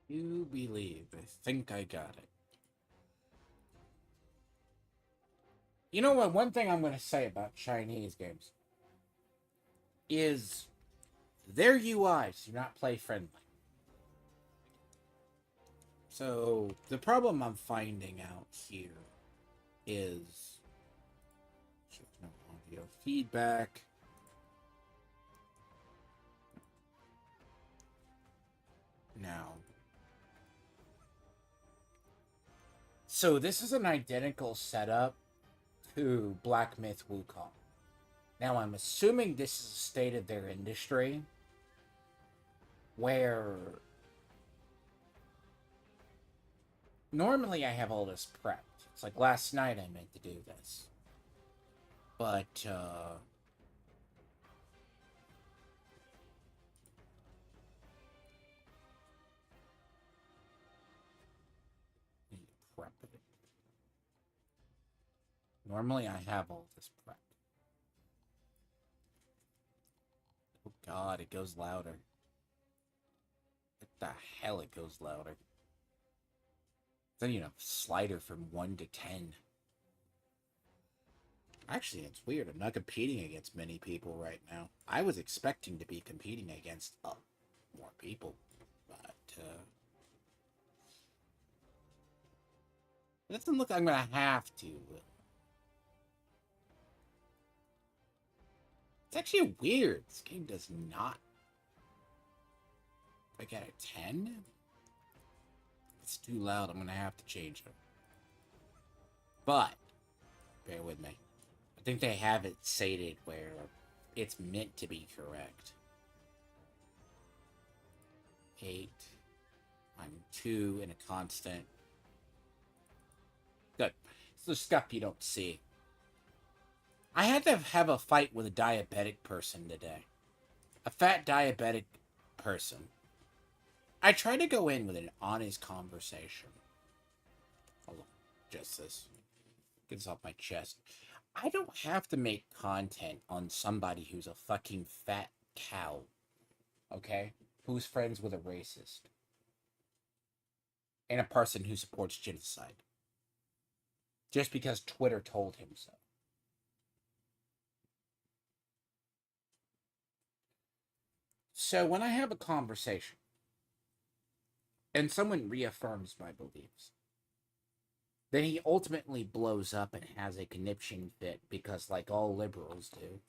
You believe. I think I got it. You know what? One thing I'm going to say about Chinese games is their UIs do not play friendly. So the problem I'm finding out here is no audio feedback. Now, so this is an identical setup to Black Myth Wukong. Now, I'm assuming this is a state of their industry where normally I have all this prepped. It's like last night I meant to do this. But, prep it. Normally I have all this prepped. Oh god, it goes louder. What the hell, it goes louder. Then you know, slider from 1 to 10. Actually, it's weird. I'm not competing against many people right now. I was expecting to be competing against more people, but it doesn't look like I'm gonna have to. It's actually weird. This game does not. I get a 10. It's too loud. I'm gonna have to change it. But bear with me. I think they have it sated where it's meant to be correct. 8. I'm 2 in a constant. Good. It's the stuff you don't see. I had to have a fight with a diabetic person today. A fat diabetic person. I tried to go in with an honest conversation. Hold on. Just this. Get this off my chest. I don't have to make content on somebody who's a fucking fat cow. Okay? Who's friends with a racist. And a person who supports genocide. Just because Twitter told him so. So when I have a conversation and someone reaffirms my beliefs, then he ultimately blows up and has a conniption fit because, like all liberals do,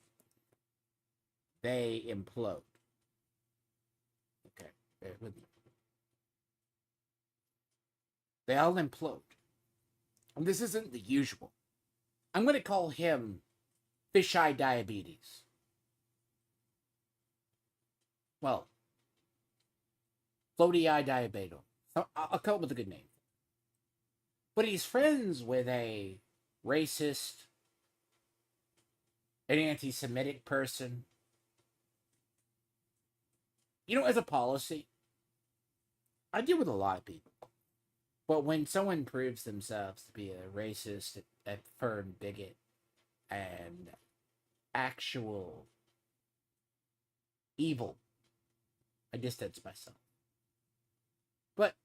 they implode. Okay, bear with me. They all implode. And this isn't the usual. I'm going to call him fisheye diabetes. Well, floaty eye diabetes. I'll come up with a good name. But he's friends with a racist, an anti-Semitic person. You know, as a policy, I deal with a lot of people. But when someone proves themselves to be a racist, a firm bigot, and actual evil, I distance myself. But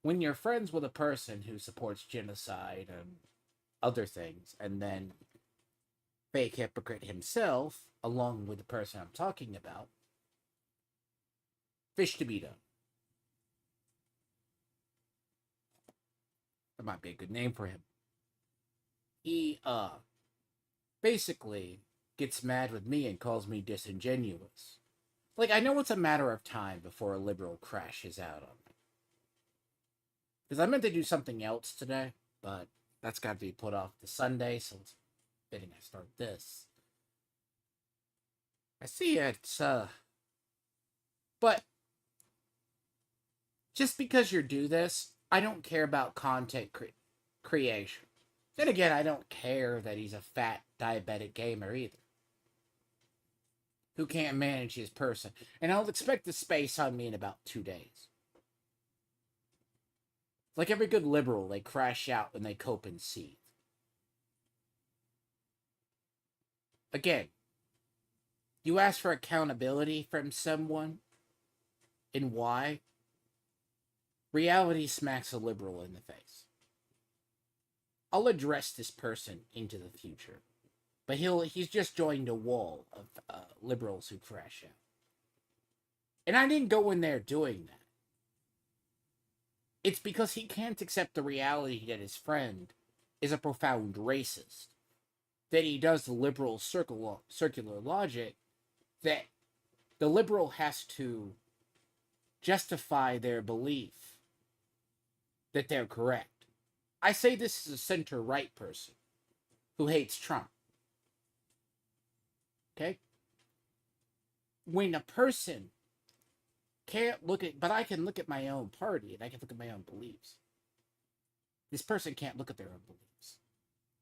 when you're friends with a person who supports genocide and other things, and then fake hypocrite himself, along with the person I'm talking about, fish to be done. That might be a good name for him. He, basically gets mad with me and calls me disingenuous. Like, I know it's a matter of time before a liberal crashes out on me. Because I meant to do something else today, but that's got to be put off to Sunday, so it's fitting I start this. I see it's, but just because you do this, I don't care about content creation. Then again, I don't care that he's a fat diabetic gamer either. Who can't manage his person. And I'll expect the space on me in about 2 days. Like every good liberal, they crash out and they cope and seethe. Again, you ask for accountability from someone, and why? Reality smacks a liberal in the face. I'll address this person into the future, but he's just joined a wall of liberals who crash out. And I didn't go in there doing that. It's because he can't accept the reality that his friend is a profound racist. That he does the liberal circular logic that the liberal has to justify their belief that they're correct. I say this is a center-right person who hates Trump. Okay? When a person can't look at, but I can look at my own party and I can look at my own beliefs. This person can't look at their own beliefs.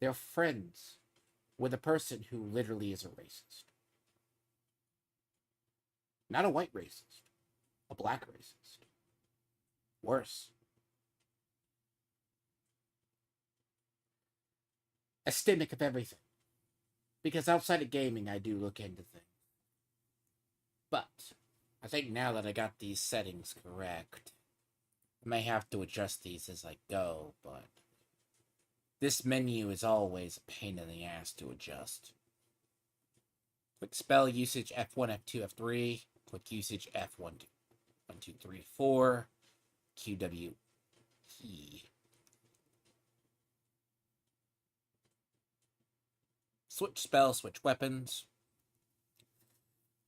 They're friends with a person who literally is a racist. Not a white racist, a black racist. Worse. A systemic of everything. Because outside of gaming, I do look into things. But I think now that I got these settings correct, I may have to adjust these as I go, but this menu is always a pain in the ass to adjust. Quick spell usage F1, F2, F3. Quick usage F1, 1, 2, 3, 4. QW key. Switch spell, switch weapons.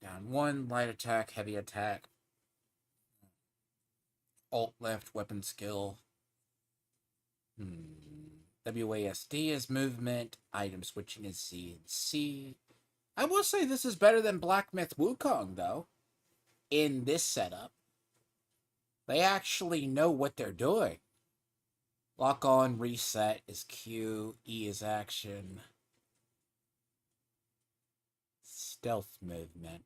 Down 1, light attack, heavy attack. Alt left, weapon skill. WASD is movement. Item switching is C and C. I will say this is better than Black Myth Wukong, though. In this setup. They actually know what they're doing. Lock on, reset is Q. E is action. Stealth movement.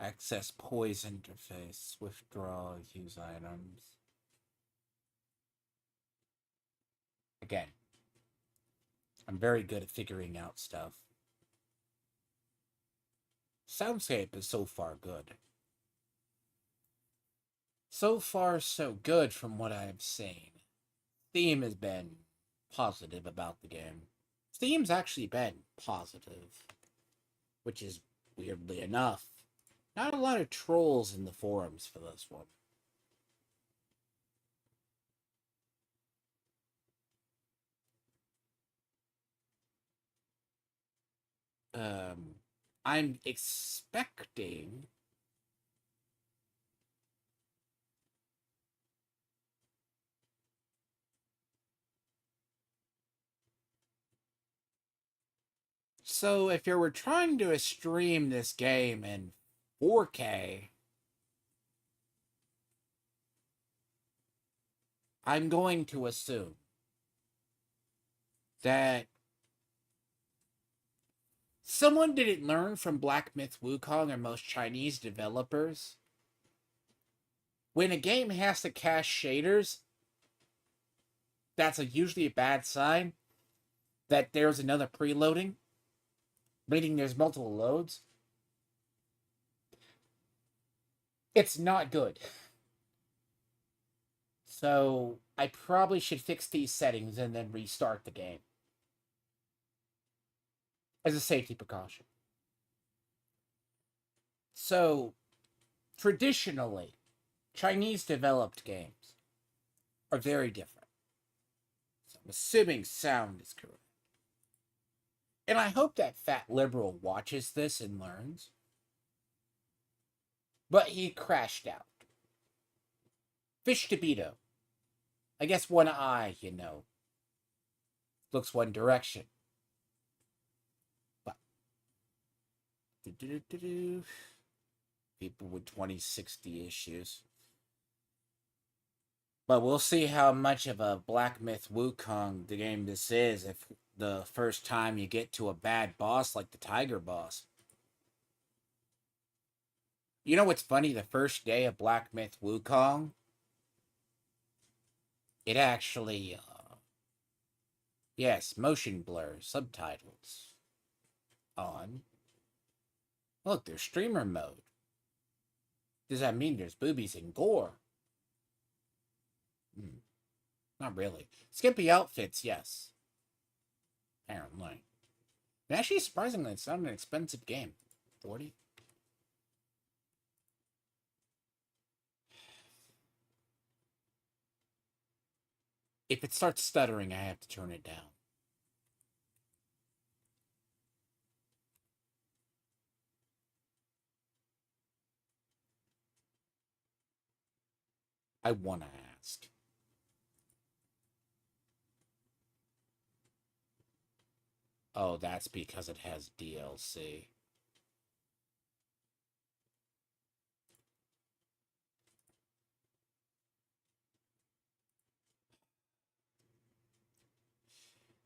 Access poise interface. Withdraw, use items. Again, I'm very good at figuring out stuff. Soundscape is so far good. So far, so good from what I've seen. Theme has been positive about the game. Theme's actually been positive, which is, weirdly enough, not a lot of trolls in the forums for this one. I'm expecting so if you were trying to stream this game in 4K, I'm going to assume that someone didn't learn from Black Myth Wukong or most Chinese developers. When a game has to cache shaders, that's usually a bad sign that there's another preloading, meaning there's multiple loads. It's not good. So I probably should fix these settings and then restart the game as a safety precaution. So, traditionally, Chinese developed games are very different. So I'm assuming sound is correct. And I hope that fat liberal watches this and learns. But he crashed out. Fish Tobito. I guess one eye, looks one direction. But people with 2060 issues. But we'll see how much of a Black Myth Wukong the game this is if the first time you get to a bad boss like the Tiger boss. You know what's funny? The first day of Black Myth Wukong, it actually, yes, motion blur, subtitles on. Look, there's streamer mode. Does that mean there's boobies and gore? Not really. Skimpy outfits, yes. Apparently. And actually, surprisingly, it's not an expensive game. 40? If it starts stuttering, I have to turn it down. I want to ask. Oh, that's because it has DLC.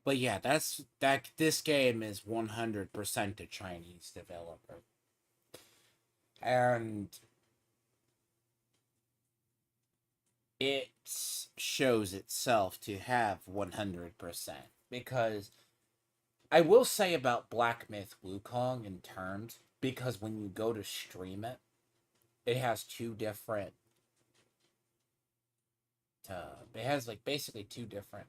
But yeah, this game is 100% a Chinese developer. And it shows itself to have 100%. Because I will say about Black Myth Wukong in terms, because when you go to stream it, it has two different. It has like basically two different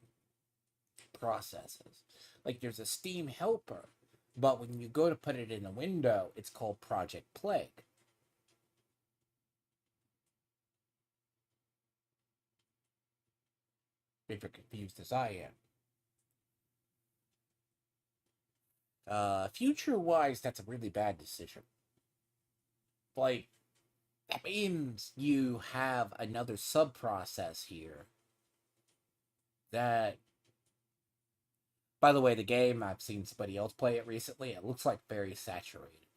processes. Like there's a Steam helper, but when you go to put it in a window, it's called Project Plague. If you're confused as I am. Future wise, that's a really bad decision. Like, that means you have another sub process here that, by the way, the game, I've seen somebody else play it recently, it looks like very saturated.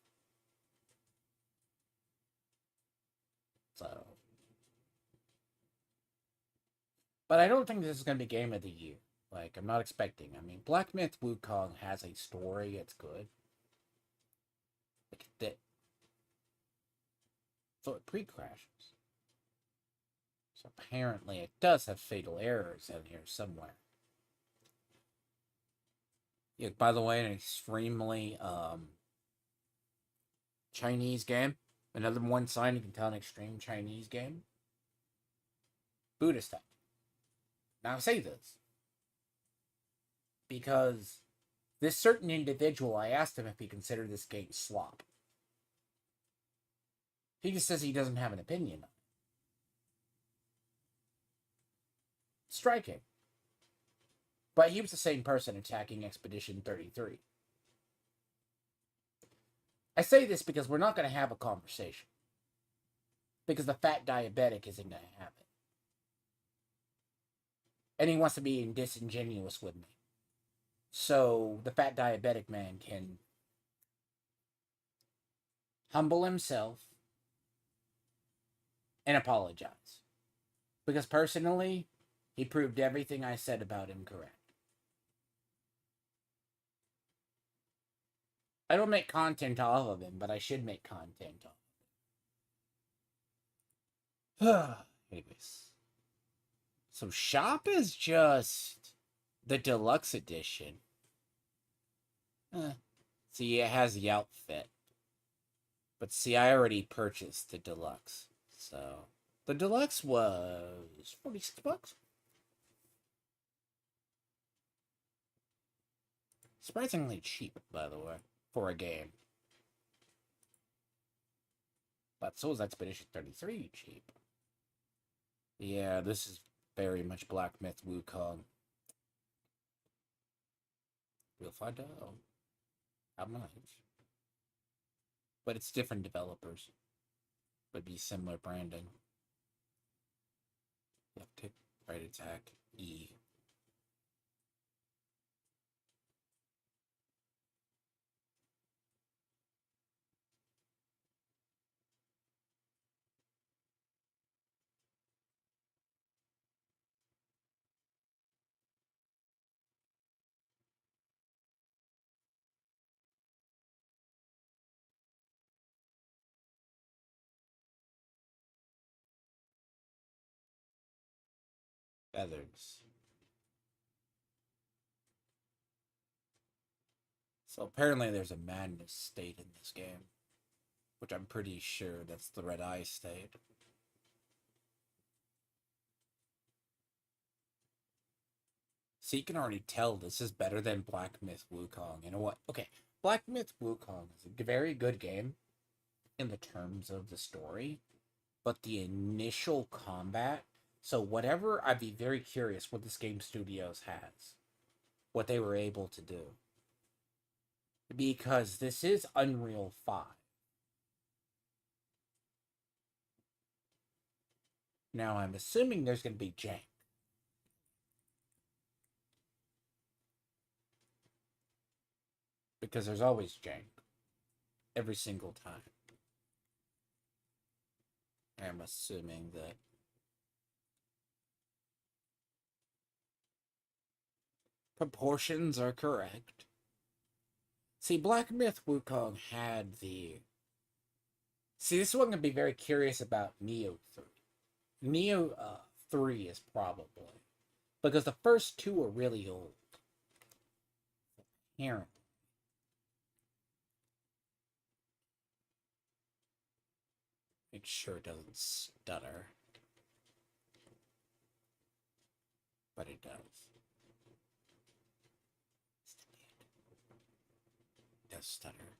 So, but I don't think this is going to be game of the year. Like, I'm not expecting. I mean, Black Myth Wukong has a story, it's good. Like, that. So it pre-crashes. So apparently it does have fatal errors in here somewhere. Yeah, by the way, an extremely Chinese game. Another one sign you can tell an extreme Chinese game. Buddhist type. Now I say this because this certain individual, I asked him if he considered this game slop. He just says he doesn't have an opinion on it. Striking. But he was the same person attacking Expedition 33. I say this because we're not going to have a conversation. Because the fat diabetic isn't going to have it. And he wants to be disingenuous with me. So the fat diabetic man can humble himself and apologize. Because personally, he proved everything I said about him correct. I don't make content off of him, but I should make content off of him. Anyways. So shop is just the deluxe edition. See, it has the outfit. But see, I already purchased the deluxe. So the deluxe was $46. Surprisingly cheap, by the way, for a game. But so is Expedition 33 cheap. Yeah, this is very much Black Myth Wukong. We'll find out how much. But it's different developers. Would be similar branding. Left tick, right attack, E. Feathers. So apparently there's a madness state in this game. Which I'm pretty sure that's the red eye state. So you can already tell this is better than Black Myth Wukong. You know what? Okay, Black Myth Wukong is a very good game in the terms of the story, but the initial combat. So whatever, I'd be very curious what this game studios has, what they were able to do, because this is Unreal 5. Now I'm assuming there's going to be jank. Because there's always jank. Every single time. I'm assuming that proportions are correct. See, Black Myth Wukong had the... See, this is what I'm going to be very curious about Neo 3. Neo 3 is probably. Because the first two are really old. Apparently. Make sure it doesn't stutter. But it does. It does stutter.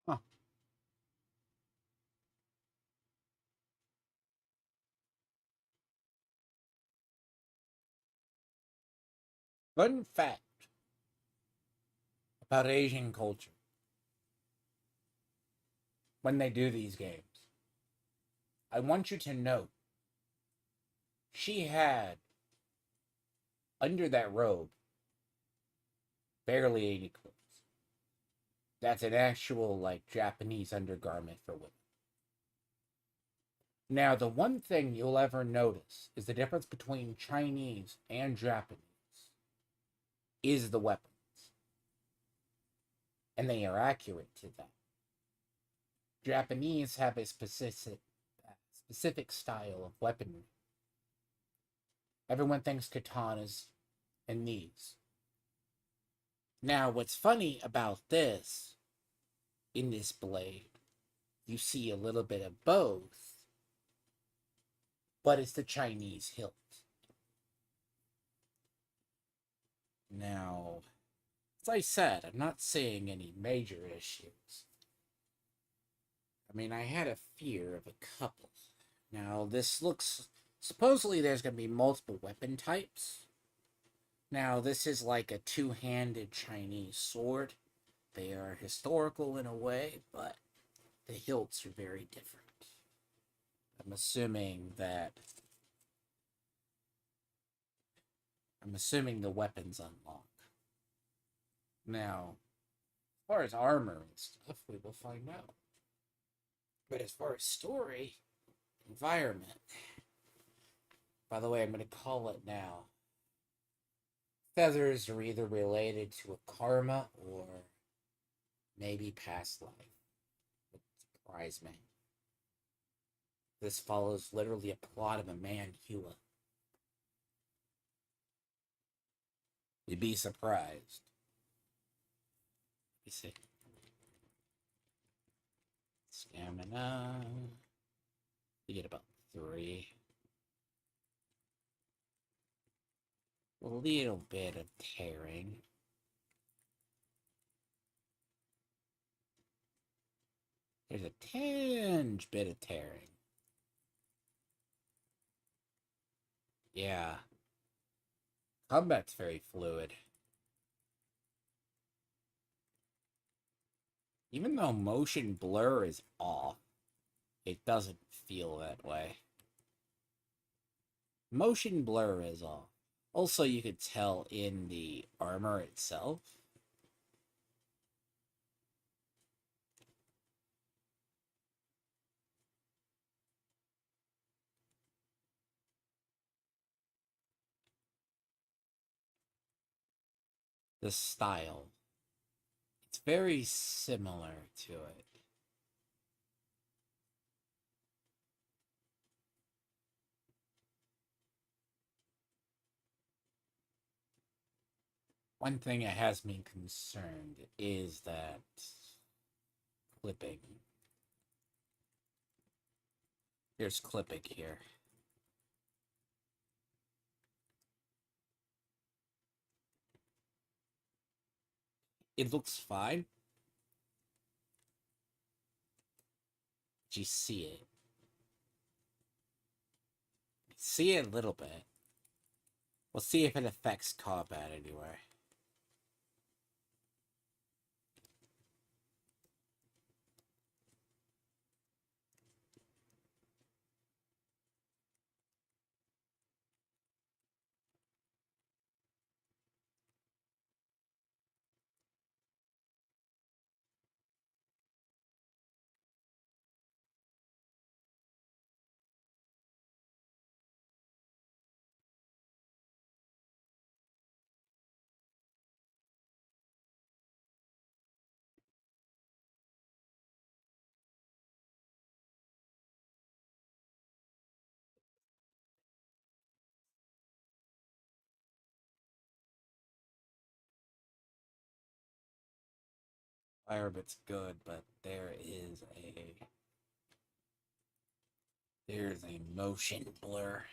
Huh. Fun fact about Asian culture when they do these games. I want you to note she had under that robe barely 80 clothes. That's an actual like Japanese undergarment for women. Now, the one thing you'll ever notice is the difference between Chinese and Japanese is the weapons. And they are accurate to that. Japanese have a specific style of weaponry. Everyone thinks katanas and knees. Now, what's funny about this, in this blade, you see a little bit of both, but it's the Chinese hilt. Now, as I said, I'm not seeing any major issues. I mean, I had a fear of a couple. Now, this looks... Supposedly there's going to be multiple weapon types. Now, this is like a two-handed Chinese sword. They are historical in a way, but the hilts are very different. I'm assuming the weapons unlock. Now, as far as armor and stuff, we will find out. But as far as story, environment... By the way, I'm going to call it now. Feathers are either related to a karma or maybe past life. Would surprise me. This follows literally a plot of a man, Hua. You'd be surprised. Let me see. Stamina. You get about 3. A little bit of tearing. There's a tinge bit of tearing. Yeah. Combat's very fluid. Even though motion blur is off, it doesn't feel that way. Motion blur is off. Also, you could tell in the armor itself. The style. It's very similar to it. One thing that has me concerned is that clipping. There's clipping here. It looks fine. But you see it. You see it a little bit. We'll see if it affects combat anyway. Firebit's good, but there's a motion blur.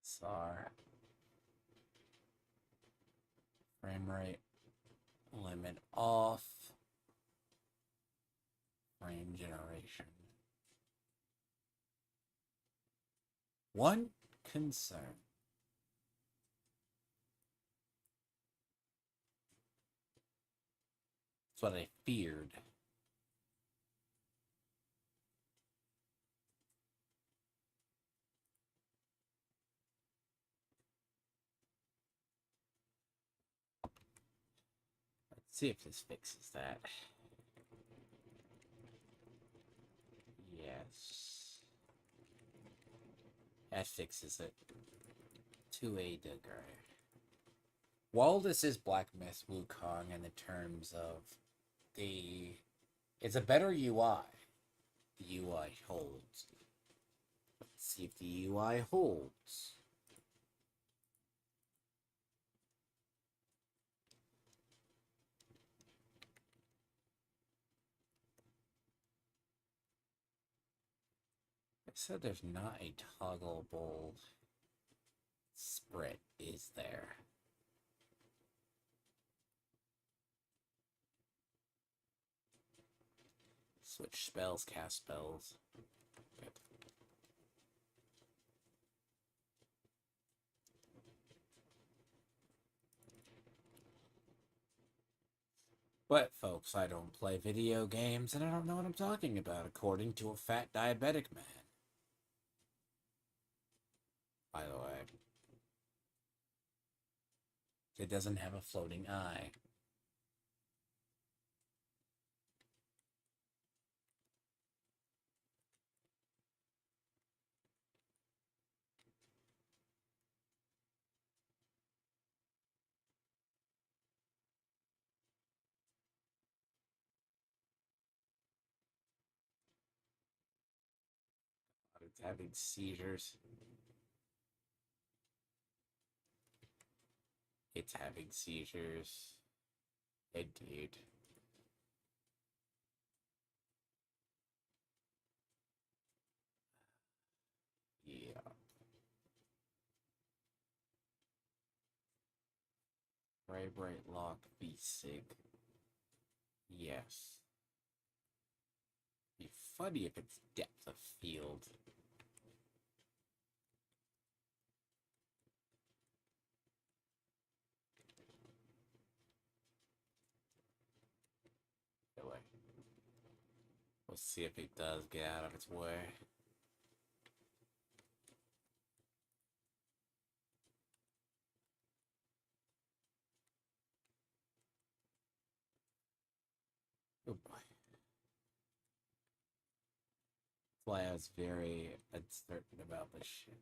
SAR. Frame rate limit off. Frame generation. One concern. That's what I feared. Let's see if this fixes that. Yes. That fixes it. To a degree. While this is Black Myth Wukong in the terms of it's a better UI. The UI holds. Let's see if the UI holds. I said there's not a toggleable sprint, is there? Switch spells, cast spells. Good. But, folks, I don't play video games and I don't know what I'm talking about, according to a fat diabetic man. By the way, it doesn't have a floating eye. It's having seizures. It's having seizures. Indeed. frame rate lock VSync. Yes. Be funny if it's depth of field. Anyway, we'll see if it does get out of its way. Oh boy. That's why I was very uncertain about this shit.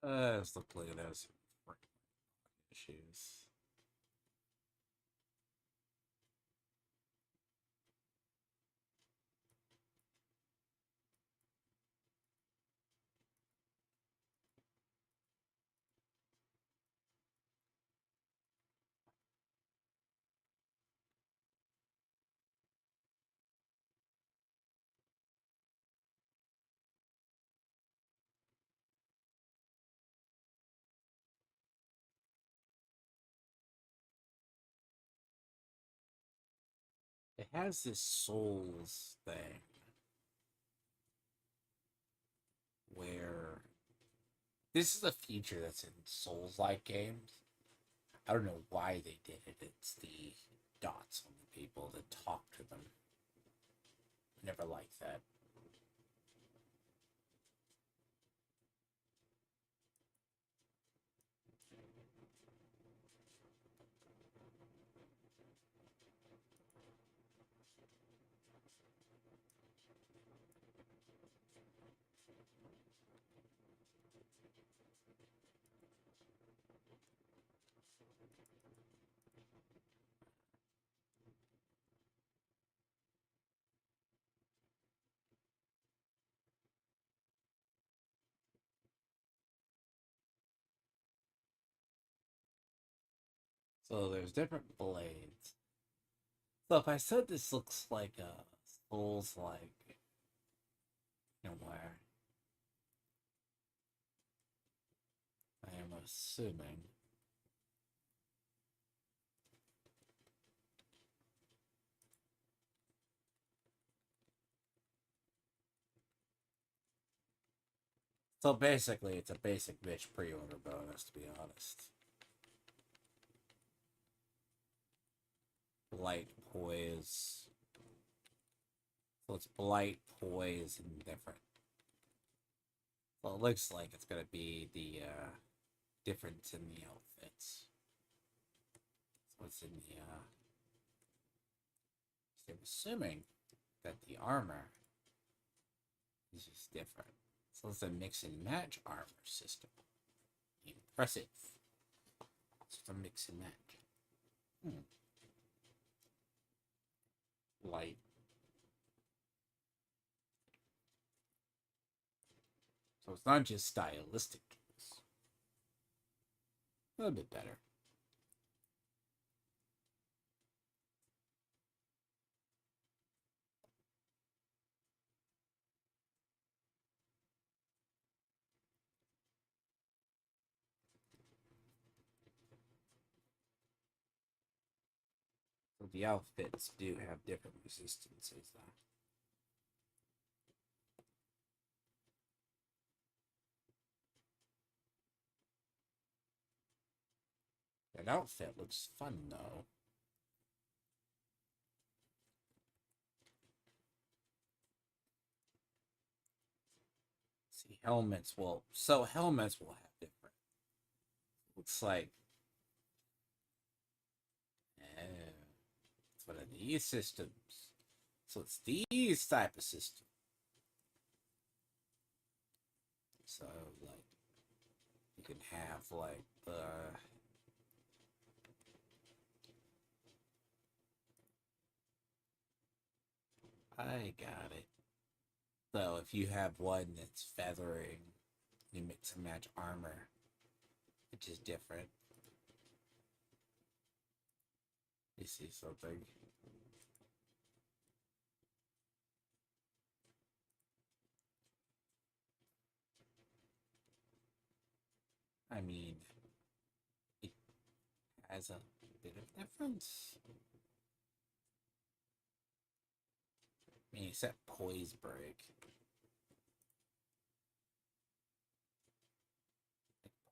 Let's look at those issues. It has this souls thing where this is a feature that's in Souls-like games. I don't know why they did it. It's the dots on the people that talk to them. Never liked that. So there's different blades. So if I said this looks like a Souls-like, where I am assuming. So basically, it's a basic bitch pre-order bonus, to be honest. Blight, poise. So it's blight, poise, and different. Well, it looks like it's gonna be the difference in the outfits. So it's in the so I'm assuming that the armor is just different. So it's a mix and match armor system. Impressive. It's a mix and match. Light. So it's not just stylistic choice. A little bit better. So the outfits do have different resistances though. That outfit looks fun though. See, helmets will helmets will have different. Looks like it's one of these systems. So it's these type of systems. So like you can have like the I got it. So if you have one that's feathering, you mix and match armor, which is different. You see something? I mean, it has a bit of difference. I mean, except poise break.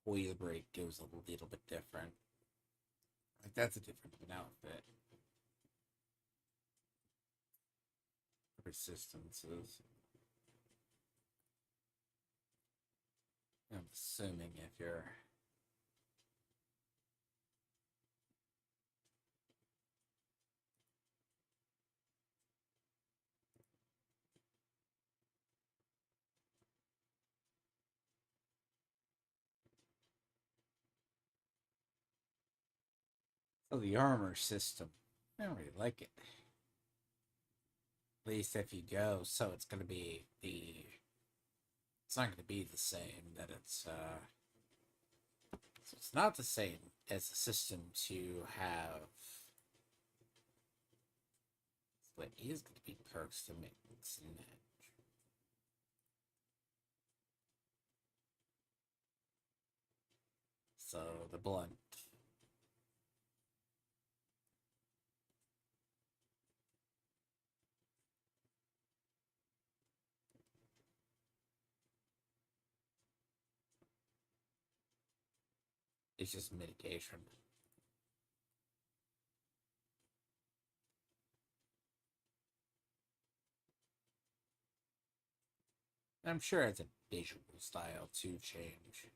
Poise break goes a little bit different. Like that's a different outfit. Resistances. I'm assuming if you're oh the armor system. I don't really like it. At least if you go, so it's gonna be the it's not gonna be the same that so it's not the same as the system to have what is gonna be perks to mix and match. So the blunt. It's just mitigation. I'm sure it's a visual style to change.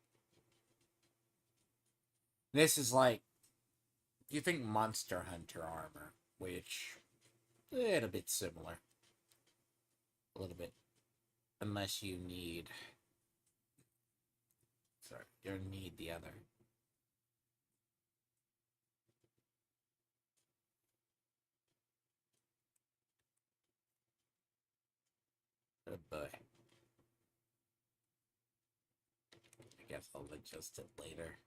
This is like you think Monster Hunter armor, which a little bit similar. A little bit. Unless you need sorry, you need the other. But I guess I'll adjust it later.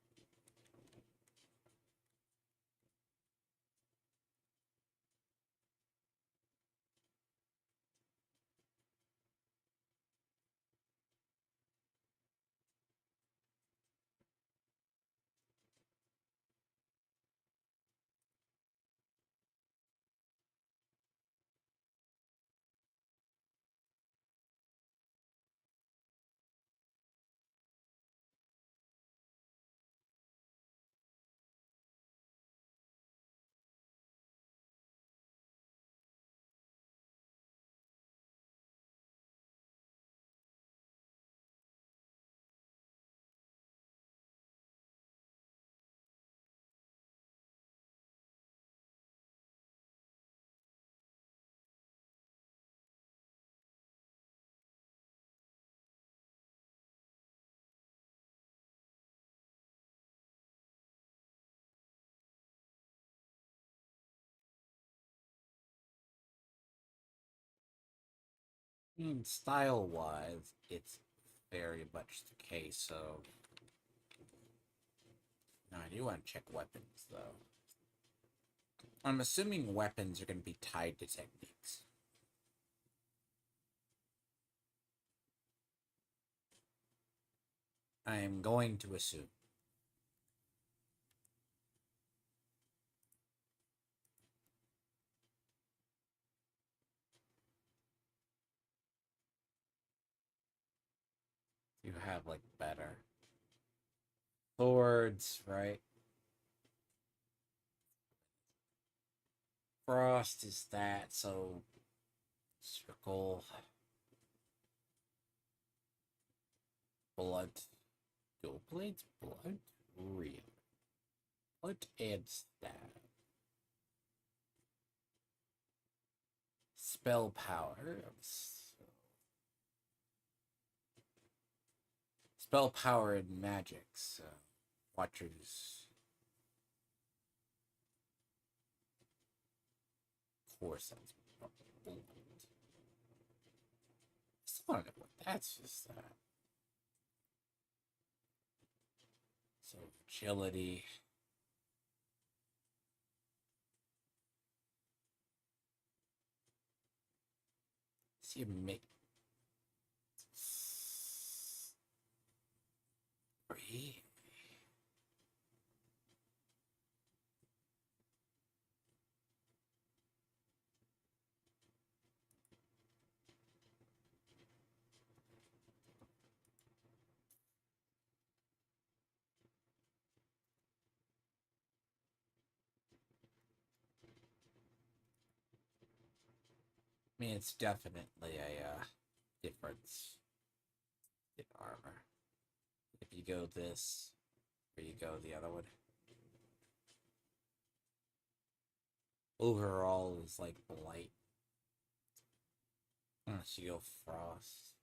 Style-wise, it's very much the case, so... No, I do want to check weapons, though. I'm assuming weapons are going to be tied to techniques. I am going to assume. You have, like, better swords, right? Frost is that, so... Circle... Blood... Dual blades? Blood? Real. Blood and stab. Spell power. Spell power and magic, so... Watchers... Of course that's... Blood. I still don't know what that's just that. So, agility... See a make... Really? I mean, it's definitely a difference in armor. If you go this, or you go the other one. Overall is like blight. Unless you go frost.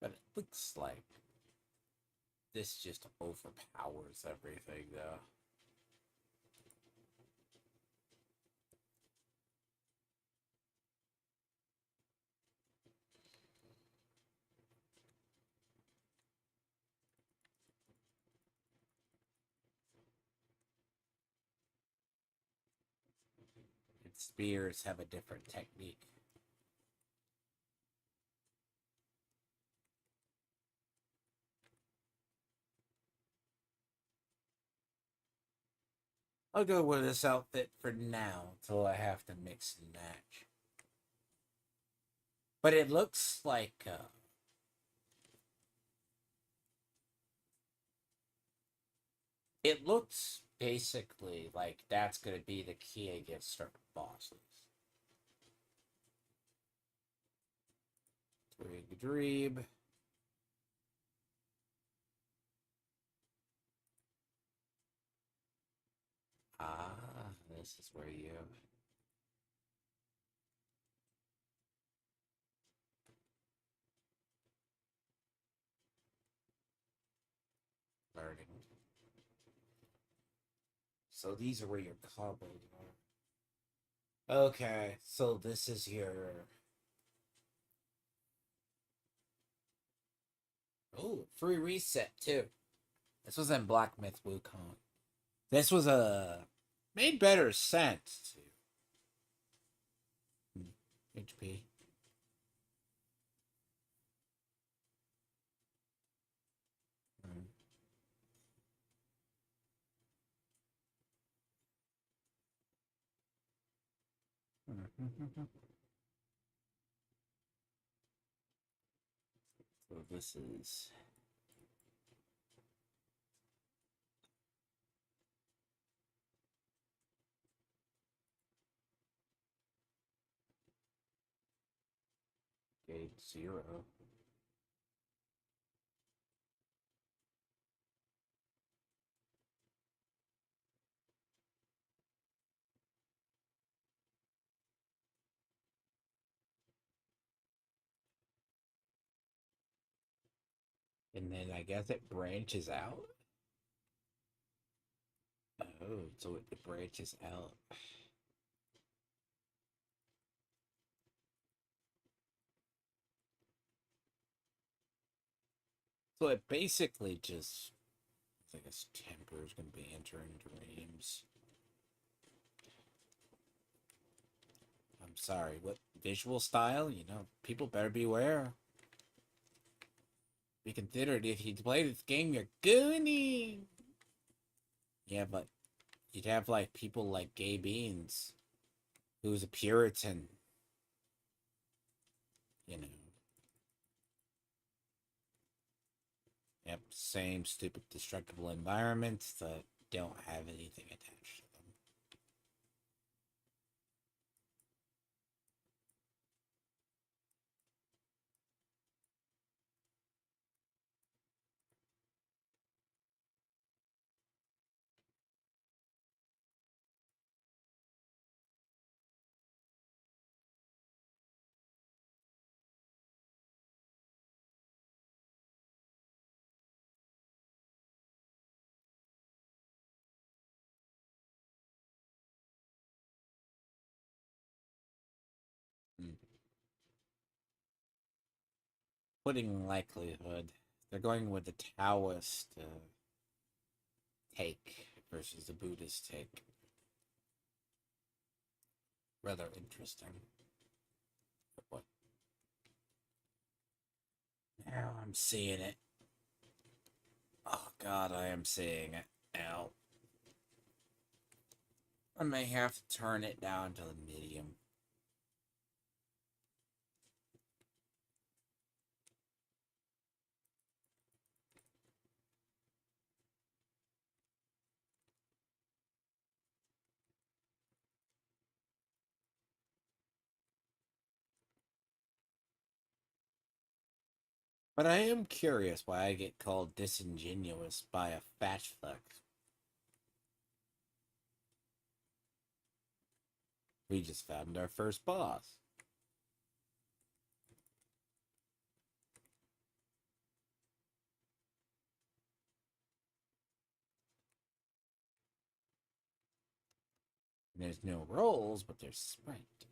But it looks like this just overpowers everything, though. And spears have a different technique. I'll go with this outfit for now until I have to mix and match. But it looks like it looks basically like that's gonna be the key against certain bosses. Dreeb. Ah, this is where you... Learning. So these are where your combos are. Okay, so this is your... Oh, free reset, too. This was in Black Myth Wukong. This was a... Made better sense, too. HP. Mm. So this is... Gauge 0. And then I guess it branches out? Oh, so it branches out. So it basically just, I guess, temper is going to be entering dreams. I'm sorry, what visual style? You know, people better beware. Be considered if you play this game, you're gooning. Yeah, but you'd have like people like Gay Beans, who's a Puritan. You know. Yep, same stupid destructible environments that don't have anything attached to them. Mm. Putting likelihood, they're going with the Taoist take versus the Buddhist take. Rather interesting. But what? Now I'm seeing it. Oh god, I am seeing it. Ow. I may have to turn it down to the medium. But I am curious why I get called disingenuous by a fat fuck. We just found our first boss. There's no rolls, but there's sprite.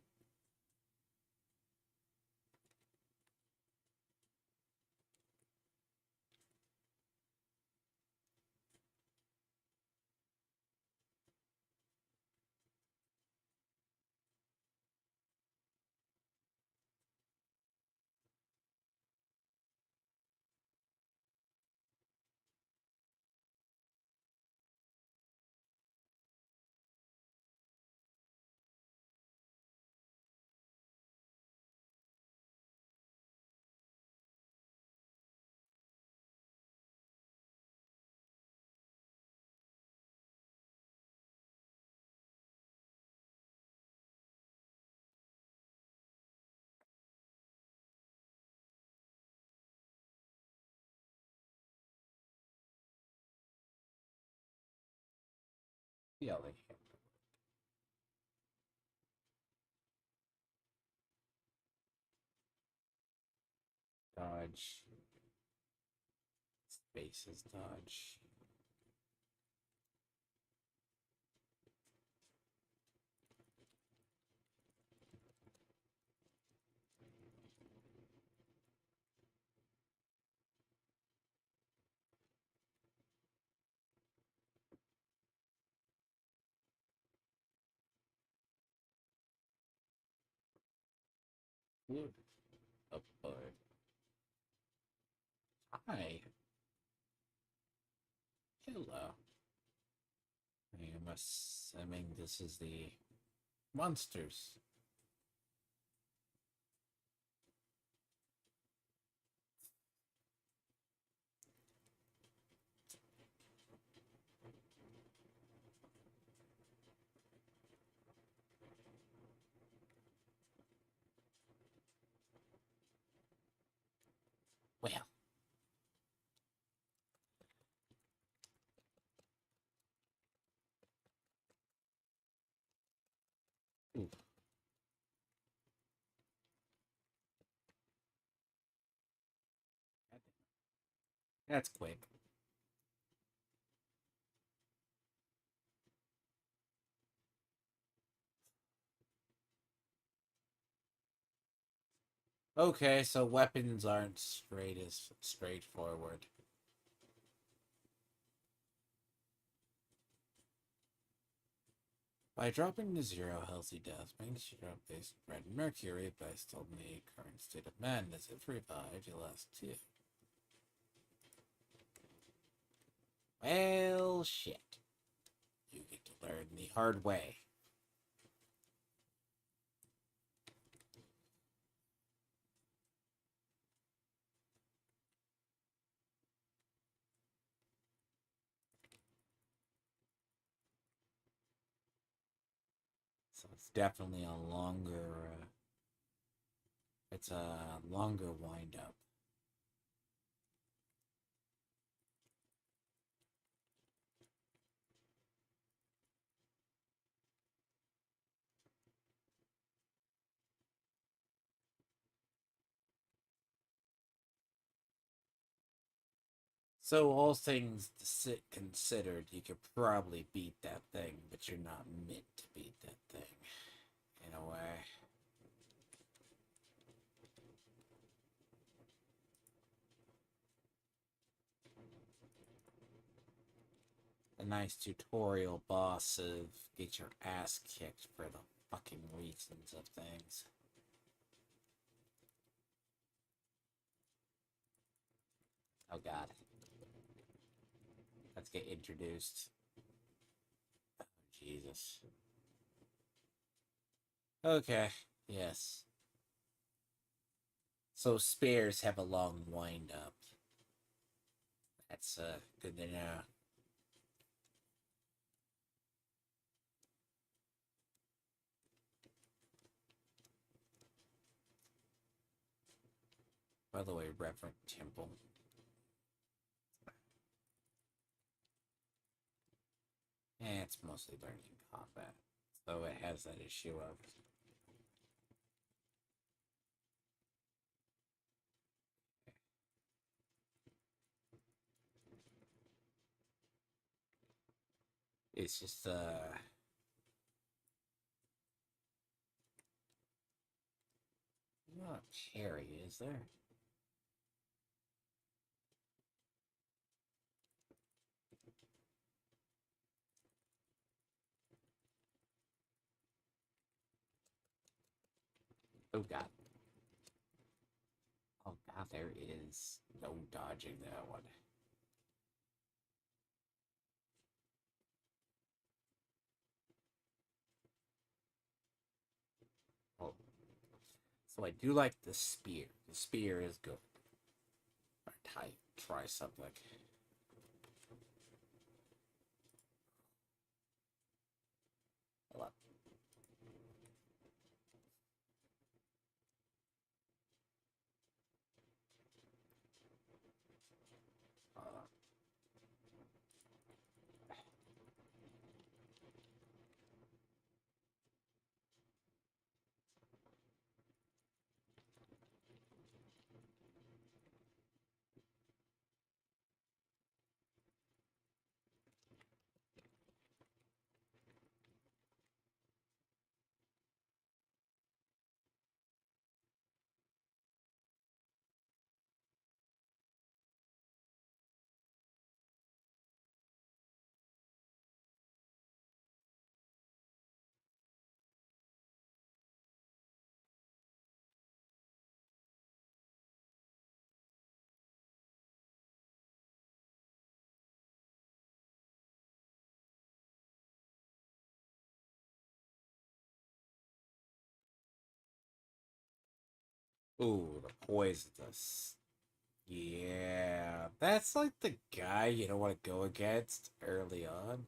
Yelling. Dodge. Spaces dodge. Look. Oh boy. Hi. Hello. I'm assuming this is the monsters. Well. Ooh, that's quick. Okay, so weapons aren't straightforward. By dropping to zero, healthy death makes you drop base red mercury based on the current state of madness. If revived, you last 2. Well, shit. You get to learn the hard way. So it's definitely a longer, it's a longer wind up. So all things considered, you could probably beat that thing, but you're not meant to beat that thing, in a way. A nice tutorial boss of get your ass kicked for the fucking reasons of things. Oh god. Let's get introduced. Oh, Jesus. Okay, yes. So spares have a long wind up. That's good to know. By the way, Reverend Temple. It's mostly learning combat. So it has that issue of it's just not carry, is there? Oh god. Oh god, there is no dodging that one. Oh. So I do like the spear. The spear is good. Alright, try something. Hello. Uh, Ooh, the poisonous. Yeah, that's like the guy you don't want to go against early on.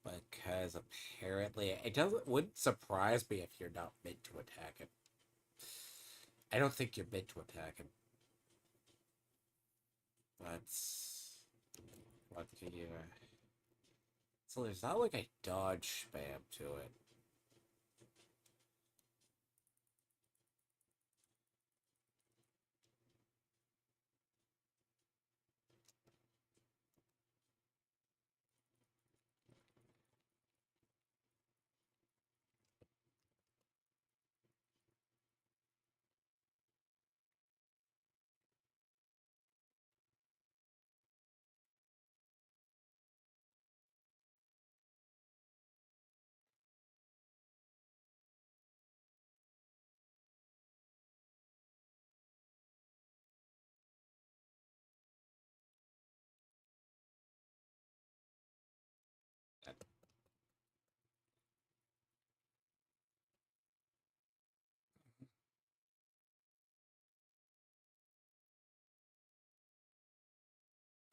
Because apparently it wouldn't surprise me if you're not meant to attack him. I don't think you're meant to attack him. But what can you so there's not like a dodge spam to it.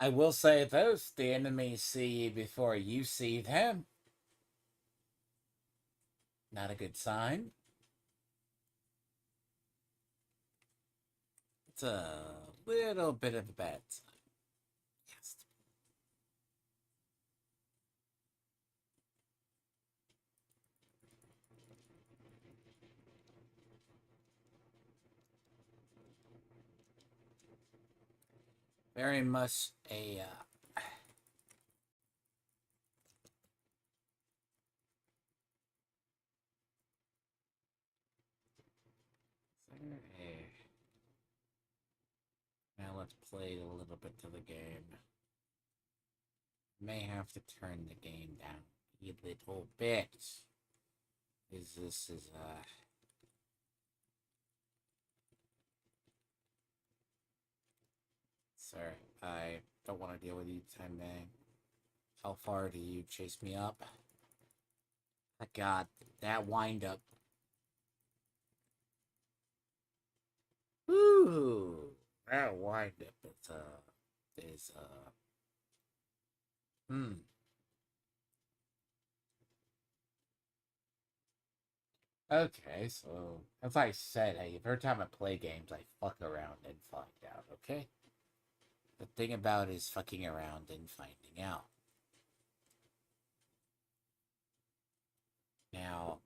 I will say this, the enemies see you before you see them. Not a good sign. It's a little bit of a bad sign. Yes. Very much a now let's play a little bit to the game. May have to turn the game down a little bit. This is Sir, I don't want to deal with you, Time Bang. How far do you chase me up? Oh, God, that wind up. Ooh, that wind up is hmm. Okay, so as I said, hey, every time I play games, I fuck around and find out. Okay, the thing about it is fucking around and finding out. Now,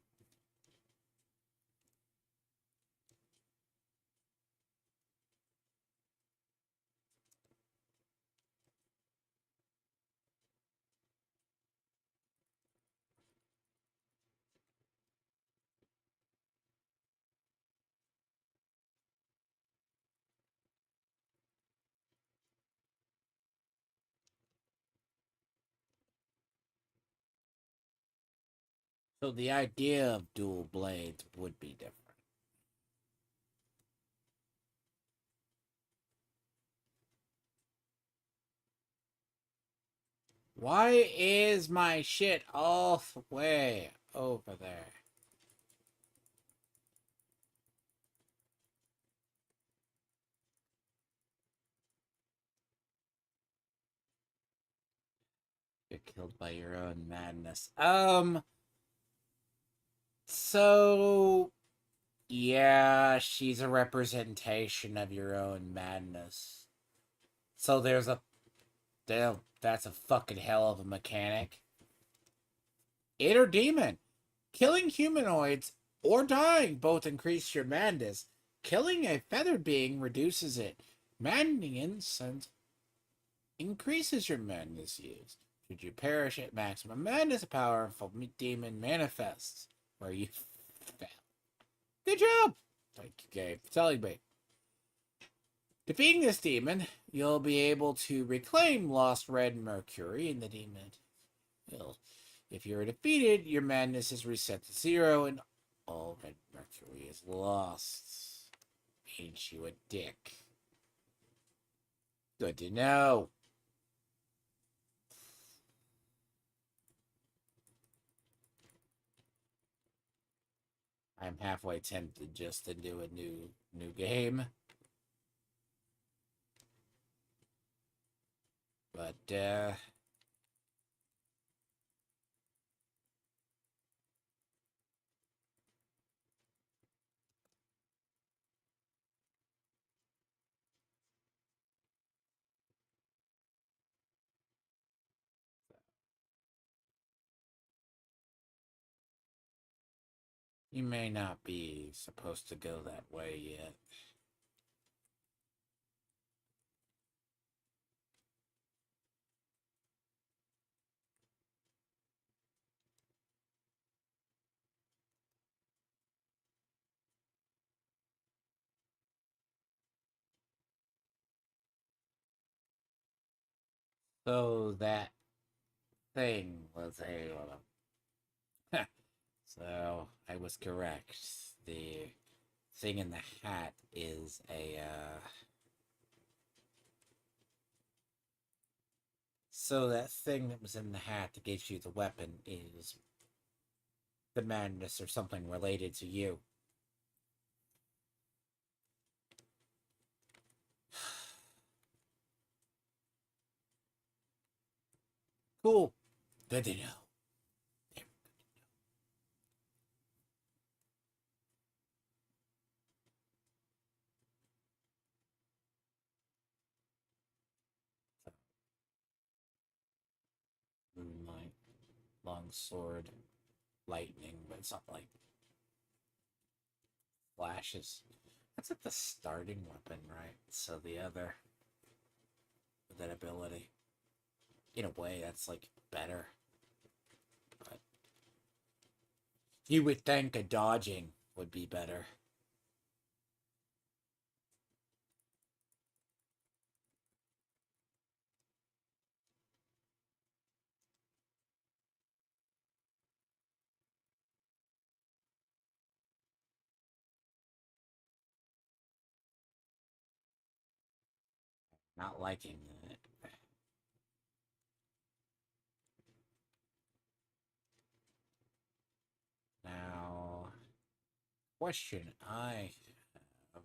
so the idea of dual blades would be different. Why is my shit all the way over there? You're killed by your own madness. So yeah, she's a representation of your own madness. So there's a damn, that's a fucking hell of a mechanic. It or demon. Killing humanoids or dying both increase your madness. Killing a feathered being reduces it. Maddening incense increases your madness used. Should you perish at maximum madness, a powerful demon manifests where you fail. Good job! Thank you, Gabe, for telling me. Defeating this demon, you'll be able to reclaim lost red mercury in the demon. Well, if you're defeated, your madness is reset to 0 and all red mercury is lost. Ain't you a dick? Good to know. I'm halfway tempted just to do a new game. But you may not be supposed to go that way yet. So that thing was a so I was correct. The thing in the hat is a so that thing that was in the hat that gives you the weapon is the madness or something related to you. Cool. Good to know. Moonlight, long sword, lightning, but it's not like flashes. That's like the starting weapon, right? So the other, with that ability, in a way, that's like better. But you would think a dodging would be better. Not liking it. Now, question I have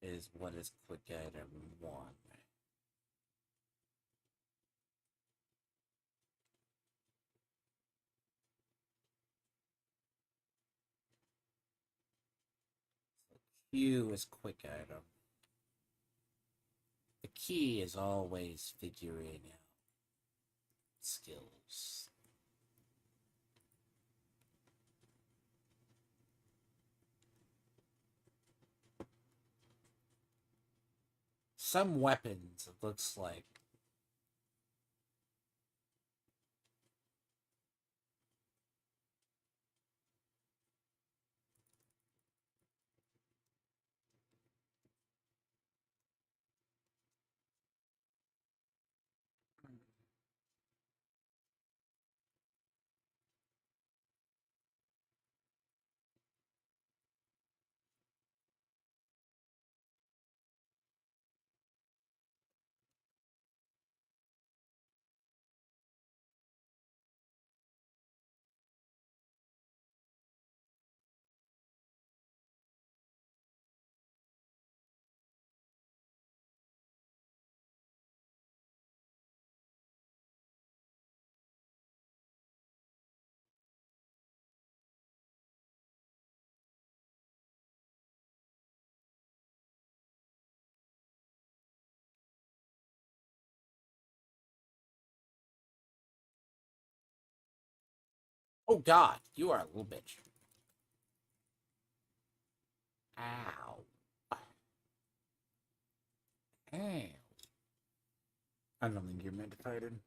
is what is quick item 1? Q is quick item. The key is always figuring out skills. Some weapons, it looks like. Oh god, you are a little bitch. Ow. Ow. I don't think you're meant to fight him.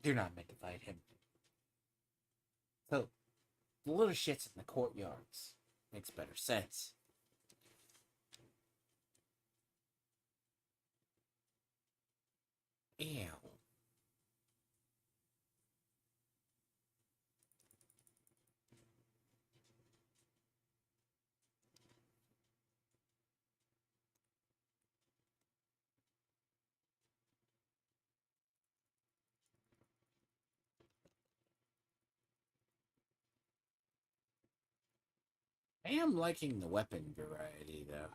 You're not meant to fight him. So, the little shits in the courtyards makes better sense. Ew. I am liking the weapon variety, though.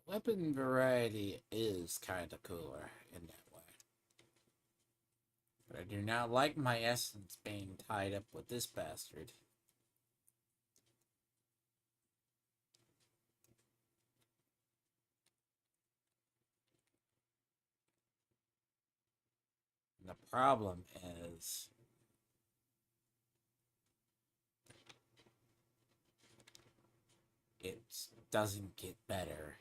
The weapon variety is kind of cooler in that way. But I do not like my essence being tied up with this bastard. And the problem is it doesn't get better.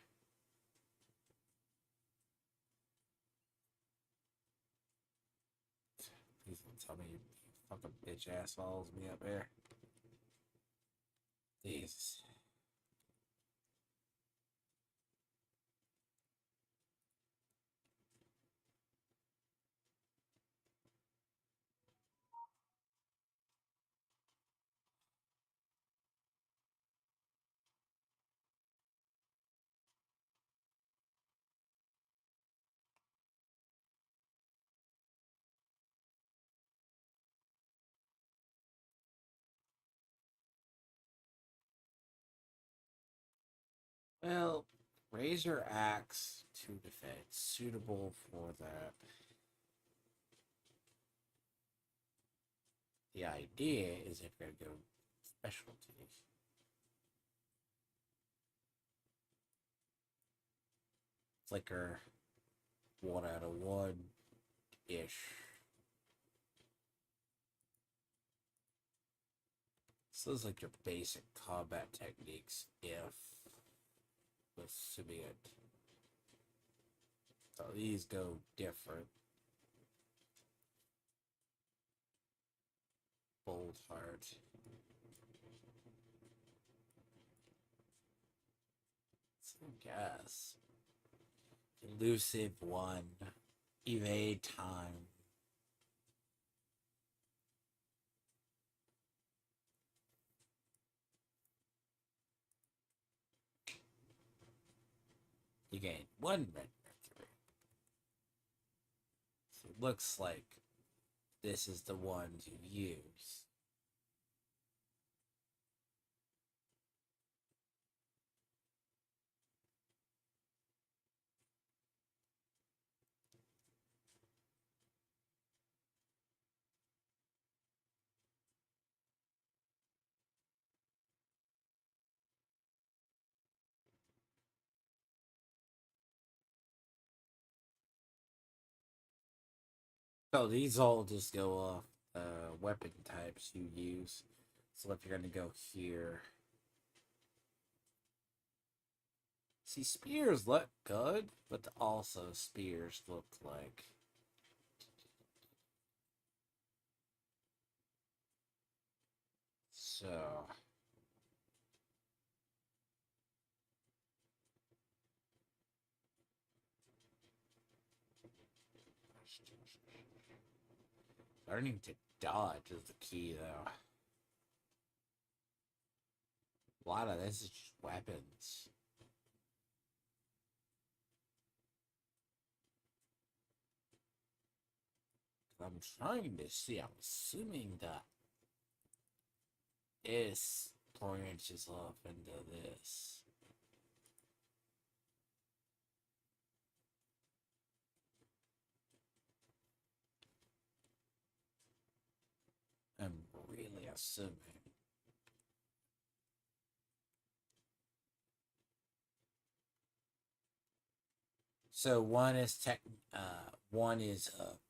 Please don't tell me you fucking bitch assholes me up there. Jesus. Well, Razor axe to defend. Suitable for that. The idea is if you're going to go specialties. Flicker. 1 out of 1-ish. So those like your basic combat techniques if assuming it. So these go different. Bold heart. So I guess. Elusive 1. Evade time. You gain 1 red mercury. So it looks like this is the one to use. So these all just go off weapon types you use. So if you're gonna go here. See, spears look good, but also spears look like. So. Learning to dodge is the key, though. A lot of this is just weapons. I'm trying to see. I'm assuming that this branches off into this. I'm really assuming. So one is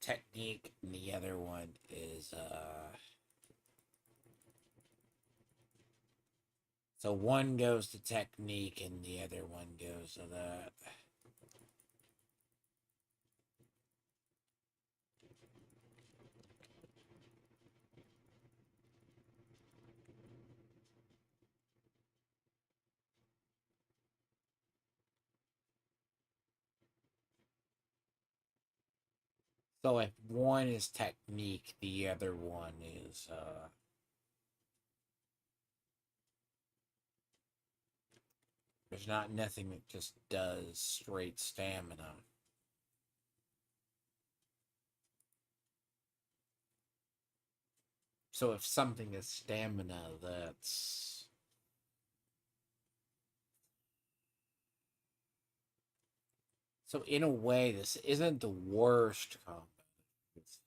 technique, and the other one is So one goes to technique, and the other one goes to that. So if one is technique, the other one is there's not nothing that just does straight stamina. So if something is stamina, that's so in a way this isn't the worst combat. It's...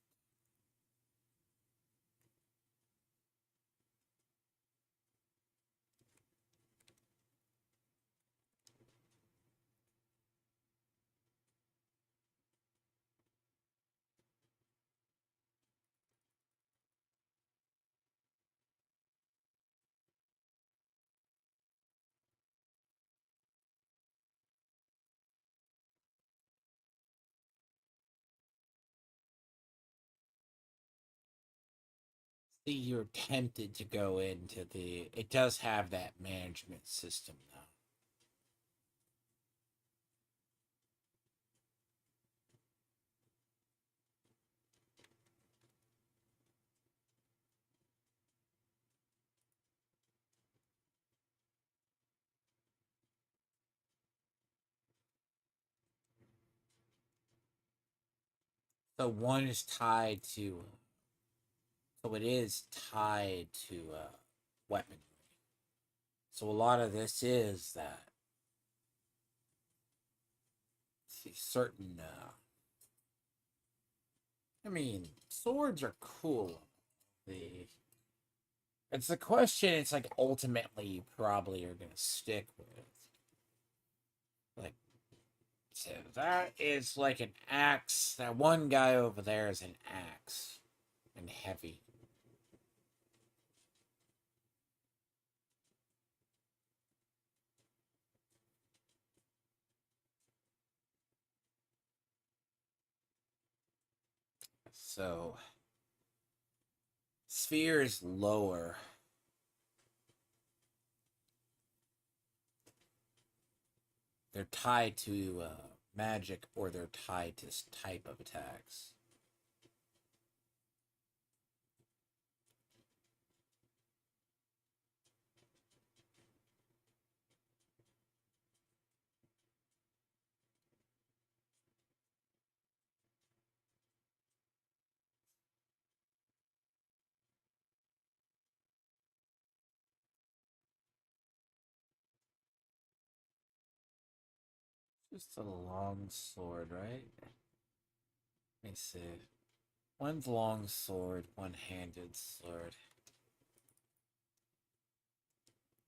See, you're tempted to go into the. It does have that management system though. So one is tied to. So it is tied to weaponry. So a lot of this is that. certain, I mean, swords are cool. It's a question, it's like ultimately you probably are gonna stick with. Like, so that is like an axe. That one guy over there is an axe. And heavy. So, sphere is lower. They're tied to magic, or they're tied to this type of attacks. Just a long sword, right? Let me see. One's long sword, one-handed sword.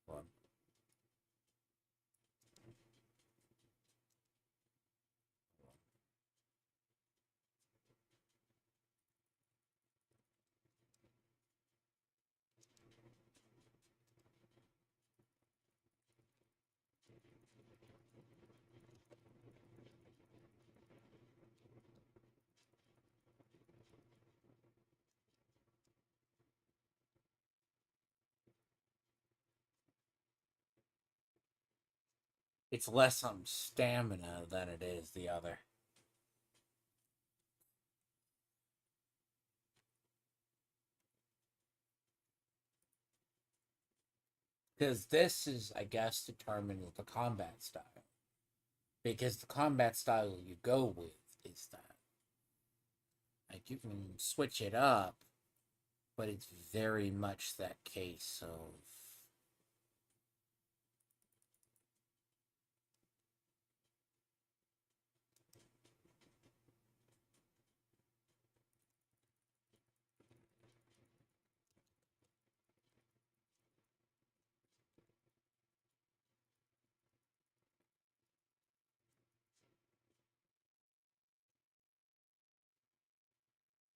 One. It's less on stamina than it is the other. Because this is, I guess, determined with the combat style. Because the combat style you go with is that. Like, you can switch it up, but it's very much that case of.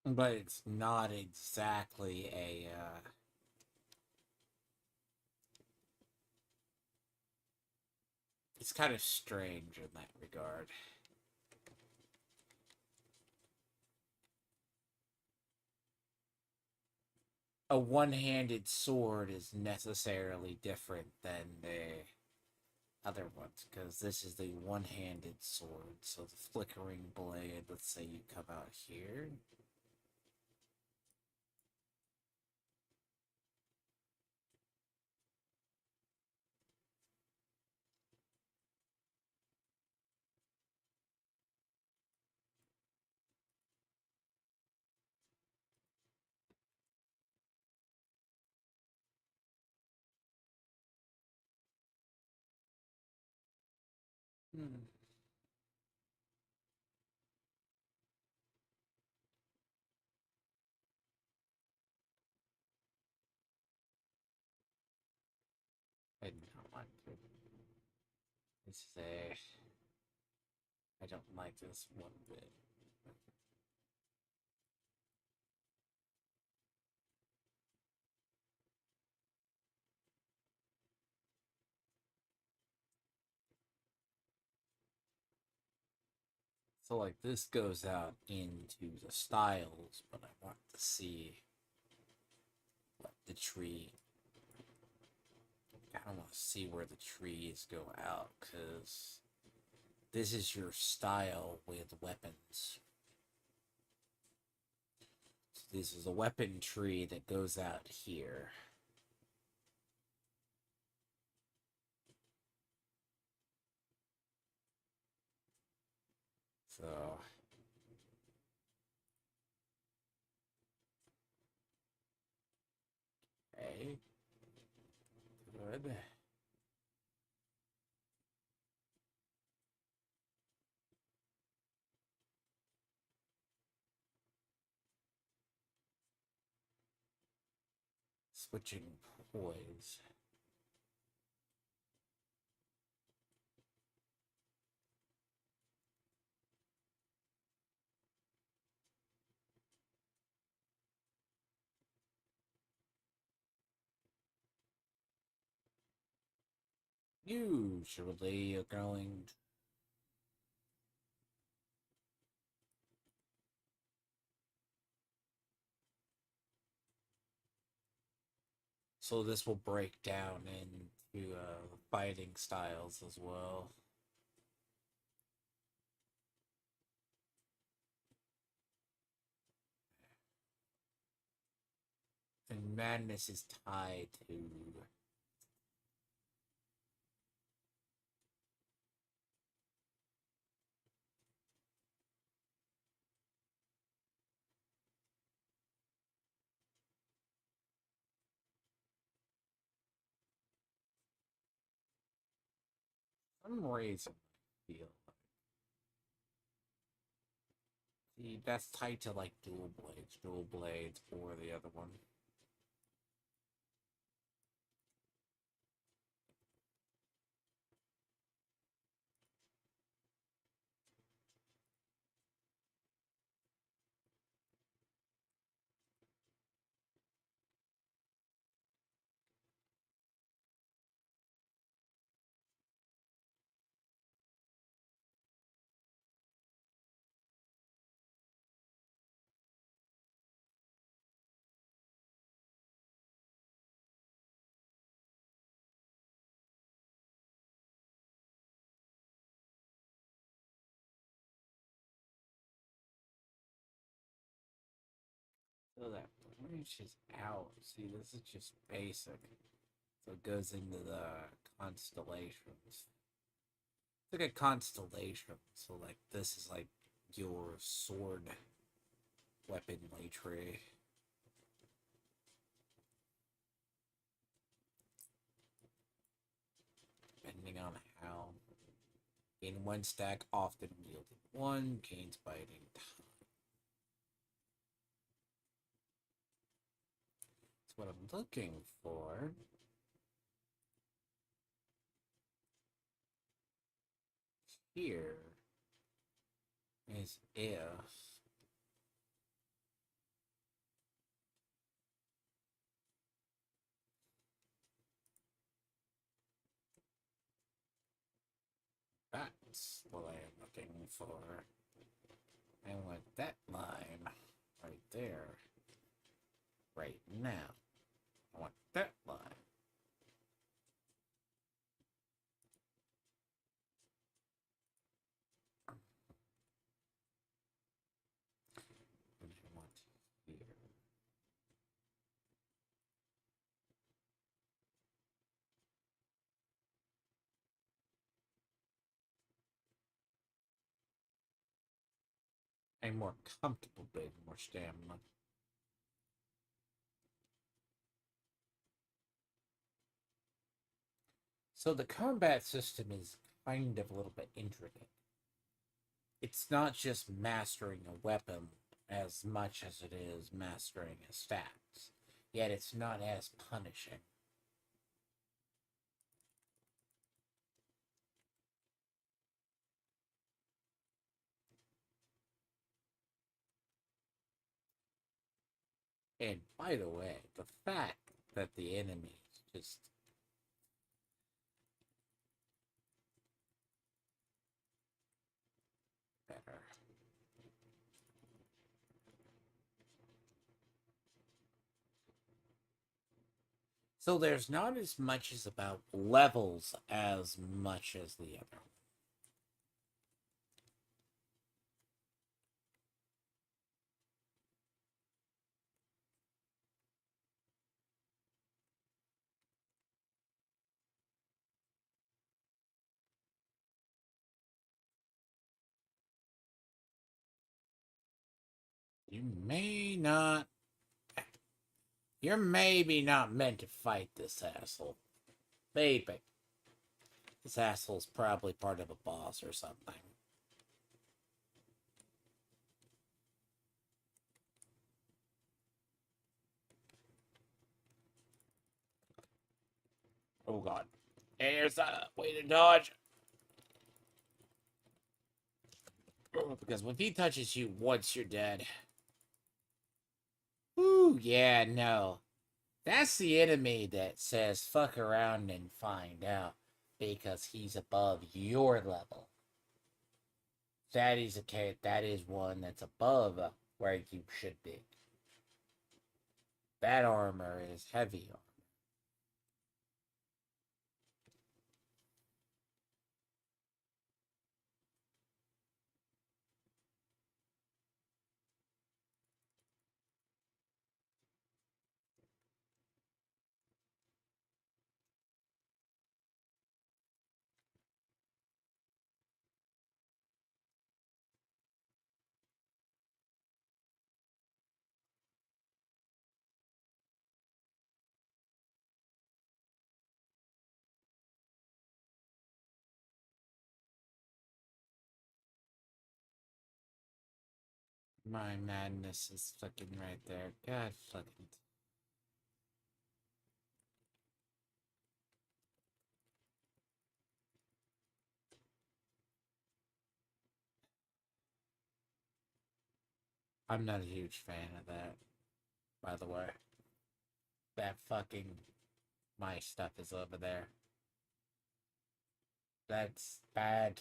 But it's not exactly a. It's kind of strange in that regard. A one-handed sword is necessarily different than the other ones, because this is the one-handed sword. So the flickering blade, let's say you come out here. Hmm. I do not want to. This is a. I don't like this one bit. So, like, this goes out into the styles, but I want to see what the tree. I don't want to see where the trees go out, because this is your style with weapons. So this is a weapon tree that goes out here. So. Okay. Good. Switching poise. Usually you're going. So this will break down into fighting styles as well. And madness is tied to some reason. I feel like see that's tied to like dual blades, or the other one. So that branch is out. See, this is just basic. So it goes into the constellations. It's like a constellation. So like this is like your sword weaponry tree. Depending on how. Gain one stack, often wielding one, gains biting time. That's what I'm looking for. Here is if that's what I am looking for. I want that line right there, right now. I want that line. And I want here. A more comfortable bit, more stamina. So the combat system is kind of a little bit intricate. It's not just mastering a weapon as much as it is mastering a stats. Yet it's not as punishing. And by the way, the fact that the enemy is just better. So there's not as much as about levels as much as the other. You may not. You're maybe not meant to fight this asshole. Maybe. This asshole's probably part of a boss or something. Oh god. There's a way to dodge. Because if he touches you once, you're dead. Ooh, yeah, no. That's the enemy that says fuck around and find out because he's above your level. That is a cat. That is one that's above where you should be. That armor is heavy. My madness is fucking right there. God fucking. I'm not a huge fan of that, by the way. That fucking. My stuff is over there. That's bad.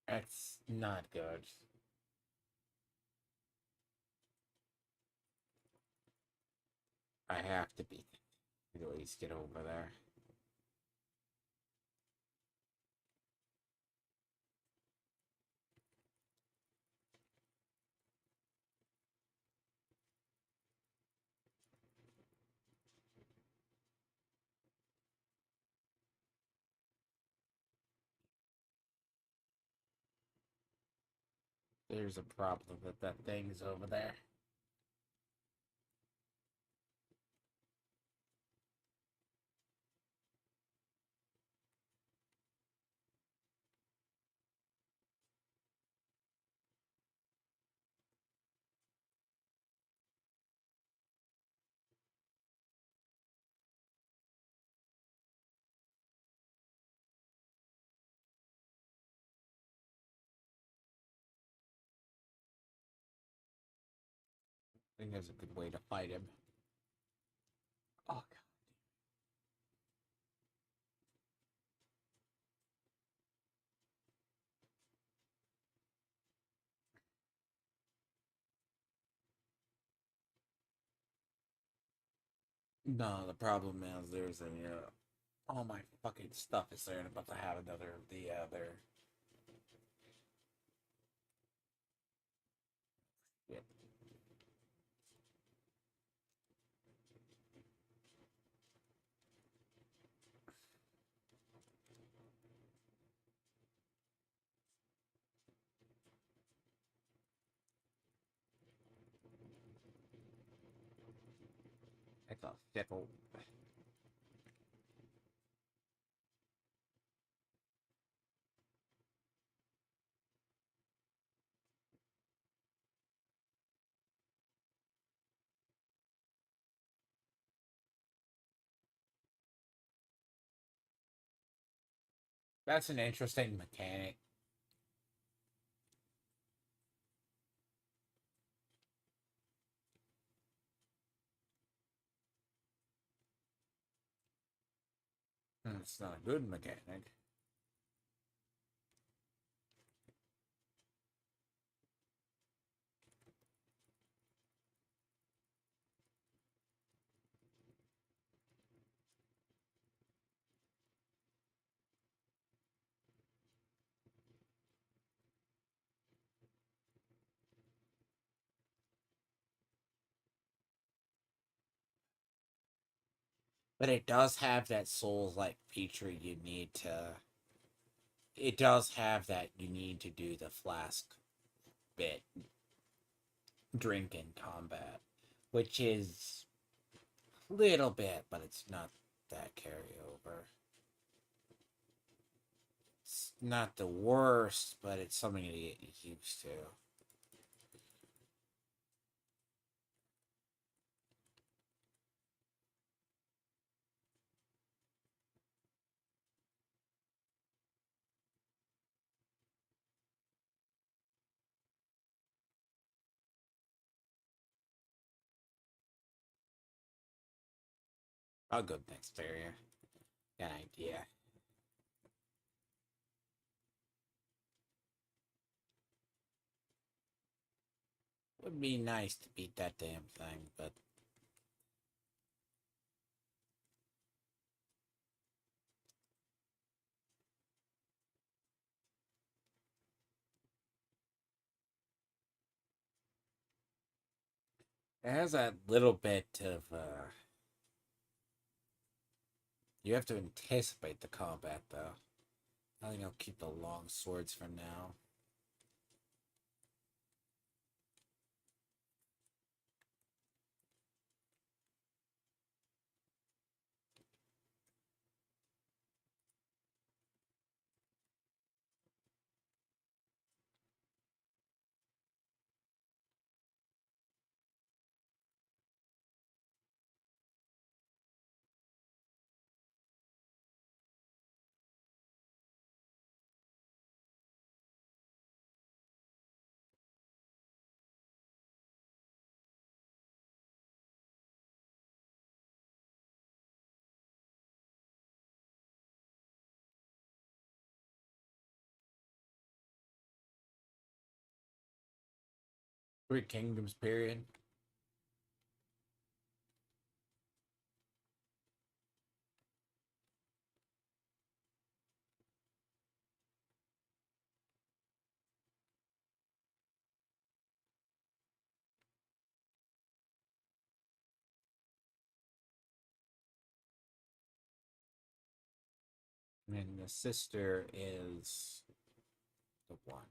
That's not good. I have to be. At least get over there. There's a problem with that thing's over there. I think there's a good way to fight him. Oh, God. No, the problem is there's a all my fucking stuff is there and I'm about to have the other yeah. That's a fickle. That's an interesting mechanic. It's not a good mechanic. But it does have that souls like feature you need to it does have that you need to do the flask bit drink in combat. Which is a little bit, but it's not that carryover. It's not the worst, but it's something to get used to. I'll go next area. Got an idea. Would be nice to beat that damn thing, but it has that little bit of you have to anticipate the combat though. I think I'll keep the long swords for now. Three Kingdoms period. And the sister is the one.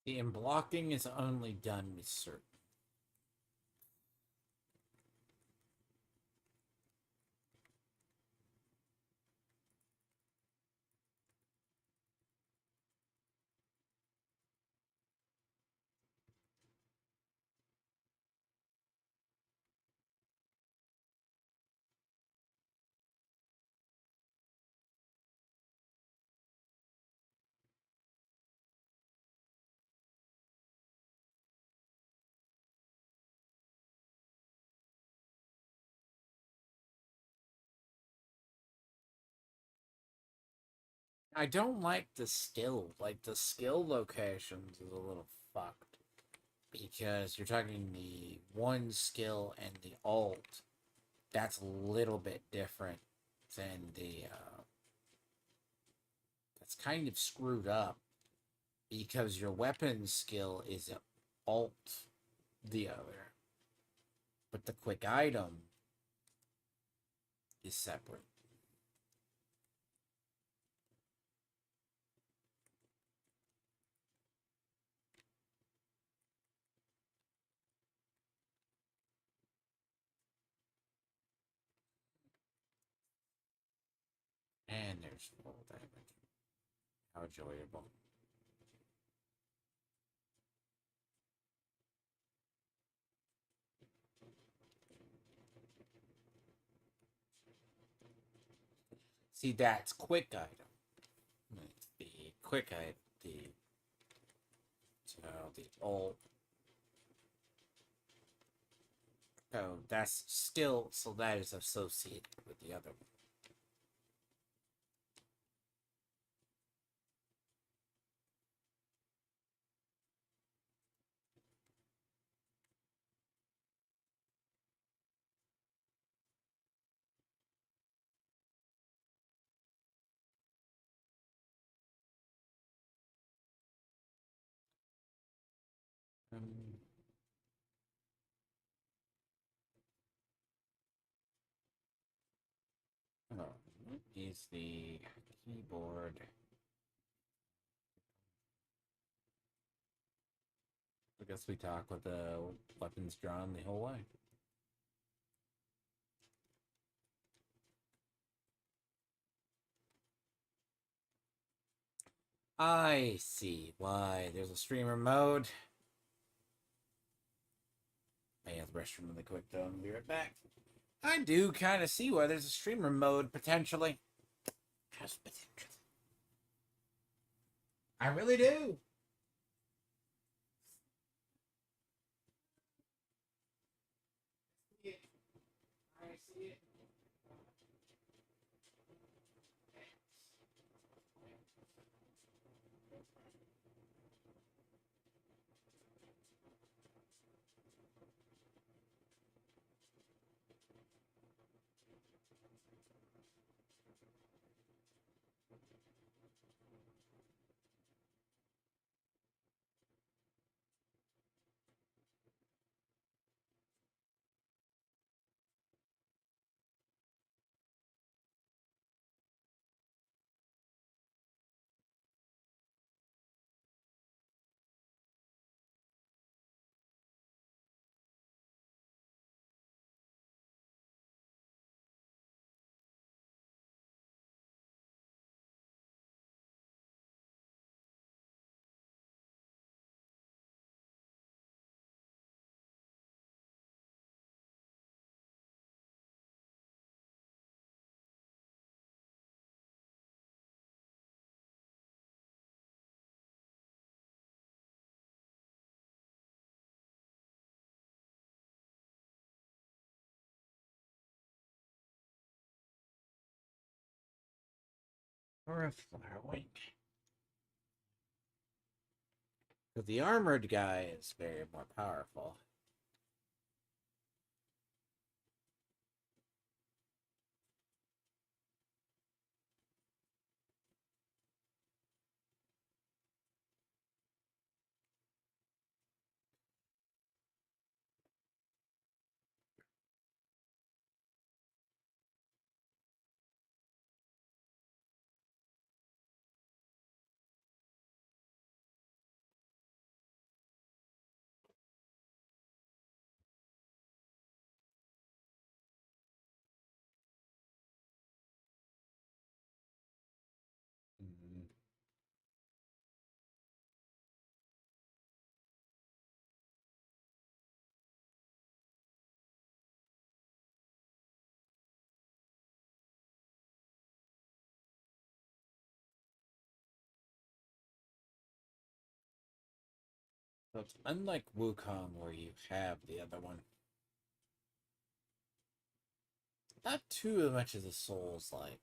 The blocking is only done with certain. I don't like the skill. Like the skill locations is a little fucked because you're talking the one skill and the alt. That's a little bit different than the. That's kind of screwed up because your weapon skill is alt the other, but the quick item is separate. And there's full damage. How enjoyable. See, that's quick item. It's the quick item. The so the alt. Oh, that's still so that is associated with the other one. Um, oh, what is the keyboard? guess we talk with the weapons drawn the whole way. I see why there's a streamer mode. I have the restroom really quick though, and be right back. I do kind of see why there's a streamer mode potentially. Just potentially. I really do. I see it. Or a flare wing. Because the armored guy is very more powerful. Mm-hmm. So it's unlike Wukong where you have the other one. Not too much as the Souls like.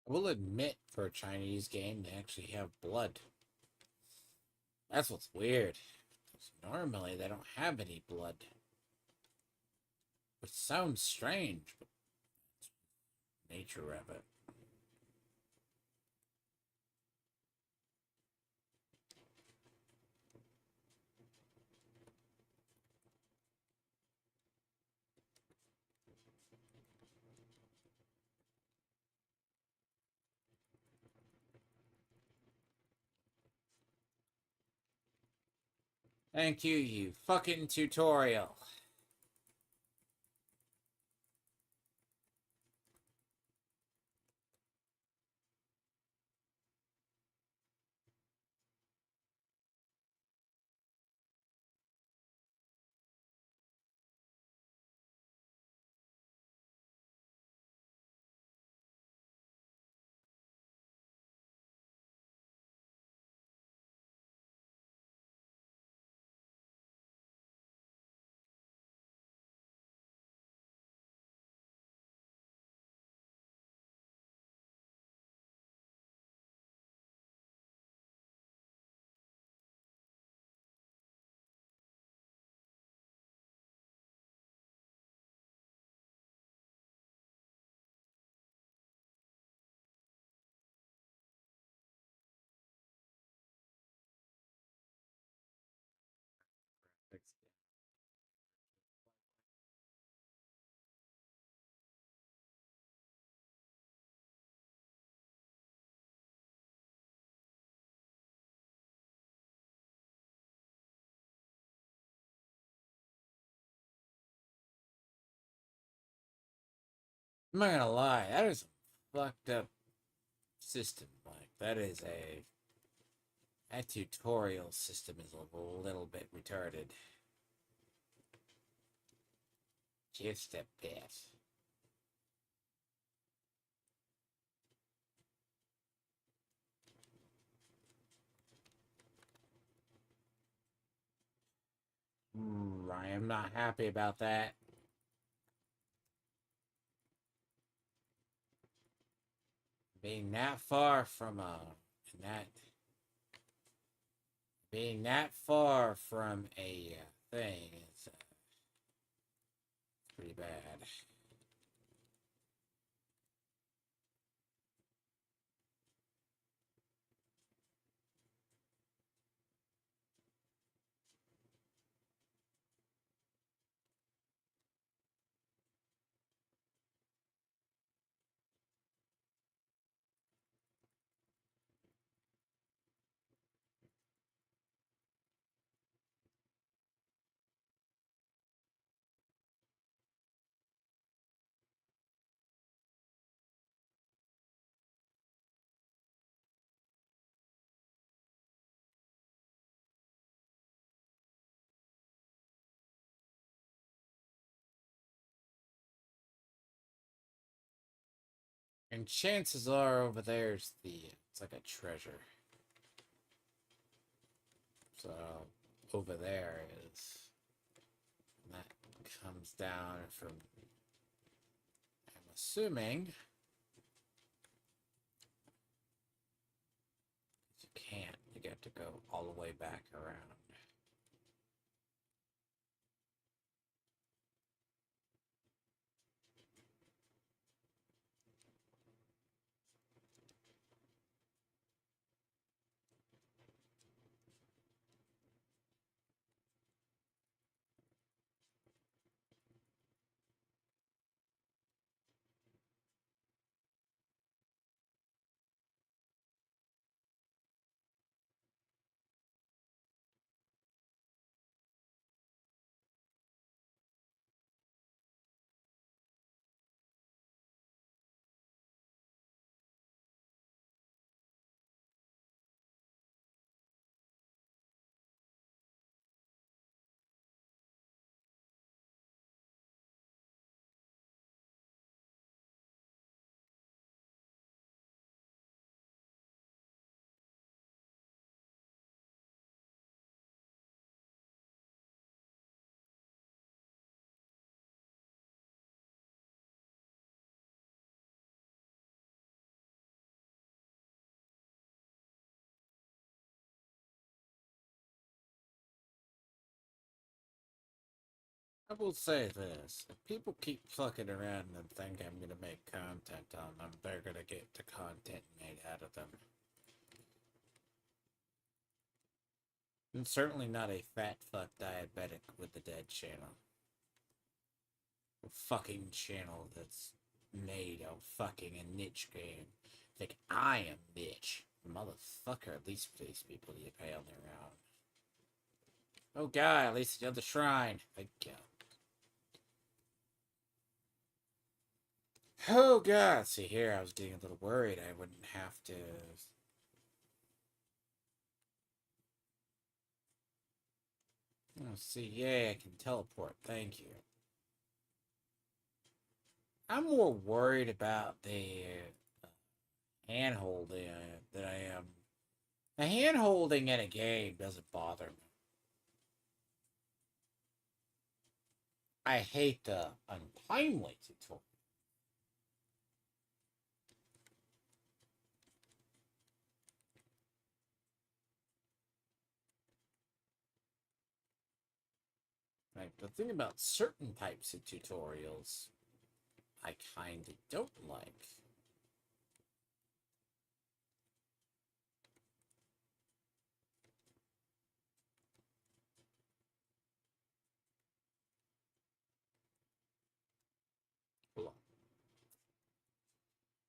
I will admit, for a Chinese game, they actually have blood. That's what's weird. Normally, they don't have any blood. Which sounds strange, but it's nature of it. Thank you, you fucking tutorial. I'm not gonna lie, that is a fucked up system. Like, that is a... That tutorial system is a little bit retarded. Just a bit. I am not happy about that. Being that far from that being that far from a thing is pretty bad. And chances are over there's it's like a treasure. So over there is, and that comes down from, I'm assuming, you can't, you get to go all the way back around. I will say this: if people keep fucking around and think I'm gonna make content on them, they're gonna get the content made out of them. And certainly not a fat fuck diabetic with the dead channel. A fucking channel that's made a fucking a niche game. Think I am bitch. Motherfucker, at least for these people you pay on their own. Oh god, at least you have the shrine. Thank God. Oh god, see here, I was getting a little worried I wouldn't have to... Oh, see, yay, I can teleport, thank you. I'm more worried about the hand-holding than I am... The hand-holding in a game doesn't bother me. I hate the untimely tutorial. Right, the thing about certain types of tutorials I kinda don't like.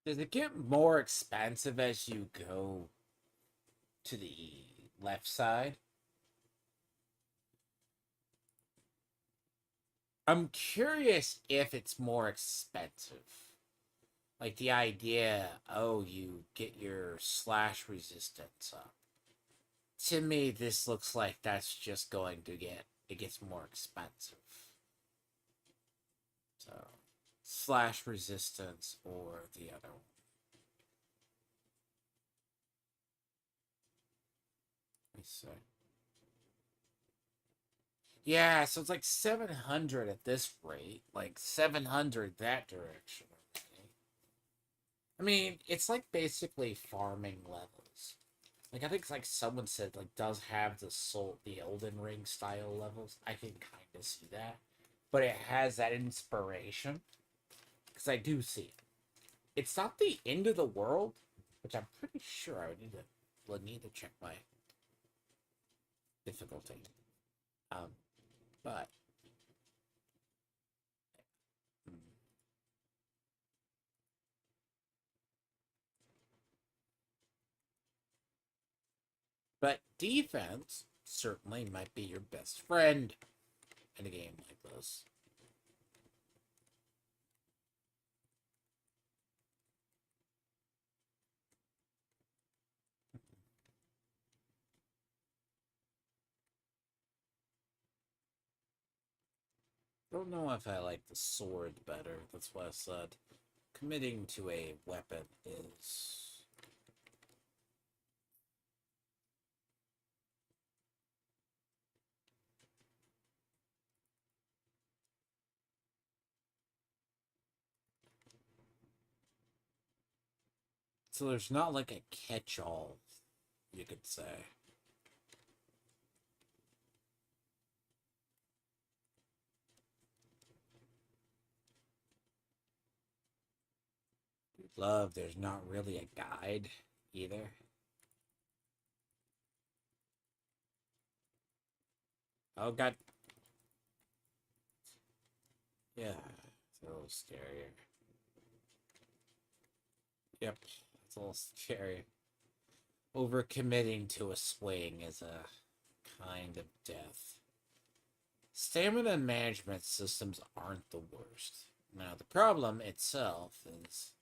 Does it get more expensive as you go to the left side? I'm curious if it's more expensive. Like the idea, oh, you get your slash resistance up. To me, this looks like that's just going to it gets more expensive. So, slash resistance or the other one. Let me see. Yeah, so it's like 700 at this rate, like 700 that direction. I mean, it's like basically farming levels. Like I think it's like someone said like does have the Elden Ring style levels. I can kind of see that, but it has that inspiration because I do see it. It's not the end of the world, which I'm pretty sure I would need to check my difficulty. Um, but mm, but defense certainly might be your best friend in a game like this. Don't know if I like the sword better. That's why I said committing to a weapon is. So there's not like a catch-all, you could say. Love, there's not really a guide either. Oh god. Yeah, it's a little scarier. Yep, it's a little scary. Overcommitting to a swing is a kind of death. Stamina management systems aren't the worst. Now, the problem itself is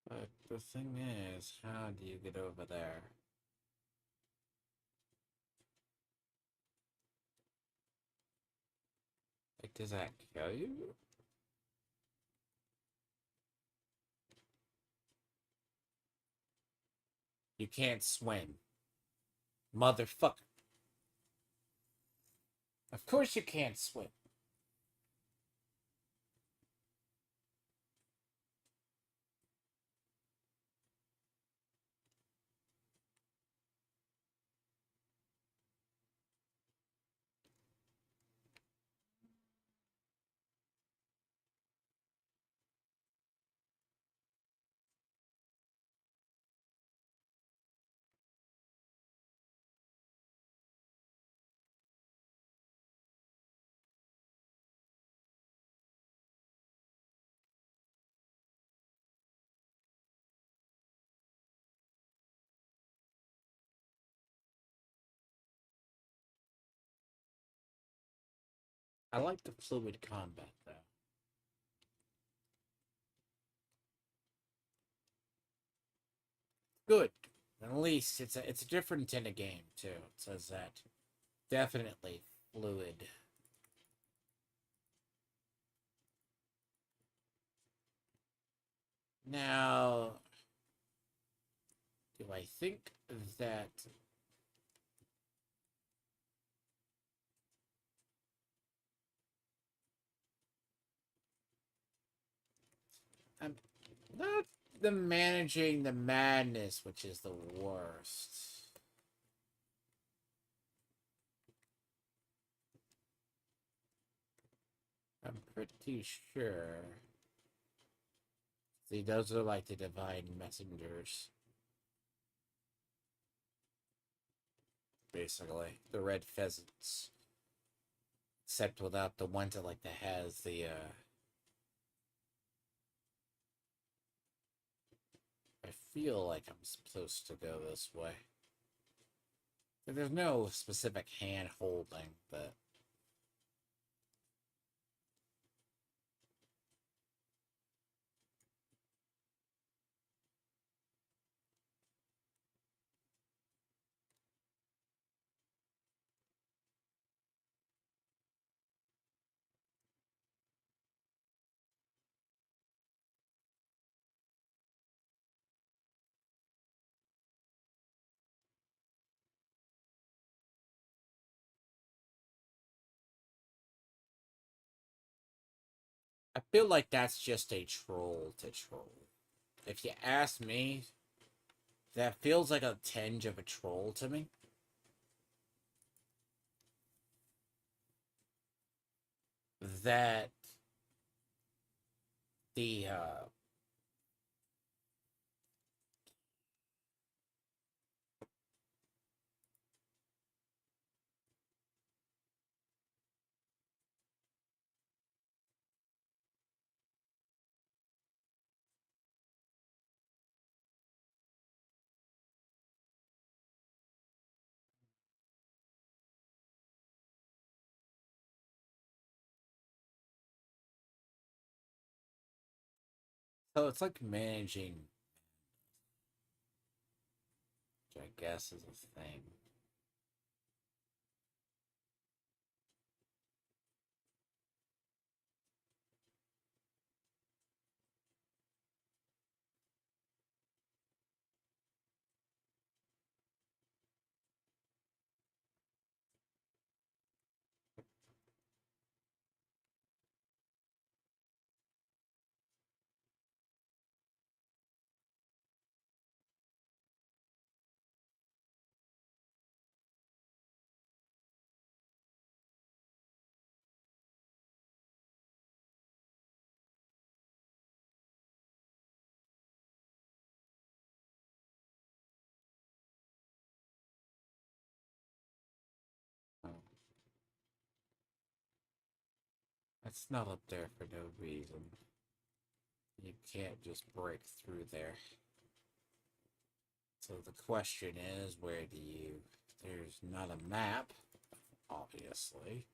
but the thing is, how do you get over there? Like, does that kill you? You can't swim. Motherfucker. Of course you can't swim. I like the fluid combat, though. Good. At least it's a different in a game, too. It says that. Definitely fluid. Now, do I think that I'm not the managing the madness, which is the worst. I'm pretty sure. See, those are like the divine messengers. Basically. The red pheasants. Except without the one that like that has the feel like I'm supposed to go this way. There's no specific hand holding, but... I feel like that's just a troll to troll. If you ask me, that feels like a tinge of a troll to me. That the so it's like managing, which I guess is a thing. It's not up there for no reason. You can't just break through there. So the question is, where do you... There's not a map, obviously.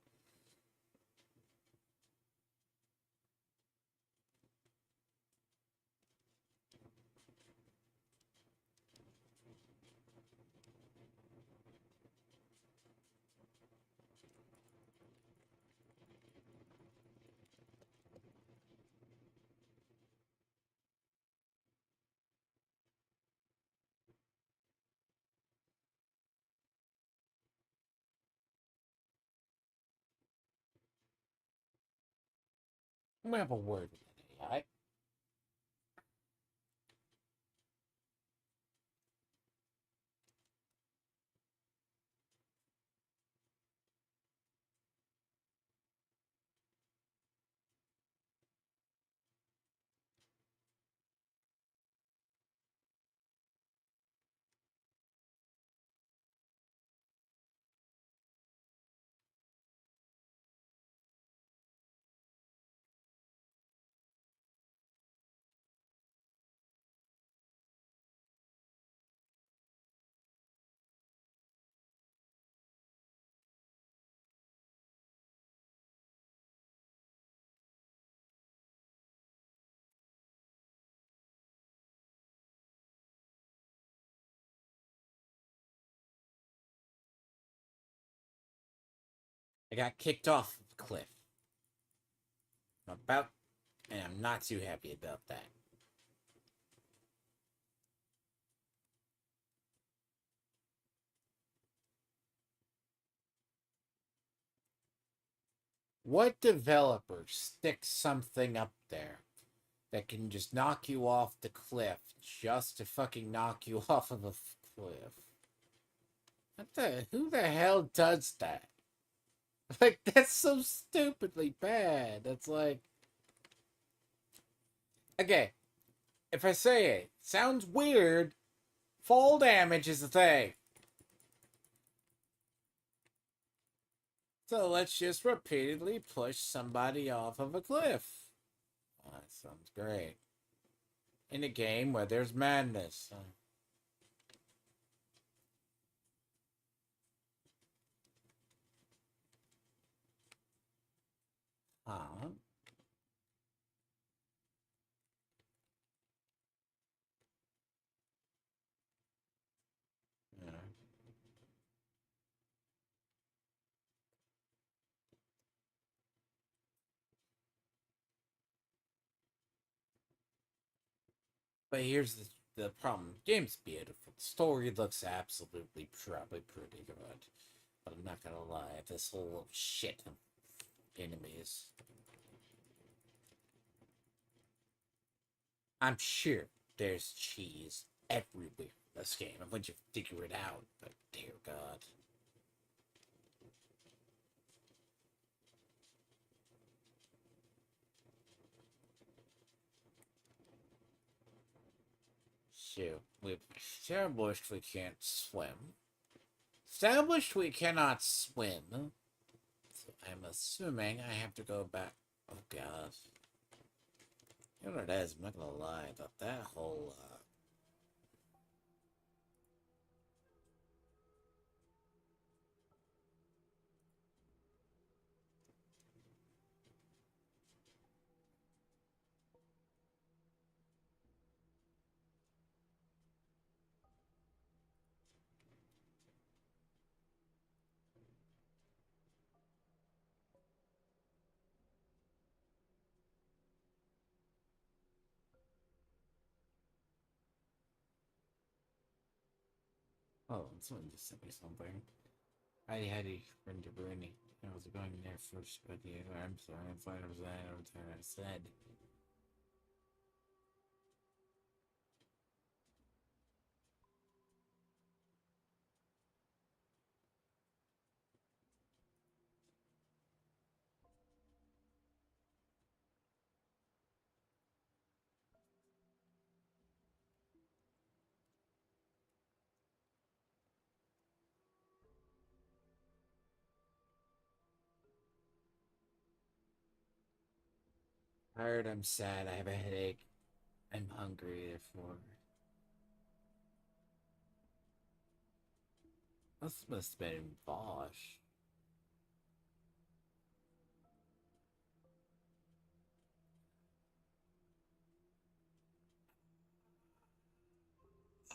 I'm gonna have a word with it, AI. I got kicked off the cliff. And I'm not too happy about that. What developer sticks something up there that can just knock you off the cliff just to fucking knock you off of a cliff? Who the hell does that? Like, that's so stupidly bad. That's like... Okay, if I say it, sounds weird, fall damage is a thing. So let's just repeatedly push somebody off of a cliff. Oh, that sounds great. in a game where there's madness. Huh? Yeah. But here's the problem. The game's beautiful. The story looks absolutely probably pretty good. But I'm not gonna lie, this whole shit of enemies. I'm sure there's cheese everywhere in this game. I'm going to figure it out, but dear God. So, we've established we can't swim. Established we cannot swim. So I'm assuming I have to go back. Oh God. You know what it is, I'm not gonna lie about that whole, Oh, someone just sent me something. I had a friend to Bernie. I was going there first, but yeah, I'm sorry, I'm fine with that every time I said. Tired, I'm sad, I have a headache. I'm hungry, therefore. This must have been Bosch.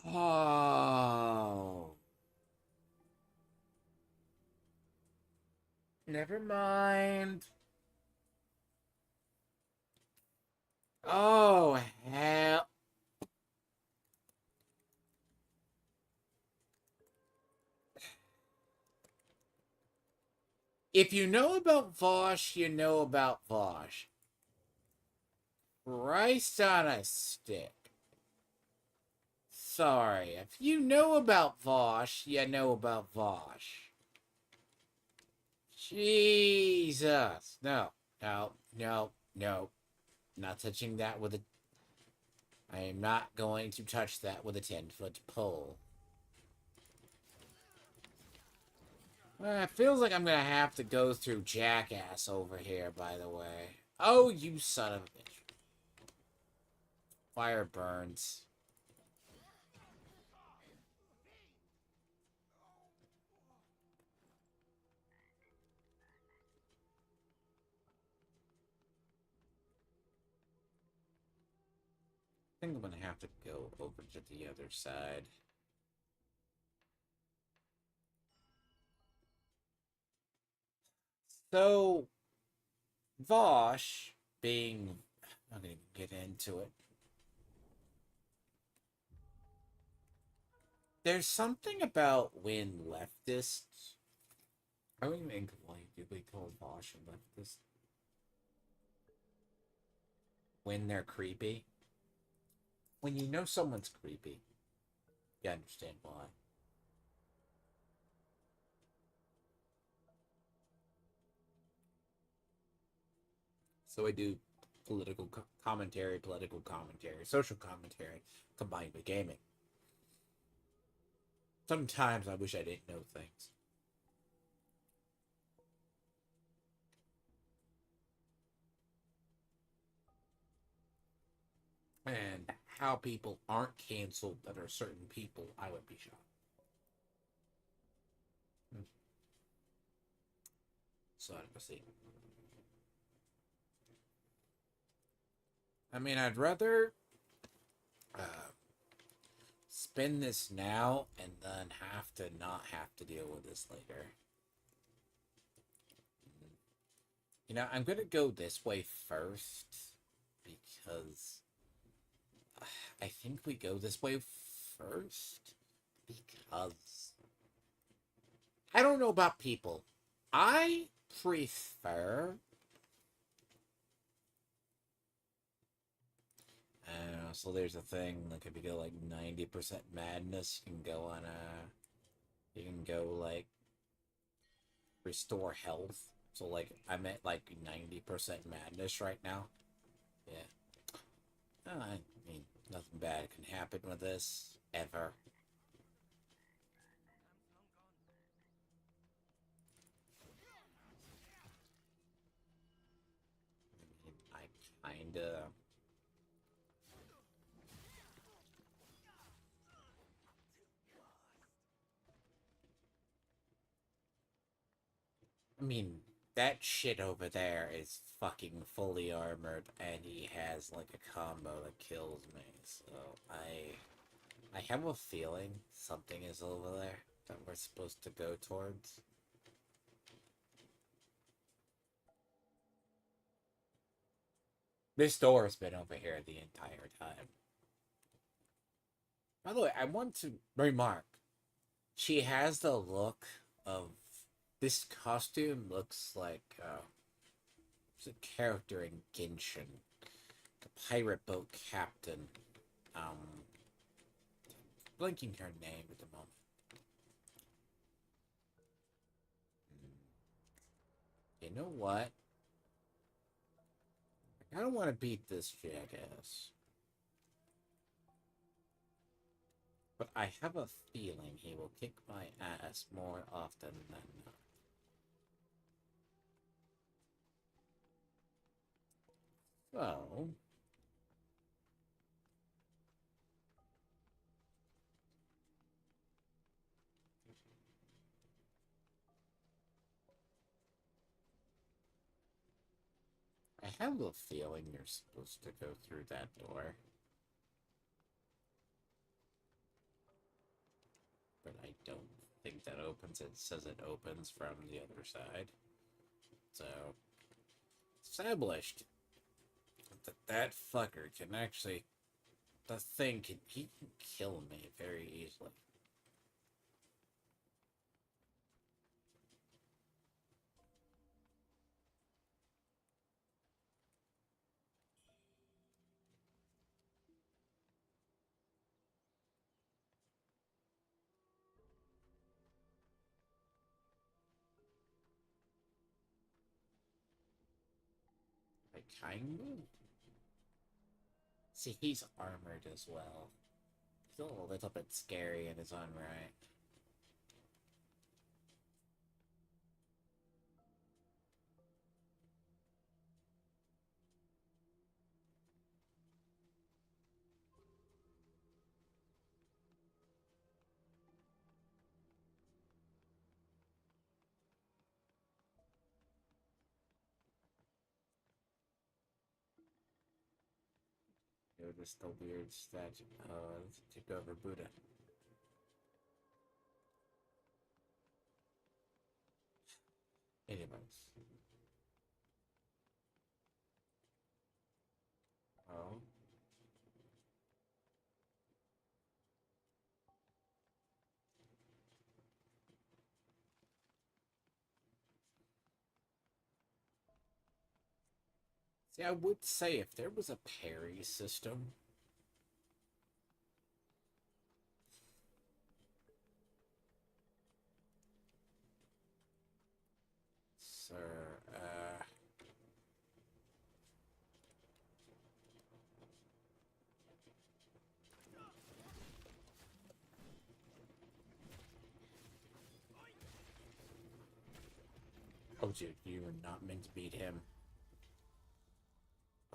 Oh. Never mind. Oh, hell. If you know about Vosh, you know about Vosh. Christ on a stick. Sorry. If you know about Vosh, you know about Vosh. Jesus. No. No. No. No. Not touching that with a... I am not going to touch that with a 10-foot pole. Well, it feels like I'm gonna have to go through Jackass over here, by the way. Oh, you son of a bitch. Fire burns. I think I'm gonna have to go over to the other side. So, Vosh being... I'm not gonna get into it. There's something about when leftists... I don't even think why do they call Vosh a leftist? When they're creepy. When you know someone's creepy, you understand why. So I do political commentary, social commentary, combined with gaming. Sometimes I wish I didn't know things. And how people aren't canceled that are certain people, I would be shocked. So I'd see. I mean, I'd rather spend this now and then have to not have to deal with this later. You know, I'm gonna go this way first because I think we go this way first because I don't know about people. I prefer. I don't know. So there's a thing like if you go like 90% madness, you can go on a. You can go like restore health. So like I'm at like 90% madness right now. Yeah. I mean, nothing bad can happen with this ever. I kinda. I mean, that shit over there is fucking fully armored, and he has like a combo that kills me. So I have a feeling something is over there that we're supposed to go towards. This door has been over here the entire time. By the way, I want to remark, she has the look of this costume looks like it's a character in Genshin, the pirate boat captain. Um, blinking her name at the moment. You know what? I don't want to beat this jackass. But I have a feeling he will kick my ass more often than not. So... I have a feeling you're supposed to go through that door. But I don't think that opens. It says it opens from the other side. So, established that that fucker can actually... The thing can... He can kill me very easily. I kind of... See, he's armored as well. He's a little bit scary in his own right. Notice the weird statue. Oh, let's take over Buddha. Anyways. Oh. See, I would say if there was a parry system. Sir, Oh, dude, you were not meant to beat him.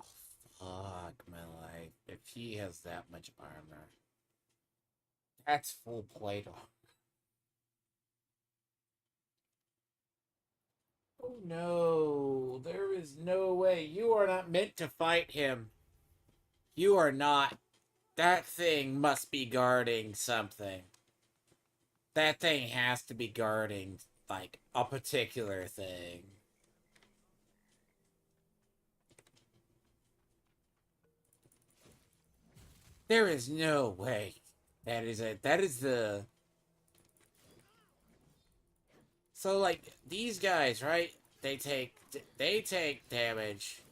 Oh, fuck my life. if he has that much armor, that's full plate armor. Oh no, there is no way. You are not meant to fight him. You are not. That thing must be guarding something. That thing has to be guarding, like, a particular thing. There is no way. That is it. That is the... So, like, these guys, right? They take damage.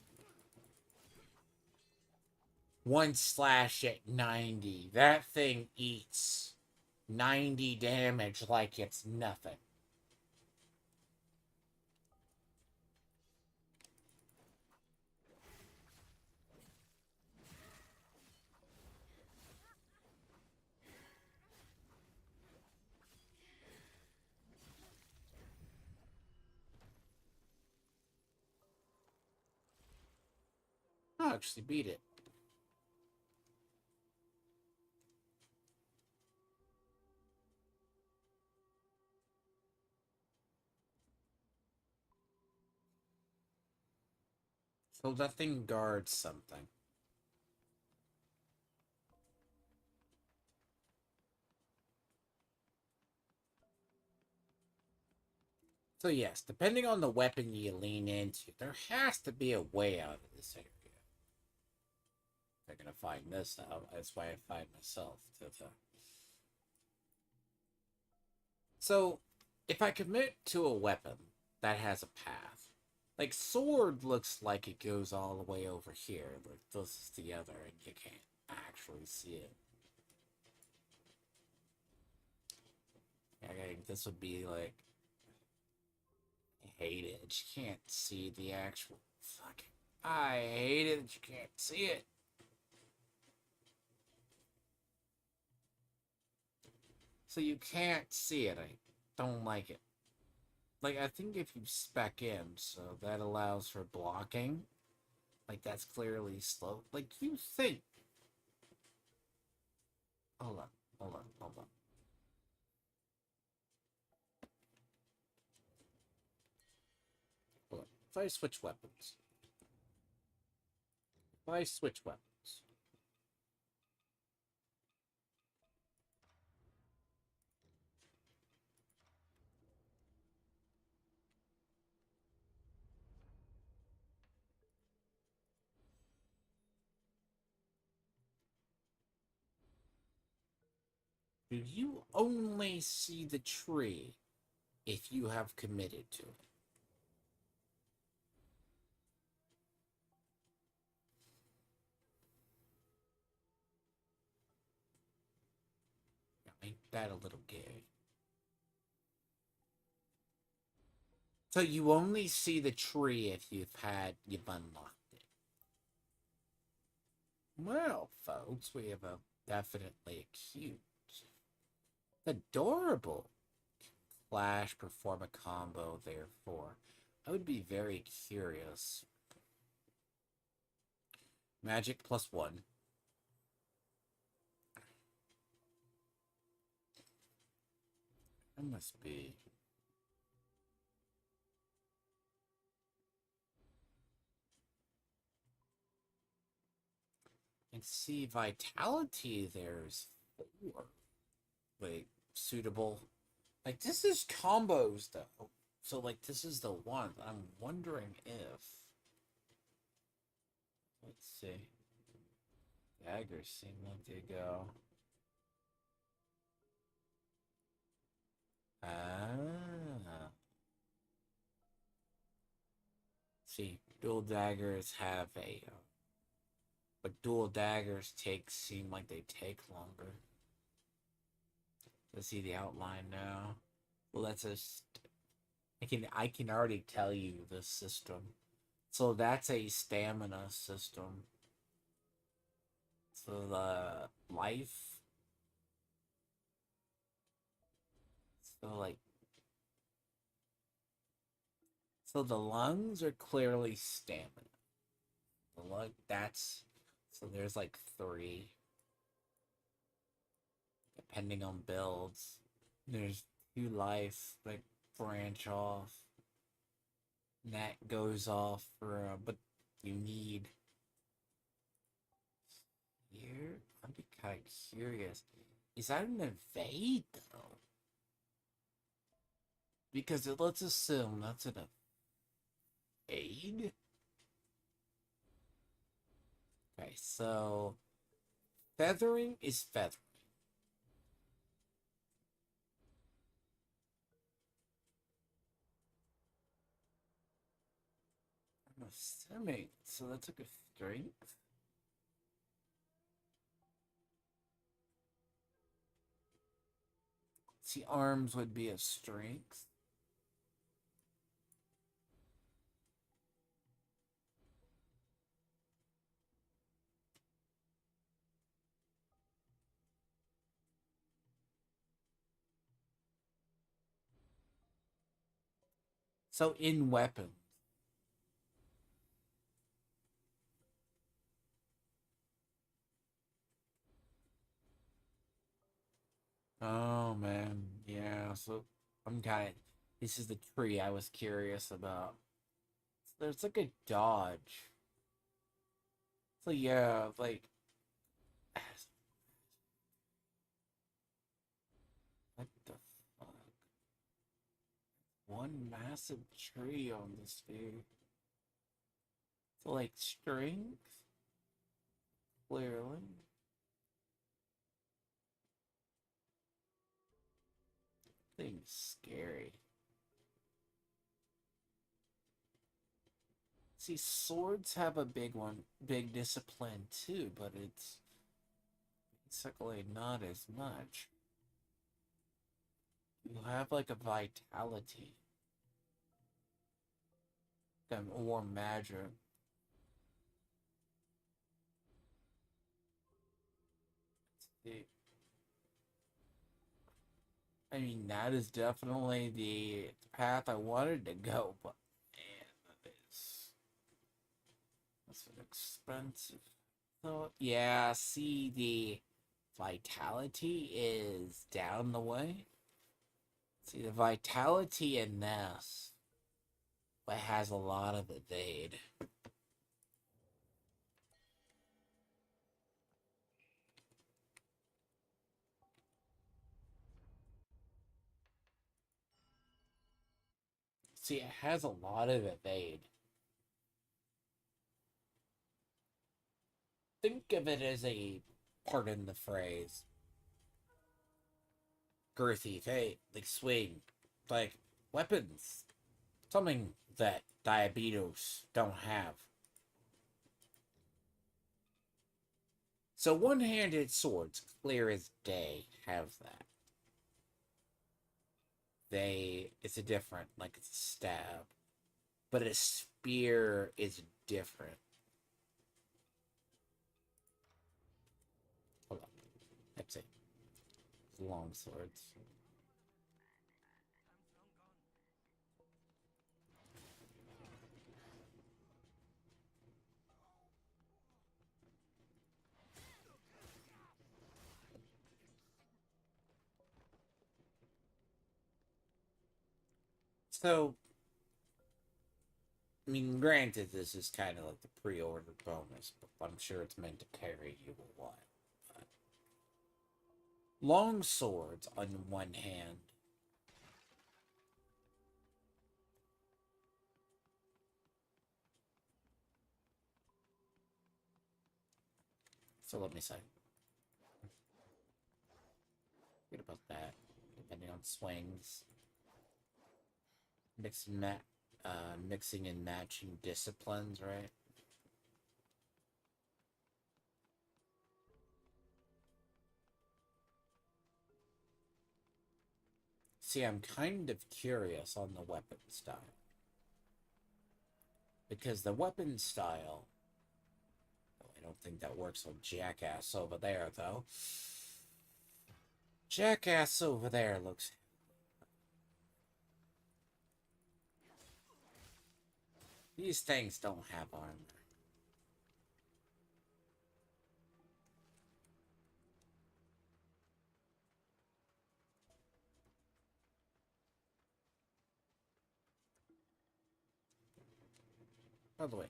One slash at 90. That thing eats 90 damage like it's nothing. I'll actually beat it. So that thing guards something. So yes, depending on the weapon you lean into, there has to be a way out of this area. They're gonna find this out. That's why I find myself. So, if I commit to a weapon that has a path, like sword looks like it goes all the way over here, like this is the other, and you can't actually see it. I think this would be like, I hate it. You can't see the actual fucking. I hate it that you can't see it. So you can't see it. I don't like it. Like, I think if you spec in, so that allows for blocking. Like, that's clearly slow. Like, you think. Hold on, hold on, hold on. Hold on. If I switch weapons. If I switch weapons. Do you only see the tree if you have committed to it? Ain't that a little gay? So you only see the tree if you've unlocked it. Well, folks, we have a definitely a cute, adorable Flash perform a combo. Therefore, I would be very curious. Magic +1. That must be. And see, vitality there's 4. Wait, suitable. Like, this is combos, though. So, like, this is the one. I'm wondering if. Let's see. Daggers seem like they go. Ah. See, dual daggers have a. But dual daggers seem like they take longer. Let's see the outline now. Well, that's a. I can already tell you the system. So that's a stamina system. So the life. So like. So the lungs are clearly stamina. The lung, that's. So there's like 3, depending on builds. There's 2 life that branch off. And that goes off for, but you need here. I'd be kind of curious. Is that an evade though? Because let's assume that's an evade. Okay, so feathering is feathering. I'm assuming. So that's like a strength. See, arms would be a strength. So in weapon. Oh man, yeah. So I'm kind of. This is the tree I was curious about. So there's like a dodge. So yeah, like what the fuck? One massive tree on this dude. So like strength, clearly. Thing's scary. See, swords have a big discipline too, but it's basically not as much. You have like a vitality, or magic. I mean, that is definitely the path I wanted to go, but man, that's an expensive. So yeah, see, the vitality is down the way. See, the vitality in this, but has a lot of evade. See, it has a lot of evade. Think of it as a, pardon the phrase, girthy fate, like swing, like weapons. Something that diabetes don't have. So one-handed swords, clear as day, have that. It's a different, like it's a stab. But a spear is different. Hold on. Let's see. Long swords. So, I mean, granted, this is kind of like the pre-order bonus, but I'm sure it's meant to carry you a while. But long swords, on one hand, so let me say, forget about that. Depending on swings, mixing and matching disciplines, right? See, I'm kind of curious on the weapon style. Because the weapon style... Oh, I don't think that works on Jackass over there, though. Jackass over there looks... These things don't have armor. By the way,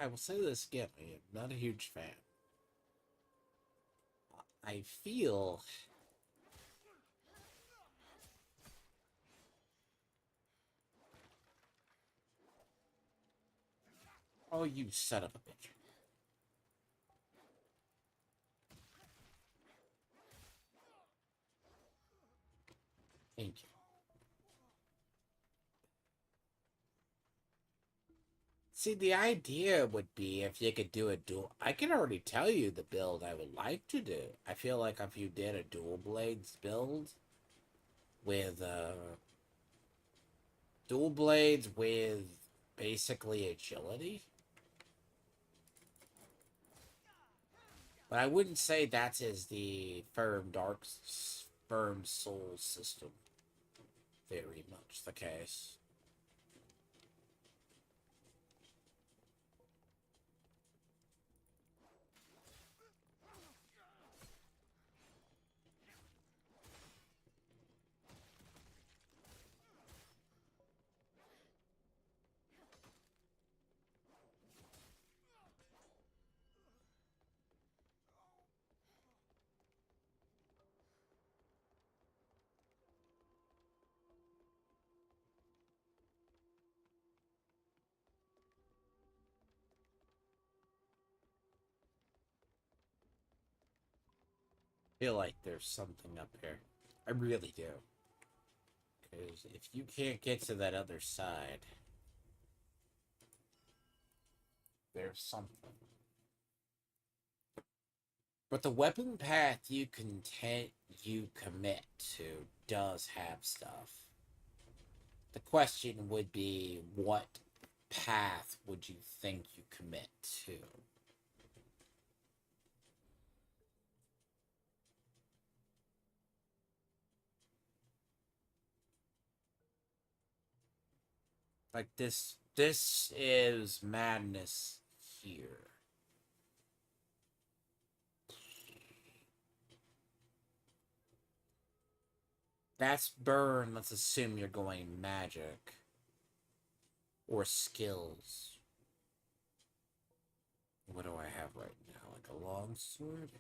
I will say this again, I am not a huge fan. I feel... Oh, you son of a bitch. Thank you. See, the idea would be if you could do a dual... I can already tell you the build I would like to do. I feel like if you did a dual blades build with, dual blades with basically agility. But I wouldn't say that's as the firm soul system very much the case. I feel like there's something up here. I really do. Because if you can't get to that other side, there's something. But the weapon path you commit to does have stuff. The question would be, what path would you think you commit to? Like this is madness here. That's burn. Let's assume you're going magic. Or skills. What do I have right now? Like a long sword?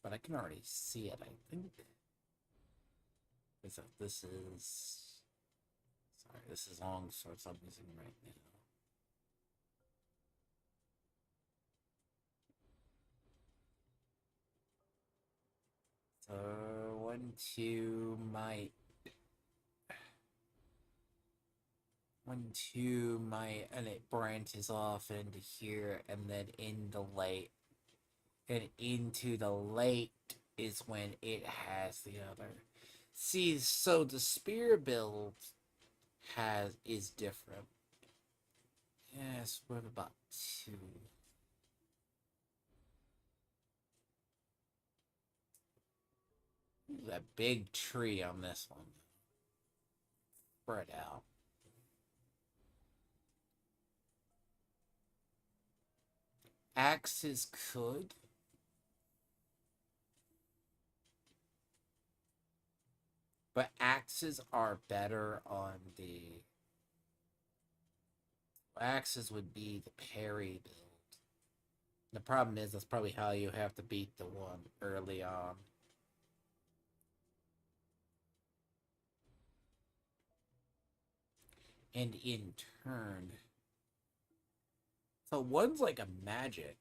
But I can already see it, I think. This is... Sorry, this is long swords I'm using right now. So, 1, 2 might... 1, 2 might... And it branches off into here, and then in the late... And into the late is when it has the other... See, so the spear build is different. Yes, we're about 2. Ooh, that big tree on this one. Spread out. Axes could. But axes are better on the... Axes would be the parry build. The problem is, that's probably how you have to beat the one early on. And in turn... So one's like a magic,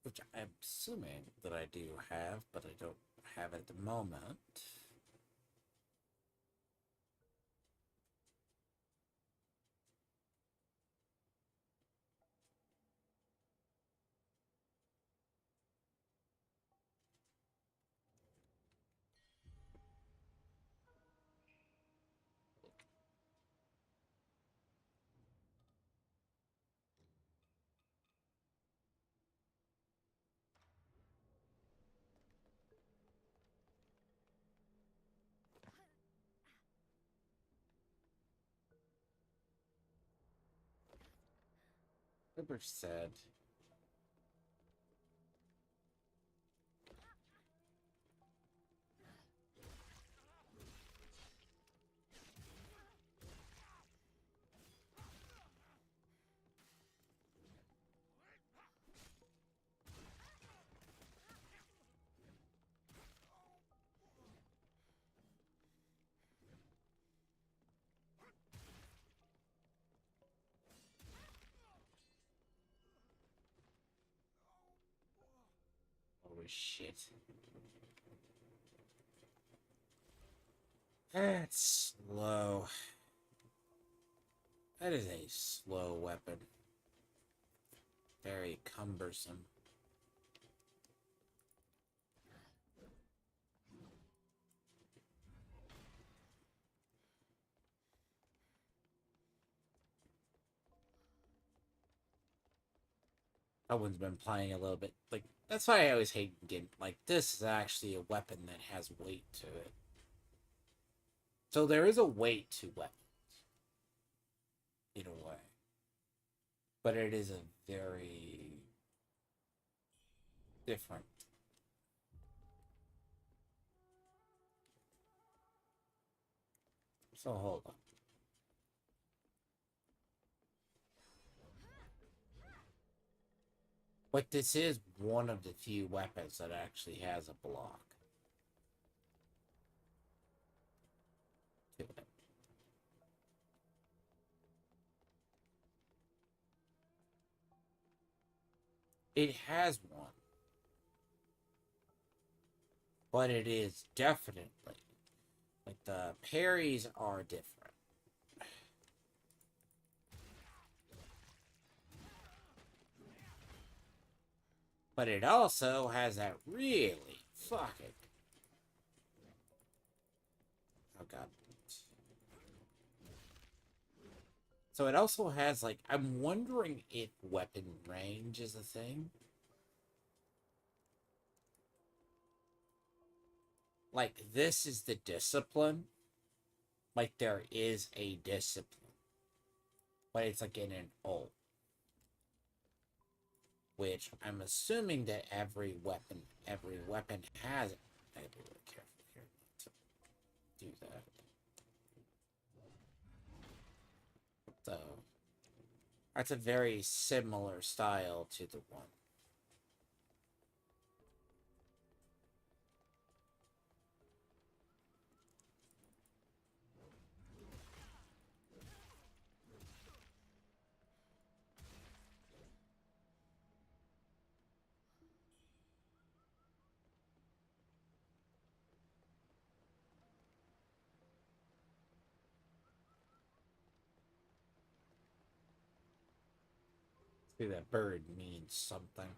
which I'm assuming that I do have, but I don't have it at the moment. Never said. shit. That's slow. That is a slow weapon. Very cumbersome. That one's been playing a little bit. Like, that's why I always hate getting. Like, this is actually a weapon that has weight to it. So there is a weight to weapons. In a way. But it is a very different. So hold on. But this is one of the few weapons that actually has a block to it. It has one. But it is definitely, like, the parries are different. But it also has that really fucking... Oh god. So it also has, like, I'm wondering if weapon range is a thing. Like, this is the discipline. Like, there is a discipline. But it's, like, in an ult. Which, I'm assuming that every weapon has it. I have to be really careful here not to do that. So, that's a very similar style to the one. See, that bird means something.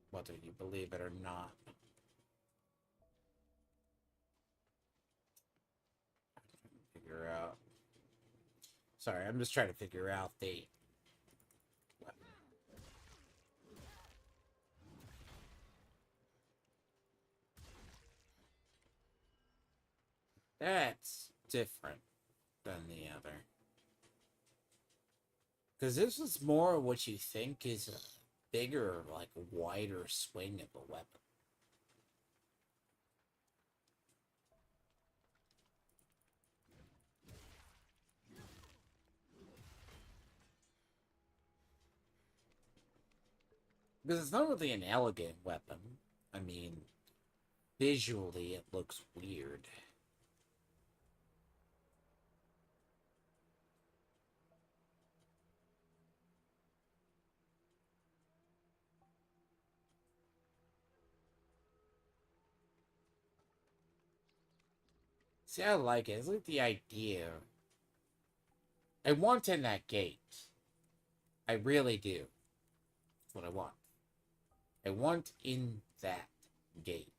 Whether you believe it or not. Figure out. Sorry, I'm just trying to figure out the... That's different than the other. Because this is more what you think is a bigger, like, wider swing of a weapon. Because it's not really an elegant weapon. I mean, visually it looks weird. See, I like it. It's like the idea. I want in that gate. I really do. That's what I want. I want in that gate.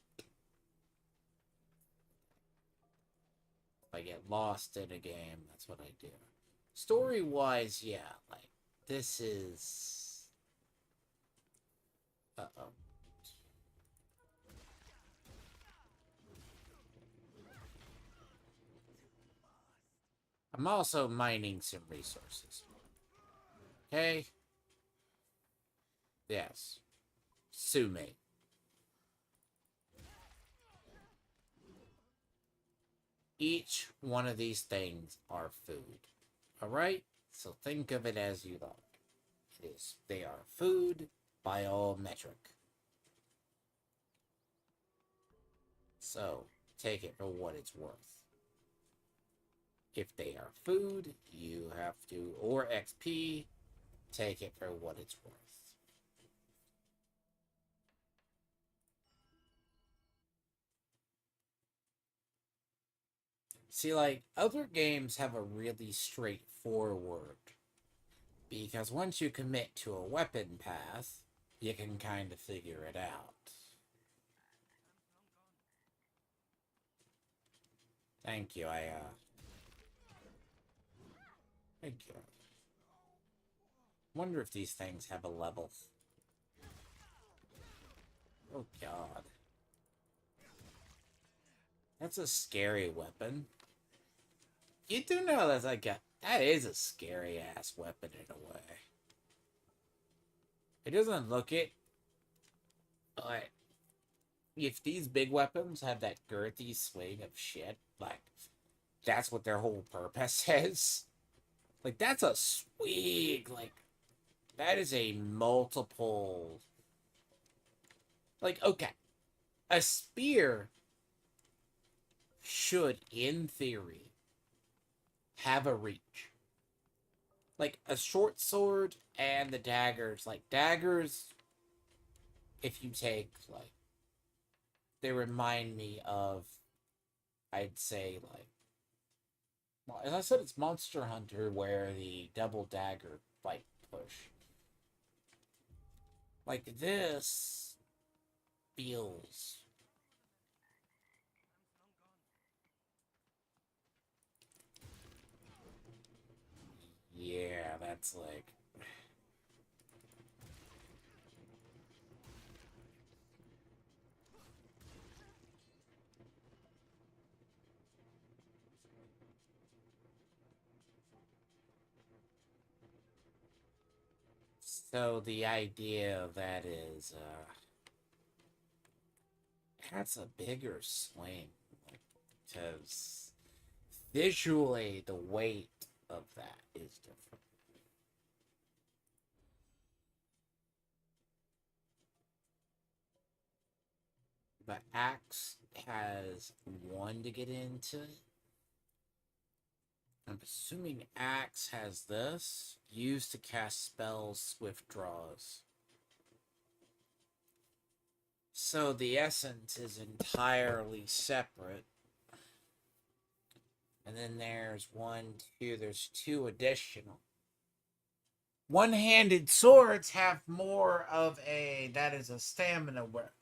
If I get lost in a game, that's what I do. Story-wise, yeah, like, this is... Uh-oh. I'm also mining some resources. Okay? Yes. Sue me. Each one of these things are food. Alright? So think of it as you like. It is. They are food by all metric. So, take it for what it's worth. If they are food, you have to, or XP, take it for what it's worth. See, like, other games have a really straightforward. Because once you commit to a weapon path, you can kind of figure it out. Thank you, thank you. Wonder if these things have a level. Oh, God. That's a scary weapon. You do know that's like that is a scary ass weapon in a way. It doesn't look it, but if these big weapons have that girthy swing of shit, like that's what their whole purpose is. Like that's a swing, like that is a multiple. Like okay, a spear should, in theory, have a reach. Like a short sword and the daggers, like daggers, if you take like they remind me of I'd say like well, as I said it's Monster Hunter where the double dagger like push. Like this feels yeah, that's like so the idea of that is that's a bigger swing because visually the weight of that is different. But Axe has one to get into it. I'm assuming Axe has this. Used to cast spells, swift draws. So the essence is entirely separate. And then there's there's two additional. One-handed swords have more of a, that is a stamina reference.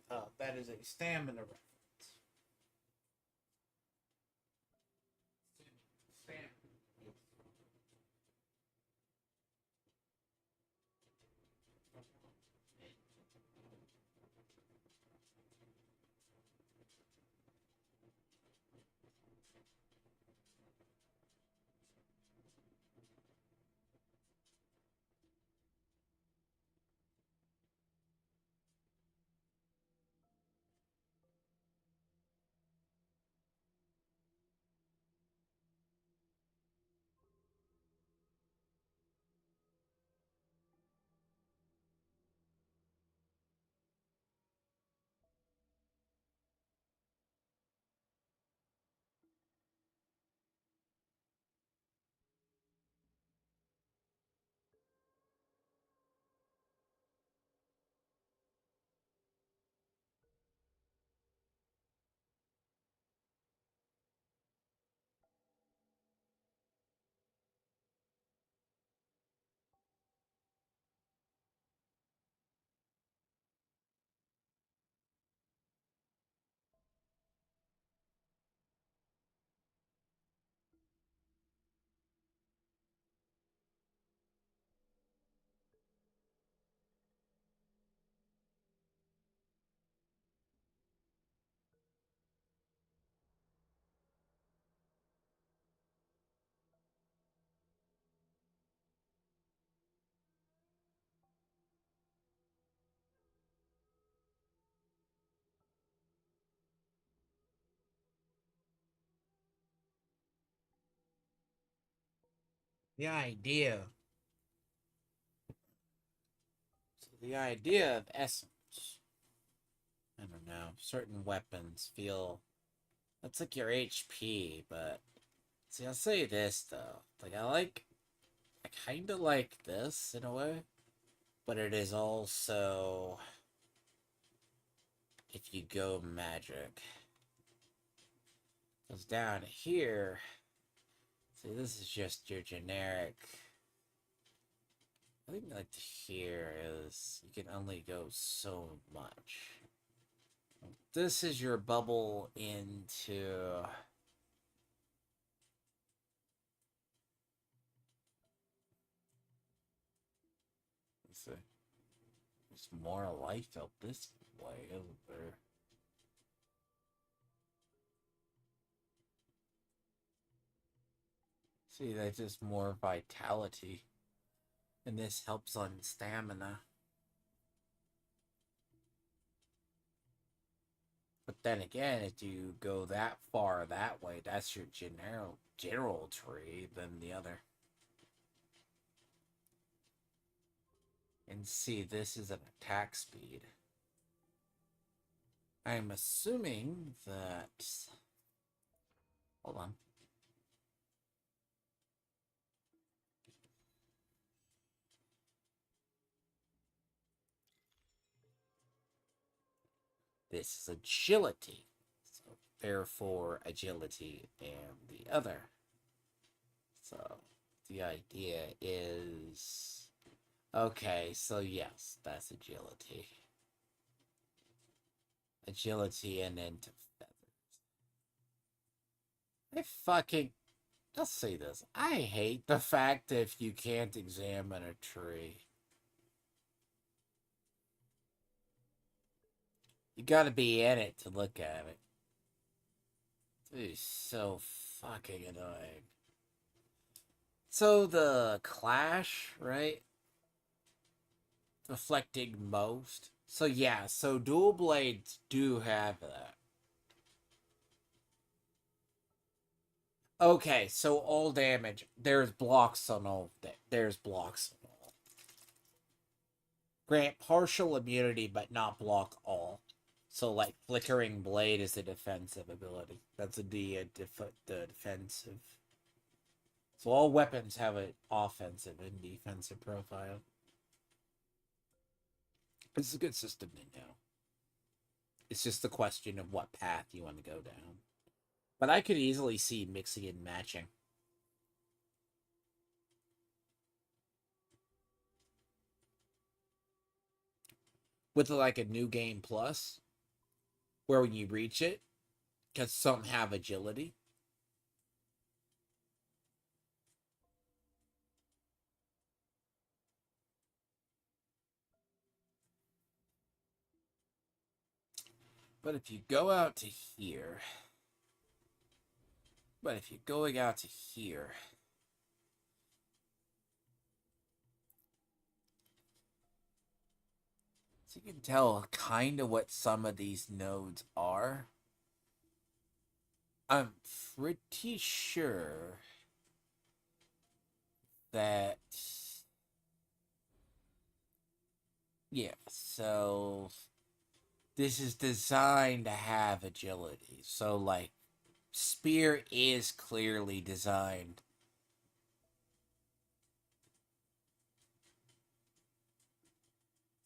The idea. So the idea of essence. I don't know. Certain weapons feel that's like your HP, but see, I'll say this though. I kind of like this in a way, but it is also if you go magic. Because down here, see, this is just your generic. I think like here is you can only go so much. This is your bubble into. Let's see. There's more life out this way, isn't there? See, that's just more vitality. And this helps on stamina. But then again, if you go that far that way, that's your general tree than the other. And see, this is an attack speed. I'm assuming that... Hold on. This is agility. So, therefore, agility and the other. So, the idea is... Okay, so yes, that's agility. Agility and into feathers. I fucking... Let's say this. I hate the fact that if you can't examine a tree, you gotta be in it to look at it. It is so fucking annoying. So the clash, right? Reflecting most. So yeah, so dual blades do have that. Okay, so all damage. There's blocks on all. There's blocks on all. Grant partial immunity, but not block all. So, like, Flickering Blade is a defensive ability. That's the defensive. So all weapons have an offensive and defensive profile. This is a good system to know. It's just the question of what path you want to go down. But I could easily see mixing and matching. With like a new game plus, where when you reach it, because some have agility. But if you go out to here, so you can tell kind of what some of these nodes are. I'm pretty sure that, yeah, so this is designed to have agility. So, like, Spear is clearly designed.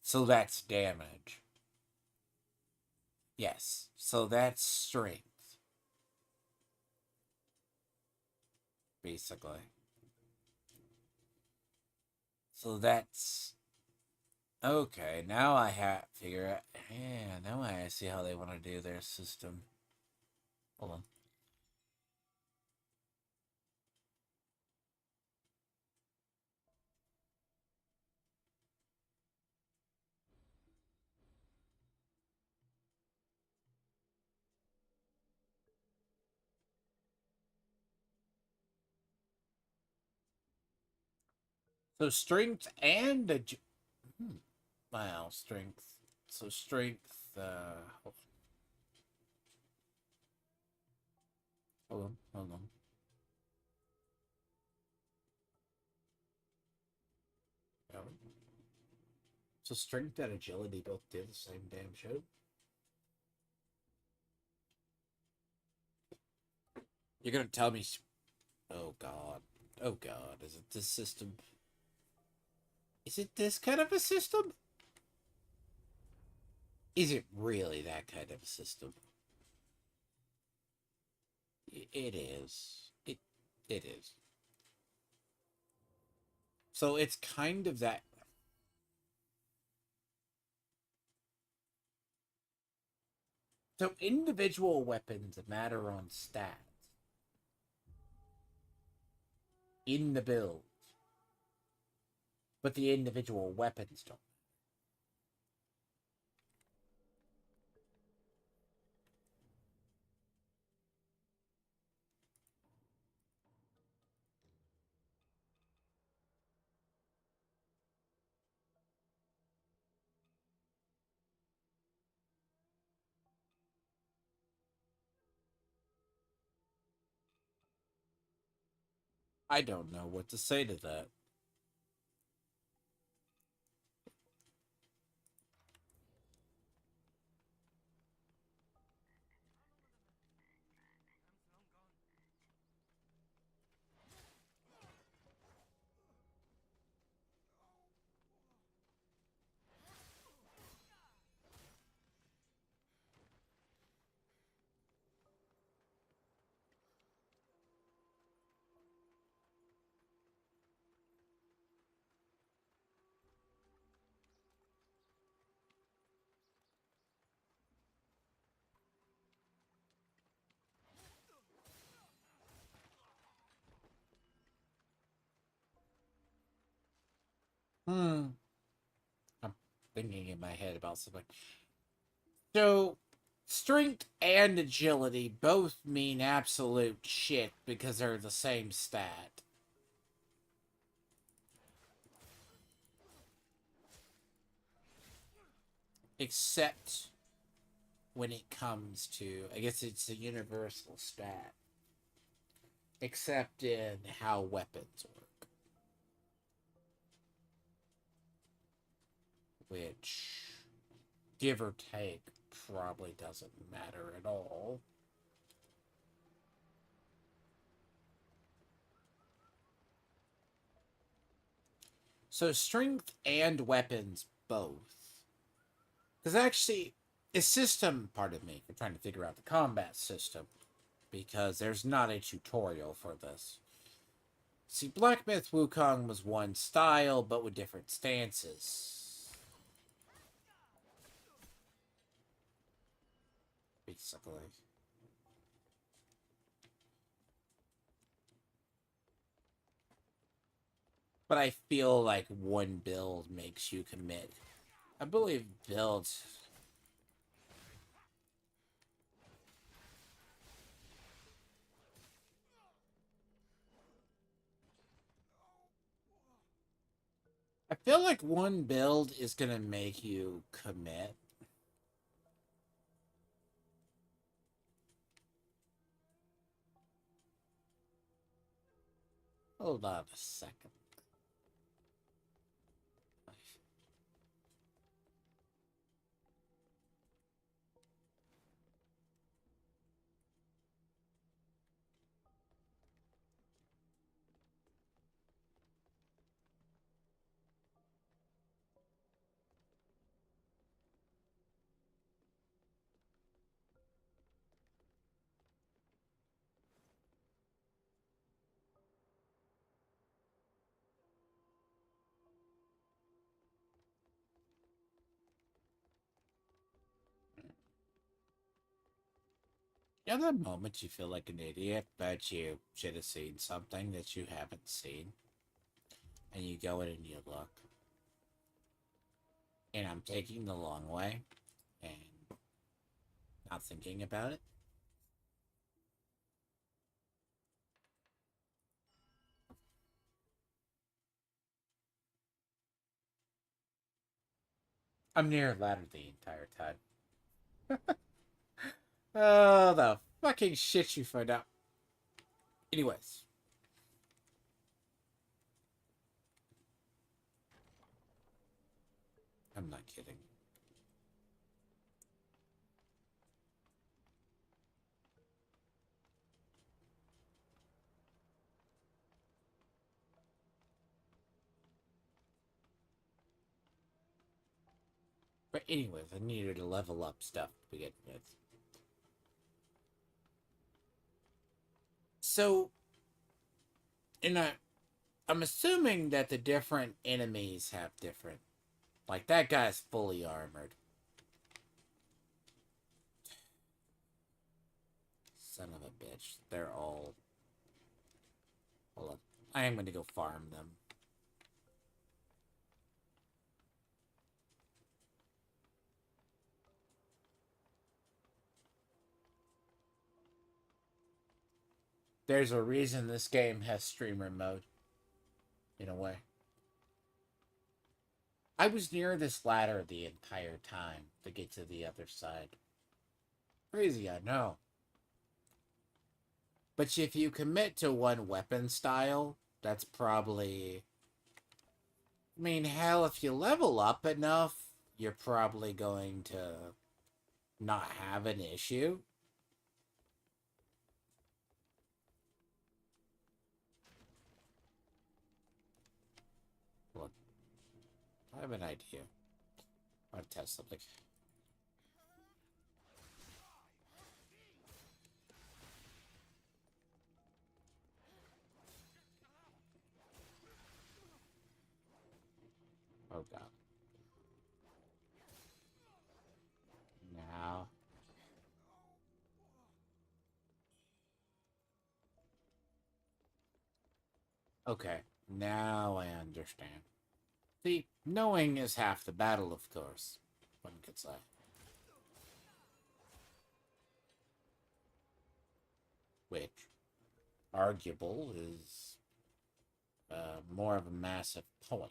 So that's damage. Yes, so that's strength. Basically. So that's... Okay, now I have figure out... Yeah, now I see how they want to do their system. Hold on. So strength and... Wow, strength. So strength... Hold on. So strength and agility both did the same damn show? You're gonna tell me... Oh god. Oh god, is it this system? Is it this kind of a system? Is it really that kind of a system? It is. It is. So it's kind of that. So individual weapons matter on stats in the build, but the individual weapons don't. I don't know what to say to that. Hmm. I'm thinking in my head about something. So, strength and agility both mean absolute shit because they're the same stat. Except when it comes to, I guess it's a universal stat. Except in how weapons work. Which, give or take, probably doesn't matter at all. So strength and weapons both. Because actually, a system, pardon me, for trying to figure out the combat system, because there's not a tutorial for this. See, Blacksmith Wukong was one style, but with different stances. Basically. But I feel like one build makes you commit. I believe builds. I feel like one build is gonna make you commit. Hold on a second. Yeah, the moment you feel like an idiot, but you should have seen something that you haven't seen, and you go in and you look. And I'm taking the long way and not thinking about it. I'm near a ladder the entire time. Oh, the fucking shit you find out. Anyways, I'm not kidding. But anyways, I needed to level up stuff to begin with. So, in a, I'm assuming that the different enemies have different. Like, that guy's fully armored. Son of a bitch. They're all... Hold on. I am going to go farm them. There's a reason this game has streamer mode. In a way. I was near this ladder the entire time to get to the other side. Crazy, I know. But if you commit to one weapon style, that's probably... I mean, hell, if you level up enough, you're probably going to not have an issue. Look, I have an idea. I want to test something. Oh god. Now. Okay, now I understand. See, knowing is half the battle, of course. One could say. Which, arguable, is more of a massive point.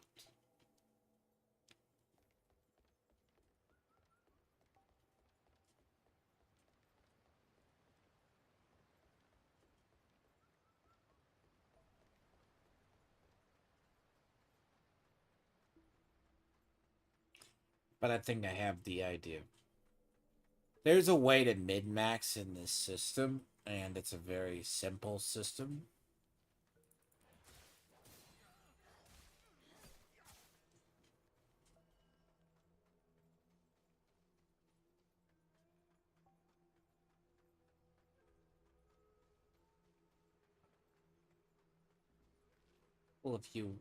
But I think I have the idea. There's a way to min-max in this system, and it's a very simple system. Well, if you...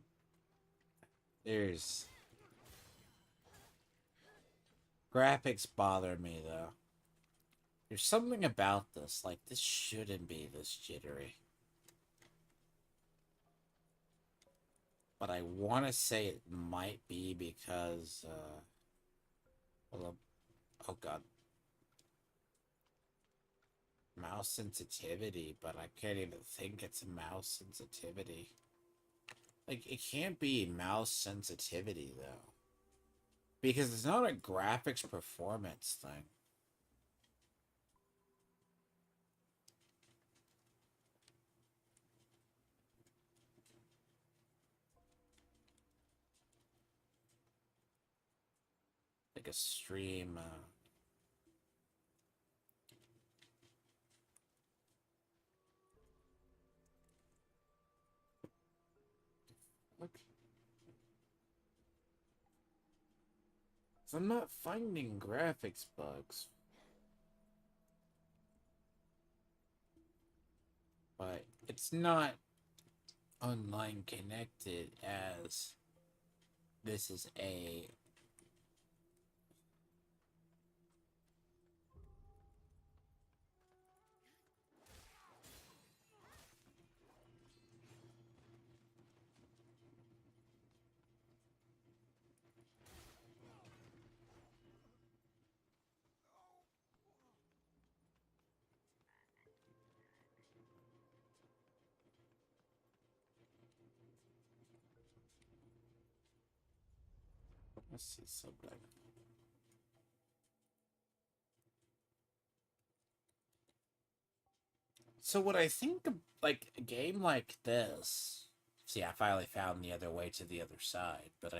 There's... Graphics bother me, though. There's something about this, like, this shouldn't be this jittery. But I want to say it might be because, well, oh god. Mouse sensitivity, but I can't even think it's mouse sensitivity. Like, it can't be mouse sensitivity, though. Because it's not a graphics performance thing. Like a stream, Look. So I'm not finding graphics bugs. But it's not online connected as this is a... Let's see something. So what I think of, like, a game like this... See, I finally found the other way to the other side, but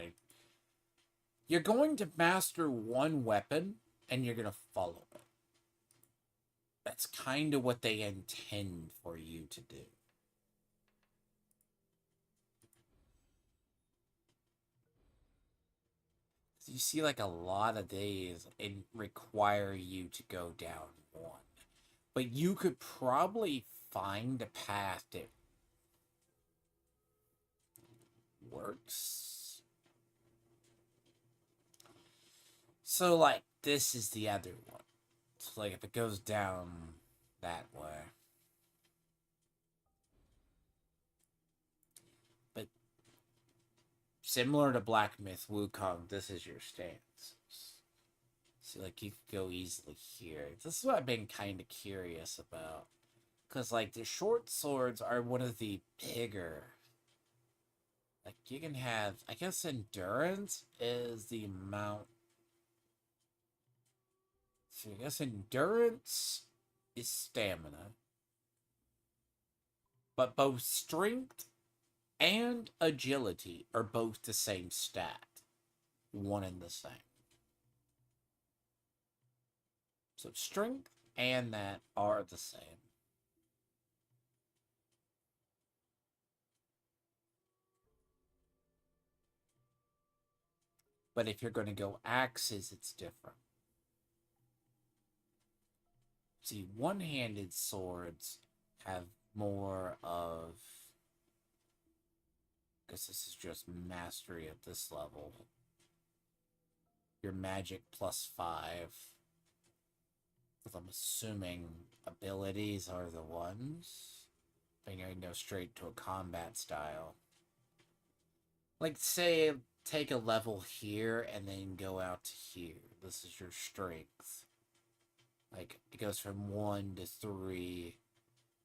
you're going to master one weapon, and you're going to follow it. That's kind of what they intend for you to do. You see, like, a lot of days, it require you to go down one. But you could probably find a path that works. So, like, this is the other one. So, like, if it goes down that way. But similar to Black Myth Wukong, this is your stance. So, like, you could go easily here. This is what I've been kind of curious about. Because, like, the short swords are one of the bigger. Like, you can have, I guess, endurance is the amount. So, I guess endurance is stamina. But both strength and agility are both the same stat. One and the same. So, strength and that are the same. But if you're going to go axes, it's different. See, one-handed swords have more of... I guess this is just mastery at this level. Your magic +5. Because I'm assuming abilities are the ones. I think I can go straight to a combat style. Like, say, take a level here and then go out to here. This is your strength. Like, it goes from 1 to 3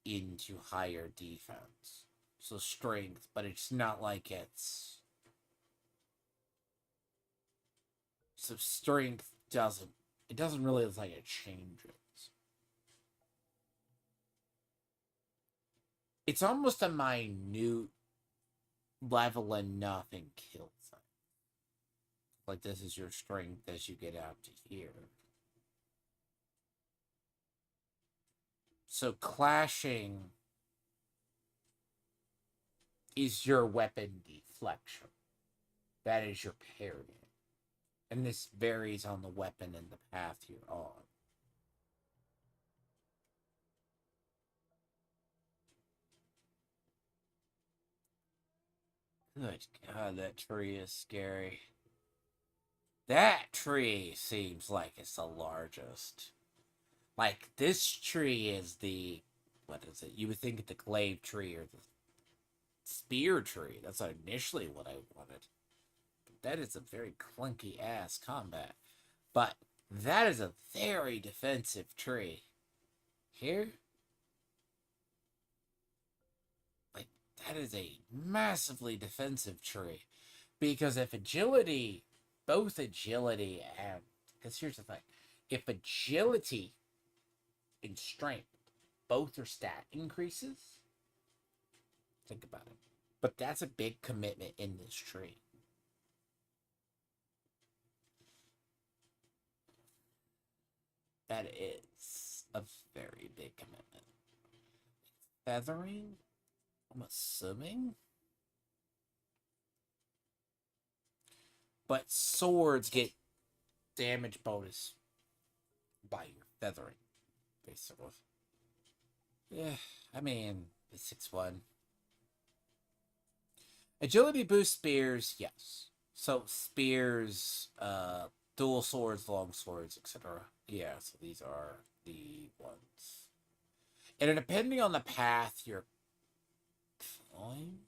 into higher defense. So strength, but it's not like it's... So strength doesn't... It doesn't really look like it changes. It's almost a minute level enough in kill thing. Like, this is your strength as you get out to here. So clashing is your weapon deflection. That is your parrying. And this varies on the weapon and the path you're on. Good God, that tree is scary. That tree seems like it's the largest. Like, this tree is the... What is it? You would think the glaive tree or the spear tree. That's initially what I wanted. But that is a very clunky-ass combat. But that is a very defensive tree. Here? Like, that is a massively defensive tree. Because if agility... Both agility and... Because here's the thing. If agility and strength both are stat increases, think about it. But that's a big commitment in this tree. That is a very big commitment. Feathering, I'm assuming. But swords get damage bonus by your feathering, basically. Yeah, I mean, it's 6-1. Agility boost spears, yes. So spears, dual swords, long swords, etc. Yeah, so these are the ones. And depending on the path you're going...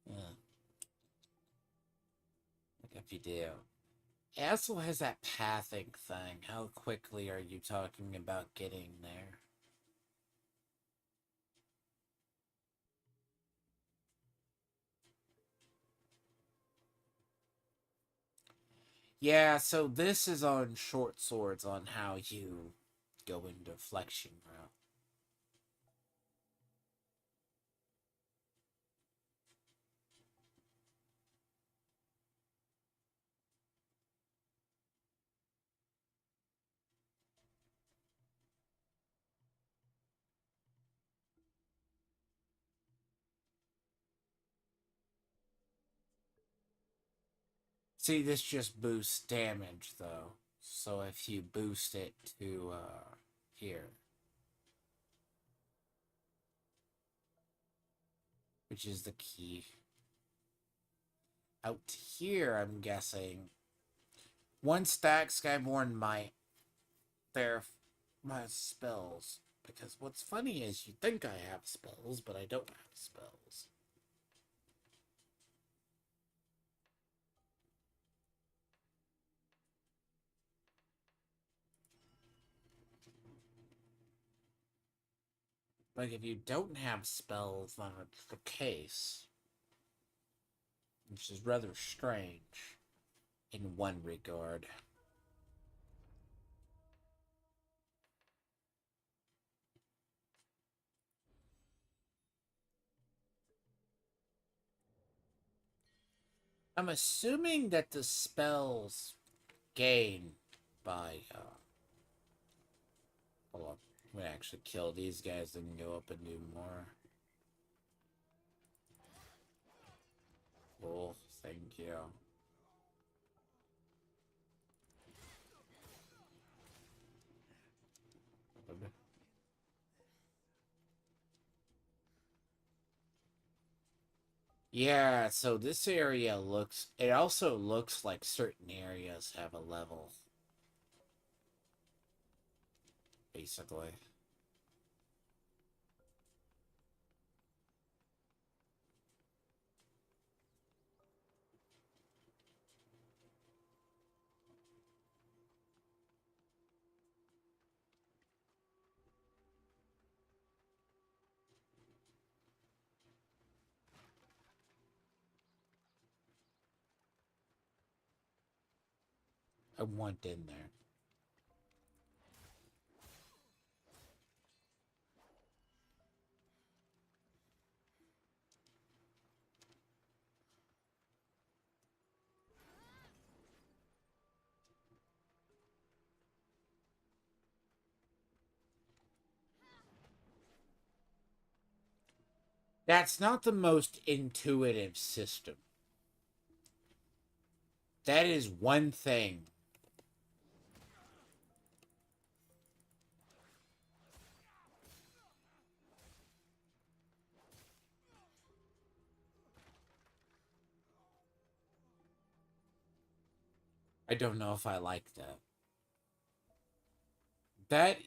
Yeah. Like if you do. It also has that pathing thing. How quickly are you talking about getting there? Yeah, so this is on short swords on how you go into flexion route. See, this just boosts damage, though. So if you boost it to, here. which is the key. Out here, I'm guessing. One stack Skyborn might my spells. Because what's funny is you think I have spells, but I don't have spells. Like, if you don't have spells, then it's the case. Which is rather strange in one regard. I'm assuming that the spells gain by, hold on. I'm gonna actually kill these guys and go up and do more. Cool, thank you. Yeah, so this area looks... It also looks like certain areas have a level. Basically. I want in there. That's not the most intuitive system. That is one thing. I don't know if I like that.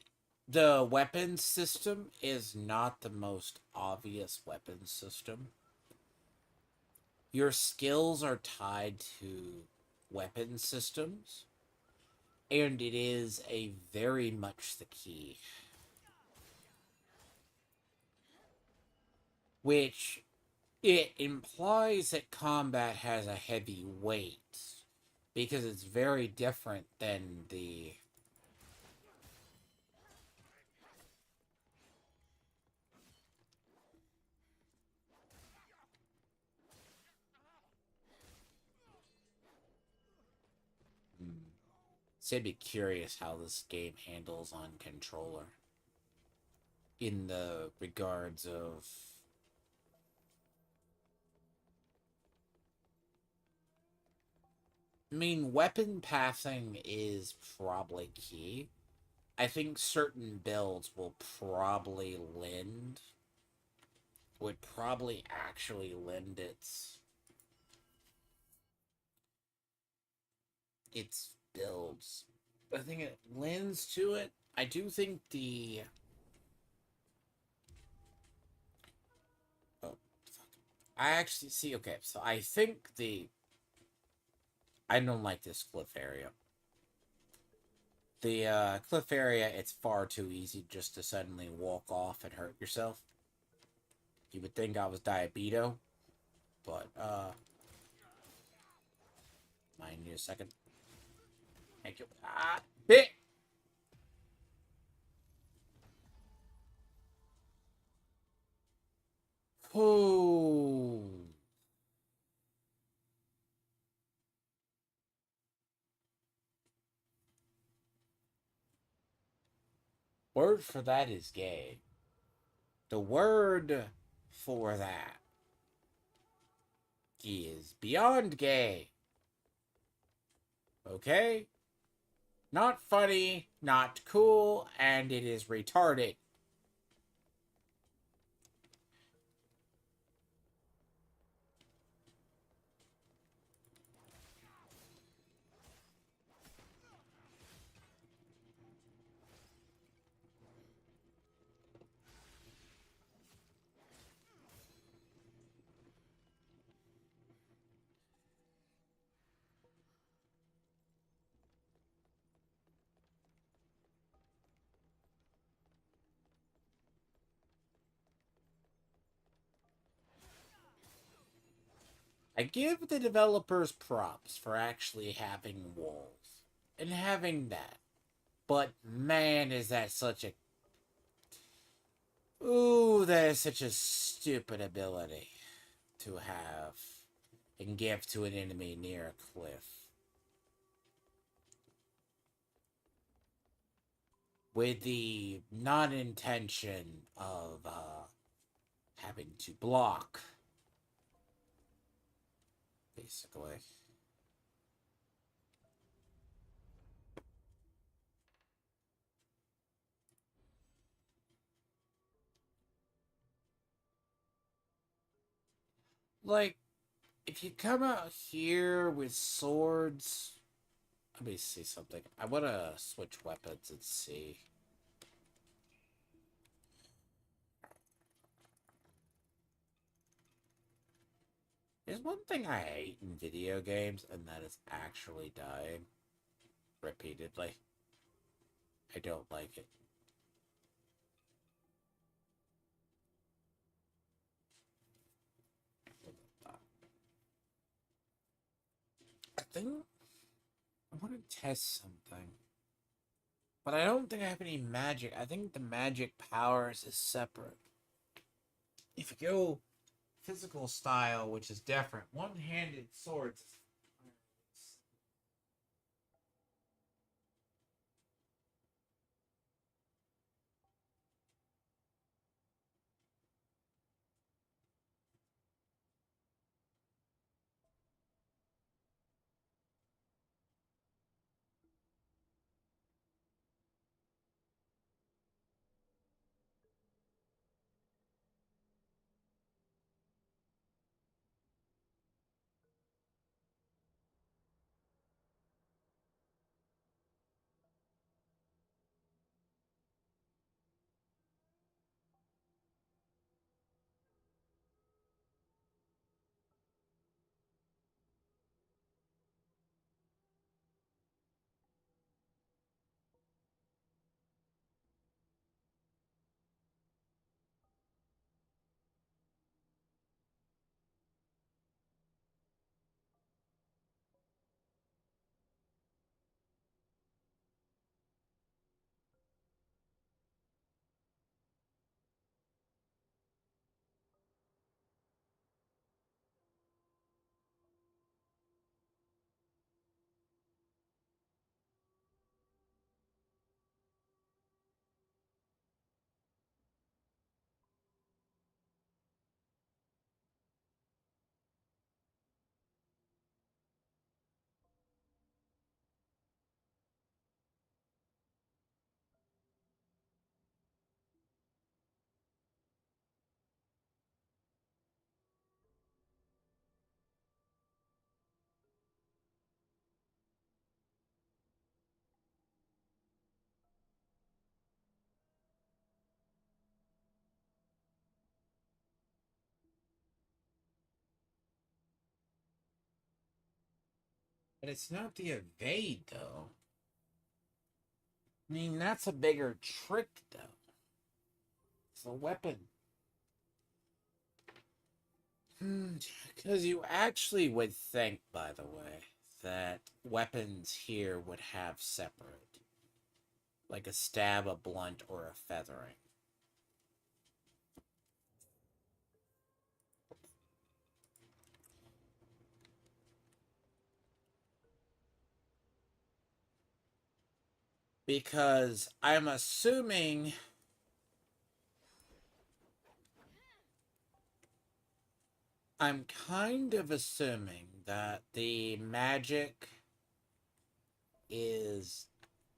The weapon system is not the most obvious weapon system. Your skills are tied to weapon systems, and it is a very much the key. Which it implies that combat has a heavy weight, because it's very different than the... So I'd be curious how this game handles on controller. In the regards of... I mean, weapon passing is probably key. I think certain builds will probably lend... Would probably actually lend its builds. I think it lends to it. I do think the... Oh, fuck. I actually see... Okay, so I think the... I don't like this cliff area. The cliff area, it's far too easy just to suddenly walk off and hurt yourself. You would think I was diabeto, but, mind you a second. Thank you. Ah, bit! Oh. Word for that is gay. The word for that is beyond gay. Okay? Not funny, not cool, and it is retarded. I give the developers props for actually having walls and having that. But man, is that such a... Ooh, that is such a stupid ability to have and give to an enemy near a cliff. With the non-intention of having to block, basically. Like, if you come out here with swords... Let me see something. I want to switch weapons and see. There's one thing I hate in video games, and that is actually dying repeatedly. I don't like it. I think I want to test something. But I don't think I have any magic. I think the magic powers is separate. If you go physical style, which is different, one-handed swords. But it's not the evade, though. I mean, that's a bigger trick, though. It's a weapon. Because you actually would think, by the way, that weapons here would have separate. Like a stab, a blunt, or a feathering. Because I'm assuming... I'm kind of assuming that the magic is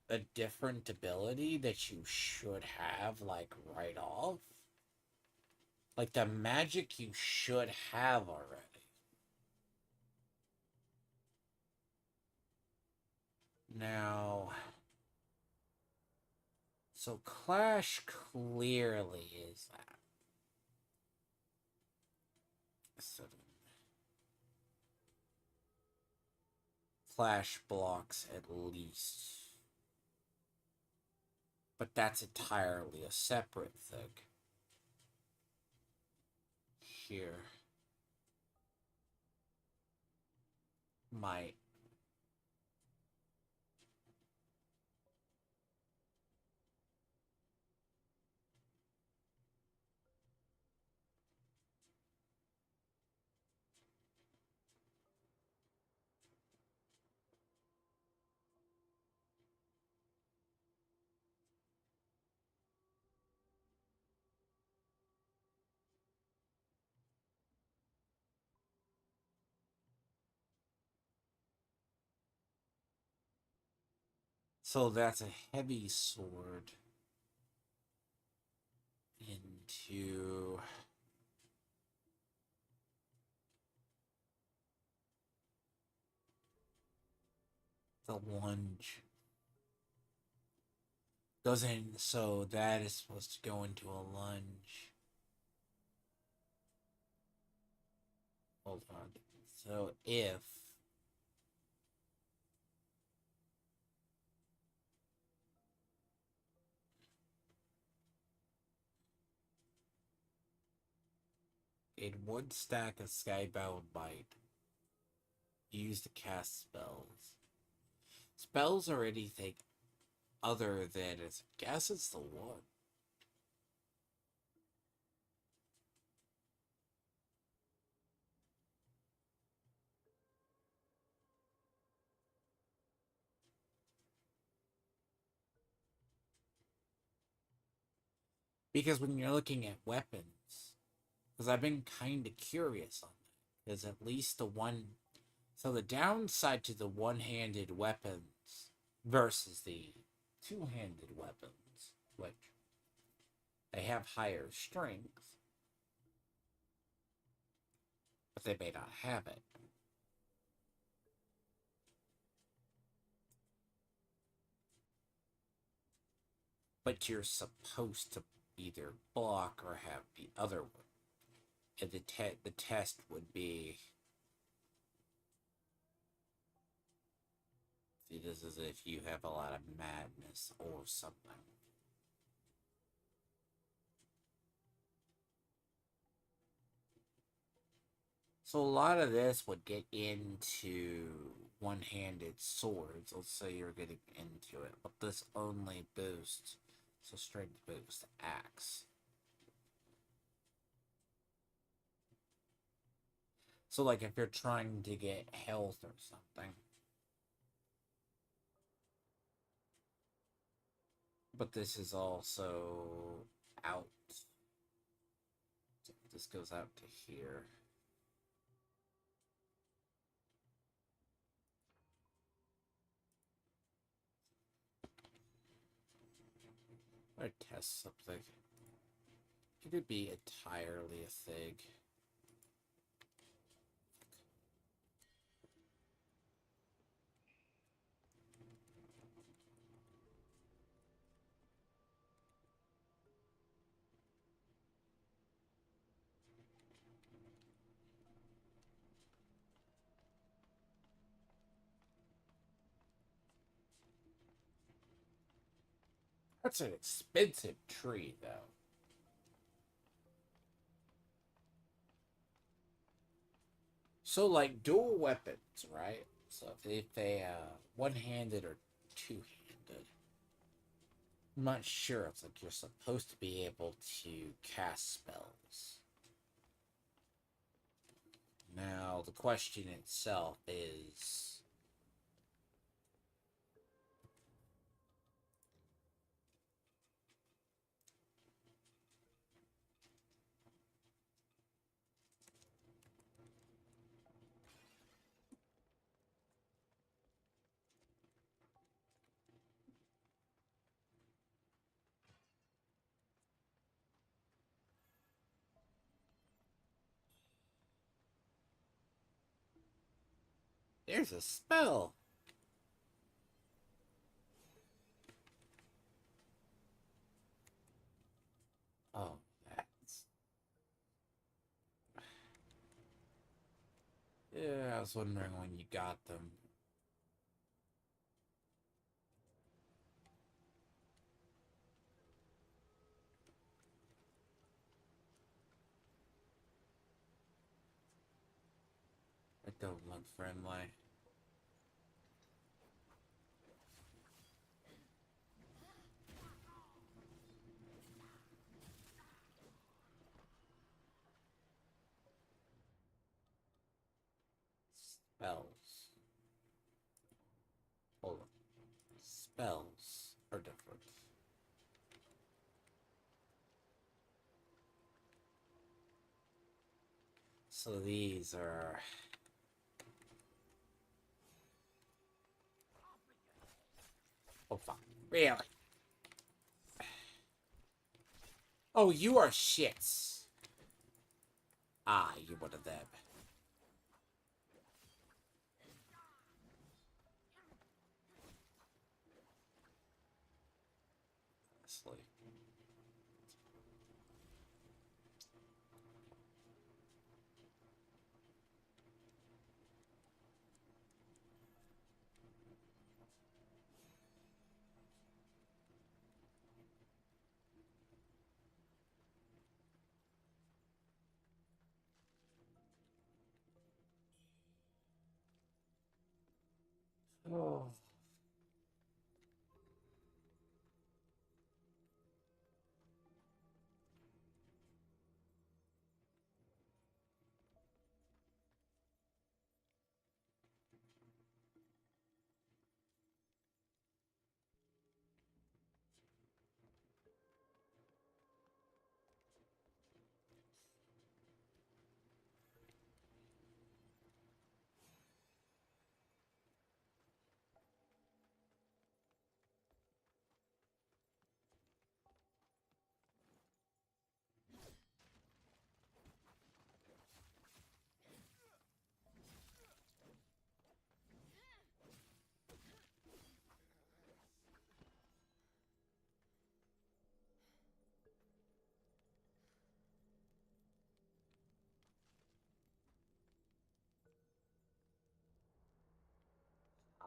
a different ability that you should have, like, right off. Like, the magic you should have already. Now... So, Clash clearly is that. So, Clash blocks at least. But that's entirely a separate thing. Here. might. So that's a heavy sword into the lunge. Goes in, so that is supposed to go into a lunge. Hold on. So if it would stack a skybound bite, use to cast spells. Spells or anything other than I guess it's the one. Because when you're looking at weapons, because I've been kind of curious on that, because at least the one. So the downside to the one-handed weapons versus the two-handed weapons, which they have higher strength, but they may not have it. But you're supposed to either block or have the other one. And the test would be, see, this is if you have a lot of madness or something. So a lot of this would get into one-handed swords. Let's say you're getting into it, but this only boosts, so strength boost axe. So like if you're trying to get health or something. But this is also out. This goes out to here. I test something. It could be entirely a thing. That's an expensive tree, though. So, like, dual weapons, right? So, if they, one-handed or two-handed. I'm not sure. It's like you're supposed to be able to cast spells. Now, the question itself is... There's a spell! Oh, that's... Yeah, I was wondering when you got them. It don't look friendly. spells are different. So these are... Oh, fuck. Really? Oh, you are shits. Ah, you're one of them. Honestly. Oh.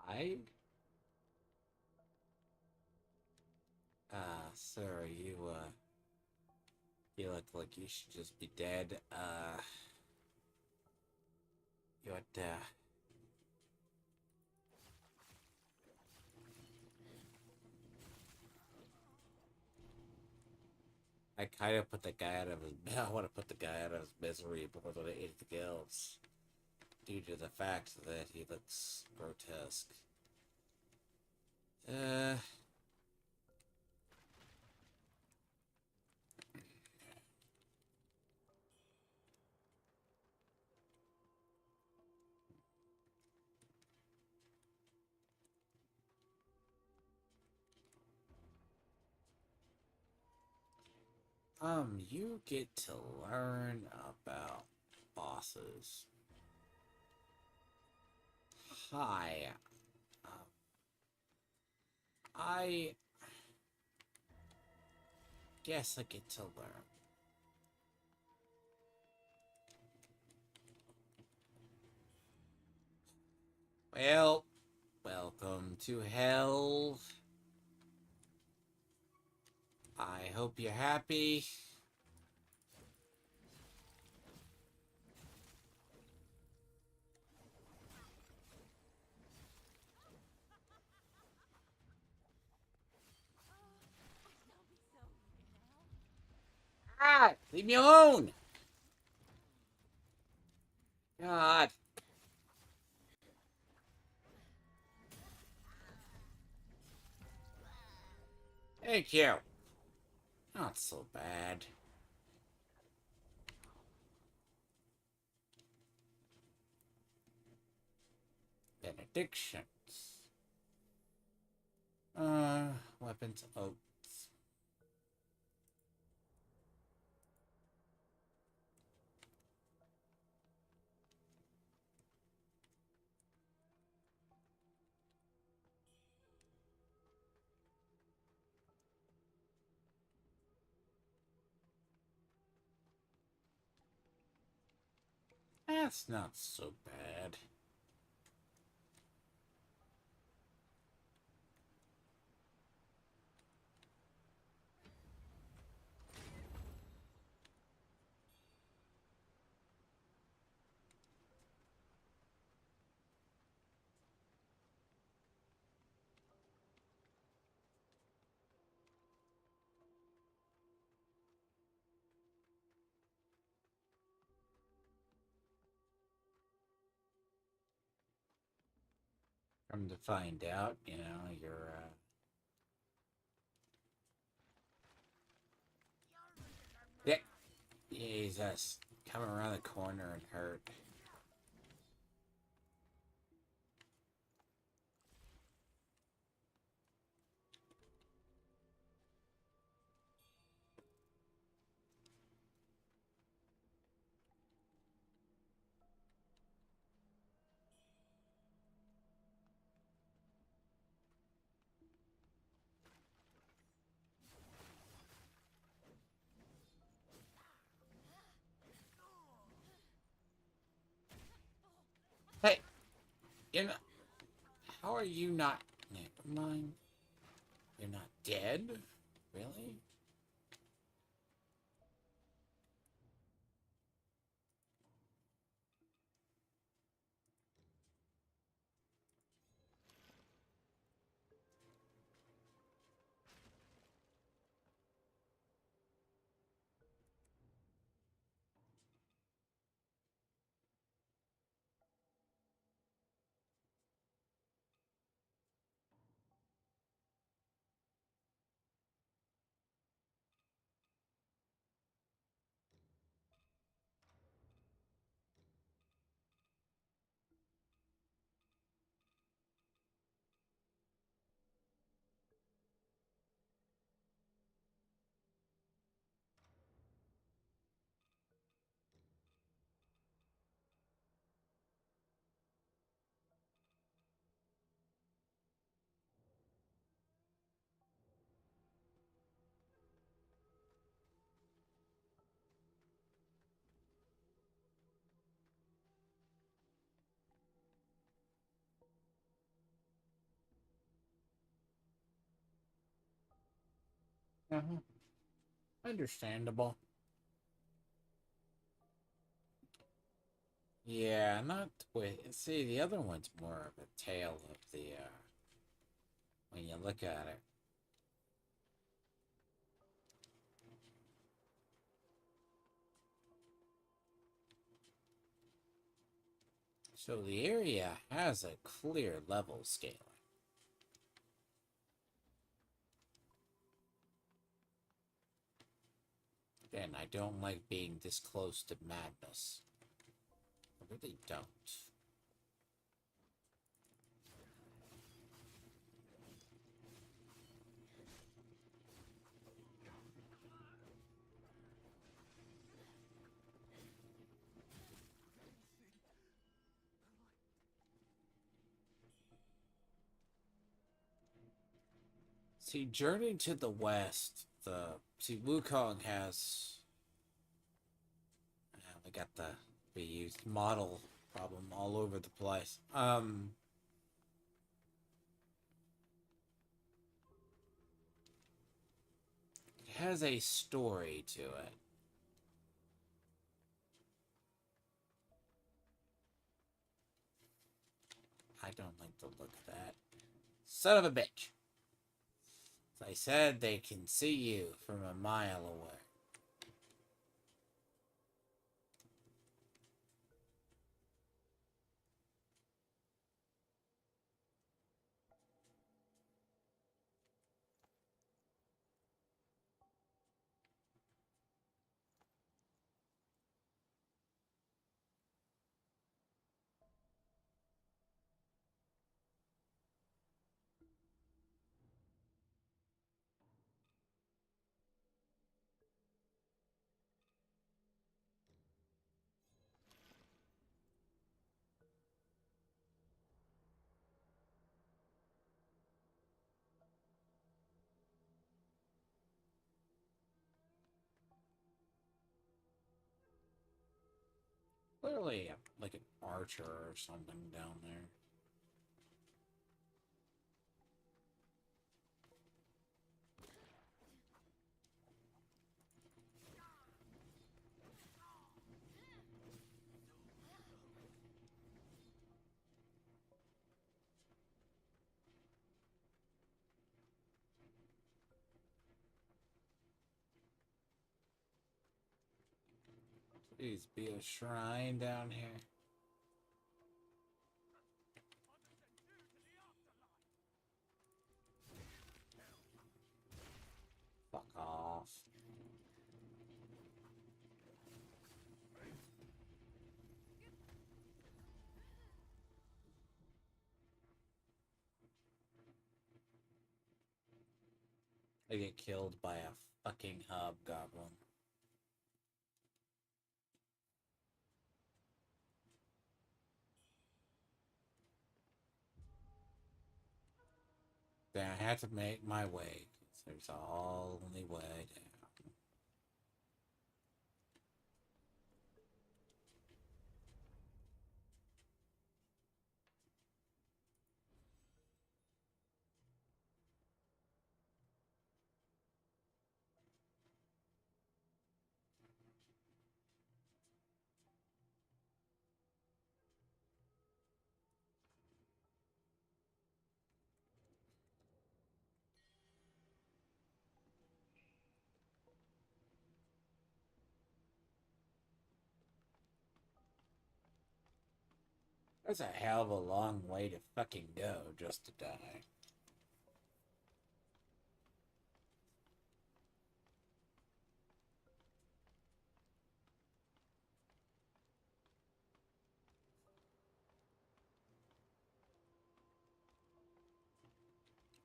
I... sir, you look like you should just be dead. You're dead. I kind of put the guy out of his... I want to put the guy out of his misery more than anything else. Due to the fact that he looks grotesque. You get to learn about bosses. Hi. Um, I guess I get to learn. Well, welcome to hell. I hope you're happy. Ah! Leave me alone! God. Thank you. Not so bad. Benedictions. Weapons oats. That's not so bad. Come to find out, you know, you're Jesus. Coming around the corner and hurt. Hey! You're not... How are you not... Never mind. You're not dead? Really? Uh-huh. Understandable. Yeah, not with... See, the other one's more of a tale of the, when you look at it. So the area has a clear level scaling. And I don't like being this close to madness. I really don't. See, Journey to the West, see, Wukong has... we got the reused model problem all over the place. It has a story to it. I don't like the look of that. Son of a bitch. As I said, they can see you from a mile away. Clearly, like an archer or something down there. Please be a shrine down here. Fuck off. I get killed by a fucking hobgoblin. Then I had to make my way, 'cause there's only way down. That's a hell of a long way to fucking go just to die.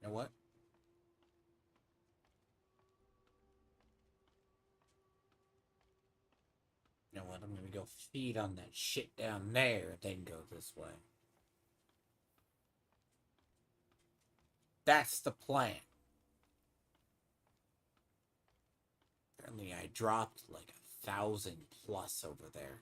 You know what? You know what? I'm gonna go feed on that shit down there, then go this way. That's the plan. Apparently, I dropped like 1,000 plus over there.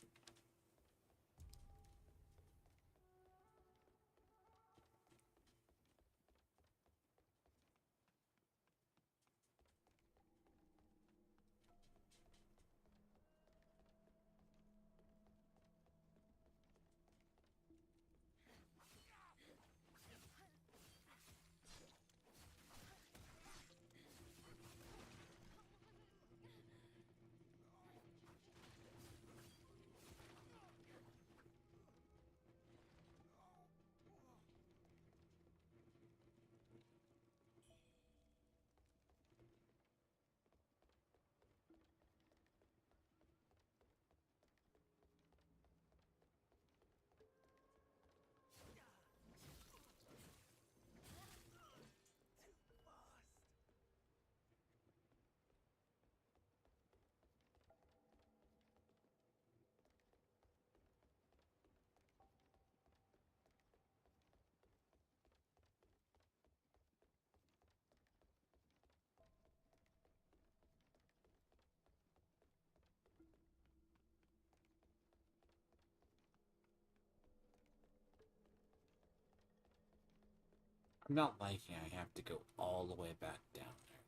I'm not liking I have to go all the way back down there.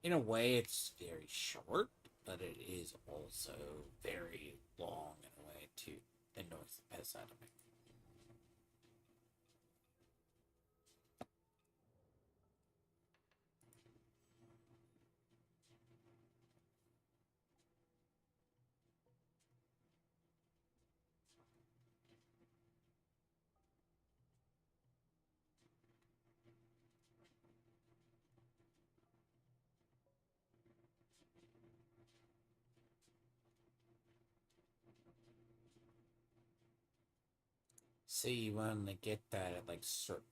In a way, it's very short, but it is also very long in a way, too. It annoys the piss out of me. See, you want to get that at like certain.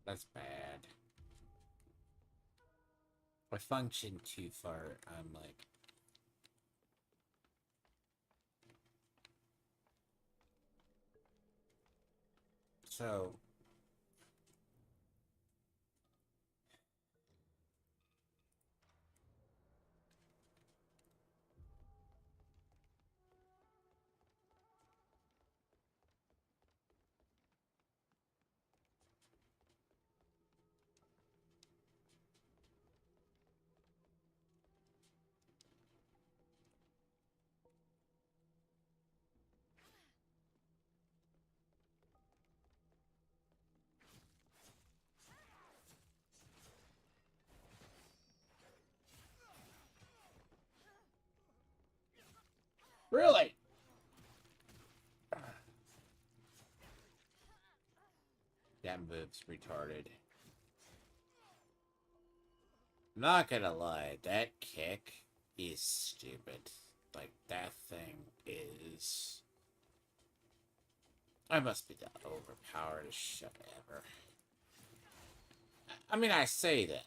That's bad. If I function too far, I'm like So... Really? That move's retarded. I'm not gonna lie, that kick is stupid. Like, that thing is... I must be the overpowered shit ever. I mean, I say that.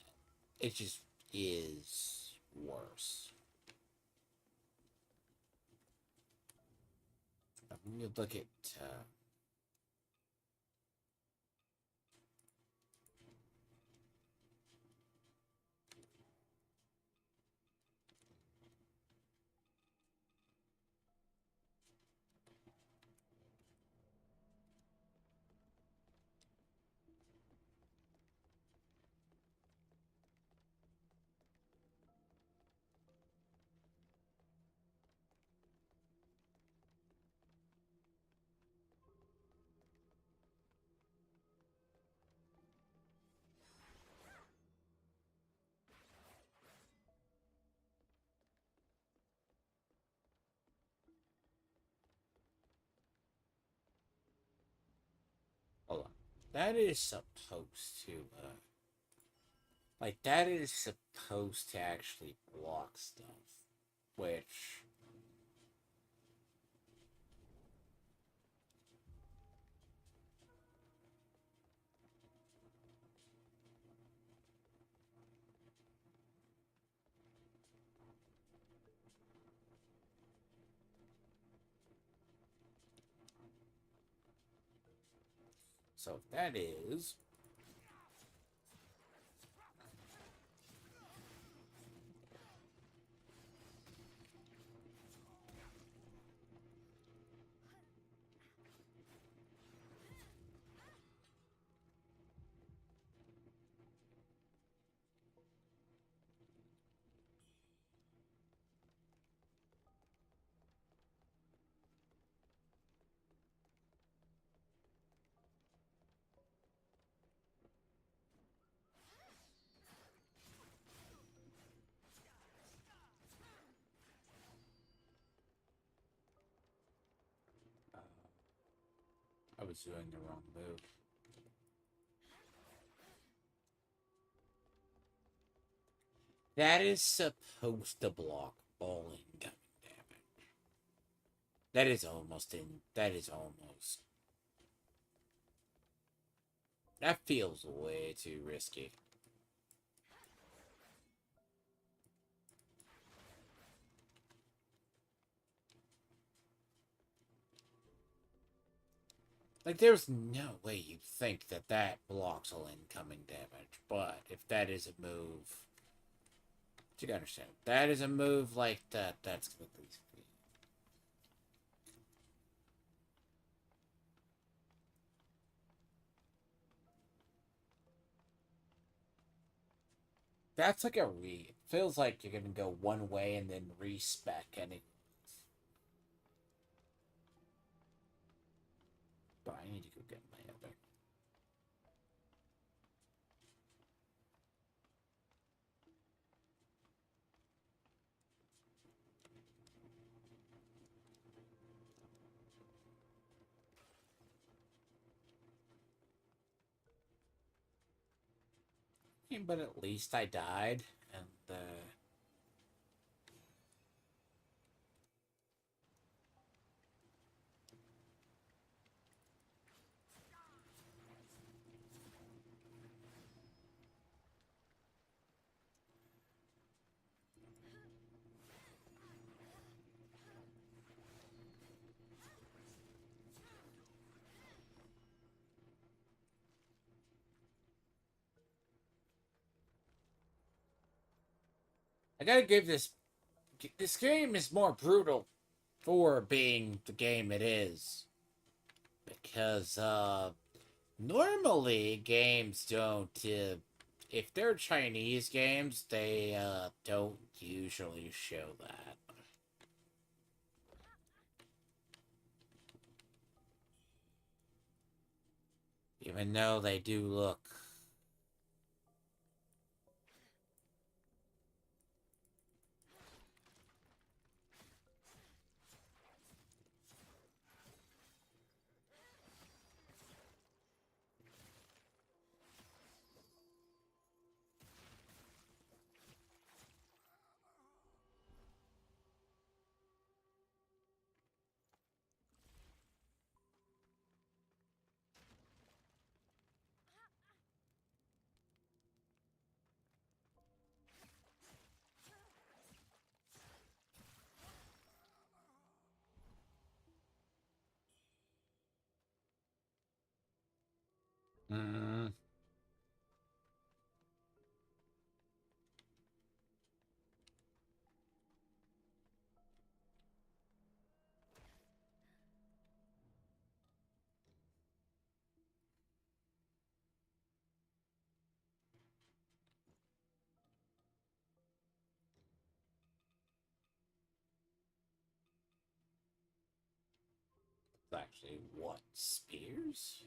It just is worse. When you look at... hold on. That is supposed to, like, that is supposed to actually block stuff. Which... So that is... I was doing the wrong move. That is supposed to block all incoming damage. That is almost in... That is almost... That feels way too risky. Like, there's no way you'd think that that blocks all incoming damage. But if that is a move... You gotta understand. That is a move like that. That's gonna be... That's like a re... It feels like you're gonna go one way and then respec and it... But I need to go get my other... But at least I died, and I gotta give this game is more brutal for being the game it is. Because, normally games don't, if they're Chinese games, they, don't usually show that. Even though they do look. Mm, actually, what? Spears?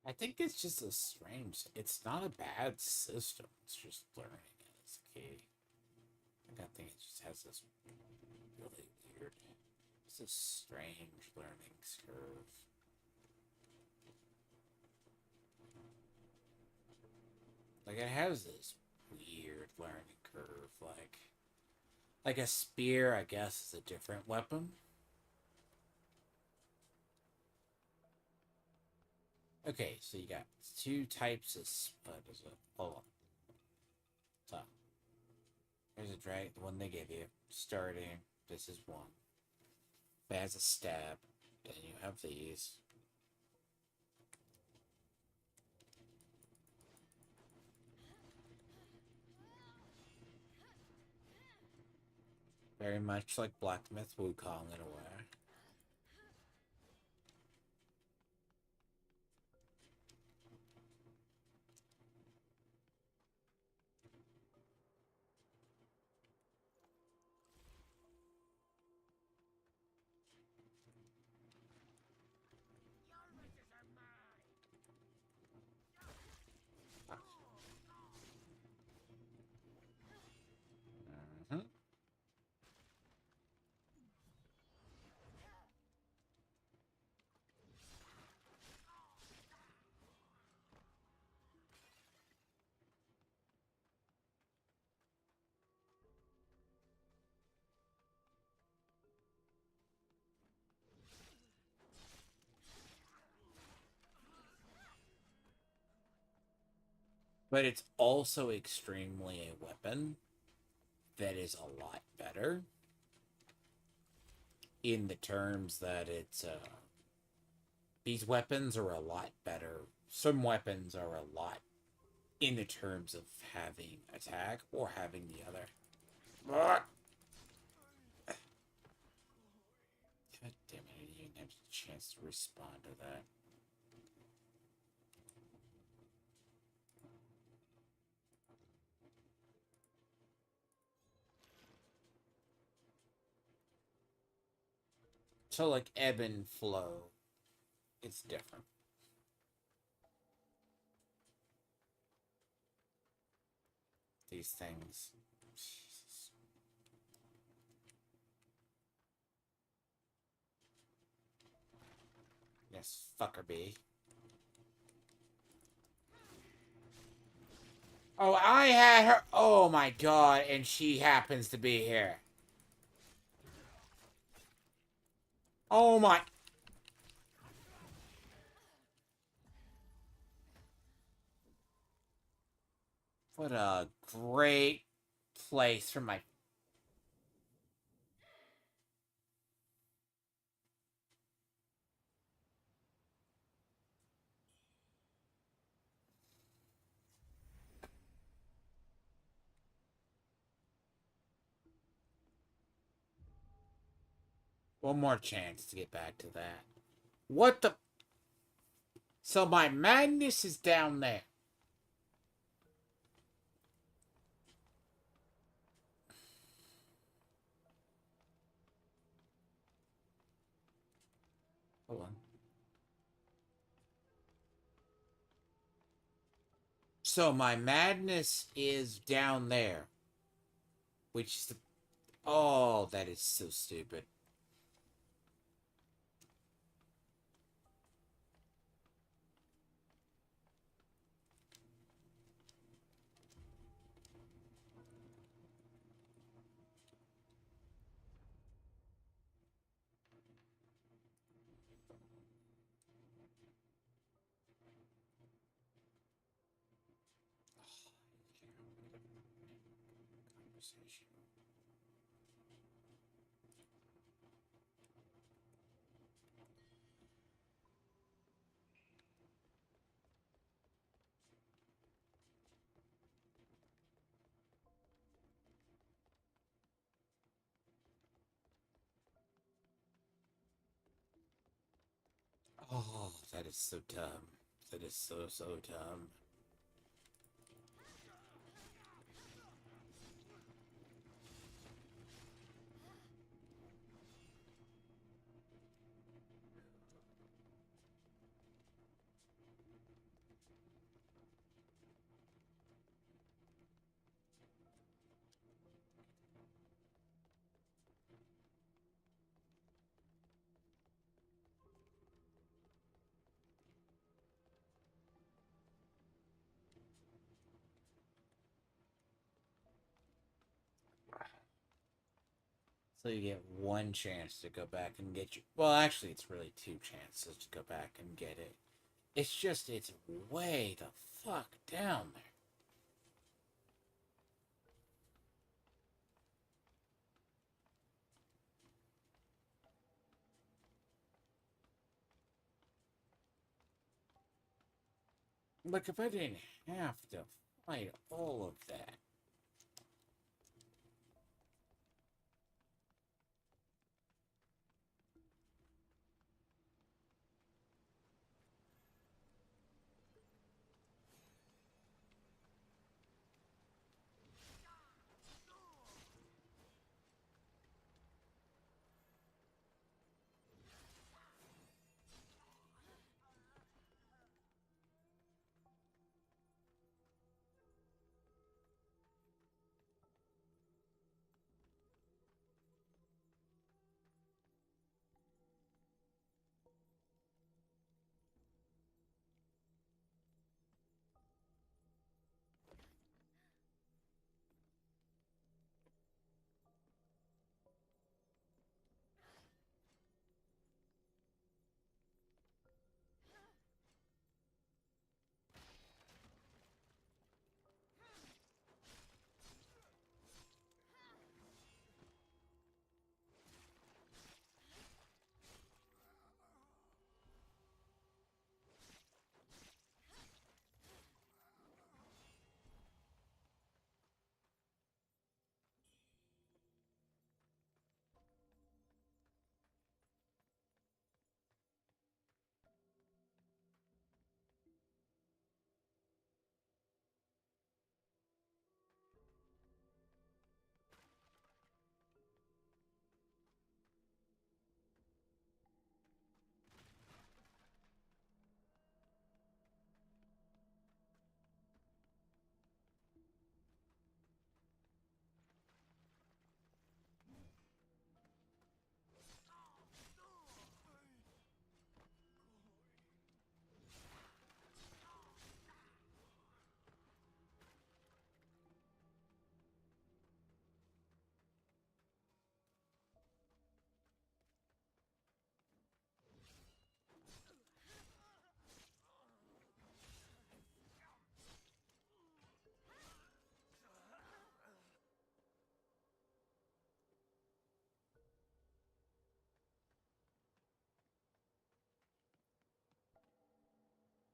I think it's just a strange. It's not a bad system. It's just learning is key. I think it just has this really weird. It's a strange learning curve. Like it has this weird learning curve. Like a spear, I guess, is a different weapon. Okay, so you got two types of. What is it? Hold on. So, here's a drag, the one they gave you. Starting, this is one. It has a stab. Then you have these. Very much like Blacksmith Wukong in a way. Mhm. But it's also extremely a weapon that is a lot better in the terms that it's these weapons are a lot better. Some weapons are a lot in the terms of having attack or having the other. God damn it, I didn't even have a chance to respond to that. So like ebb and flow, it's different. These things. Jesus. Yes, fucker bee. Oh, I had her. Oh my god, and she happens to be here. Oh my... What a great place for my... One more chance to get back to that. What the... So my madness is down there. Hold on. So my madness is down there. Which is the... Oh, that is so stupid. Oh, that is so dumb. That is so, so dumb. So you get one chance to go back and get you. Well, actually, it's really two chances to go back and get it. It's just, it's way the fuck down there. Look, if I didn't have to fight all of that.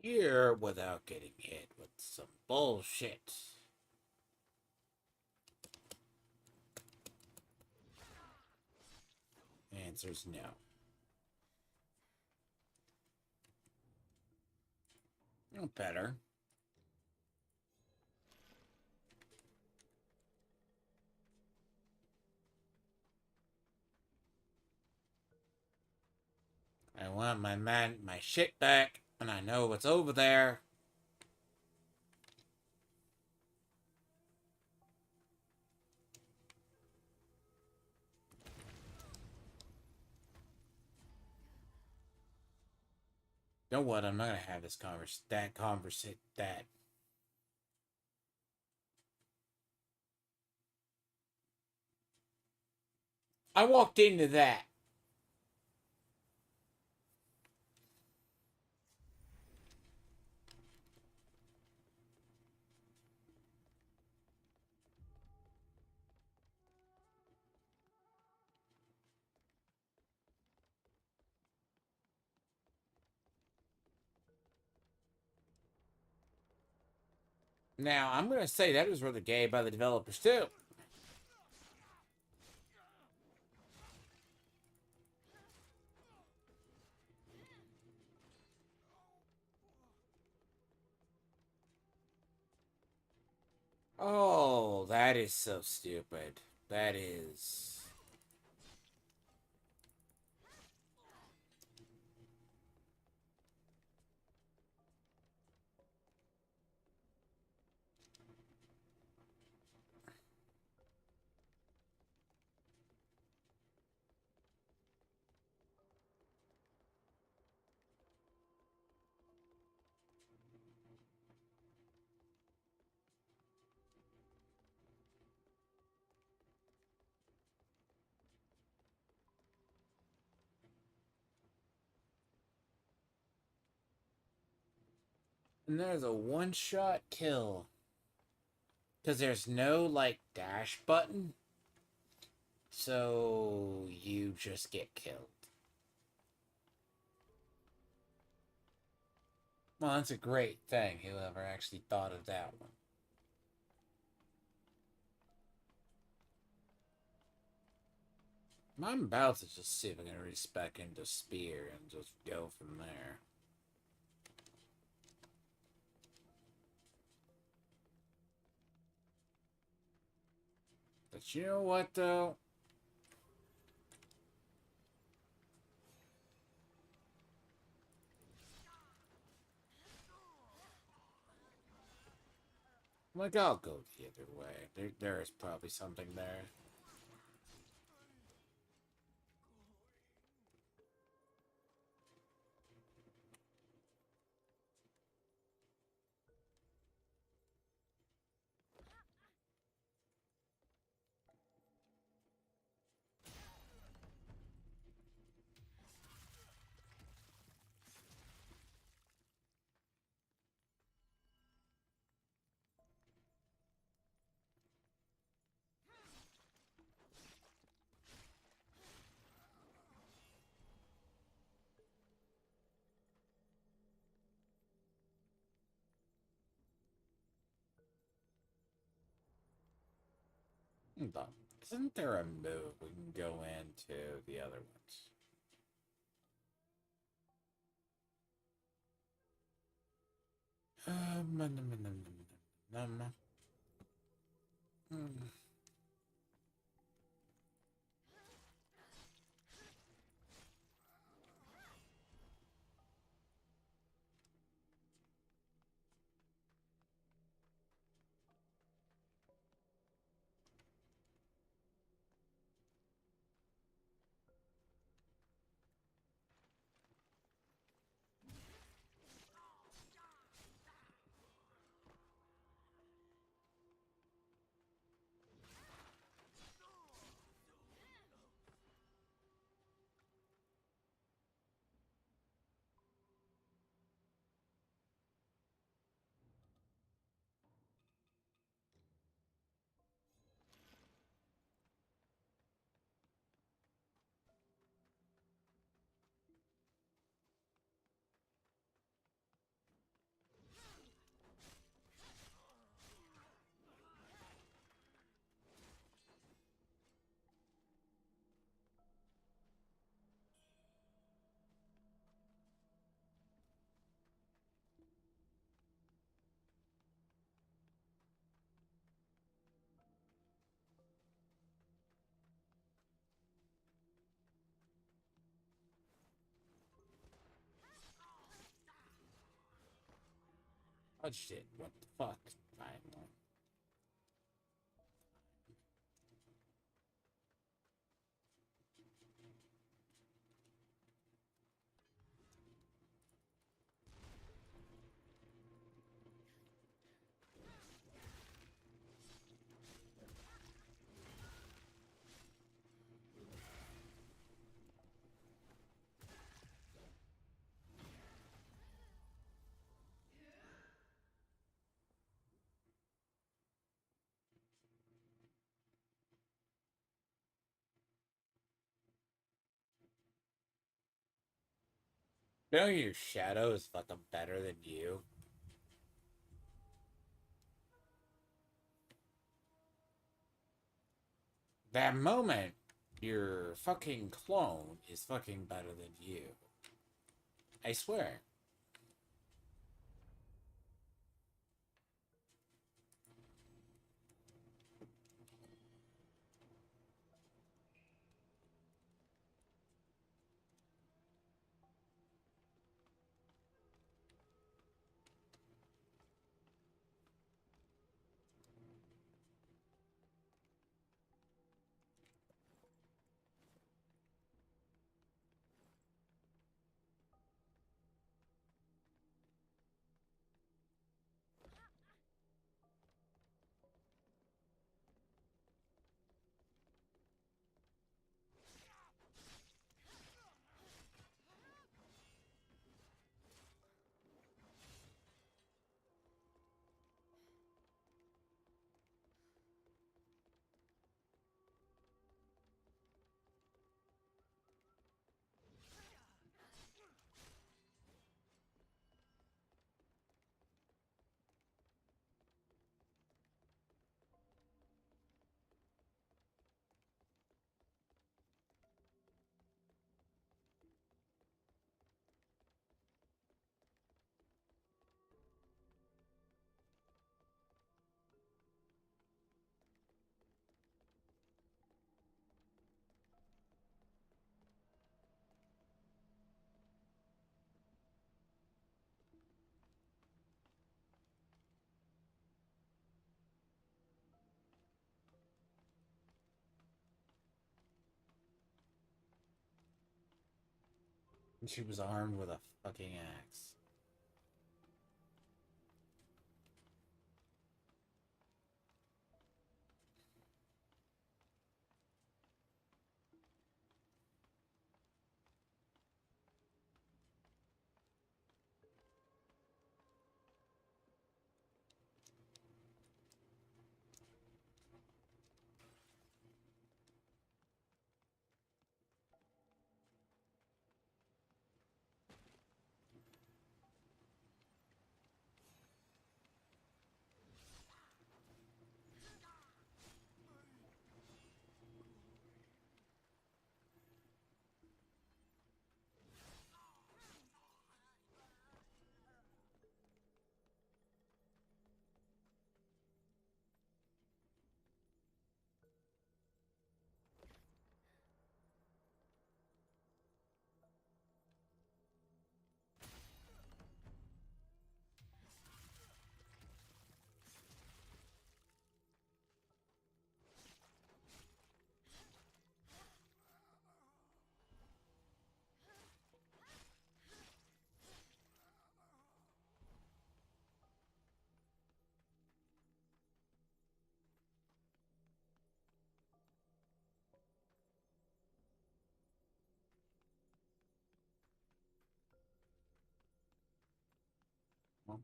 here without getting hit with some bullshit? Answer's no. No better. I want my shit back, and I know what's over there. You know what? I'm not gonna have this conversation. I walked into that. Now, I'm gonna say that was really gay by the developers too. Oh, that is so stupid. That is. And there's a one-shot kill. Because there's no, like, dash button. So you just get killed. Well, that's a great thing, whoever actually thought of that one. I'm about to just see if I can respec into Spear and just go from there. But you know what, though? Like, I'll go the other way. There is probably something there. Hold on. Isn't there a move we can go into the other ones? Hmm. Oh shit, what the fuck? Fine. You know your shadow is fucking better than you. That moment, your fucking clone is fucking better than you. I swear. And she was armed with a fucking axe. Well,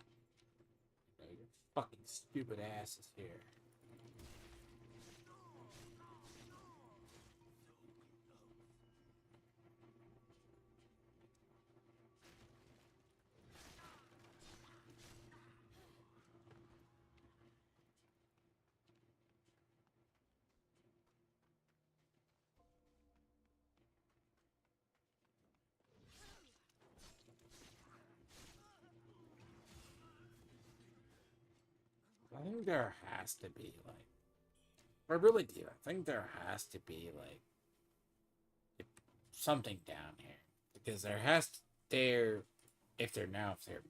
your fucking stupid ass is here. I think there has to be, like, I really do. I think there has to be, like, something down here. Because there has to, if they're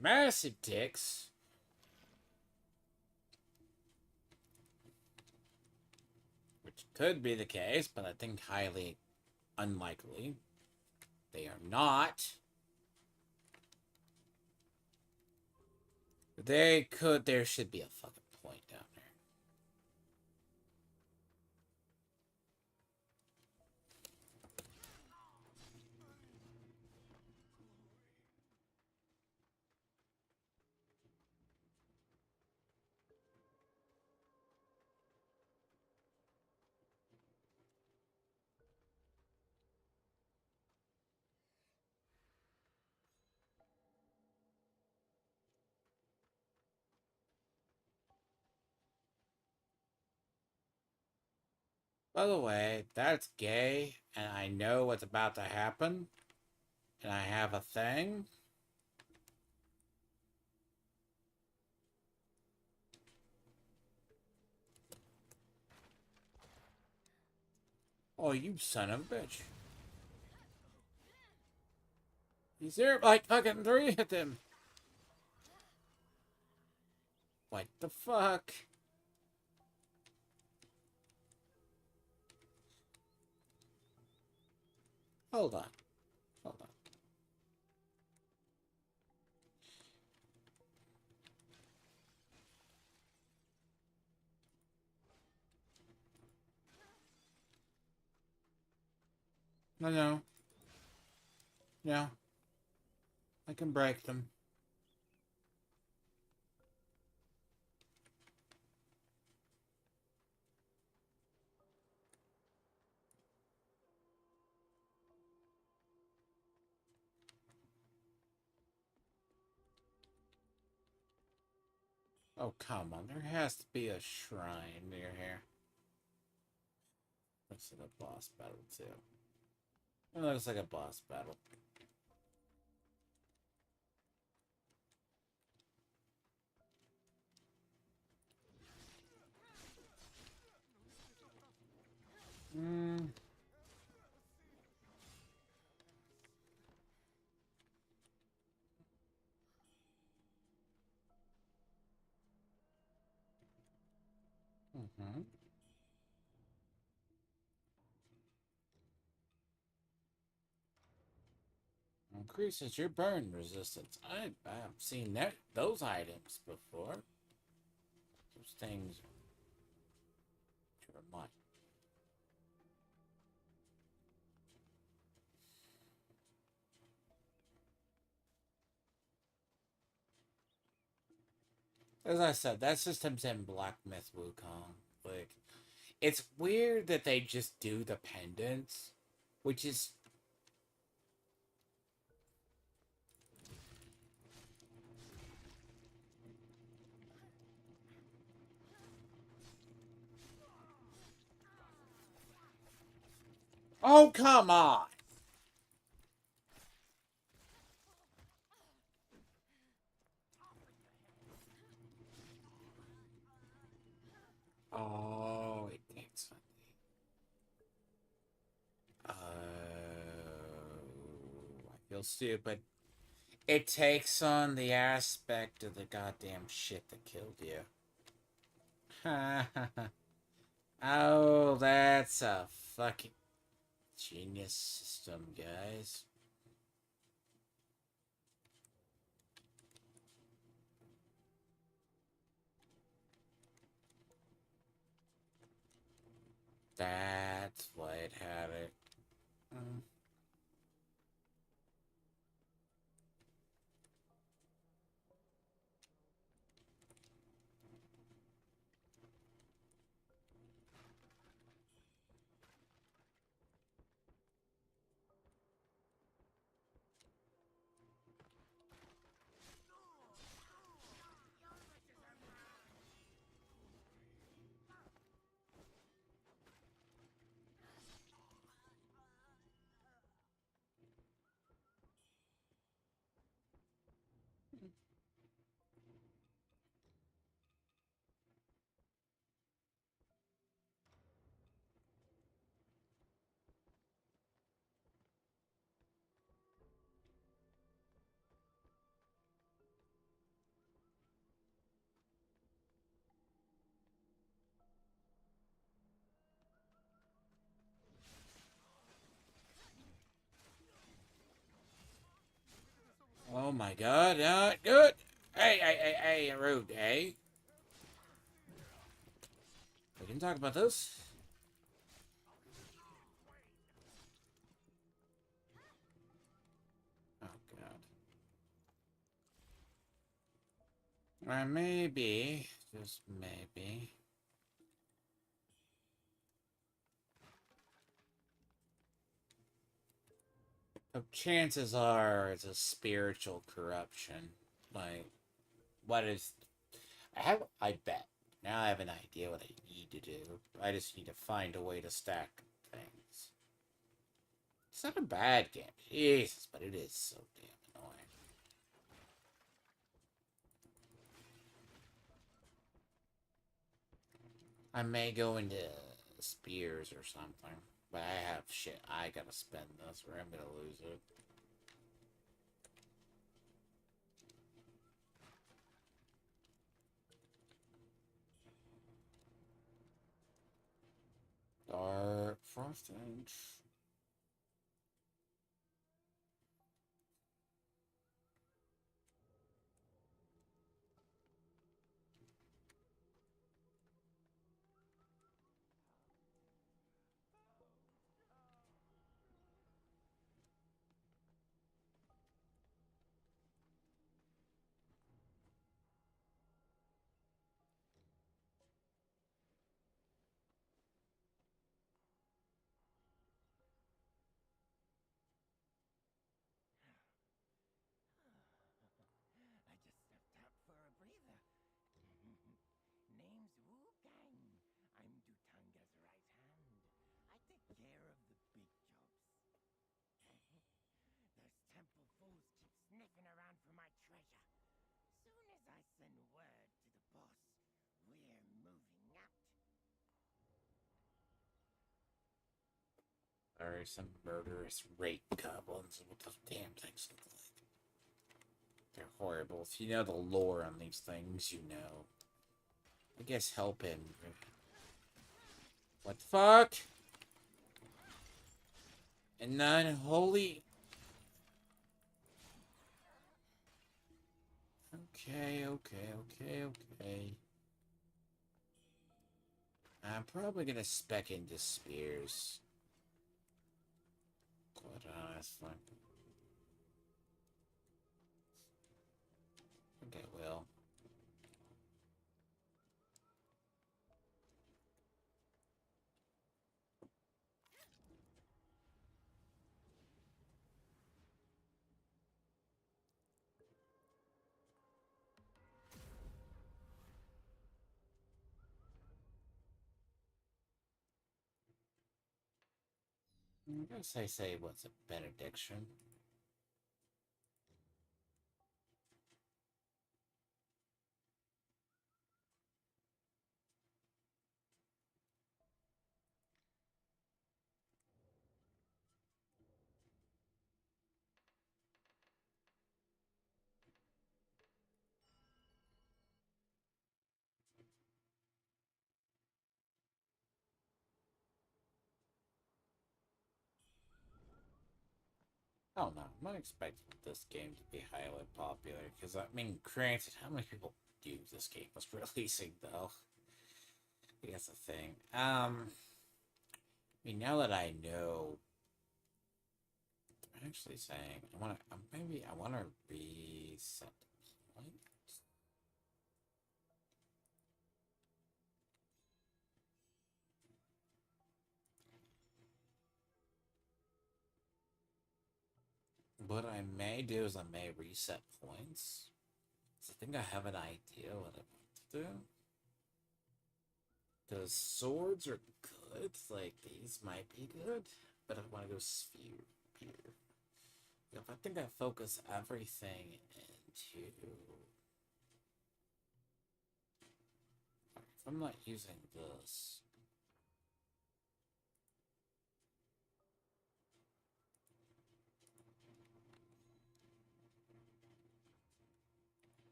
massive dicks, Could be the case, but I think highly unlikely. They are not. They could. There should be a fucking point down there. By the way, that's gay, and I know what's about to happen, and I have a thing. Oh, you son of a bitch. He's there like fucking 3 of them. What the fuck? Hold on. Hold on. No. No. I can break them. Oh, come on. There has to be a shrine near here. Looks like a boss battle, too. It looks like a boss battle. Hmm. Mm-hmm. Increases your burn resistance. I've seen those items before. Those things are mine. As I said, that system's in Black Myth Wukong. Like, it's weird that they just do the pendants, which is. Oh, come on! Oh, it takes on the. I feel stupid. It takes on the aspect of the goddamn shit that killed you. Oh, that's a fucking genius system, guys. That's why it had it. Mm. Oh my god, not good. Hey, rude, hey. We can talk about this. Oh god. Maybe, just maybe. So chances are it's a spiritual corruption. Like, what is... I bet. Now I have an idea what I need to do. I just need to find a way to stack things. It's not a bad game. Jesus, but it is so damn annoying. I may go into spears or something. But I have shit. I gotta spend this or I'm gonna lose it. Dark frosting. I just stepped out for a breather. Name's WUCHANG. I'm WUCHANG's right hand. I take care of the big jobs. Those temple fools keep sniffing around for my treasure. Soon as I send word to the boss, we're moving out. There are some murderous rape goblins. What the damn things look like? They're horrible. If you know the lore on these things, you know. I guess help him. What the fuck? And then, holy... Okay. I'm probably gonna spec into spears. Quite honestly. I think I will. I guess I say what's a benediction. I don't know. I'm not expecting this game to be highly popular because I mean, granted, how many people knew this game was releasing though? I think that's the thing. I mean, now that I know, I'm actually saying I want to. Maybe I want to reset the point. What I may do is I may reset points. So I think I have an idea what I want to do. Because swords are good. Like, these might be good. But I want to go sphere here. If I think I focus everything into... If I'm not using this...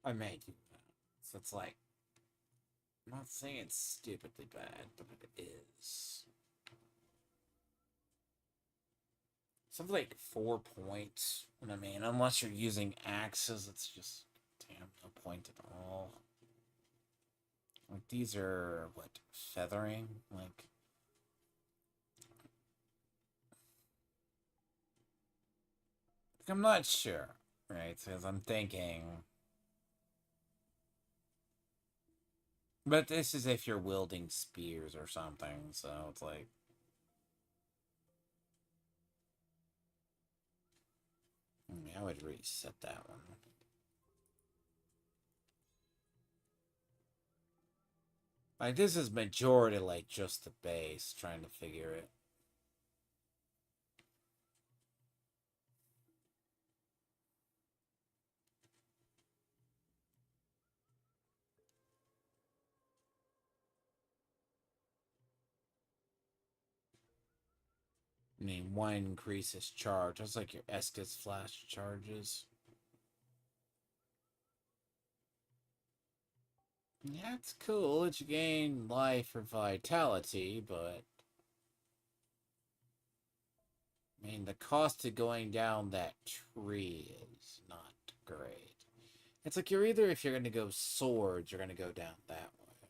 I may do that. So it's like... I'm not saying it's stupidly bad, but it is. something like 4 points. I mean, unless you're using axes, it's just damn no point at all. Like these are what, feathering? Like I'm not sure, right? Because I'm thinking, but this is if you're wielding spears or something, so it's like. I would reset that one. Like, this is majority, like, just the base, trying to figure it. I mean, one increases charge. That's like your Estus flash charges. Yeah, it's cool. It's gain life or vitality, but I mean, the cost of going down that tree is not great. It's like you're either, if you're going to go swords, you're going to go down that way.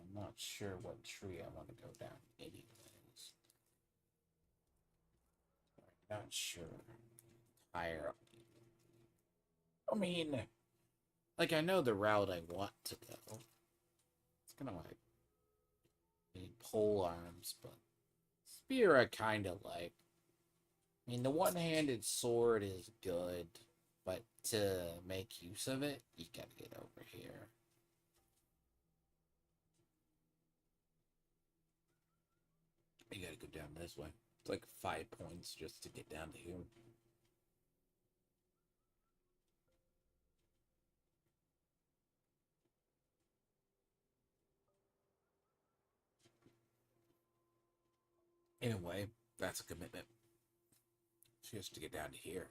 I'm not sure what tree I want to go down anyways. Not sure. Higher up. I mean, like, I know the route I want to go. It's kind of like need pole arms, but spear I kind of like. I mean, the one-handed sword is good, but to make use of it, you gotta get over here. You gotta go down this way. It's like 5 points just to get down to here. Anyway, that's a commitment. Just to get down to here.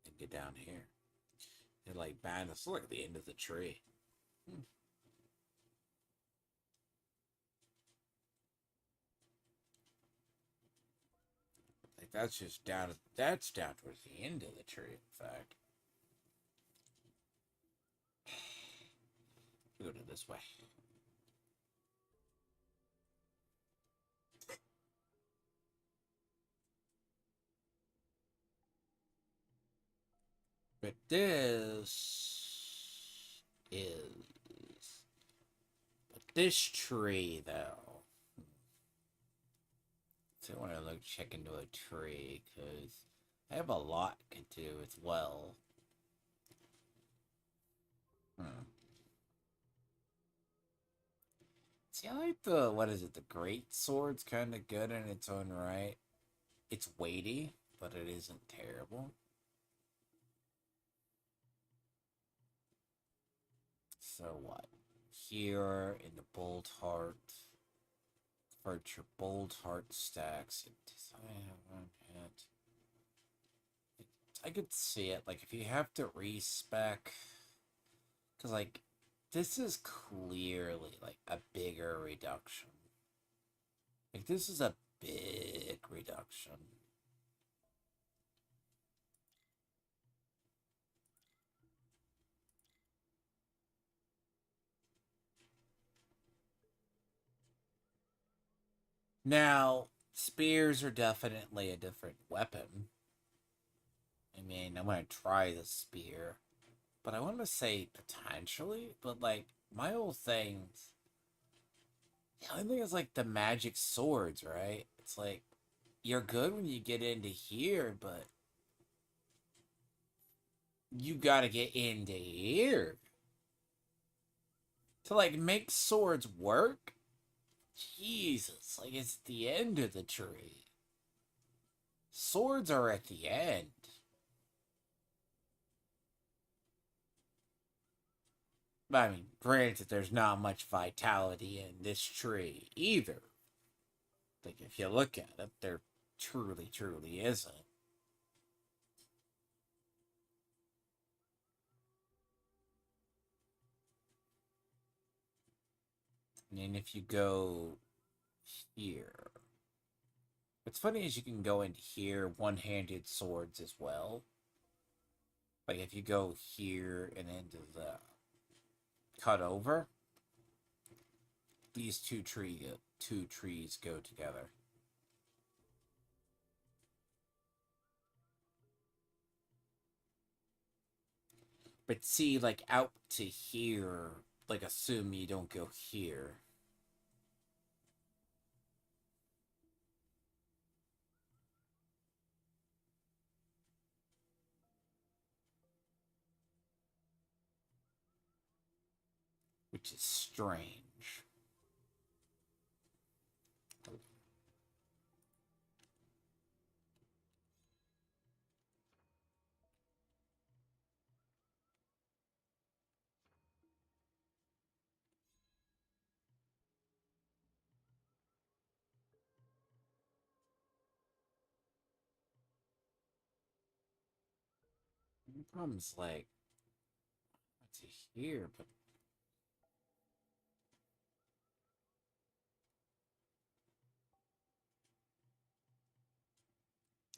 And get down here. And like, man, it's like the end of the tree. Like, that's just down. That's down towards the end of the tree, in fact. Go to this way. But this tree, though. So I want to look, check into a tree, because I have a lot to do as well. See, I like the, what is it, the great sword's kind of good in its own right. It's weighty, but it isn't terrible. So what? Here in the bolt heart, for your bolt heart stacks, I could see it. Like, if you have to respec, because like this is clearly like a bigger reduction. Like, this is a big reduction. Now, spears are definitely a different weapon. I mean, I'm gonna try the spear, but I want to say potentially, but like, my whole thing, the only thing is like the magic swords, right? It's like, you're good when you get into here, but you gotta get into here to like make swords work. Jesus, like, it's the end of the tree. Swords are at the end. I mean, granted, there's not much vitality in this tree either. Like, if you look at it, there truly, truly isn't. And if you go here, What's funny is you can go into here one-handed swords as well. Like if you go here and into the cut over, these two trees go together. But see, like out to here, like assume you don't go here. Which is strange. The problem's like, what's here, but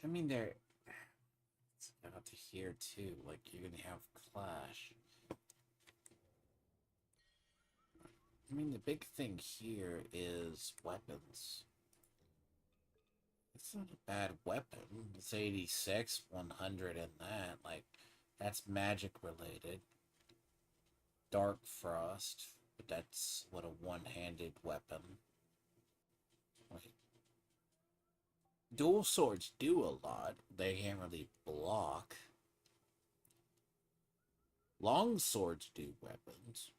I mean, it's out to here too. Like you're gonna have clash. I mean, the big thing here is weapons. It's not a bad weapon. It's 86, 100 in that. Like, that's magic related. Dark Frost, but that's what a one-handed weapon. Like, dual swords do a lot. They can't really block. Long swords do weapons.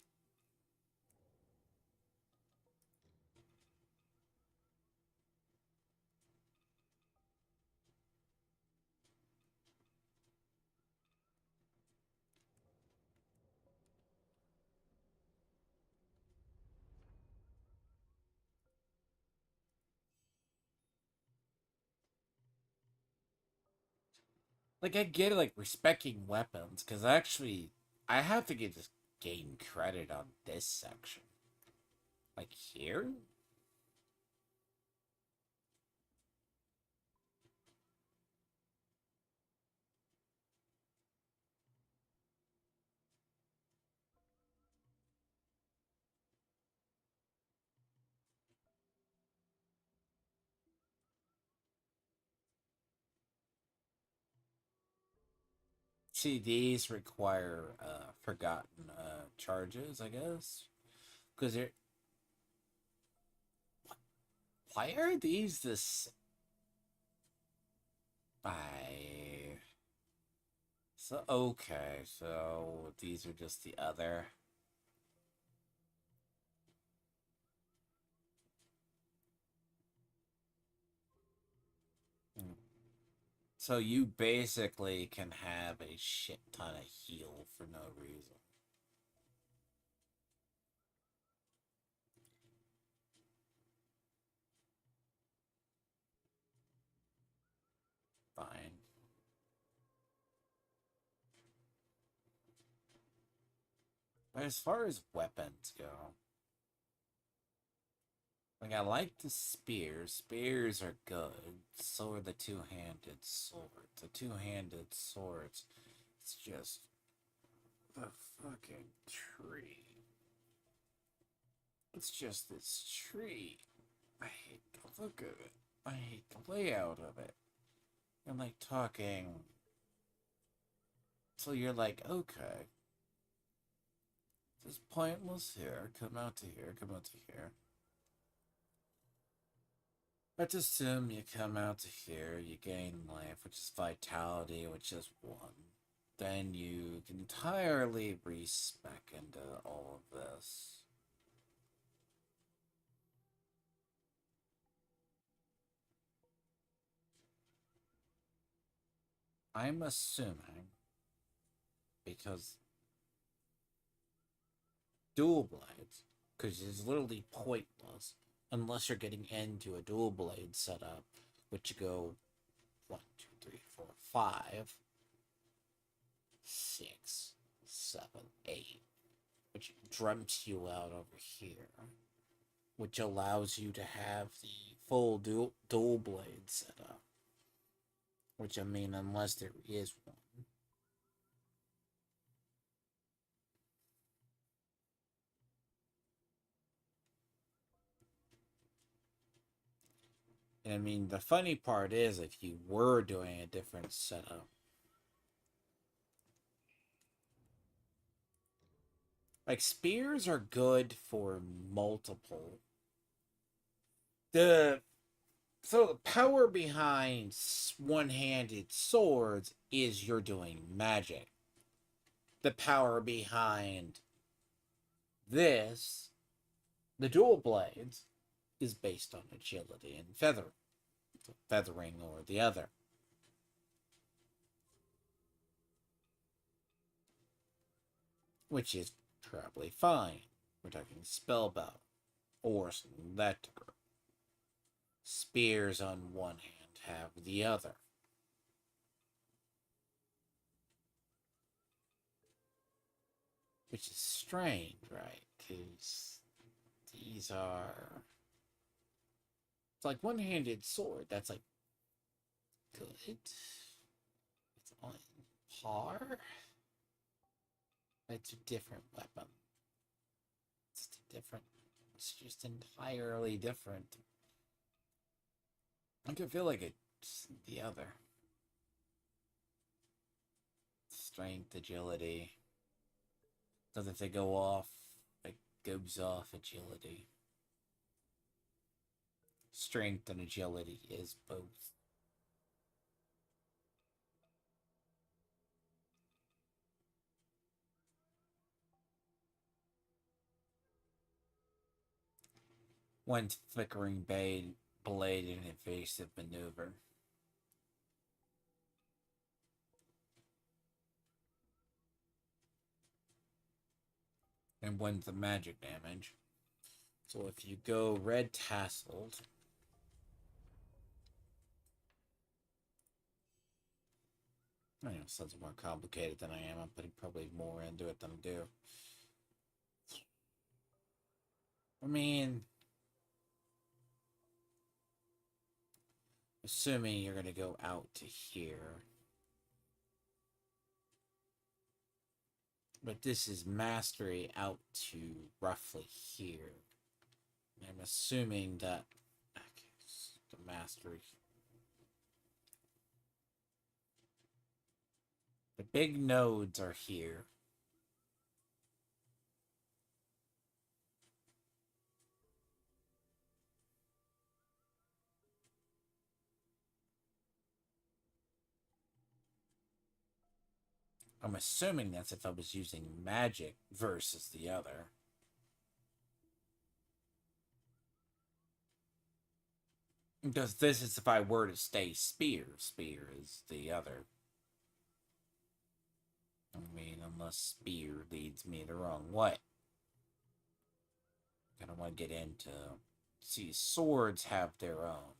Like, I get it, like, respecting weapons, because actually, I have to gain credit on this section. Like, here? See, these require, forgotten, charges, I guess? Because they're... Why are these this... I... So, okay, so these are just the other... So you basically can have a shit ton of heal for no reason. Fine. But as far as weapons go, like, I like the spears. Spears are good. So are the two-handed swords. The two-handed swords, it's just the fucking tree. It's just this tree. I hate the look of it. I hate the layout of it. I'm like talking. So you're like, okay. This pointless here. Come out to here. Come out to here. Let's assume you come out to here, you gain life, which is vitality, which is 1. Then you can entirely respec into all of this. I'm assuming, because dual blades, because it's literally pointless, unless you're getting into a dual blade setup, which you go 1, 2, 3, 4, 5, 6, 7, 8, which jumps you out over here. which allows you to have the full dual blade setup. Which, I mean, unless there is one. And I mean, the funny part is, if you were doing a different setup, like, spears are good for multiple. So the power behind one-handed swords is you're doing magic. The power behind this, the dual blades, is based on agility and feathering or the other. Which is probably fine. We're talking spellbound or something that degree. Spears on one hand have the other. Which is strange, right? Because these are... It's like one-handed sword. That's like good. It's on par. It's a different weapon. It's different. It's just entirely different. I can feel like it's the other. Strength, agility. Because if they go off, it goes off agility. Strength and agility is both. One flickering blade in an evasive maneuver. And one's the magic damage. So if you go red tasseled, I know, sounds more complicated than I am. I'm putting probably more into it than I do. I mean, assuming you're going to go out to here. But this is mastery out to roughly here. I'm assuming that the mastery. The big nodes are here. I'm assuming that's if I was using magic versus the other. Because this is if I were to stay spear. Spear is the other. I mean, unless spear leads me the wrong way. I don't want to get into... See, swords have their own.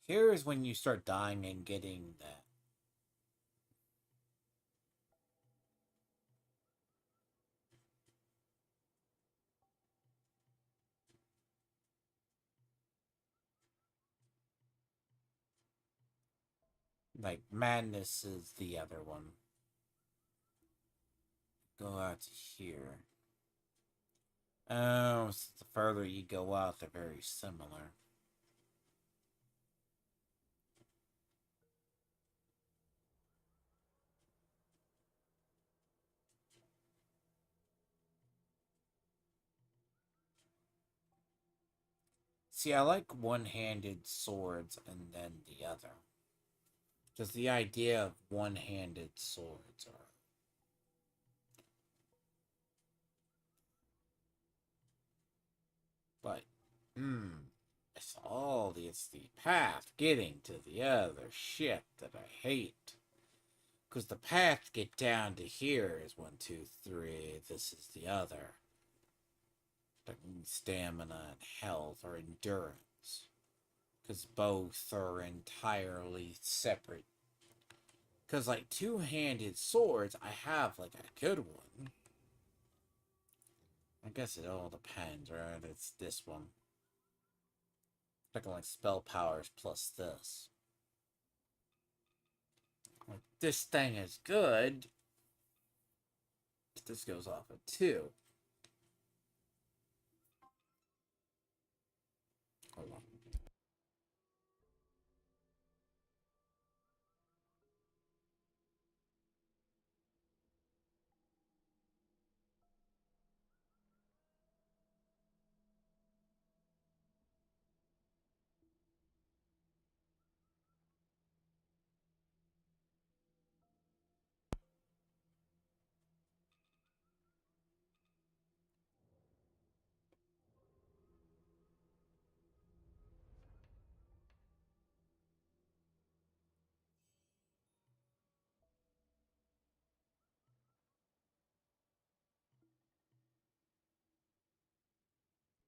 Here is when you start dying and getting that. Like, madness is the other one. Go out to here. Oh, so the further you go out, they're very similar. See, I like one-handed swords and then the other. Because the idea of one-handed swords are... But, it's the path getting to the other shit that I hate. Because the path to get down to here is 1, 2, 3, this is the other. Like stamina and health or endurance. Because both are entirely separate. Because, like, two-handed swords, I have, like, a good one. I guess it all depends, right? It's this one. I can, like, spell powers plus this. Like, this thing is good. This goes off at 2. Hold on.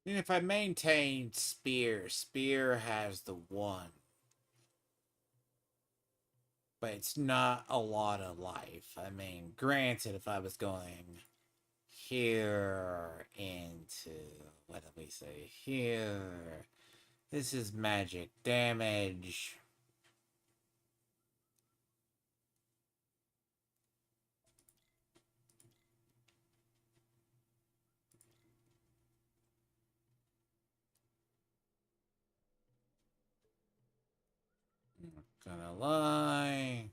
And if I maintain Spear has the 1. But it's not a lot of life. I mean, granted, if I was going here into, what did we say, here, this is magic damage. I'm not gonna lie.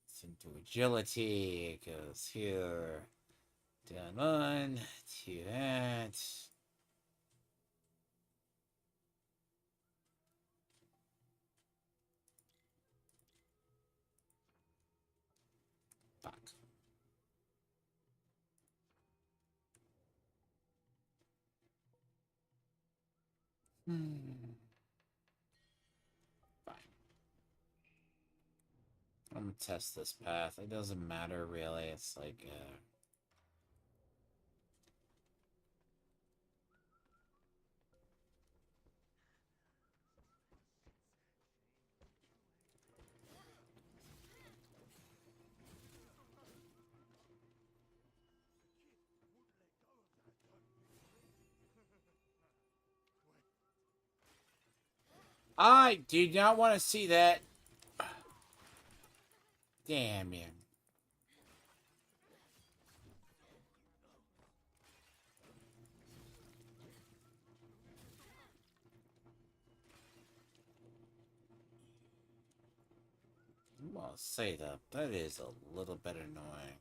It's into agility. It goes here. Down 1, to that. Back. Fine. I'm gonna test this path. It doesn't matter really. It's like, I do not want to see that. Damn you. I'll say that is a little bit annoying.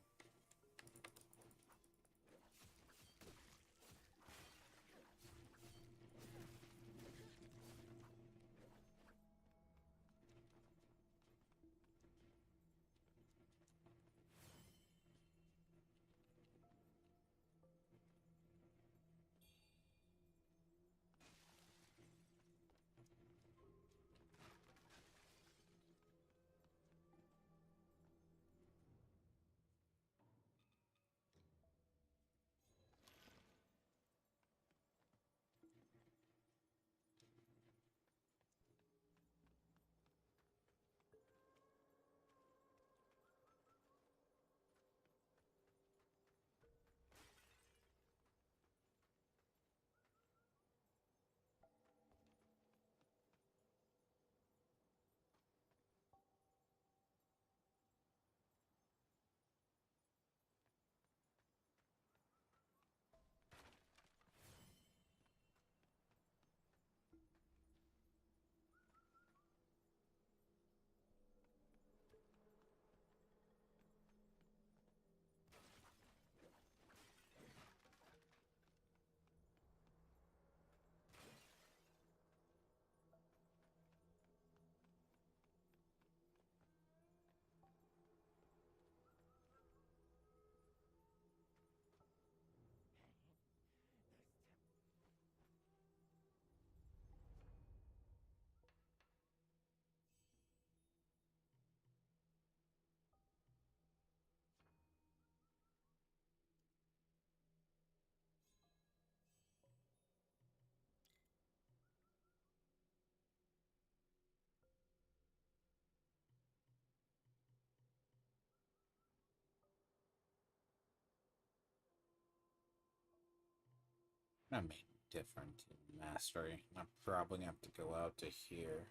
I made different in mastery. I'm probably gonna have to go out to here.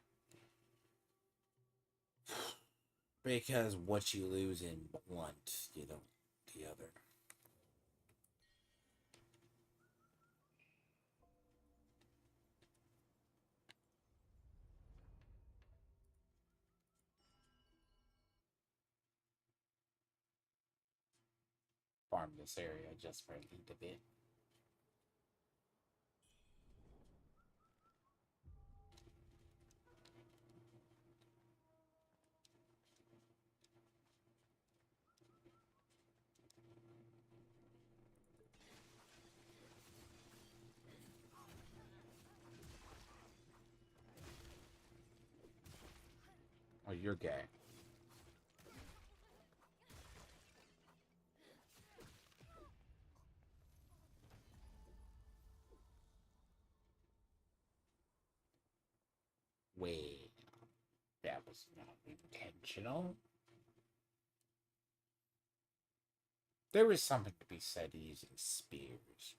Because what you lose in blunt, you don't the other. Farm this area just for a little bit. Oh, you're gay. Wait, that was not intentional. There is something to be said using spears.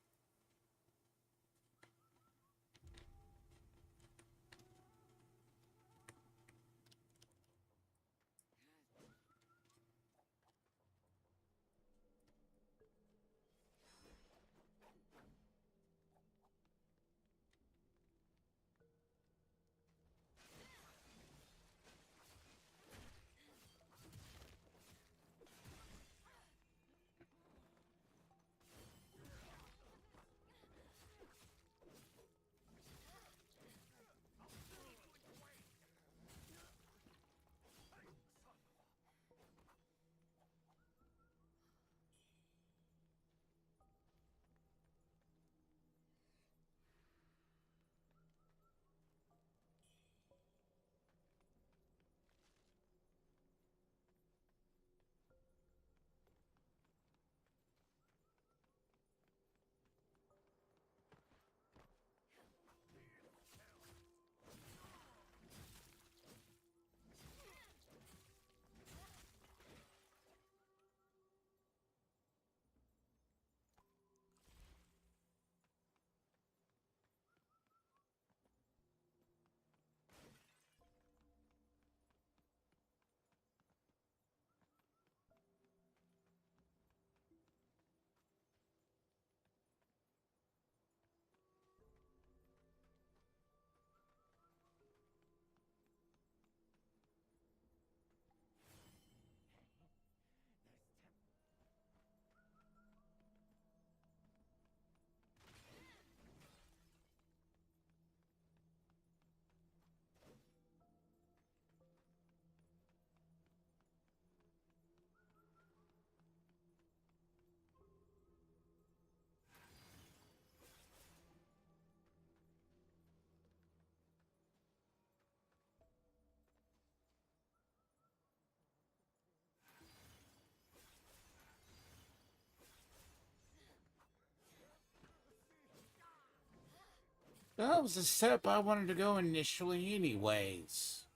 That was the step I wanted to go initially, anyways.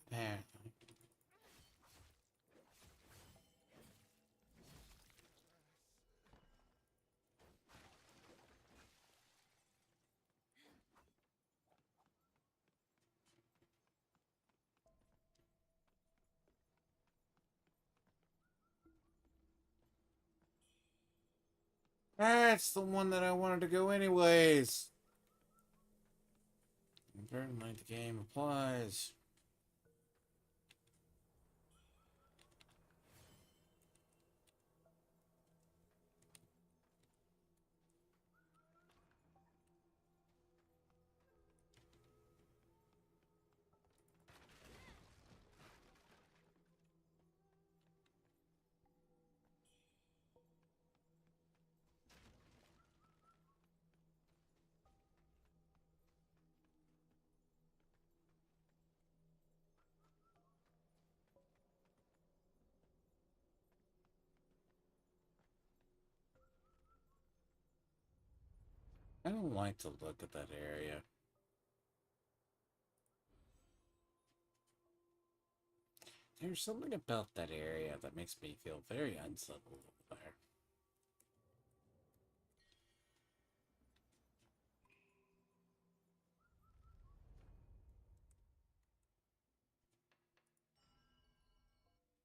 Apparently. That's the one that I wanted to go anyways. Apparently the game applies. I don't like to look at that area. There's something about that area that makes me feel very unsettled over there.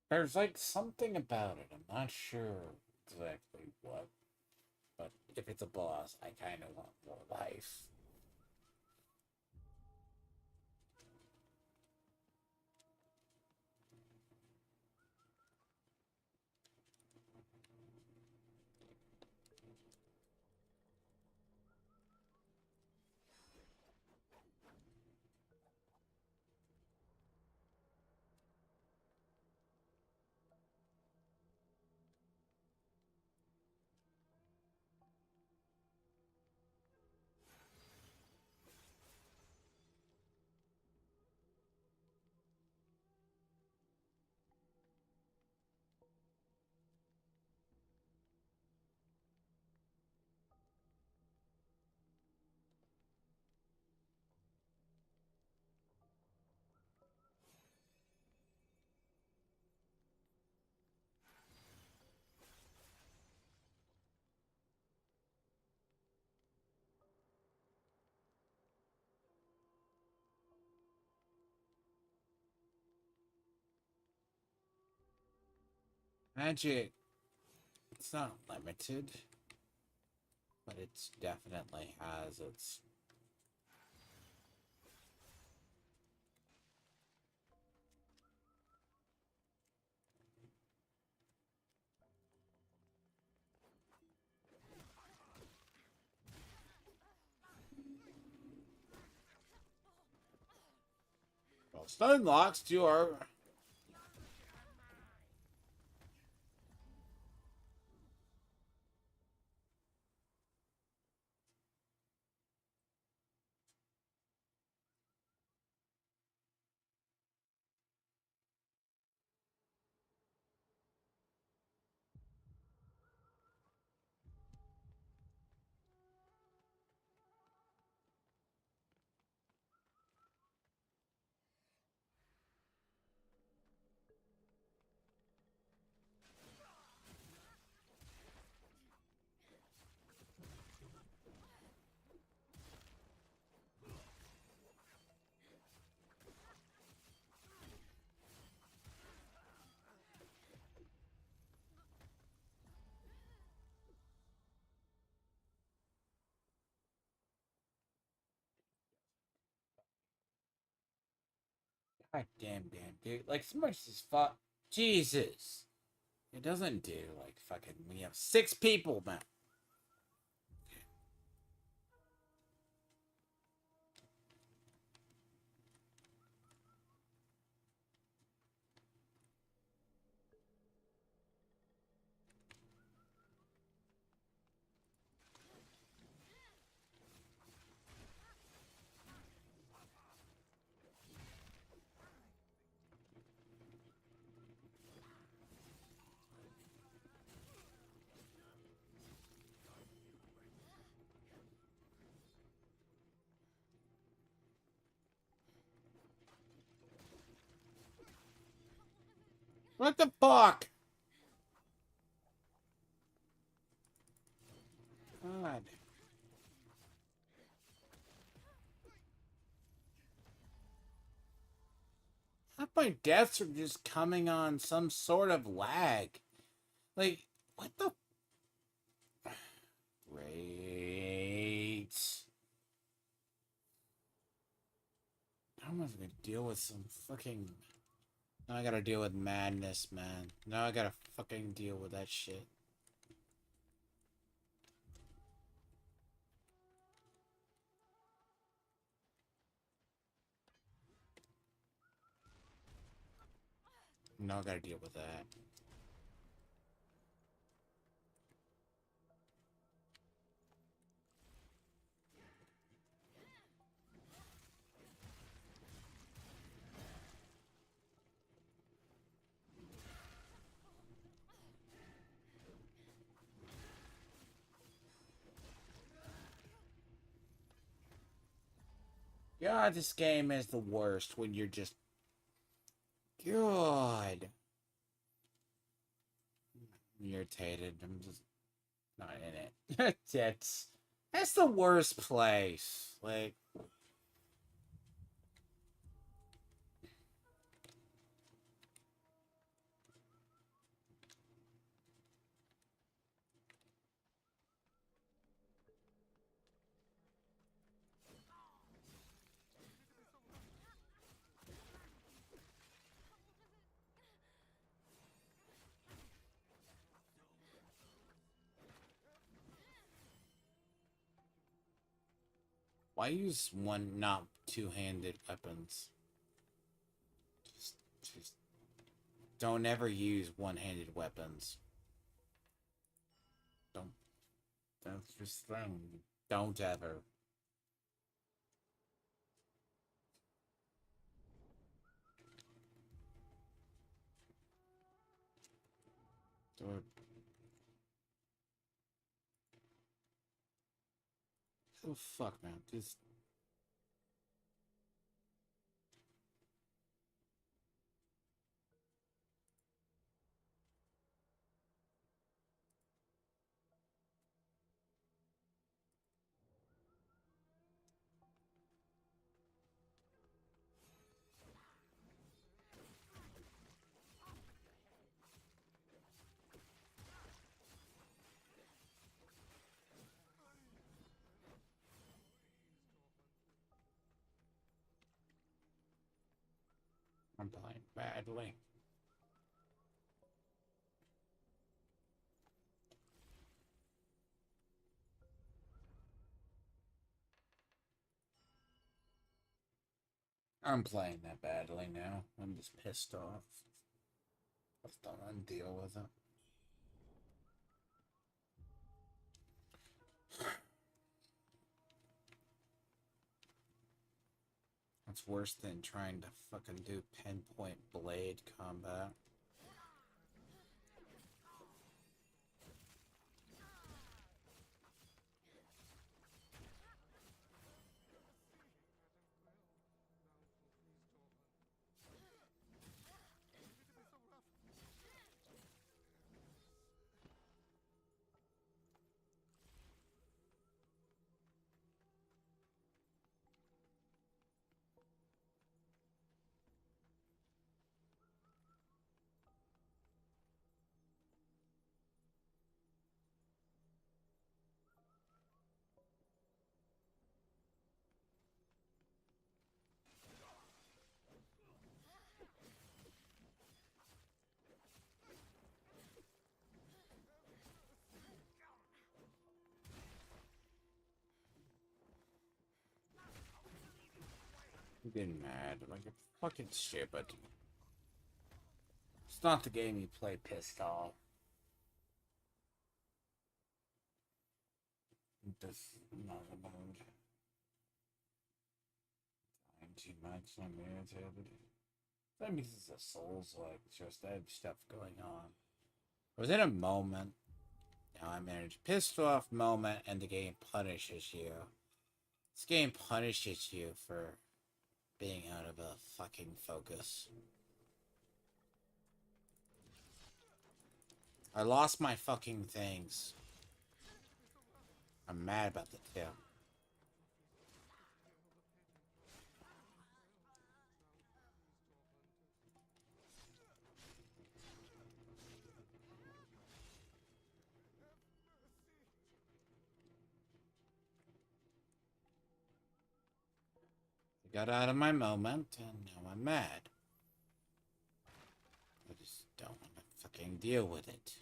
There's like something about it. I'm not sure exactly what, but if it's a boss, I kind of want more life. Magic, it's not limited, but it's definitely has its. Well, stun locks do our. God damn, dude. Like, so much is fuck. Jesus. It doesn't do, like, fucking. We have 6 people now. What the fuck? God. Half my deaths are just coming on some sort of lag. Like, what the? Great. How am I gonna deal with some fucking. Now I gotta deal with madness, man. Now I gotta fucking deal with that shit. Now I gotta deal with that. God, this game is the worst when you're just. God. I'm irritated. I'm just not in it. That's the worst place. Like. Why use one, not two-handed weapons? Just don't ever use one-handed weapons. Don't. That's just thing. Don't ever. Or, oh fuck, man. Just. I'm playing badly. I'm playing that badly now. I'm just pissed off. Let's don't deal with it. It's worse than trying to fucking do pinpoint blade combat. I'm getting mad. Like, it's fucking stupid. It's not the game you play pissed off. This not about dying too much. I'm irritated. That means it's a Souls like just I have stuff going on. I was in a moment. Now I'm in a pissed off moment, and the game punishes you. This game punishes you for being out of a fucking focus. I lost my fucking things. I'm mad about the tail. I got out of my moment, and now I'm mad. I just don't want to fucking deal with it.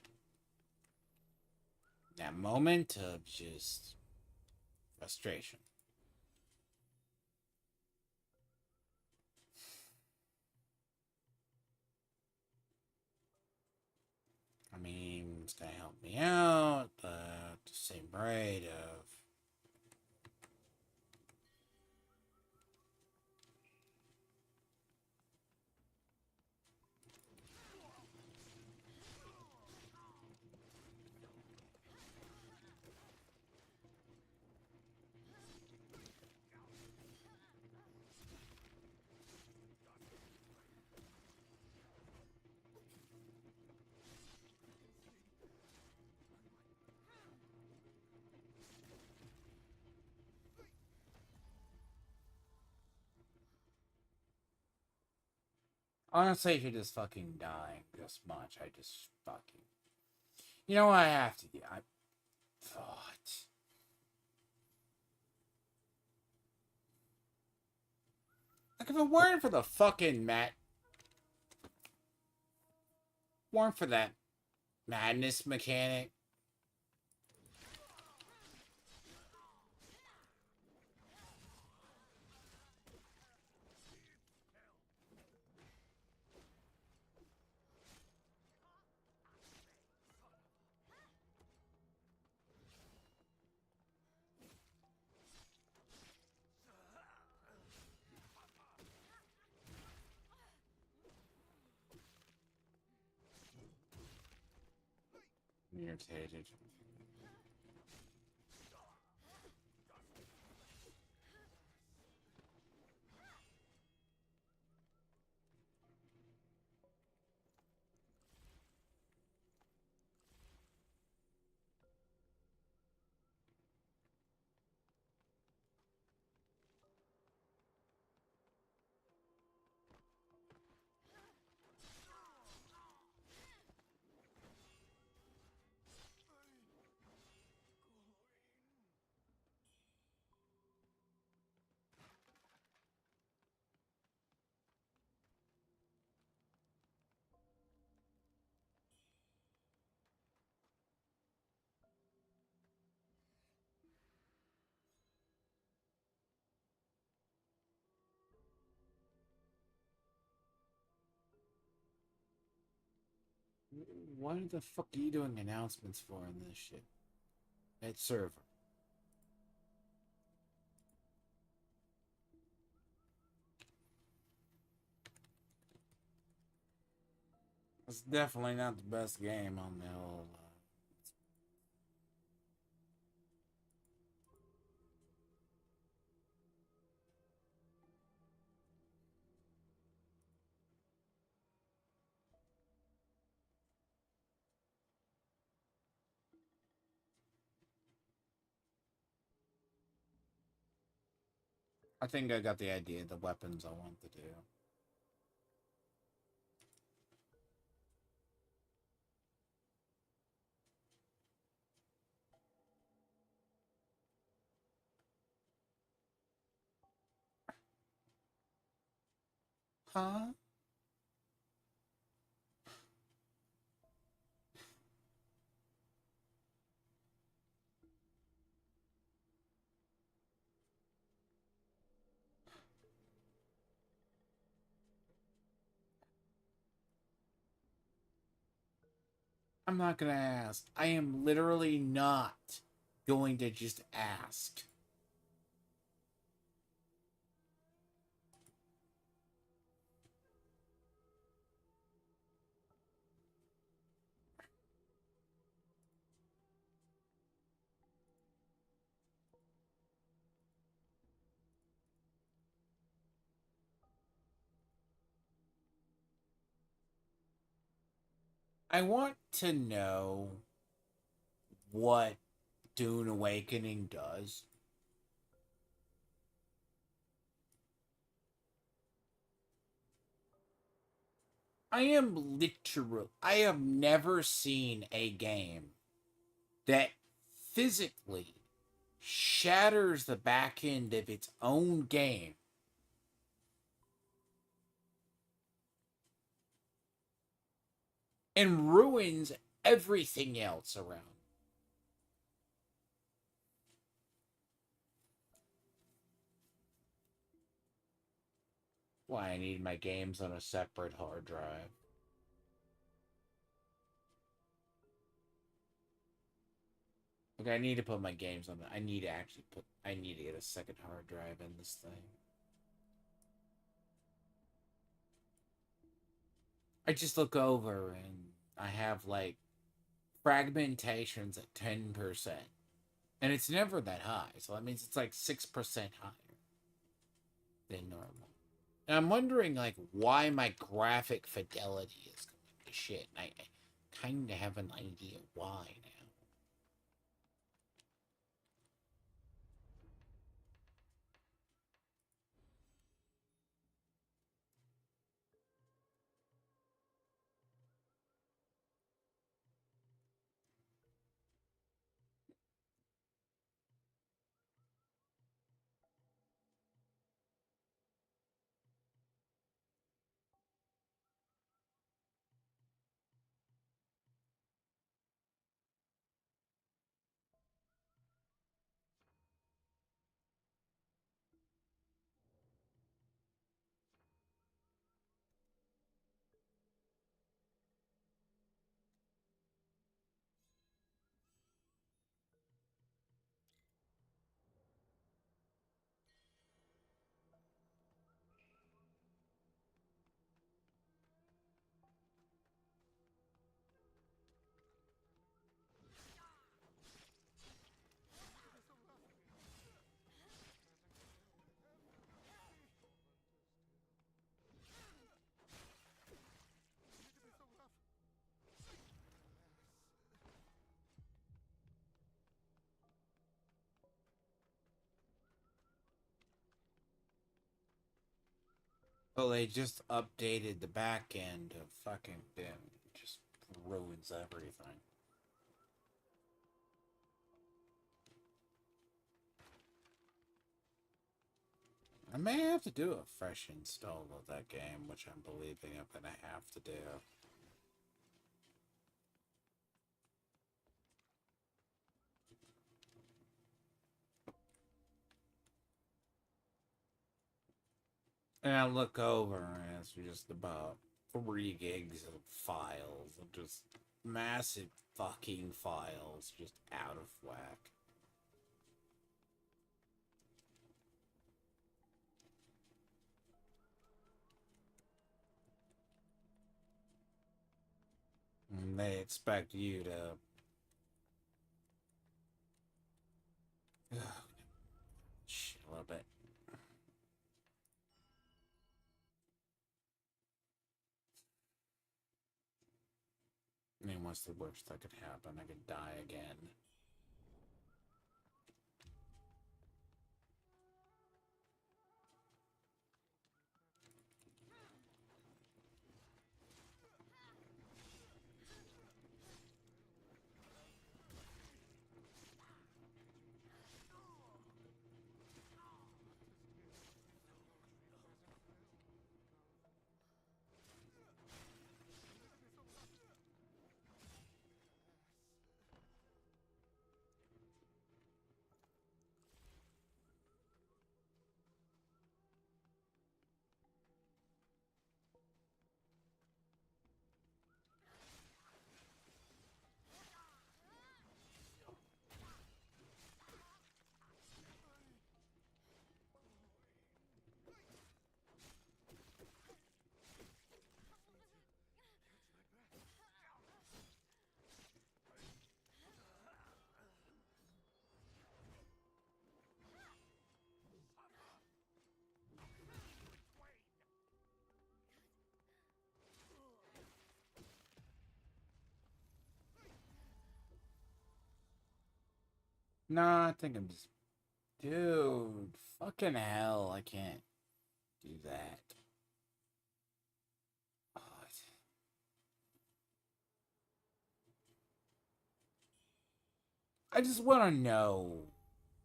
That moment of just frustration. I mean, it's gonna help me out, but at the same rate of honestly, if you're just fucking dying this much, I just fucking. You know what I have to do? I thought. Like, if it weren't for the fucking weren't for that madness mechanic, irritated. What the fuck are you doing announcements for in this shit? At server. It's definitely not the best game on the whole. I think I got the idea of the weapons I want to do. Huh? I'm not gonna ask. I am literally not going to just ask. I want to know what Dune Awakening does. I have never seen a game that physically shatters the back end of its own game and ruins everything else around. Why I need my games on a separate hard drive. Okay, I need to put my games on. I need to actually put. I need to get a second hard drive in this thing. I just look over and I have like fragmentations at 10%, and it's never that high. So that means it's like 6% higher than normal. And I'm wondering like why my graphic fidelity is going to shit. And I kind of have an idea why now. Well, they just updated the back end of fucking BIM. Just ruins everything. I may have to do a fresh install of that game, which I'm believing I'm gonna have to do. And I look over and it's just about 3 gigs of files, of just massive fucking files, just out of whack. And they expect you to shit a little bit. I mean, what's the worst that could happen? I could die again. Nah, I think I'm just... Dude, fucking hell, I can't do that. Oh, I just want to know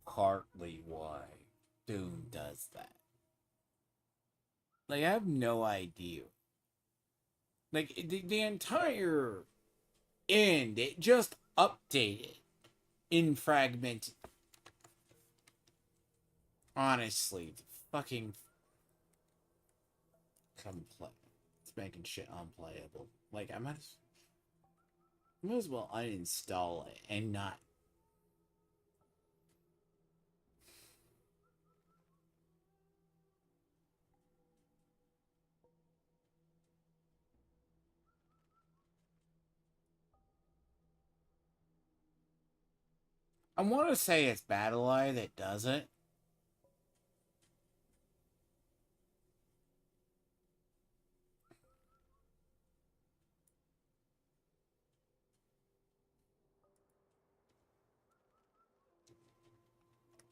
partly why Doom does that. Like, I have no idea. Like, the entire end, it just updated in fragmented. Honestly, the fucking complaint. It's making shit unplayable. Like, might as well uninstall it and not. I want to say it's BattleEye that does it.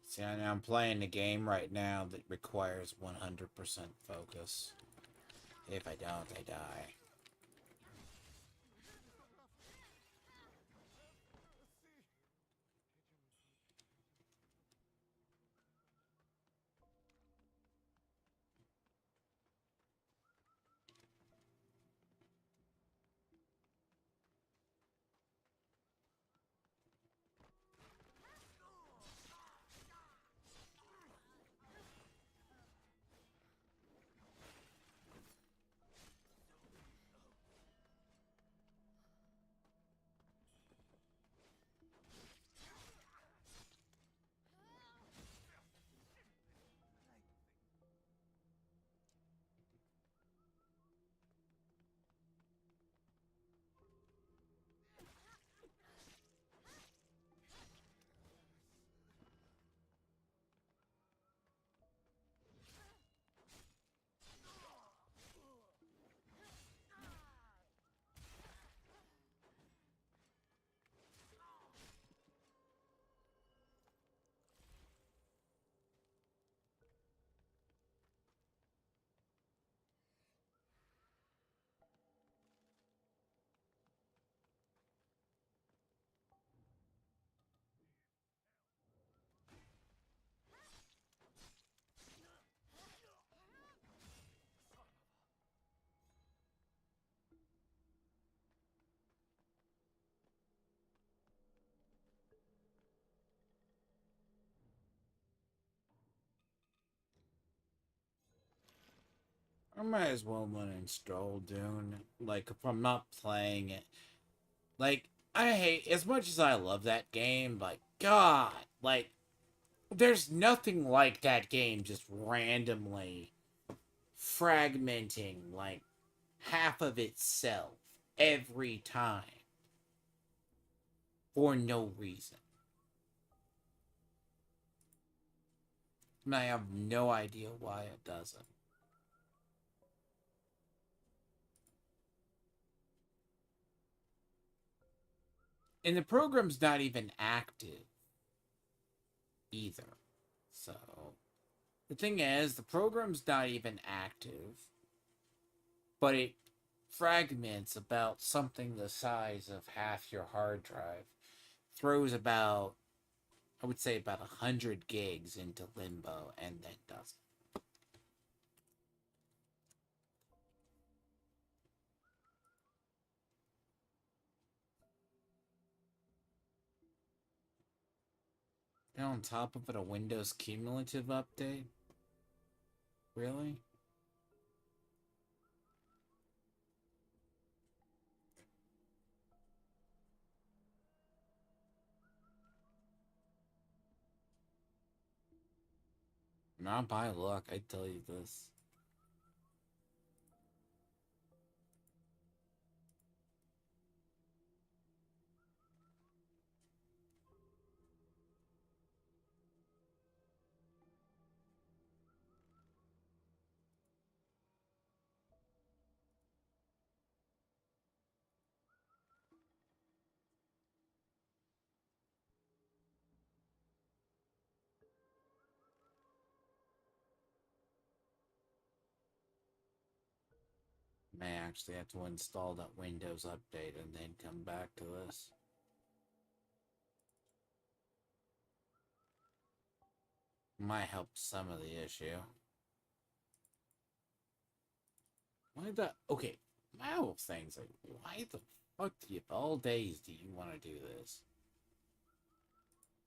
See, I'm playing a game right now that requires 100% focus. If I don't, I die. I might as well uninstall Dune. Like, if I'm not playing it. Like, I hate, as much as I love that game, like, God, like, there's nothing like that game just randomly fragmenting, like, half of itself every time for no reason. And I have no idea why it doesn't. And the program's not even active either. So, the thing is, the program's not even active, but it fragments about something the size of half your hard drive. Throws about, I would say, about 100 gigs into limbo and then doesn't. And on top of it, a Windows cumulative update? Really? Not by luck, I tell you this. May actually have to install that Windows update and then come back to this. Might help some of the issue. Why the... Okay, my whole thing's like, why the fuck do you, of all days, do you want to do this?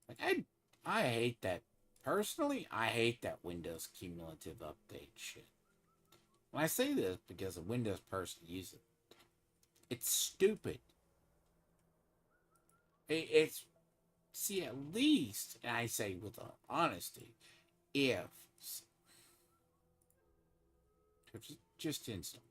Like, I hate that. Personally, I hate that Windows cumulative update shit. When I say this, because a Windows person uses it, it's stupid. It's... See, at least, and I say with honesty, if... Just install.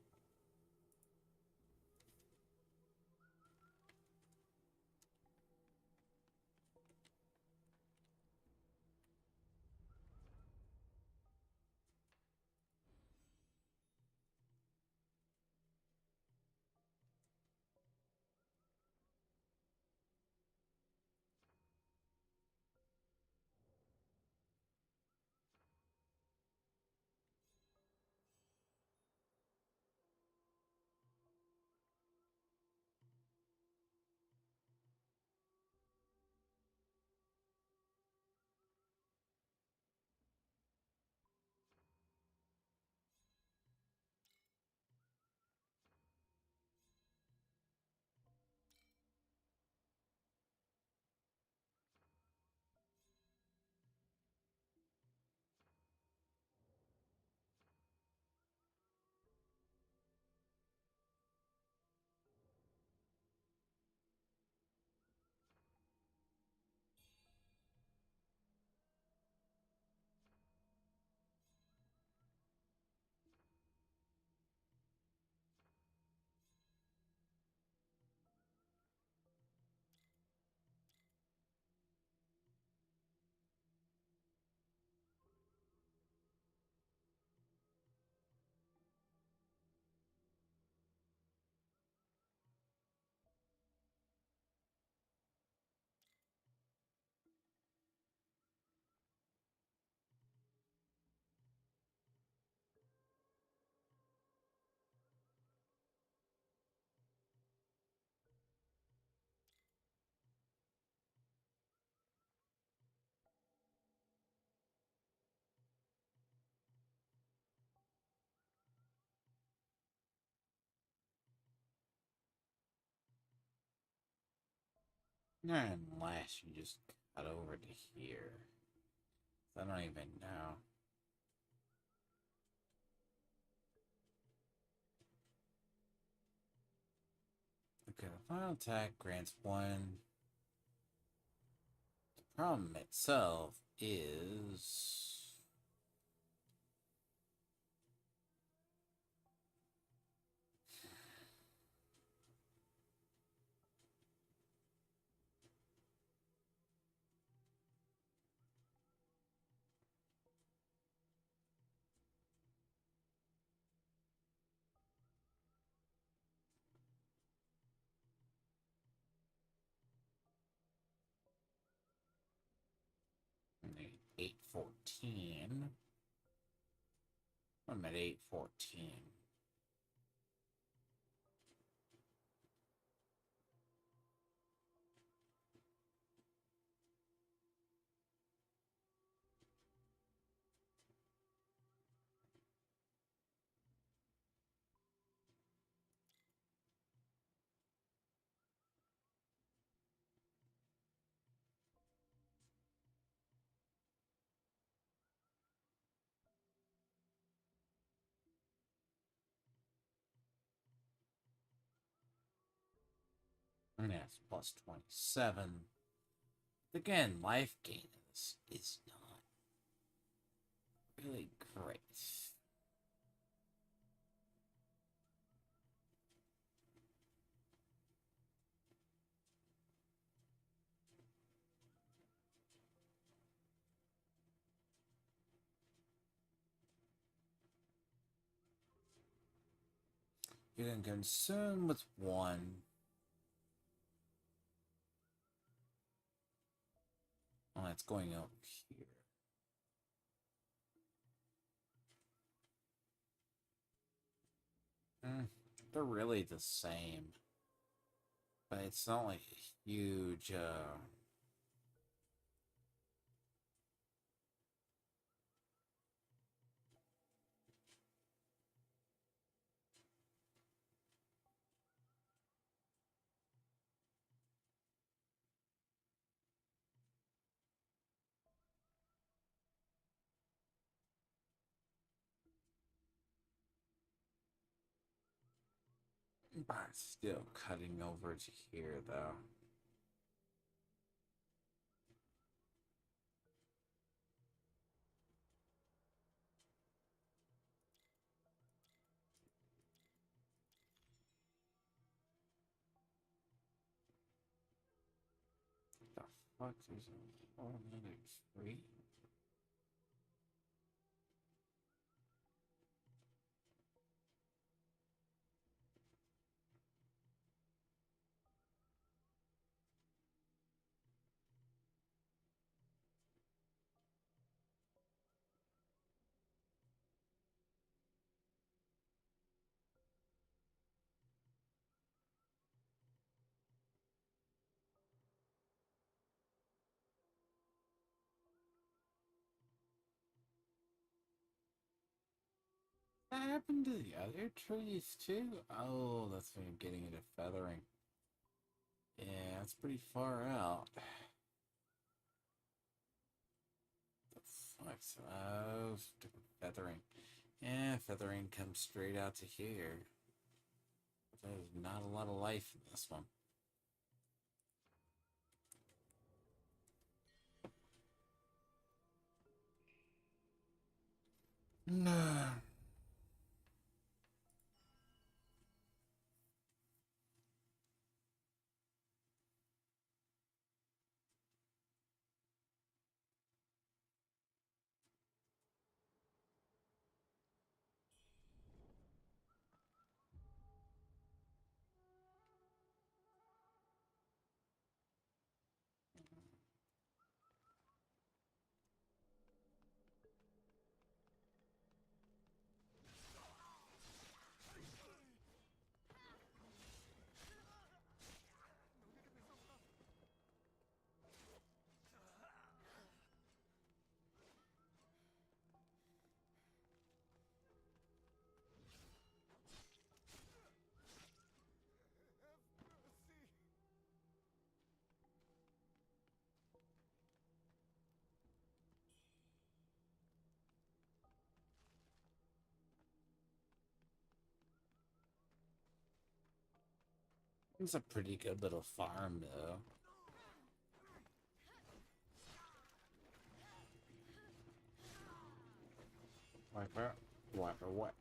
Unless you just cut over to here. I don't even know. Final attack grants 1. The problem itself is... I need 814. I'm at 814. And that's plus 27. Again, life gain is not really great. You can consume with 1. Oh, it's going over here. They're really the same. But it's not like a huge, but still cutting over to here, though. The fuck is a automatic tree? That happened to the other trees too? Oh, that's when I'm getting into feathering. Yeah, that's pretty far out. The fuck? Oh, feathering. Yeah, feathering comes straight out to here. There's not a lot of life in this one. No. It's a pretty good little farm, though. Wiper? Wiper what?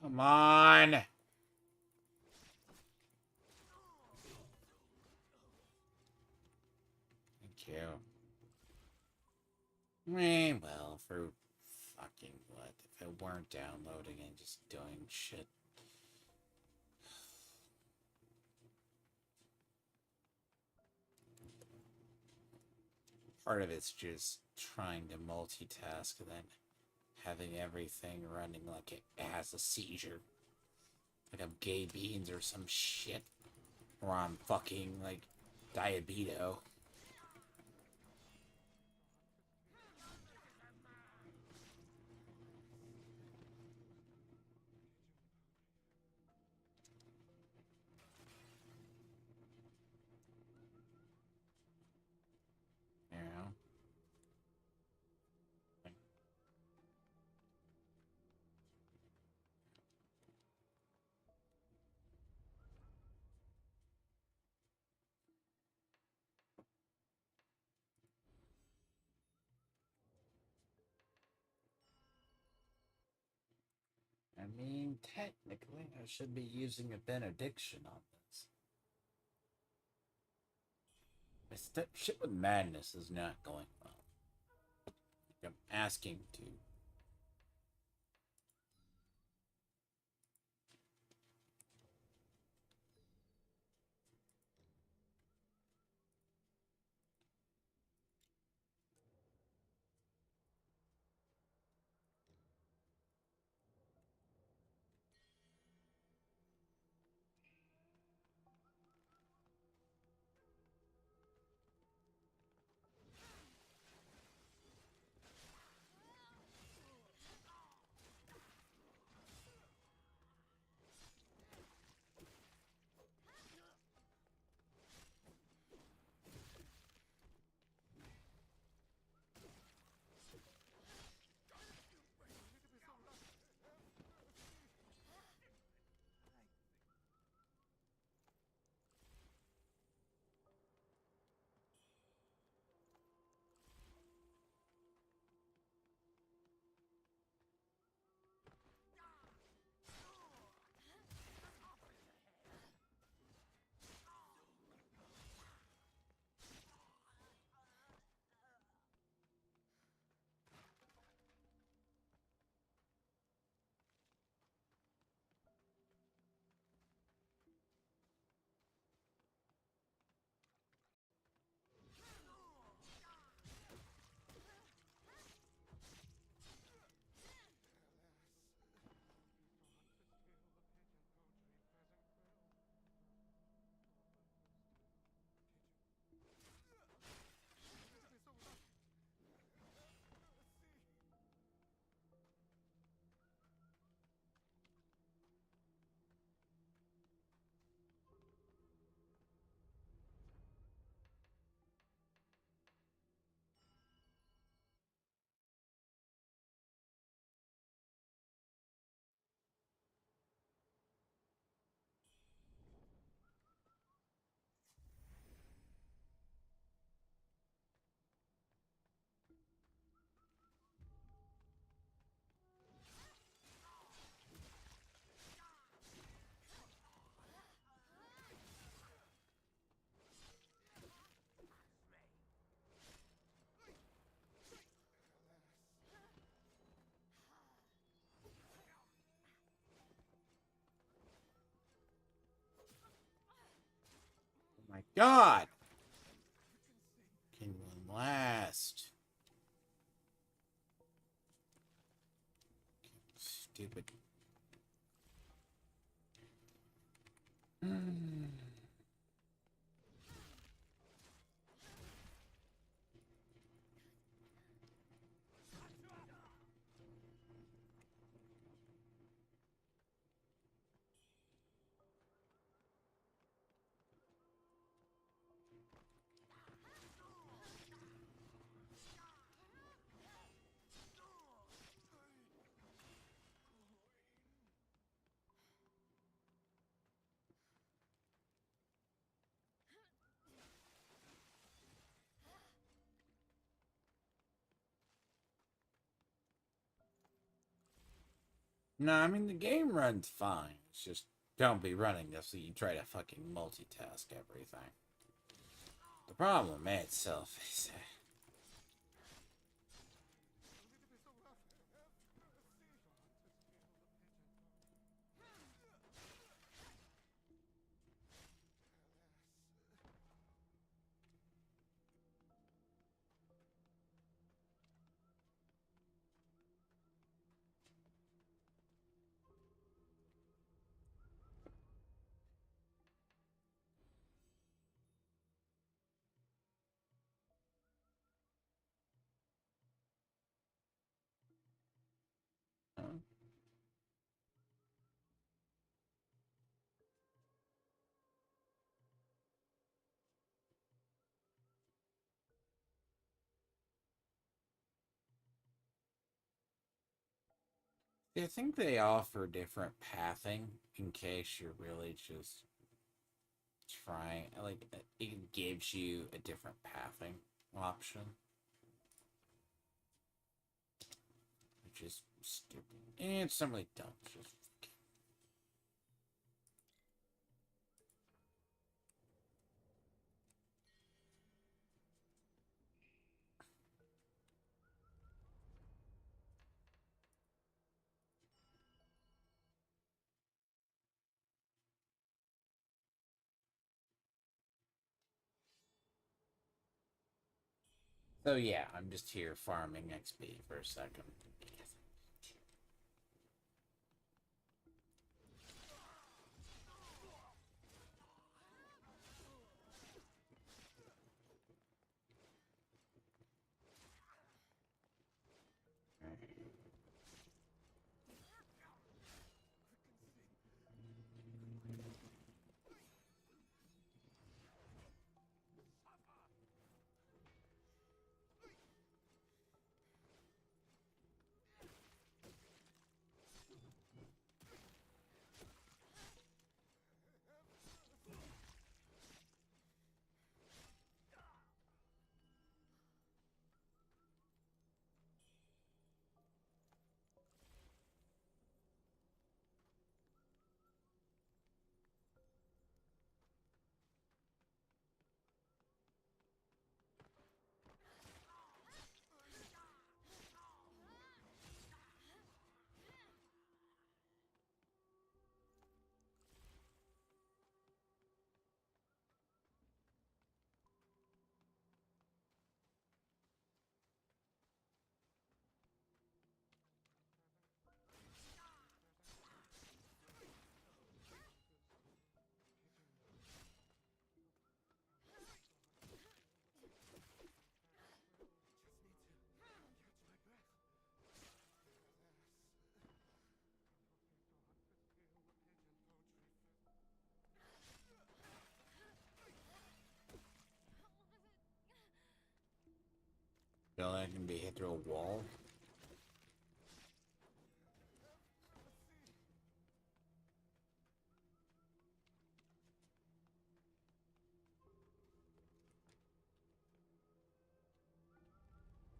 Come on! Thank you. Well, for fucking what? If it weren't downloading and just doing shit. Part of it's just trying to multitask and then having everything running like it has a seizure. Like I'm gay beans or some shit. Or I'm fucking, like, diabeto. You know? I mean, technically, I should be using a benediction on this. My shit with madness is not going well. I'm asking to. Oh my god! Can one last? Stupid. No, I mean, the game runs fine. It's just don't be running this so you try to fucking multitask everything. The problem itself is. I think they offer different pathing in case you're really just trying. Like, it gives you a different pathing option, which is stupid. And it's really dumb. Just so yeah, I'm just here farming XP for a second. Feel like I can be hit through a wall.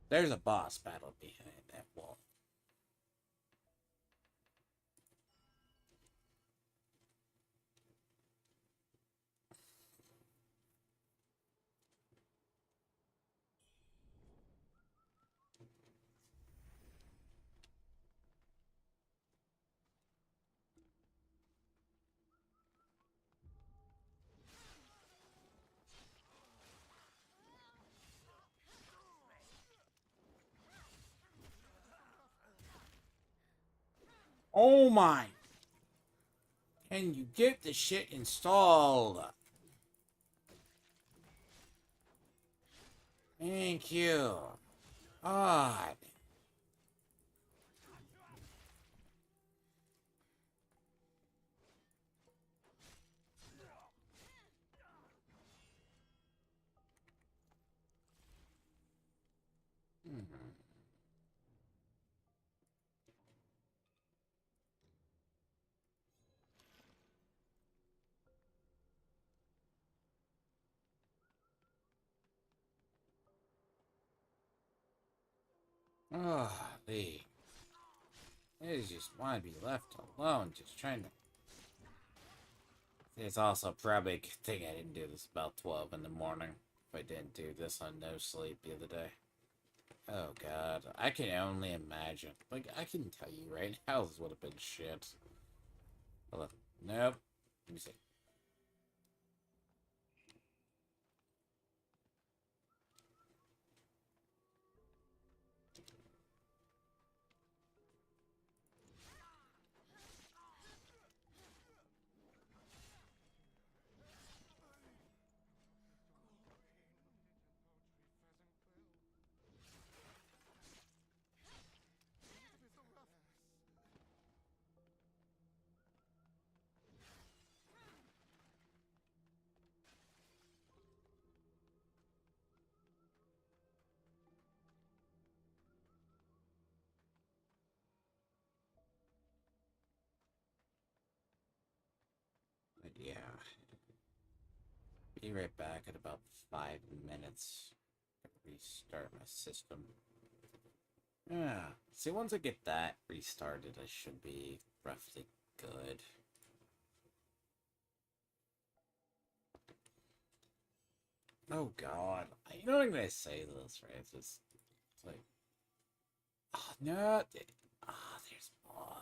There's a boss battle behind that wall. Oh my! Can you get the shit installed? Thank you. God. Ah, the I just want to be left alone, just trying to... It's also probably a good thing I didn't do this about 12 in the morning. If I didn't do this on no sleep the other day. Oh god, I can only imagine. Like, I can tell you right now this would have been shit. Hold on. Nope. Let me see. But yeah. Be right back in about 5 minutes. Restart my system. Yeah. See, once I get that restarted, I should be roughly good. Oh god. You know I'm gonna say this, right? It's like... Oh, no. Oh, there's more.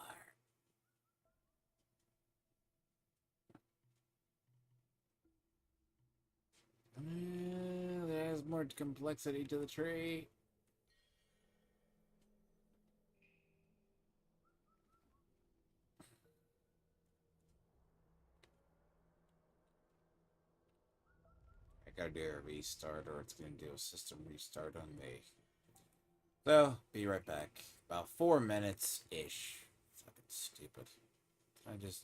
There's more complexity to the tree. I gotta do a restart or it's gonna do a system restart on me. So, be right back. About 4 minutes-ish. Fucking stupid. I just...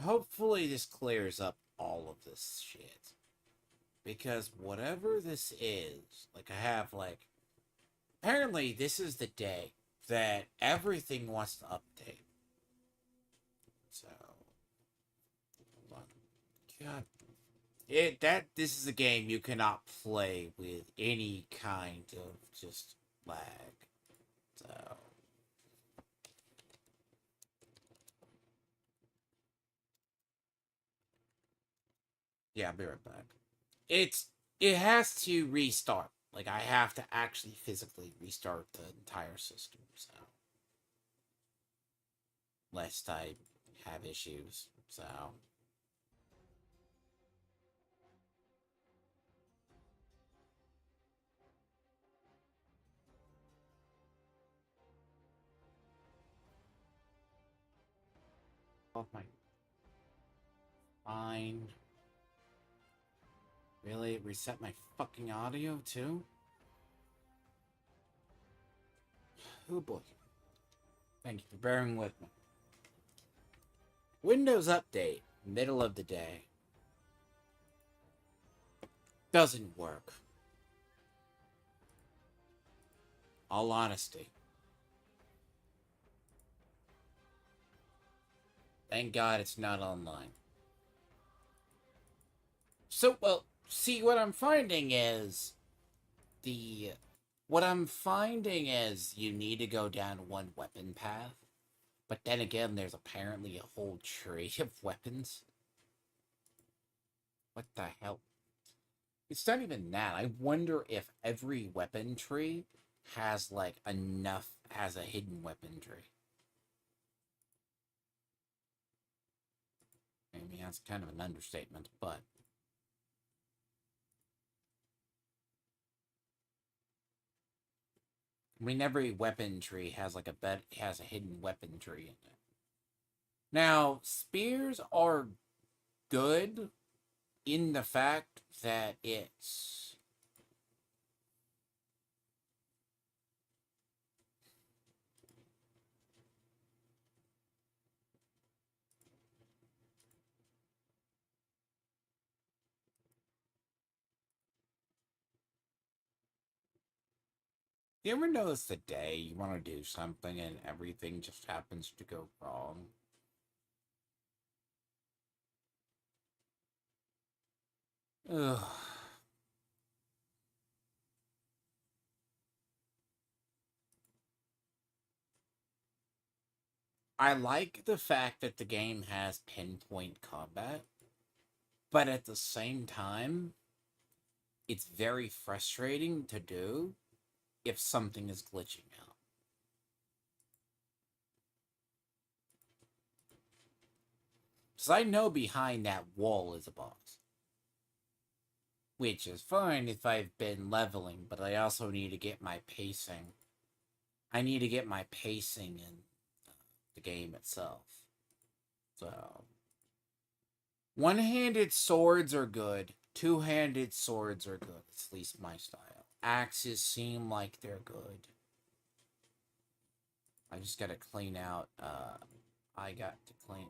Hopefully this clears up all of this shit. Because whatever this is, like I have like... Apparently this is the day that everything wants to update. So... Hold on. God. This is a game you cannot play with any kind of just lag. So... Yeah, I'll be right back. It has to restart. Like, I have to actually physically restart the entire system, so... Lest I have issues, so... Off my... Fine. Really? Reset my fucking audio, too? Oh boy. Thank you for bearing with me. Windows Update, middle of the day. Doesn't work. All honesty. Thank God it's not online. So, well, see, what I'm finding is... What I'm finding is you need to go down one weapon path. But then again, there's apparently a whole tree of weapons. What the hell? It's not even that. I wonder if every weapon tree has, like, has a hidden weapon tree. Maybe that's kind of an understatement, but... I mean, every weapon tree has, like, has a hidden weapon tree in it. Now, spears are good in the fact that it's... You ever notice the day you want to do something and everything just happens to go wrong? Ugh. I like the fact that the game has pinpoint combat, but at the same time, it's very frustrating to do if something is glitching out. Because I know behind that wall is a boss. Which is fine if I've been leveling, but I also need to get my pacing. I need to get my pacing in the game itself. So, one-handed swords are good. Two-handed swords are good. It's at least my style. Axes seem like they're good. I just gotta clean out, I got to clean...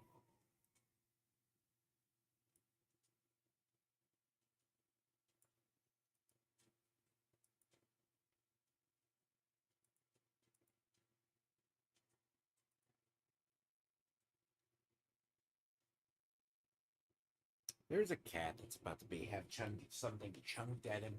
There's a cat that's about to have something chunked at him.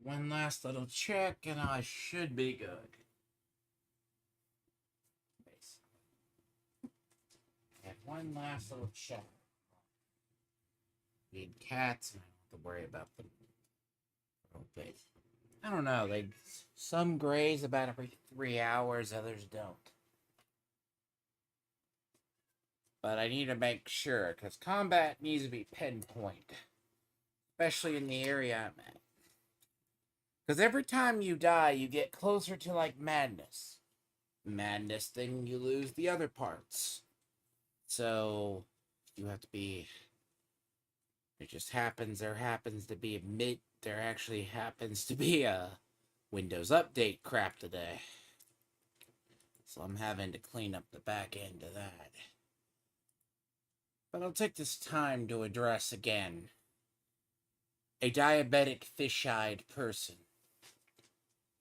One last little check, and I should be good. And one last little check. Need cats, and I don't have to worry about them. But I don't know. They some graze about every 3 hours, others don't. But I need to make sure because combat needs to be pinpoint, especially in the area I'm at. Because every time you die, you get closer to like madness. Madness, then you lose the other parts. So you have to be. It just happens. There happens to be there actually happens to be a Windows update crap today. So I'm having to clean up the back end of that. But I'll take this time to address again a diabetic fish-eyed person.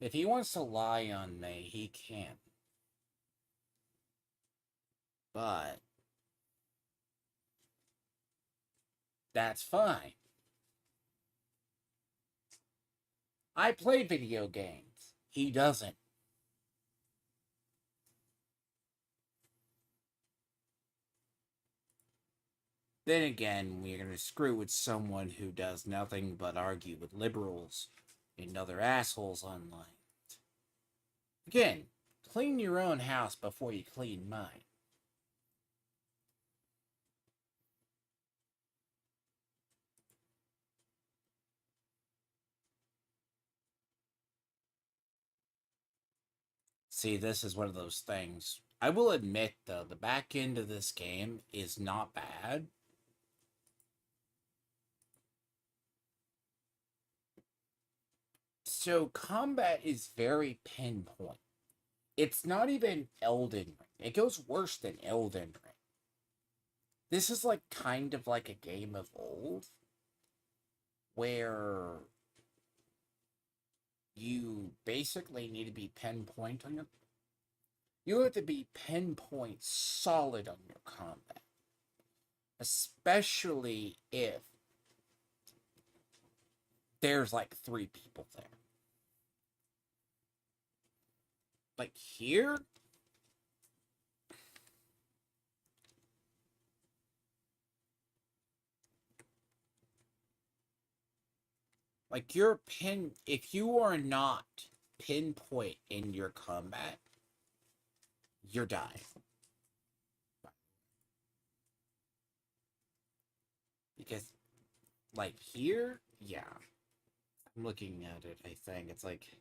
If he wants to lie on me, he can. But that's fine. I play video games. He doesn't. Then again, we're going to screw with someone who does nothing but argue with liberals and other assholes online. Again, clean your own house before you clean mine. See, this is one of those things. I will admit, though, the back end of this game is not bad. So, combat is very pinpoint. It's not even Elden Ring. It goes worse than Elden Ring. This is like kind of like a game of old where you basically need to be pinpoint on your. You have to be pinpoint solid on your combat, especially if there's like 3 people there. Like here, like if you are not pinpoint in your combat, you're dying. Because like here, yeah. I'm looking at it, I think it's like it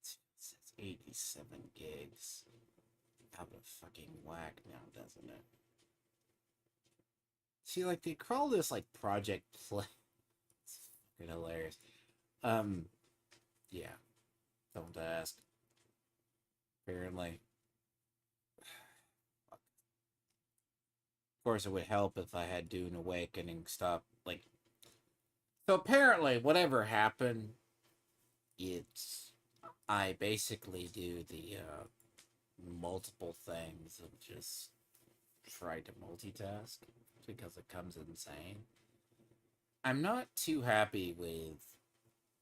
says 87 gigs. Out of fucking whack now, doesn't it? See, like they call this like Project Play. It's fucking hilarious. Yeah. Don't ask. Apparently. Of course, it would help if I had Dune Awakening stop. Like, so apparently, whatever happened, it's I basically do the multiple things and just try to multitask because it comes insane. I'm not too happy with.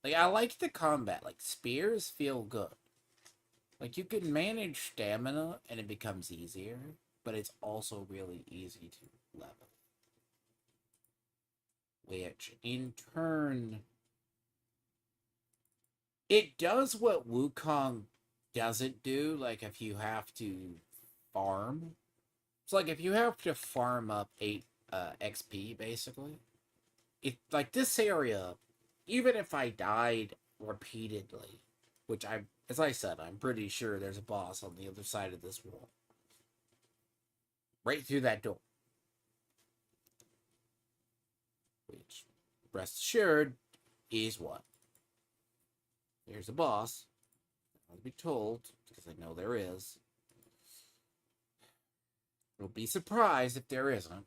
Like, I like the combat. Like, spears feel good. Like, you can manage stamina and it becomes easier, but it's also really easy to level. Which, in turn, it does what Wukong doesn't do. Like, if you have to farm. It's like if you have to farm up 8 XP, basically. It, like, this area, even if I died repeatedly, which as I said, I'm pretty sure there's a boss on the other side of this wall. Right through that door. Which, rest assured, is what? There's a boss. I'll be told, because I know there is. I'll be surprised if there isn't.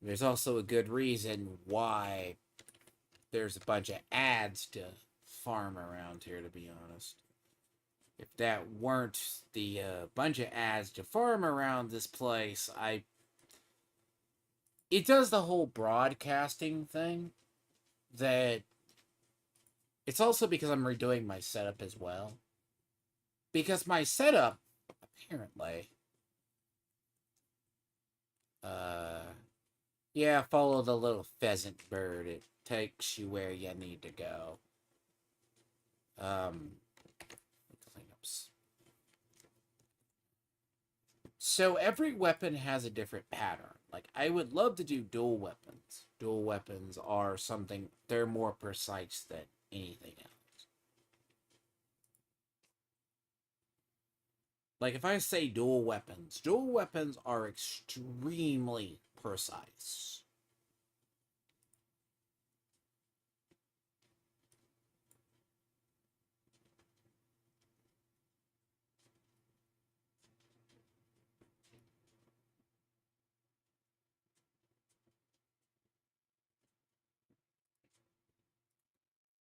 There's also a good reason why there's a bunch of ads to farm around here, to be honest. If that weren't the bunch of ads to farm around this place, it does the whole broadcasting thing that it's also because I'm redoing my setup as well. Because my setup, apparently, yeah, follow the little pheasant bird. It takes you where you need to go. Cleanups. So every weapon has a different pattern. Like, I would love to do dual weapons. Dual weapons are something, they're more precise than anything else. Like, if I say dual weapons are extremely precise.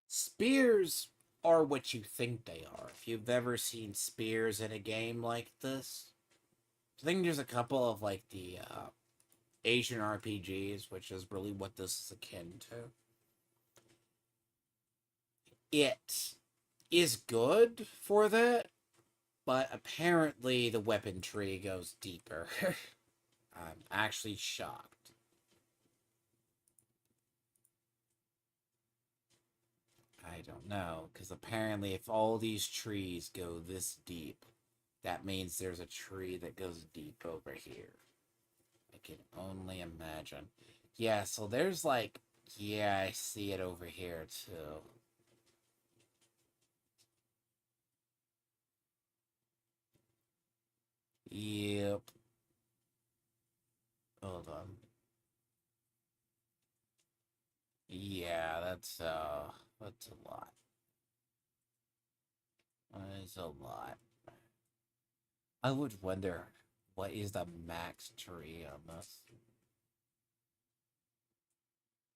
Spears are what you think they are. If you've ever seen spears in a game like this, I think there's a couple of like the Asian RPGs, which is really what this is akin to. It is good for that, but apparently the weapon tree goes deeper. I'm actually shocked. I don't know, because apparently if all these trees go this deep, that means there's a tree that goes deep over here. I can only imagine. Yeah, so there's like, yeah, I see it over here too. Yep. Hold on. Yeah, that's a lot. There's a lot. I would wonder what is the max tree on this.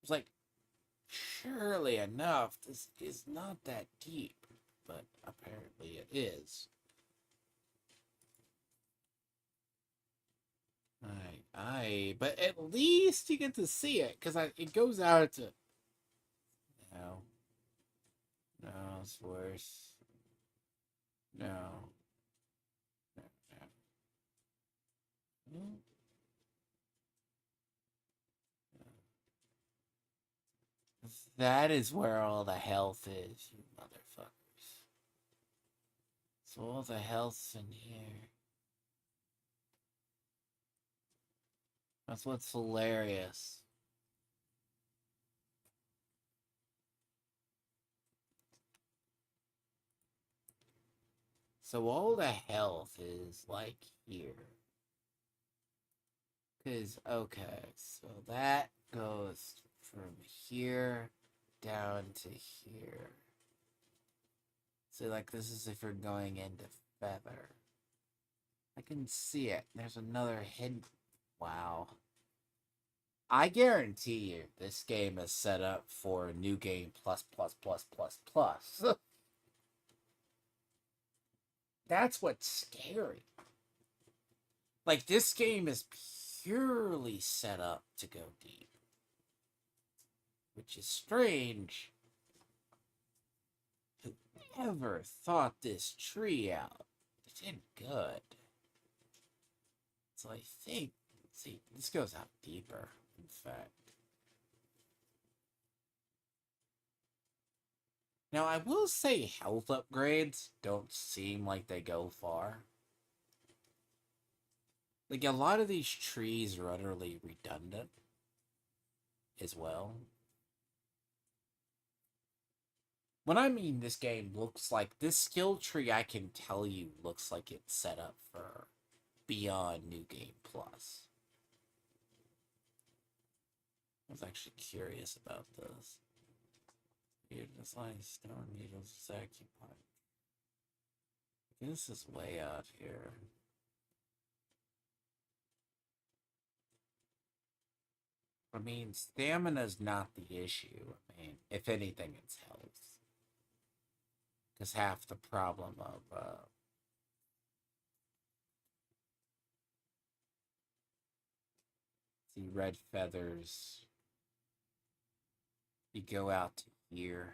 It's like, surely enough, this is not that deep, but apparently it is. But at least you get to see it, because it goes out to... No. No, it's worse. No. No, no. That is where all the health is, you motherfuckers. So all the health's in here. That's what's hilarious. So all the health is like here. Cause okay, so that goes from here down to here. So like this is if you're going into feather. I can see it. There's another hidden... Wow. I guarantee you this game is set up for new game plus plus plus plus plus. That's what's scary. Like, this game is purely set up to go deep. Which is strange. Whoever thought this tree out did good. So I think... See, this goes out deeper, in fact. Now, I will say health upgrades don't seem like they go far. Like, a lot of these trees are utterly redundant as well. When I mean this game looks like... This skill tree, I can tell you, looks like it's set up for beyond New Game Plus. I was actually curious about this. Weird design stone needles is occupied. This is way out here. I mean, stamina's not the issue. I mean, if anything, it's health. Because half the problem of, see, red feathers... You go out to here.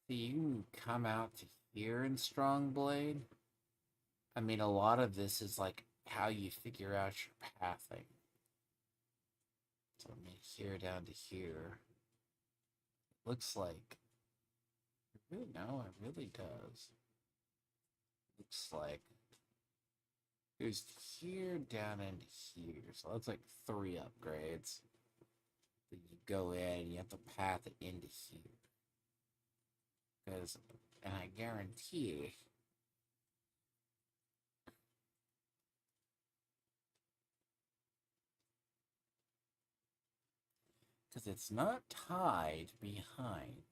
So you can come out to here in Strong Blade. I mean, a lot of this is like how you figure out your pathing. So I mean, here down to here. Looks like... Really, no, it really does. Looks like... Goes here down into here. So that's like 3 upgrades. Then you go in and you have to path it into here. Because, and I guarantee... Because it's not tied behind.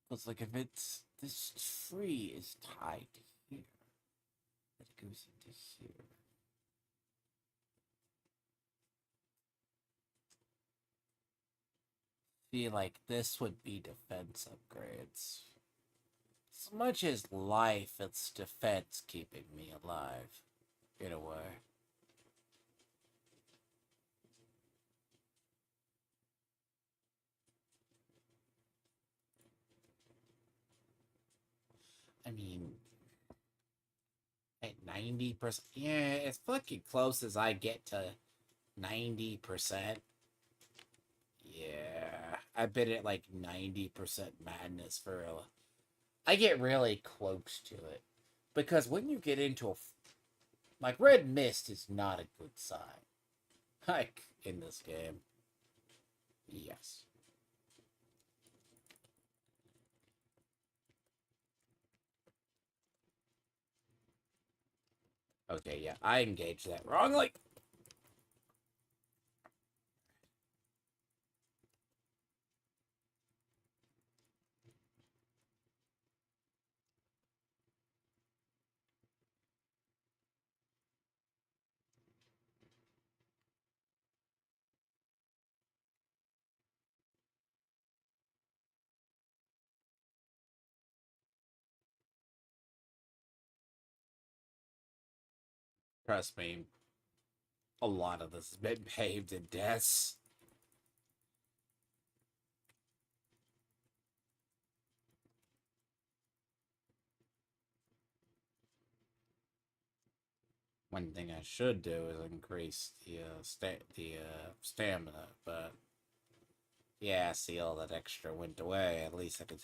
Because, like, if it's... This tree is tied to here. It goes into here. Feel like this would be defense upgrades. As much as life, it's defense keeping me alive. In a way. I mean... At 90%... Yeah, as fucking close as I get to 90%. Yeah, I've been at like 90% madness for a... I get really close to it. Because when you get into a... Like, red mist is not a good sign. Like, in this game. Yes. Okay, yeah, I engaged that wrongly. Trust me, a lot of this has been paved in deaths. One thing I should do is increase the stamina, but yeah, see, all that extra went away. At least I could.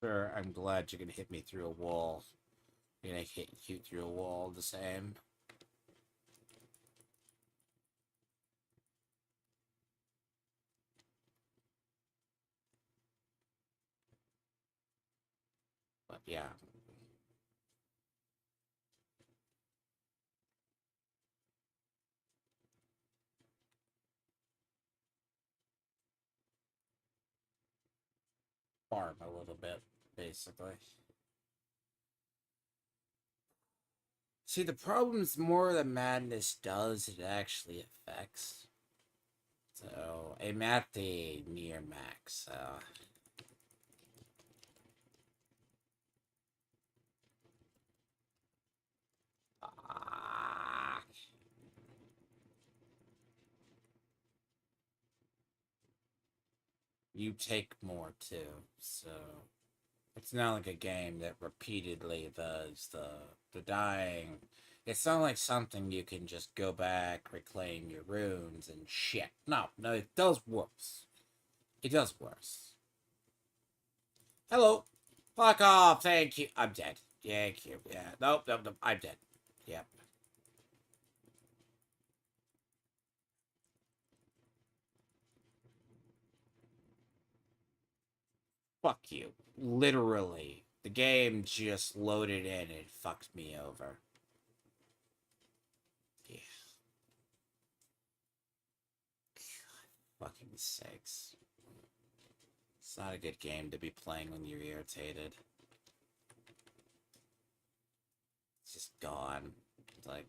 Sure, I'm glad you're gonna hit me through a wall. You're gonna hit you through a wall the same. But yeah. Farm a little bit, basically. See, the problem's more the madness does, it actually affects. So, I'm at the near max, so. Ah, you take more too, so. It's not like a game that repeatedly does the dying. It's not like something you can just go back, reclaim your runes, and shit. No, no, it does worse. It does worse. Hello. Fuck off. Thank you. I'm dead. Thank you. Yeah. Nope, nope, nope. I'm dead. Yep. Fuck you. Literally. The game just loaded in and fucked me over. Yeah. Fucking sakes. It's not a good game to be playing when you're irritated. It's just gone. It's like,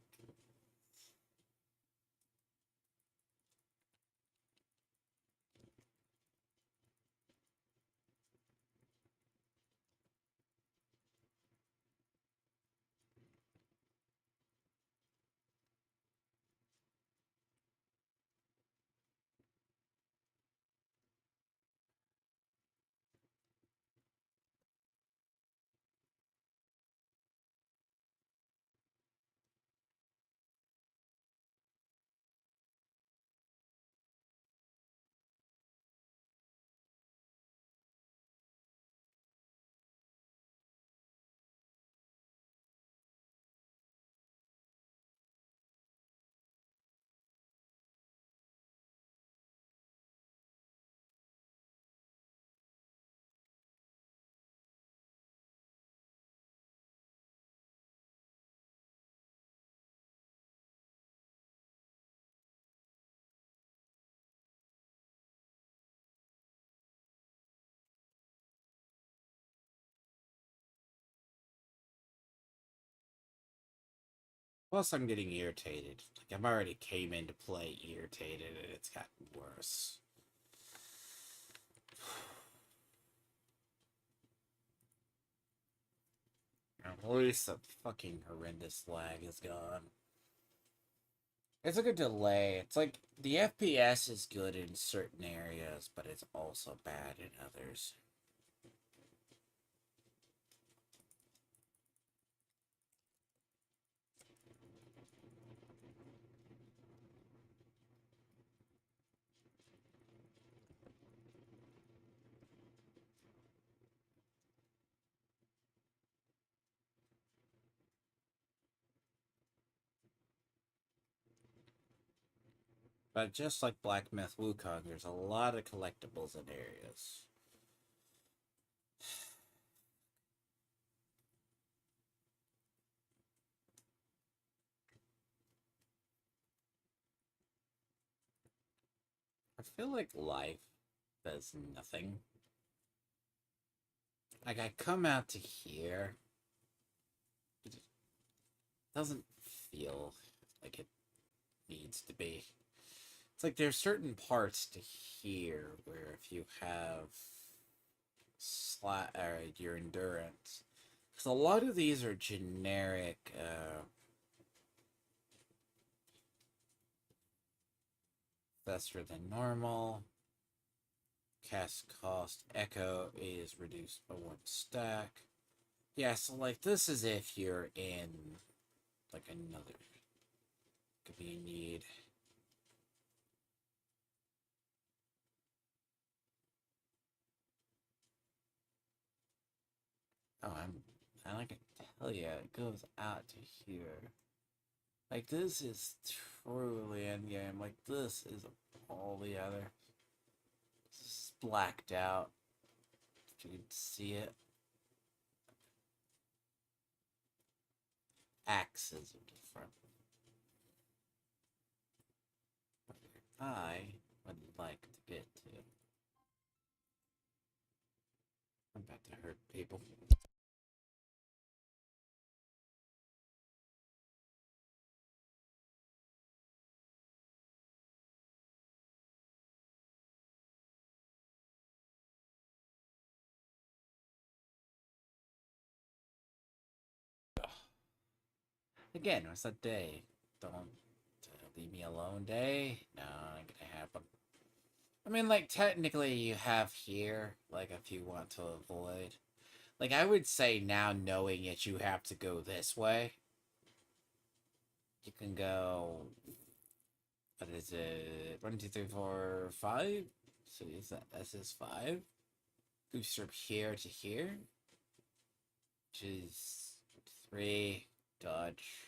plus I'm getting irritated. Like, I'm already came into play irritated and it's gotten worse. At least the fucking horrendous lag is gone. It's like a delay. It's like the FPS is good in certain areas, but it's also bad in others. But just like Black Myth Wukong, there's a lot of collectibles in areas. I feel like life does nothing. Like, I come out to here, doesn't feel like it needs to be. It's like there's certain parts to here where if you have your endurance, because a lot of these are generic. Faster than normal. Cast cost echo is reduced by 1 stack. Yeah, so like this is if you're in like another could be in need. Oh, I can tell you, it goes out to here. Like this is truly endgame. Like this is all the other. This is blacked out. If you can see it. Axes are different. I would like to get to. I'm about to hurt people. Again, what's that day? Don't leave me alone day? No, not gonna happen. I mean, like, technically you have here, like, if you want to avoid. Like, I would say now, knowing that you have to go this way, you can go, what is it, 1, 2, 3, 4, 5? So is this is 5? Goes from here to here, which is 3, dodge.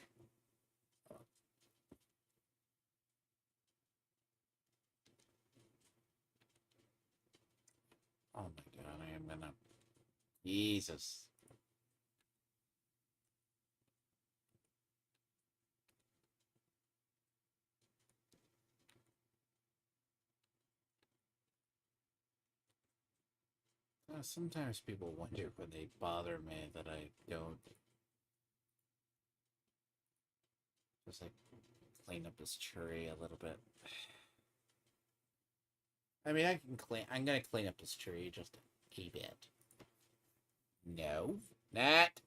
Oh my god, I am gonna... Jesus. Sometimes people wonder when they bother me that I don't just like clean up this tree a little bit. I mean, I'm gonna clean up this tree just a bit. No, not.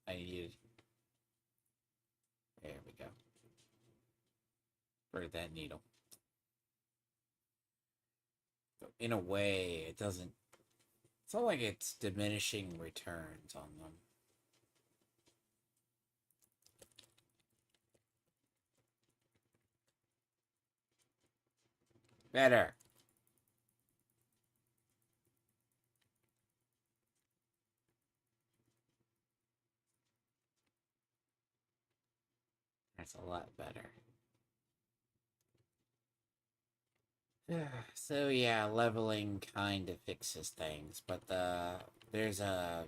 I need. There we go. For that needle. So in a way, it doesn't. It's not like it's diminishing returns on them. Better. That's a lot better. So yeah, leveling kind of fixes things, but there's a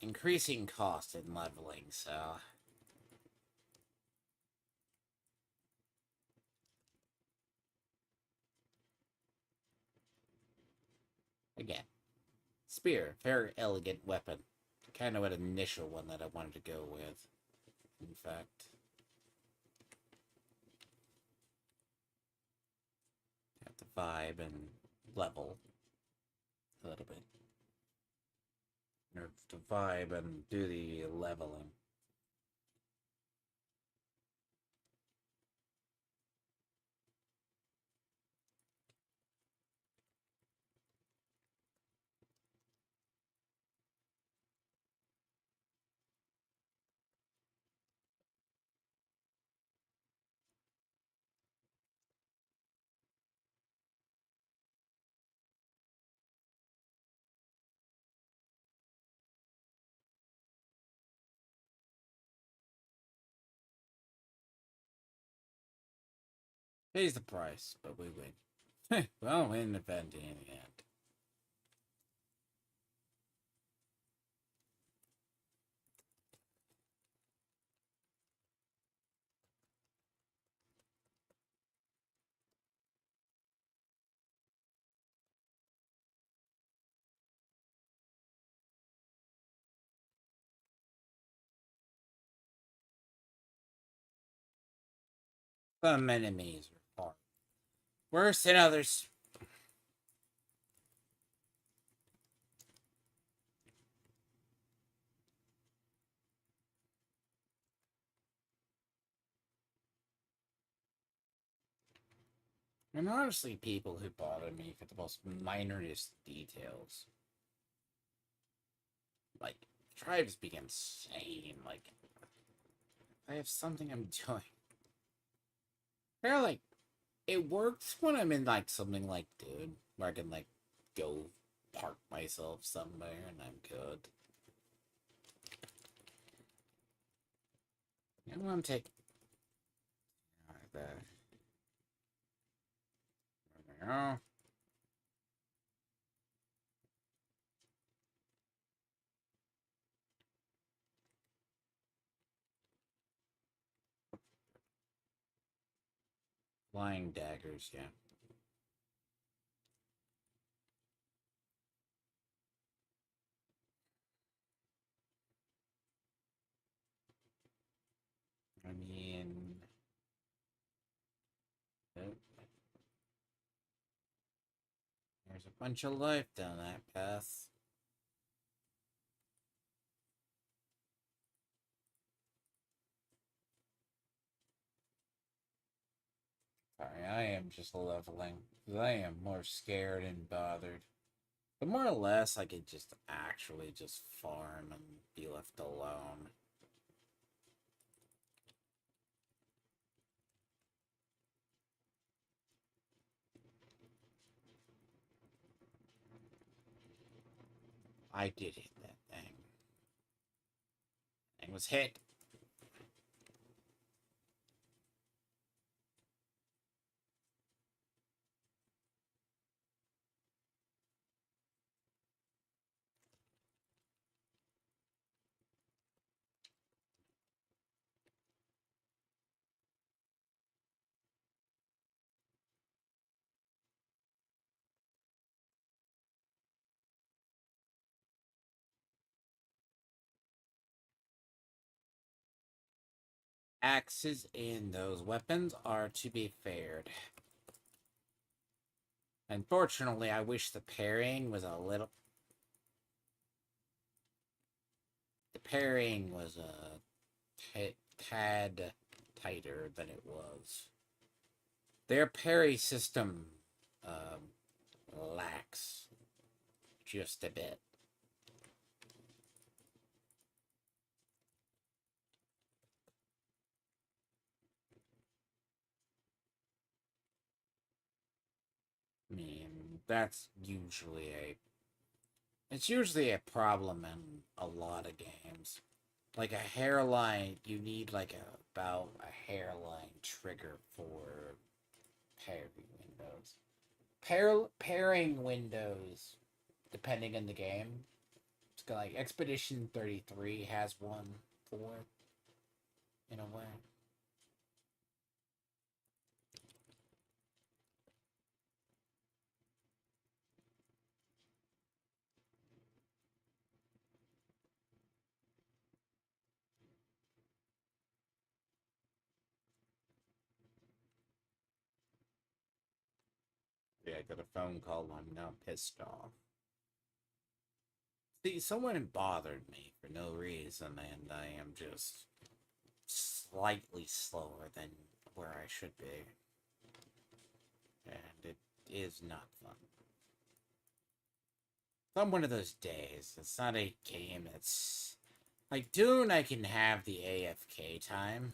increasing cost in leveling, so again, spear, very elegant weapon. Kind of an initial one that I wanted to go with, in fact. Have to vibe and level a little bit. Or to vibe and do the leveling. Pays the price, but we win. Well, we didn't event in the end. Some enemies are far worse than others. And honestly, people who bother me for the most minorest details. Like, drives be insane. Like, I have something I'm doing. They're like, it works when I'm in, like, something like, dude, where I can, like, go park myself somewhere and I'm good. You know, I'm taking. There we go. Flying daggers, yeah. I mean, oh, there's a bunch of life down that path. Sorry, I am just leveling. Because I am more scared and bothered. But more or less, I could just actually just farm and be left alone. I did hit that thing. Thing was hit. Axes in those weapons are to be feared. Unfortunately, I wish the parrying was a little. The parrying was a tad tighter than it was. Their parry system lacks just a bit. I mean, that's usually a. It's usually a problem in a lot of games. Like a hairline, you need like about a hairline trigger for parry windows. Pairing windows, depending on the game. It's got like Expedition 33 has one for it, in a way. Yeah, I got a phone call. I'm now pissed off. See, someone bothered me for no reason, and I am just slightly slower than where I should be. And it is not fun. It's on one of those days. It's not a game that's. Like Dune, I can have the AFK time.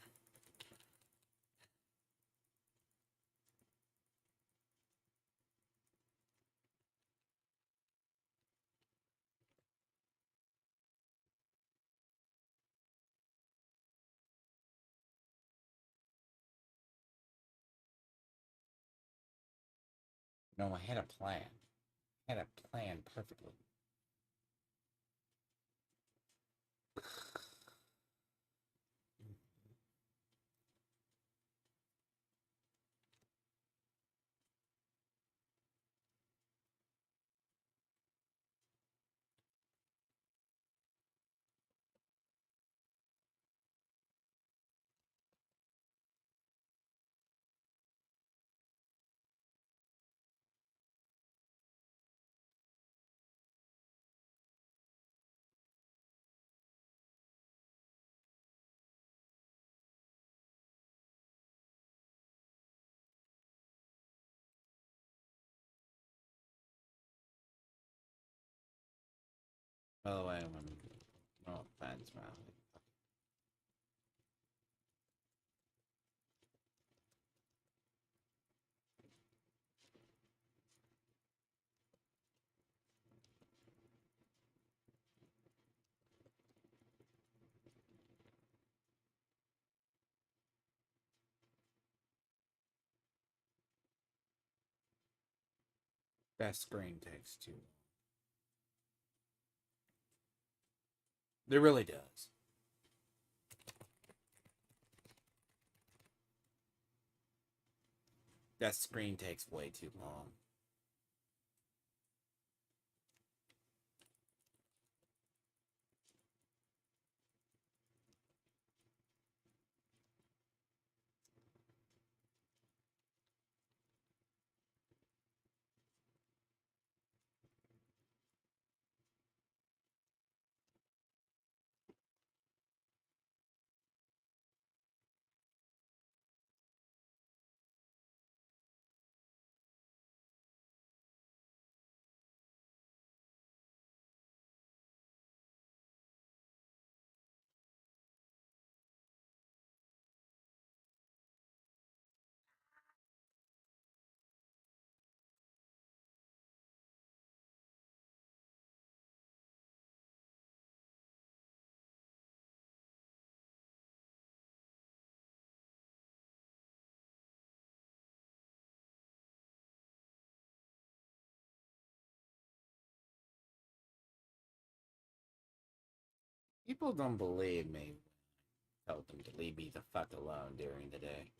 No, I had a plan. I had a plan perfectly. By the way, no offense, man. That screen takes too long. It really does. That screen takes way too long. People don't believe me. I tell them to leave me the fuck alone during the day.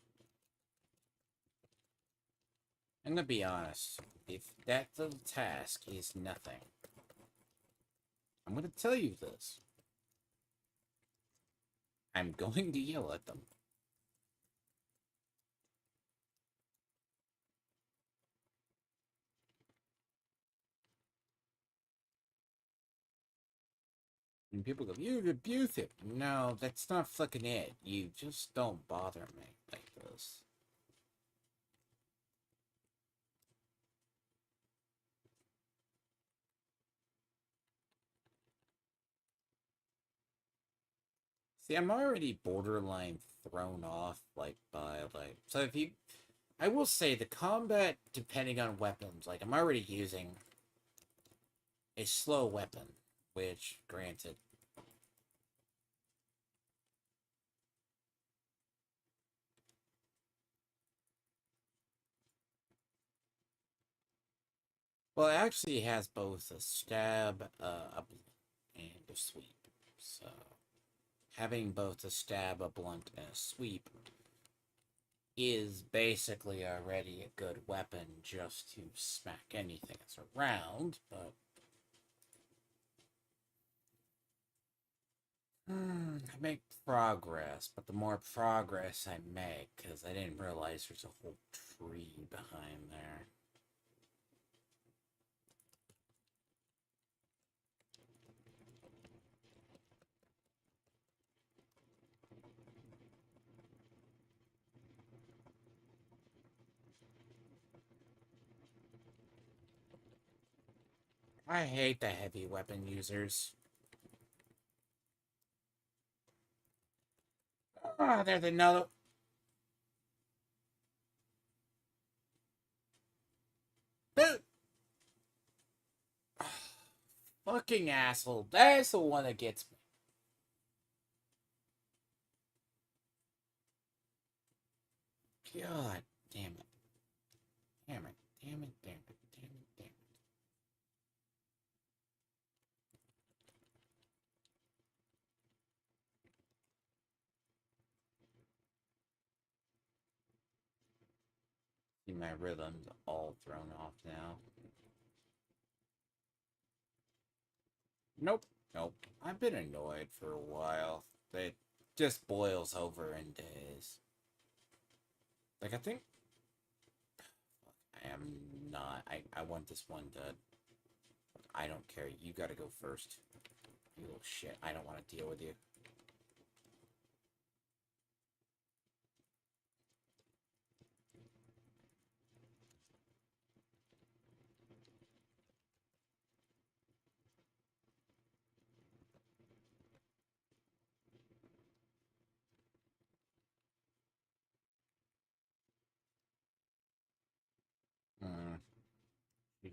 I'm gonna be honest. If that little task is nothing, I'm gonna tell you this. I'm going to yell at them. And people go, you're abusive. No, that's not fucking it. You just don't bother me like this. See, I'm already borderline thrown off, like, by, like... So if you... I will say, the combat, depending on weapons, like, I'm already using a slow weapon, which, granted... Well, it actually has both a stab, a blunt, and a sweep. So, having both a stab, a blunt, and a sweep is basically already a good weapon just to smack anything that's around, but... I make progress, but the more progress I make, because I didn't realize there's a whole tree behind there. I hate the heavy weapon users. Ah, there's another... Fucking asshole. That's the one that gets me. God damn it. Damn it. Damn it. Damn it. Damn it. Damn it. See, my rhythm's all thrown off now. Nope. Nope. I've been annoyed for a while. It just boils over in days. Like, I think... I am not... I want this one done. I don't care. You gotta go first. You little shit. I don't want to deal with you.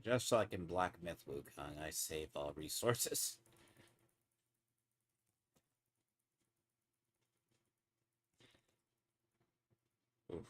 Just like in Black Myth Wukong, I save all resources. Oof.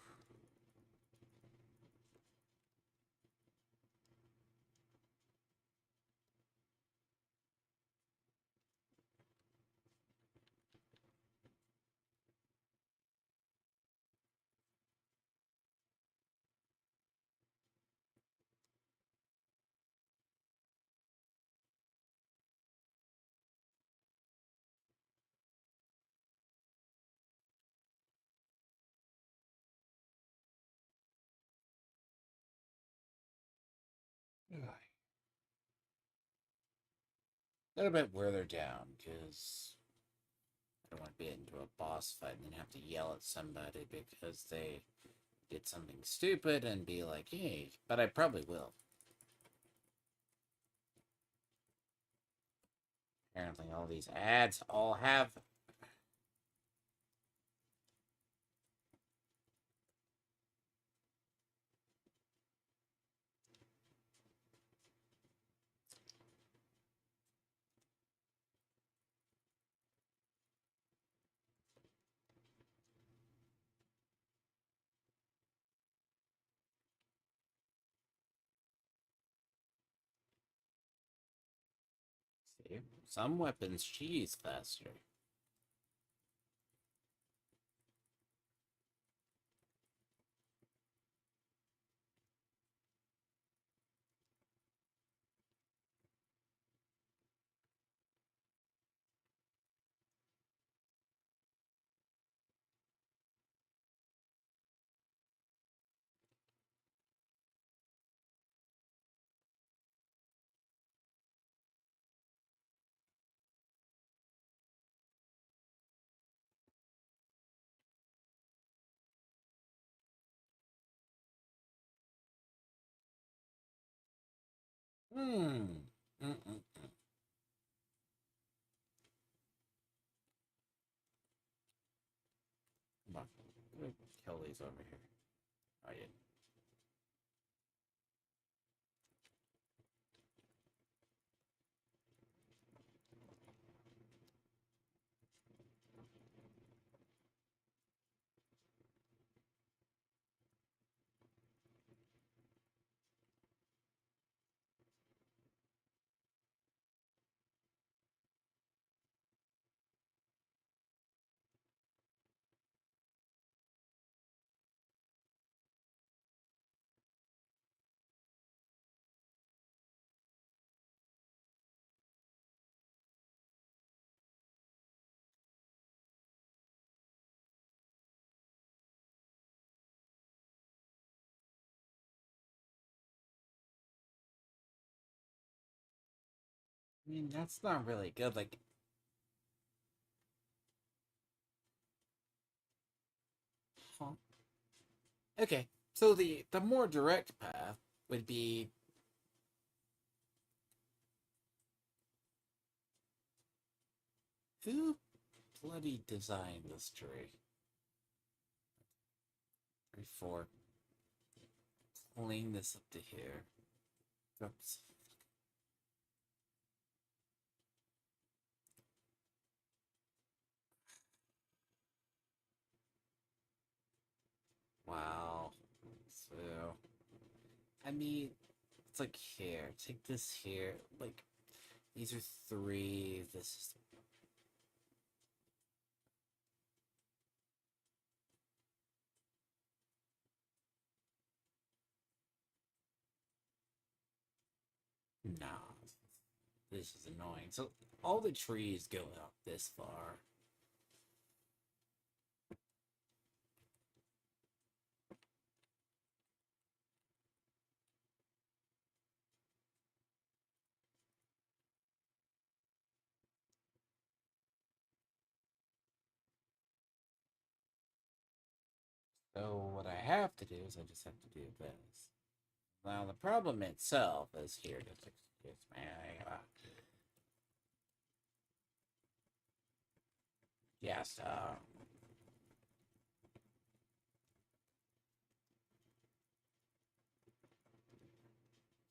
A little bit further down, because I don't want to get into a boss fight and then have to yell at somebody because they did something stupid and be like, hey, but I probably will. Apparently all these ads all have... See, some weapons cheese faster. Hmm. Mm-mm. Come on. Let me kill these over here. Oh, yeah. I mean, that's not really good. Like, huh? Okay, so the more direct path would be who bloody designed this tree? Before clean this up to here. Oops. Wow. So, I mean, it's like here. Take this here. Like, these are three. This is. No. This is annoying. So, all the trees go up this far. So, what I have to do is I just have to do this. Now, the problem itself is here. Just excuse me. Yes,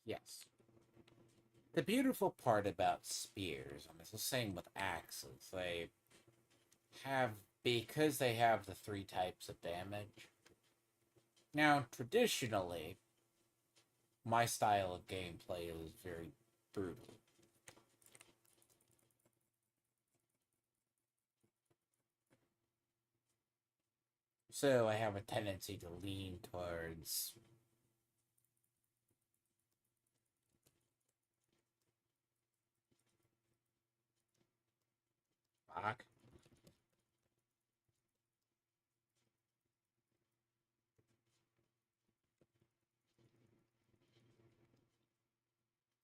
yes. The beautiful part about spears, and it's the same with axes, they have, because they have the three types of damage. Now, traditionally, my style of gameplay is very brutal. So I have a tendency to lean towards fuck.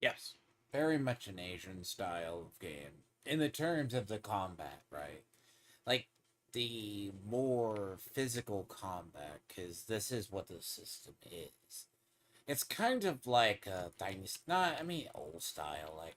Yes. Very much an Asian style of game. In the terms of the combat, right? Like the more physical combat, because this is what the system is. It's kind of like a dynasty, not, I mean, old style, like.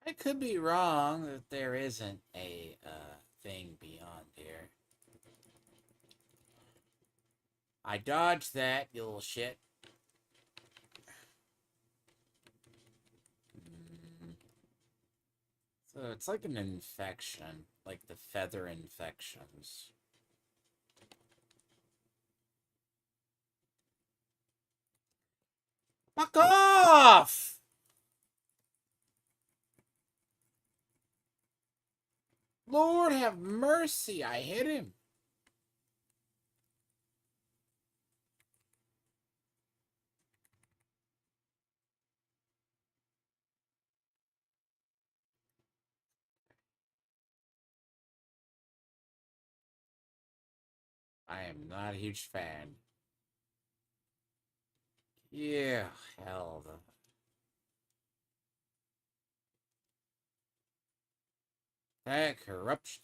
I could be wrong that there isn't a thing beyond here. I dodged that, you little shit. Mm. So it's like an infection, like the feather infections. Fuck off! Lord have mercy, I hit him. I am not a huge fan. Yeah, hell. That corruption.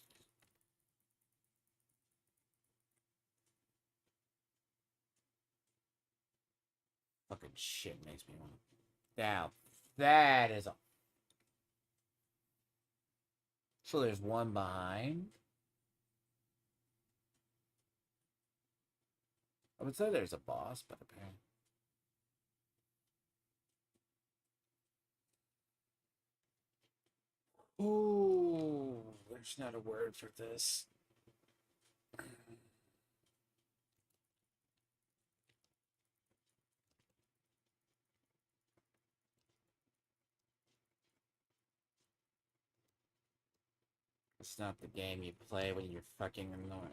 Fucking shit makes me want to. Now, that is a. So there's one behind. I would say there's a boss, but apparently. Ooh, there's not a word for this. It's not the game you play when you're fucking annoyed.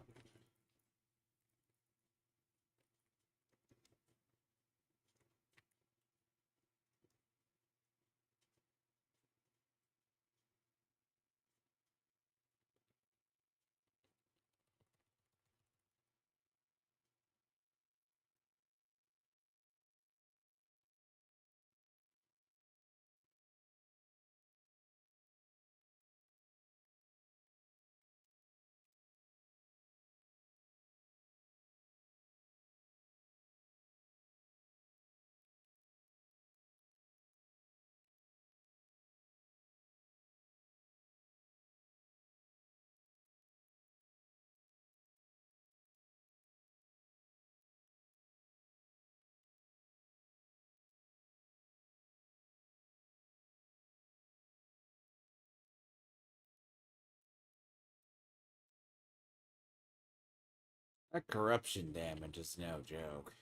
That corruption damage is no joke.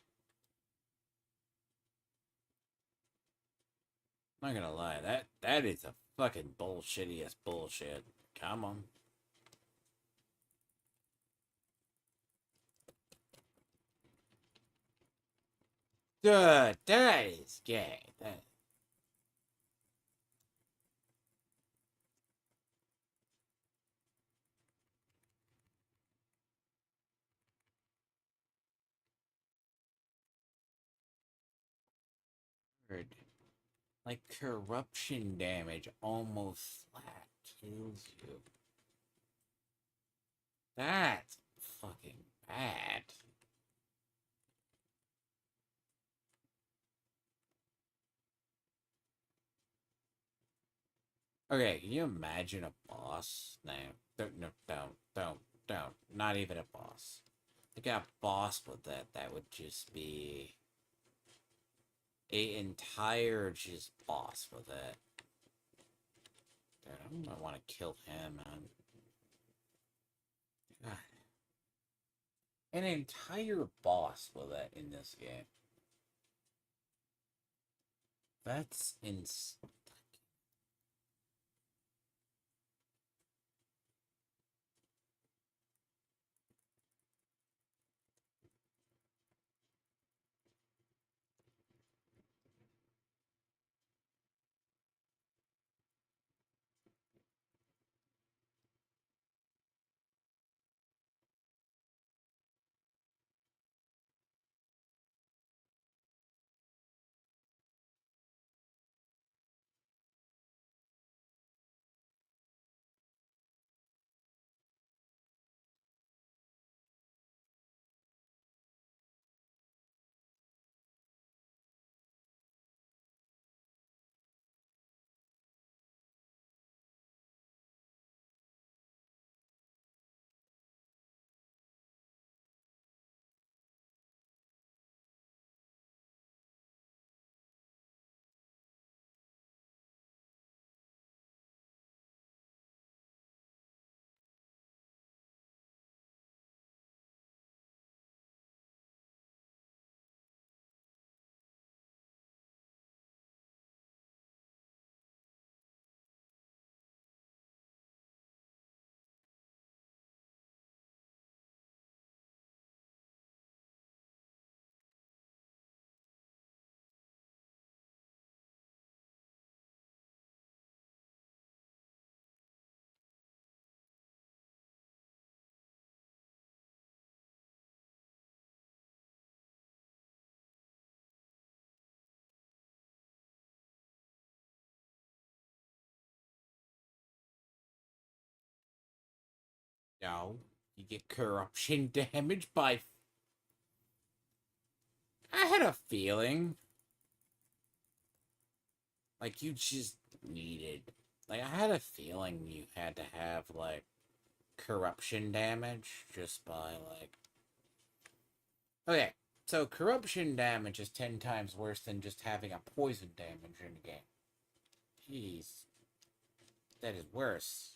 I'm not gonna lie, that is a fucking bullshittiest bullshit. Come on. Dude, that is gay. That. Weird. Like, corruption damage almost flat kills you. That's fucking bad. Okay, can you imagine a boss? No, don't. Not even a boss. Like a boss with that would just be a entire just boss with it. Dude, I want to kill him, man. God. An entire boss with it in this game. That's insane. No, you get corruption damage by. I had a feeling. Like, you just needed. Like, I had a feeling you had to have, like, corruption damage just by, like. Okay, so corruption damage is 10 times worse than just having a poison damage in the game. Jeez. That is worse.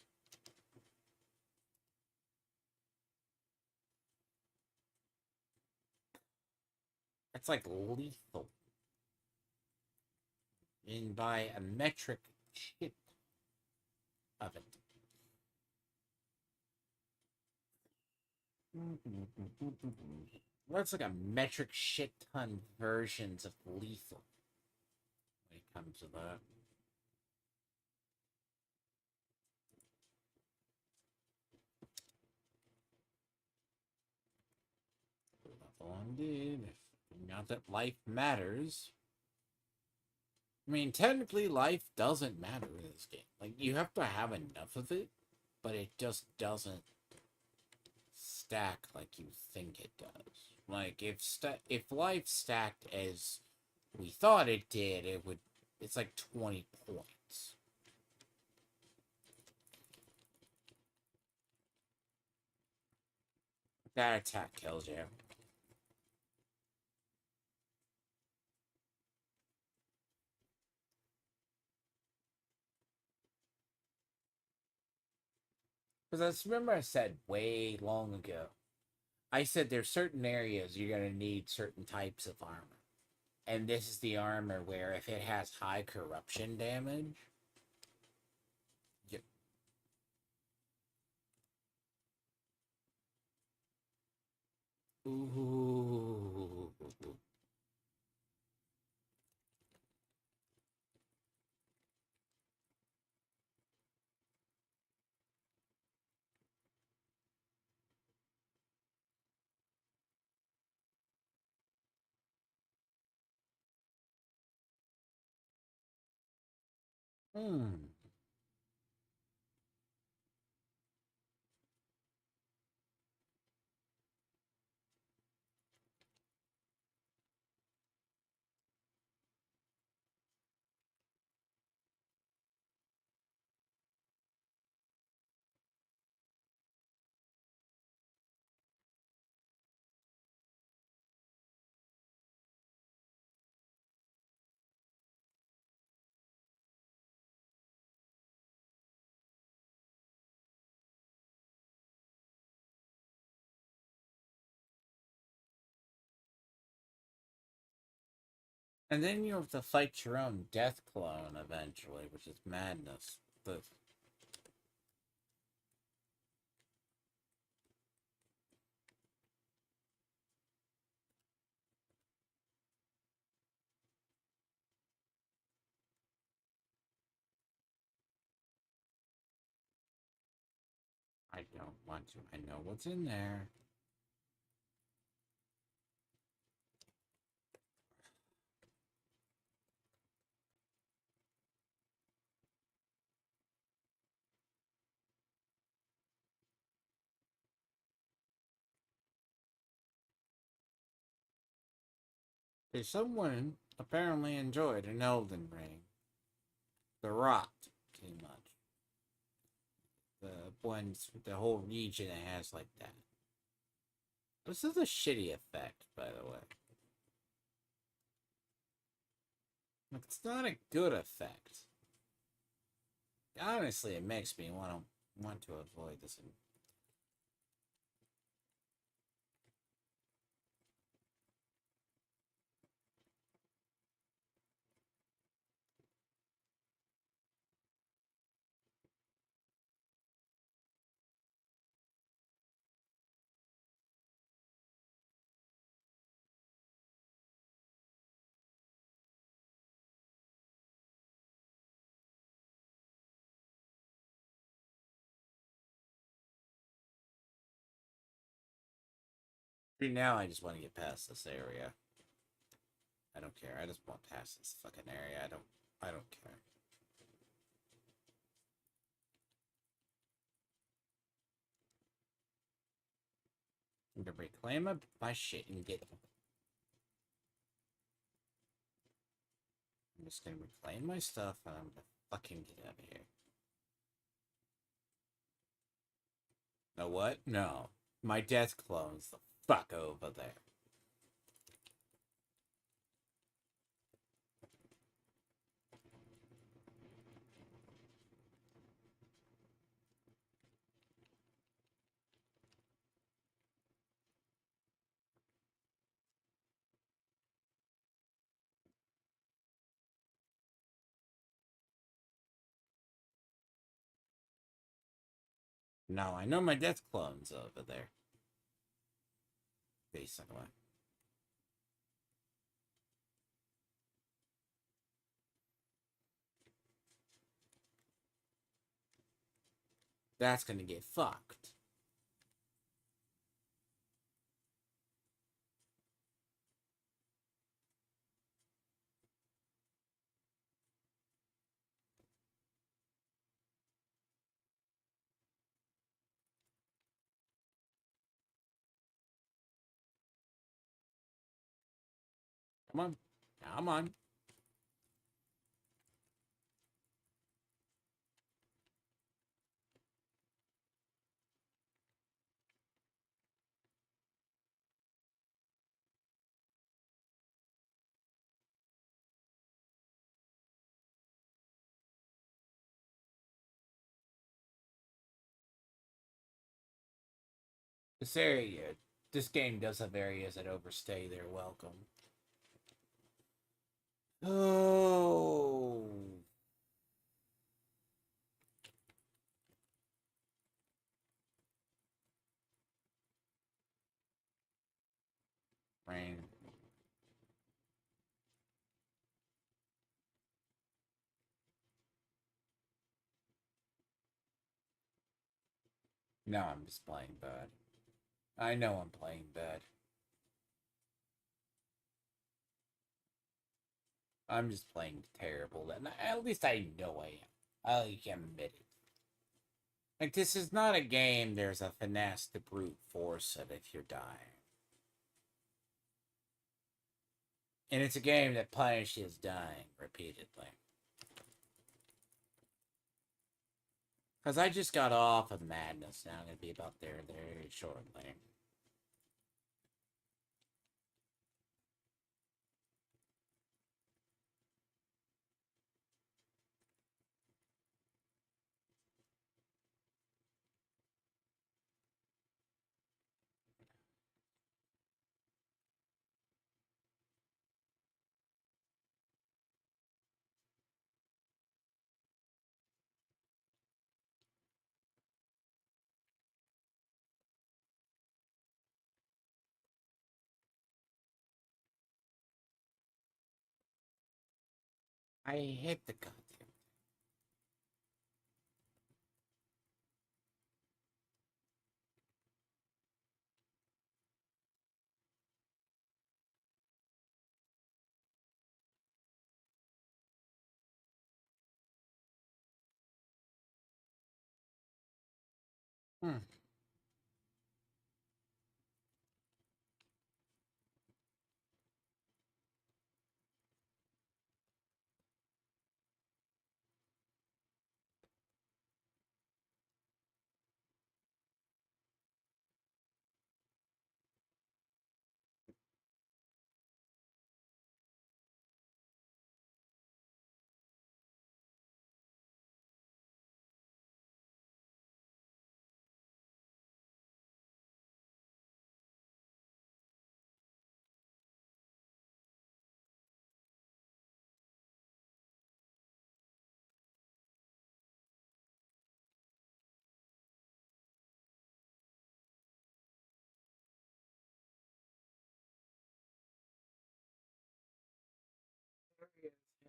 That's like lethal. And by a metric shit of it. That's like a metric shit ton versions of lethal when it comes to that. Level indeed. Not that life matters. I mean, technically, life doesn't matter in this game. Like, you have to have enough of it, but it just doesn't stack like you think it does. Like, if life stacked as we thought it did, it would. It's like 20 points. That attack kills you. Because I remember I said way long ago. I said there's certain areas you're gonna need certain types of armor. And this is the armor where if it has high corruption damage, you, ooh, Hmm. And then you have to fight your own death clone eventually, which is madness. The I don't want to. I know what's in there. If someone apparently enjoyed an Elden Ring, the rot too much. The ones, the whole region it has like that. This is a shitty effect, by the way. Like, it's not a good effect. Honestly, it makes me want to avoid this. Now I just want to get past this area. I don't care. I just want past this fucking area. I don't care. I'm gonna reclaim my shit and get. I'm just gonna reclaim my stuff and I'm gonna fucking get out of here. Know what? No. My death clone's the fuck over there. No, I know my death clone's over there. Basically. That's gonna get fucked. Come on. Come on. This area, this game does have areas that overstay their welcome. Oh. Rain. No, I'm just playing bad. I know I'm playing bad. I'm just playing terrible, and at least I know I am. I'll admit it. Like, this is not a game there's a finesse to brute force it if you're dying. And it's a game that punishes dying repeatedly. Because I just got off of Madness, now I'm going to be about there very shortly. I hate the goddamn. Hmm.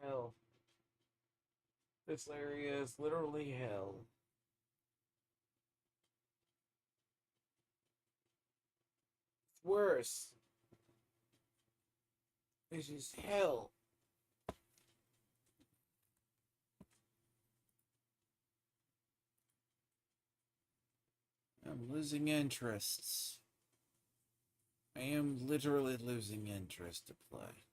Hell. This area is literally hell. It's worse. This is hell. I'm losing interests. I am literally losing interest to play.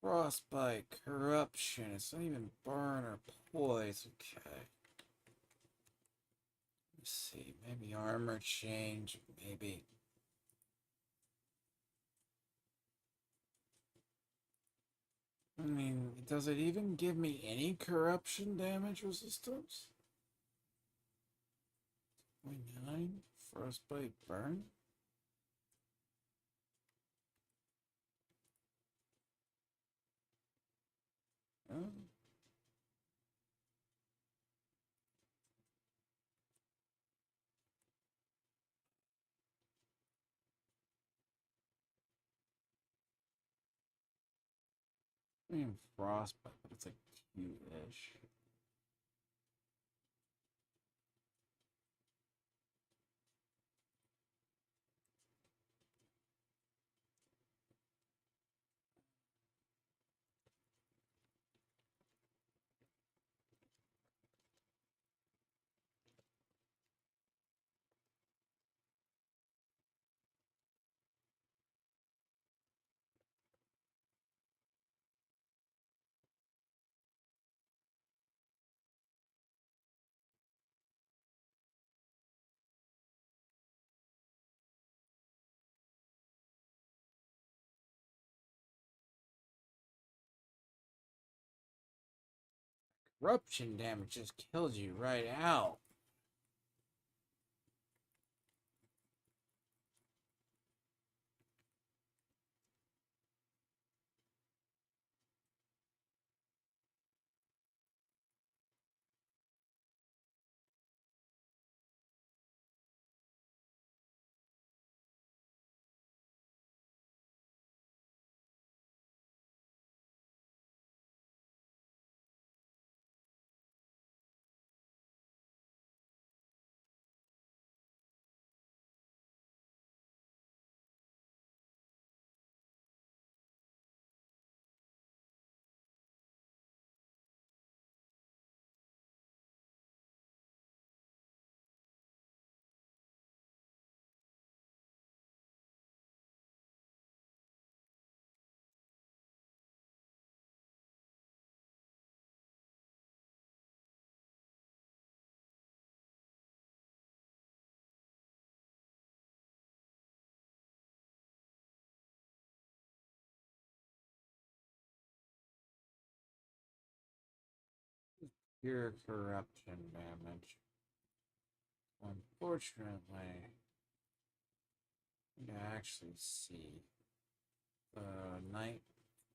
Frostbite, corruption. It's not even burn or poise. Okay. Let's see. Maybe armor change. Maybe. I mean, does it even give me any corruption damage resistance? 0.9? Frostbite burn? Oh. I mean, frostbite, but it's like 2-ish. Corruption damage just kills you right out. Pure corruption damage. Unfortunately, you can actually see the night.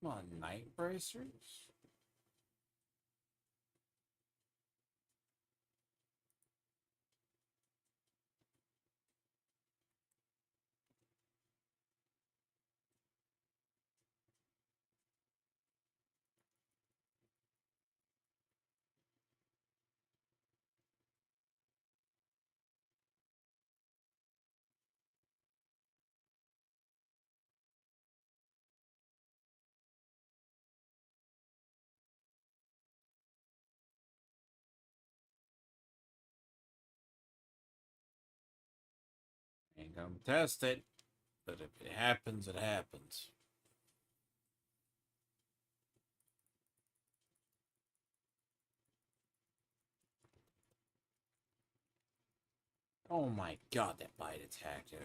Come on, night bracers? Ain't gonna test it, but if it happens, it happens. Oh my god, that bite attack, dude.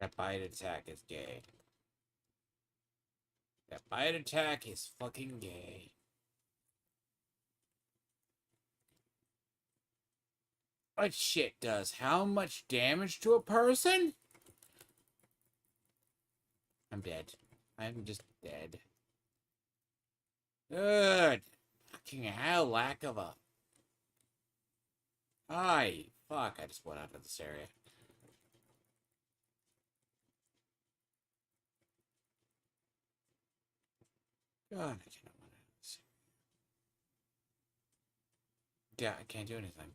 That bite attack is gay. That bite attack is fucking gay. What shit does how much damage to a person? I'm dead. I'm just dead. Good. Fucking hell, lack of a... Hi. Fuck, I just went out of this area. God, I cannot went out of this area. Yeah, I can't do anything.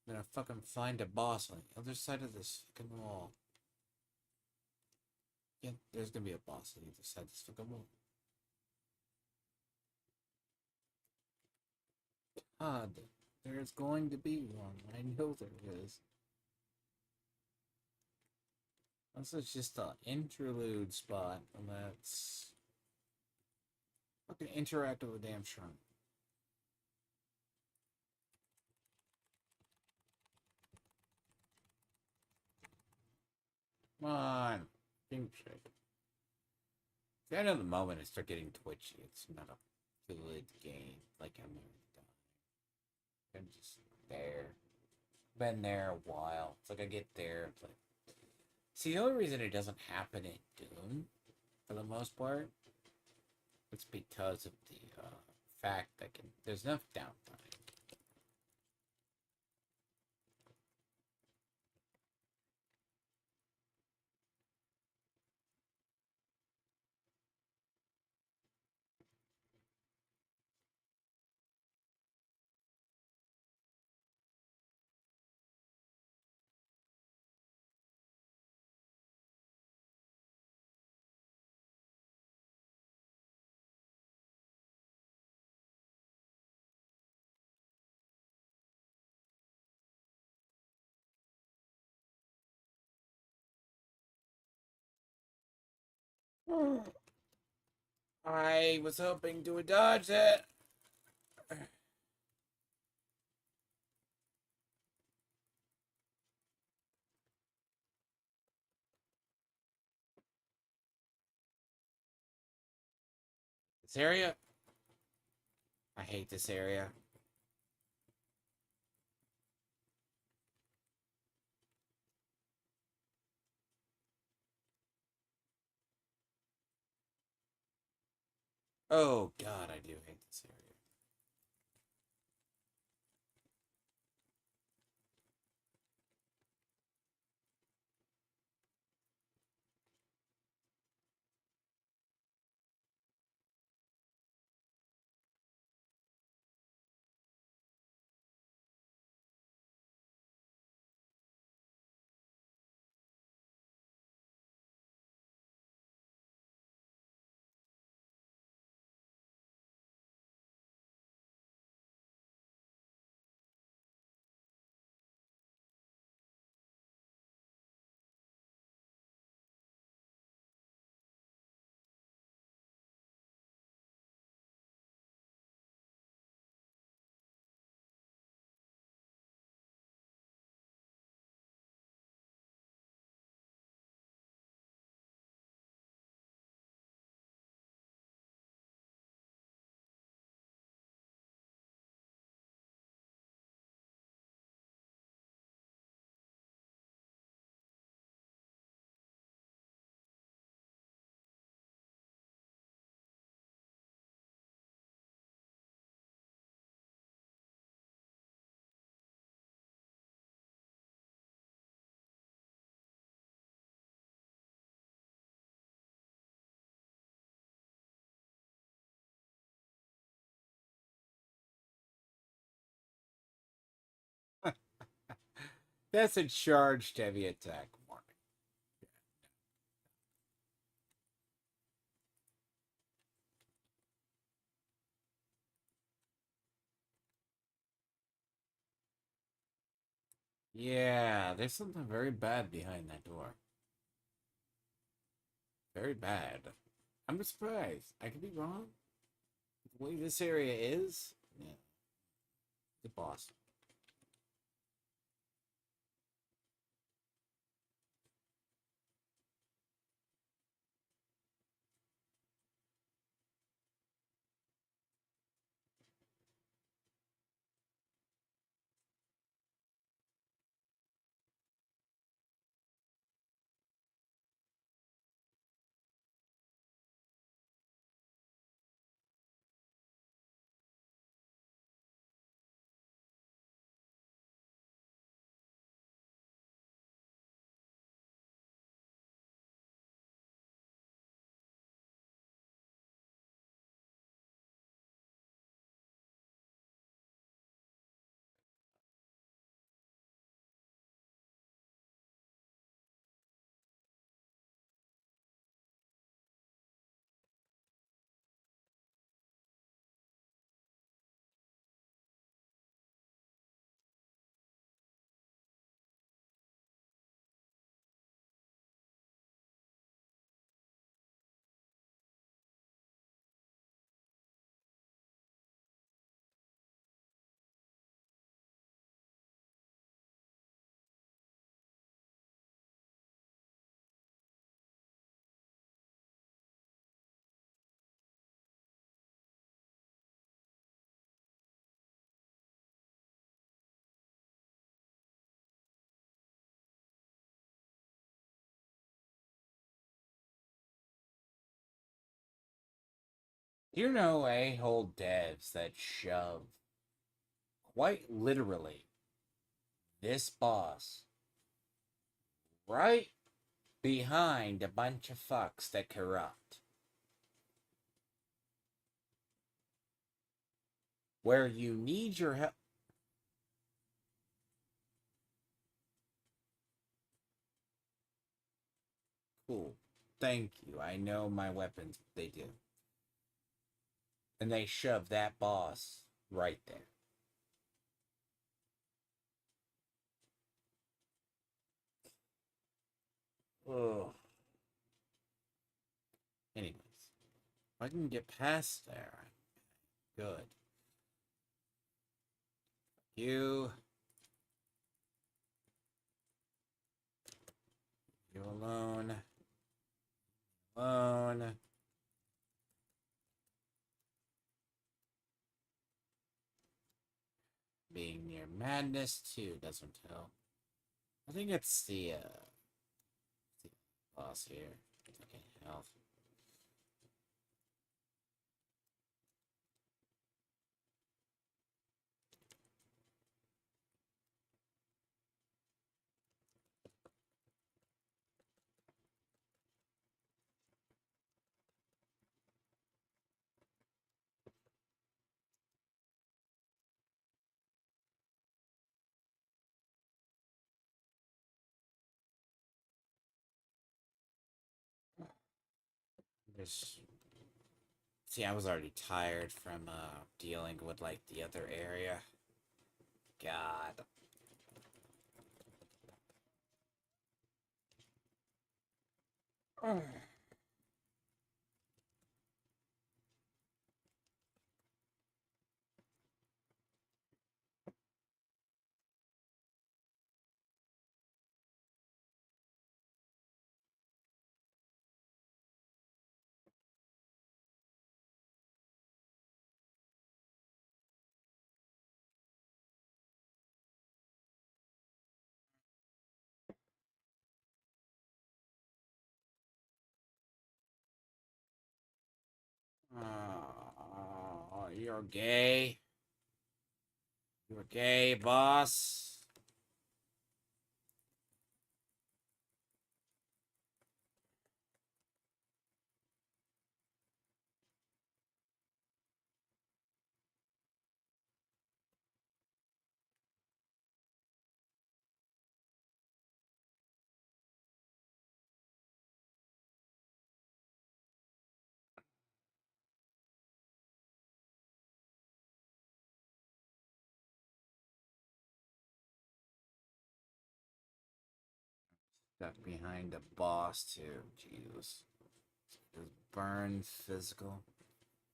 I'm gonna fucking find a boss on the other side of this fucking wall. Yeah, there's gonna be a boss on the other side of this fucking wall. God, there's going to be one. I know there is. This is just an interlude spot, and that's fucking interact with a damn shrine. Come on, game shake. At the end of the moment, I start getting twitchy. It's not a good game. Like I'm just there. Been there a while. It's like I get there. It's like, see, the only reason it doesn't happen in Doom, for the most part, it's because of the fact that there's enough downtime. I was hoping to dodge it. This area? I hate this area. Oh god, I do hate this area. That's a charged heavy attack warning. Yeah, there's something very bad behind that door. Very bad. I'm surprised. I could be wrong. The way this area is, yeah, the boss. You know a-hole devs that shove, quite literally, this boss right behind a bunch of fucks that corrupt. Where you need your help. Cool. Thank you. I know my weapons. They do. And they shove that boss right there. Ugh. Anyways, if I can get past there, I'm good. You. You alone. Alone. Being near madness too doesn't help. I think it's the boss here. Okay, health. Just see, I was already tired from dealing with like the other area. God. Oh, you're gay. You're gay, boss. Stuck behind a boss too. Jesus. Just burn physical.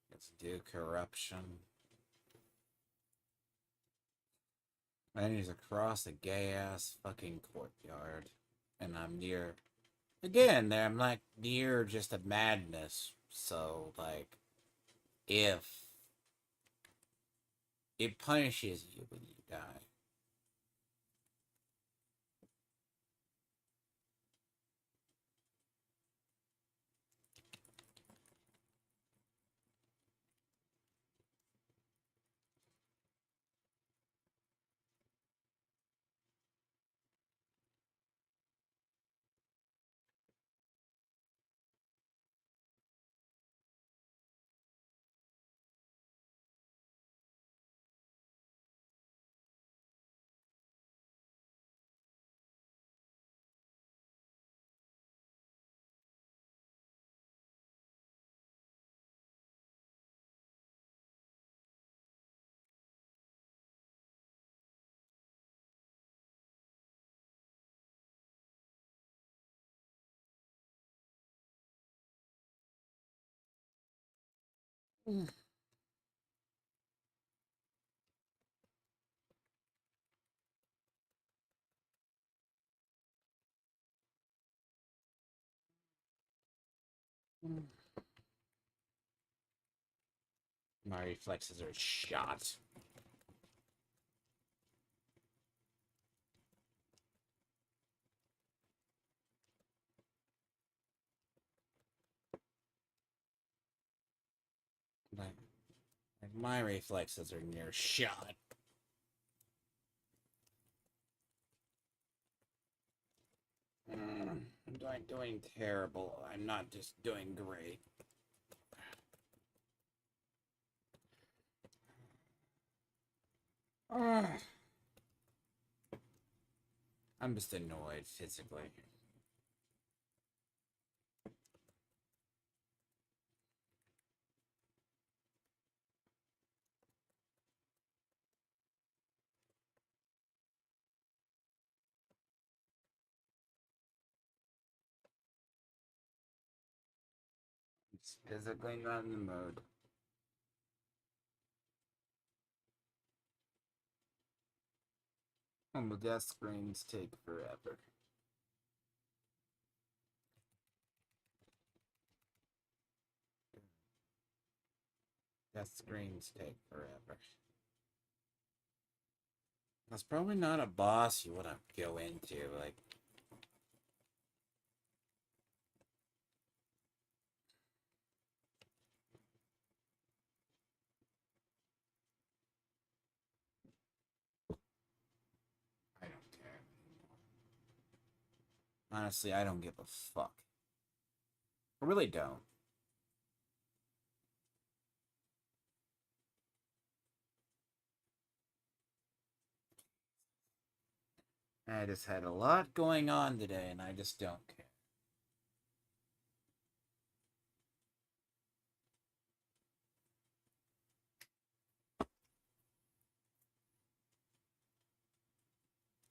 Let's do corruption. And he's across the gay ass fucking courtyard. And I'm near again there, I'm like near just a madness. So like if it punishes you when you die. My reflexes are shot. Like my reflexes are near shot. I'm doing terrible. I'm not just doing great. I'm just annoyed physically. It's physically not in the mood. And the death screens take forever. Death screens take forever. That's probably not a boss you want to go into. Like, I don't care. Honestly, I don't give a fuck. I really don't. I just had a lot going on today, and I just don't care.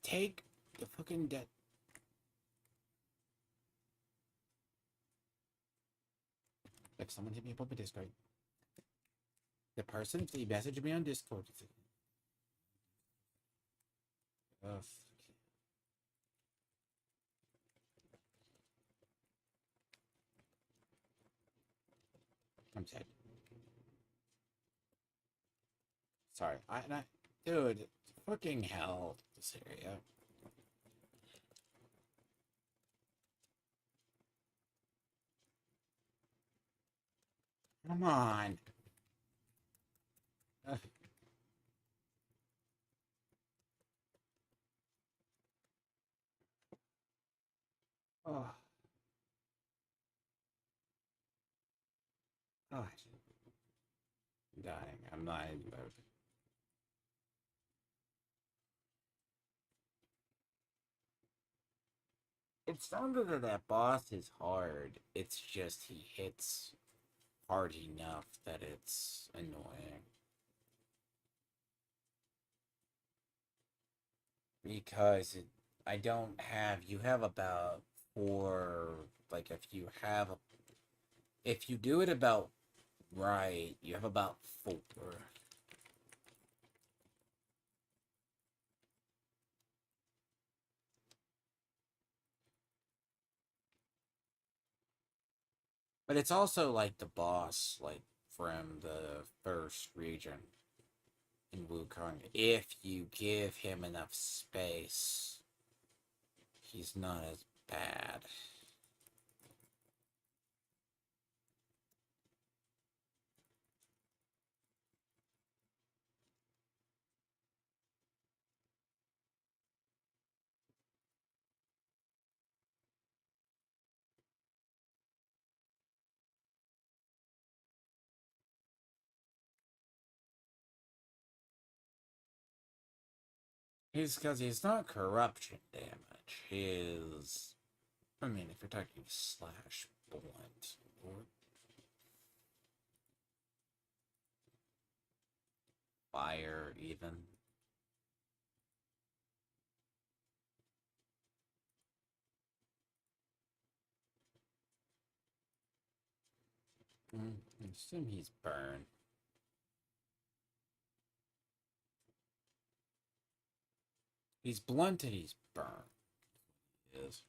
Take the fucking death. If someone hit me up on Discord, the person who messaged me on Discord. Ugh. I'm sad. Sorry. Dude, fucking hell, this area. Come on. Ugh. Oh. Oh. I'm dying. I'm not in the mood. It's not that boss is hard. It's just he hits hard enough that it's annoying. Because I don't have. You have about four. Like if you do it about right, you have about four. But it's also like the boss, like from the first region in Wukong. If you give him enough space, he's not as bad. Because he's not corruption damage. I mean, if you're talking slash blunt or fire, even. I assume he's burn. He's blunted, he's burn. He is.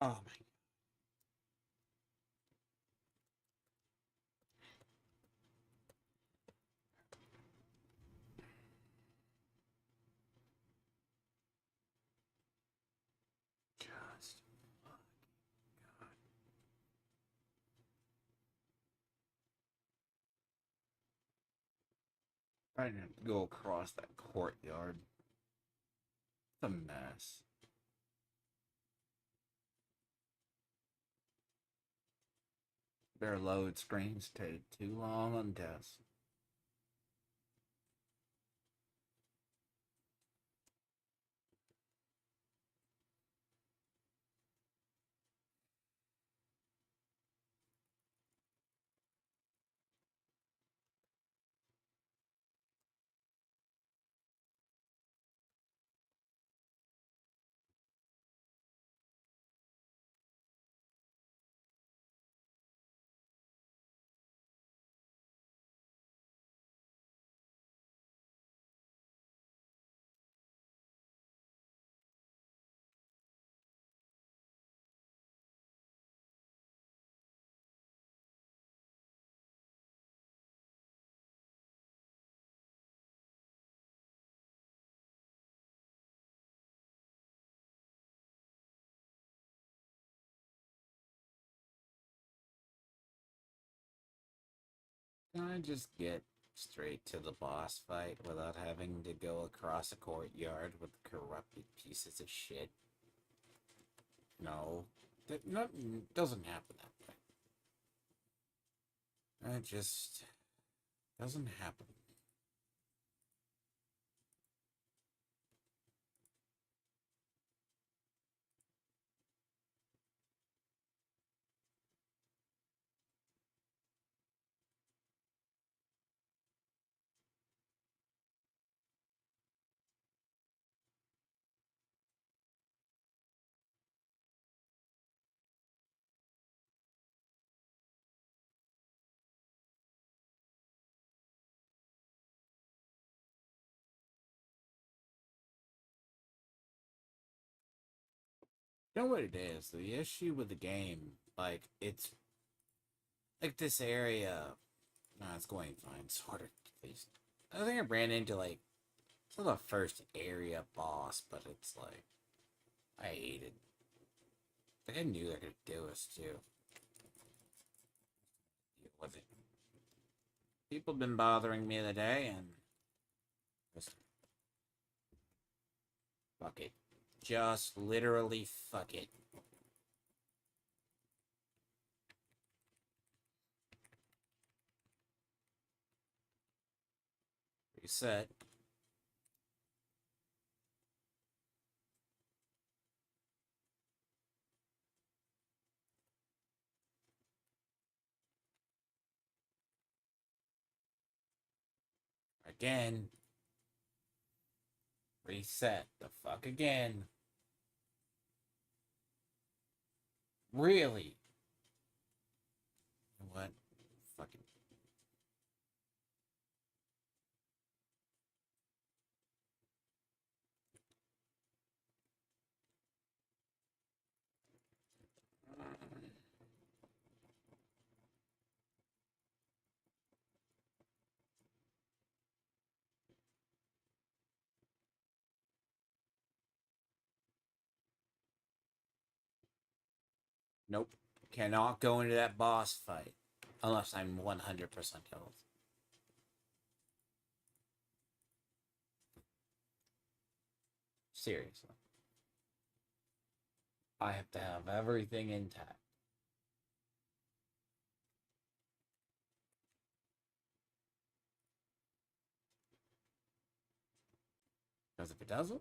Oh my. Just fuck God. I didn't have to go across that courtyard. It's a mess. Their load screens take too long on desk. Can I just get straight to the boss fight without having to go across a courtyard with corrupted pieces of shit? No. That doesn't happen that way. It just doesn't happen. You know what it is? The issue with the game, like, it's like this area. No, it's going fine, sort of, at least. I think I ran into, like, it's not the first area boss, but it's like, I hate it. Like, I knew they could do this too. Deal with it. People have been bothering me the day, and just fuck it. Just literally fuck it. Reset. Again. Reset. The fuck again. Really? You know what? Fucking. Nope. Cannot go into that boss fight. Unless I'm 100% health. Seriously. I have to have everything intact. Because if it doesn't,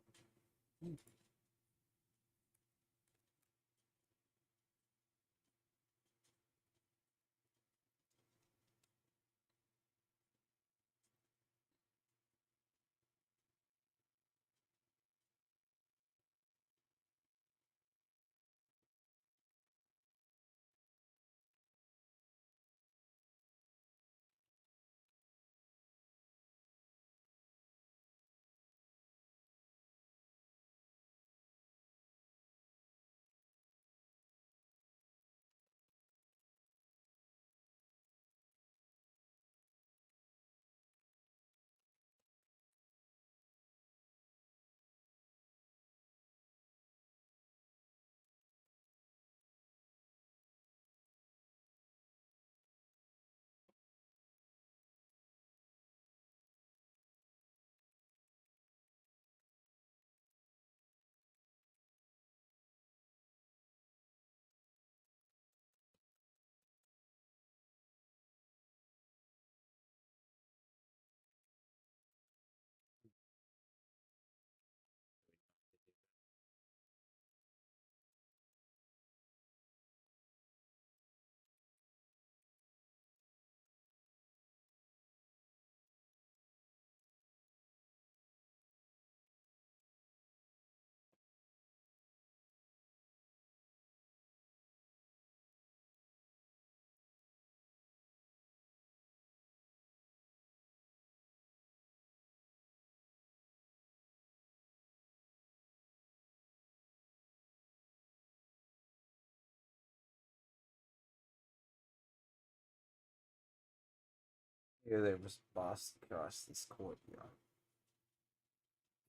Here there was a boss across this courtyard.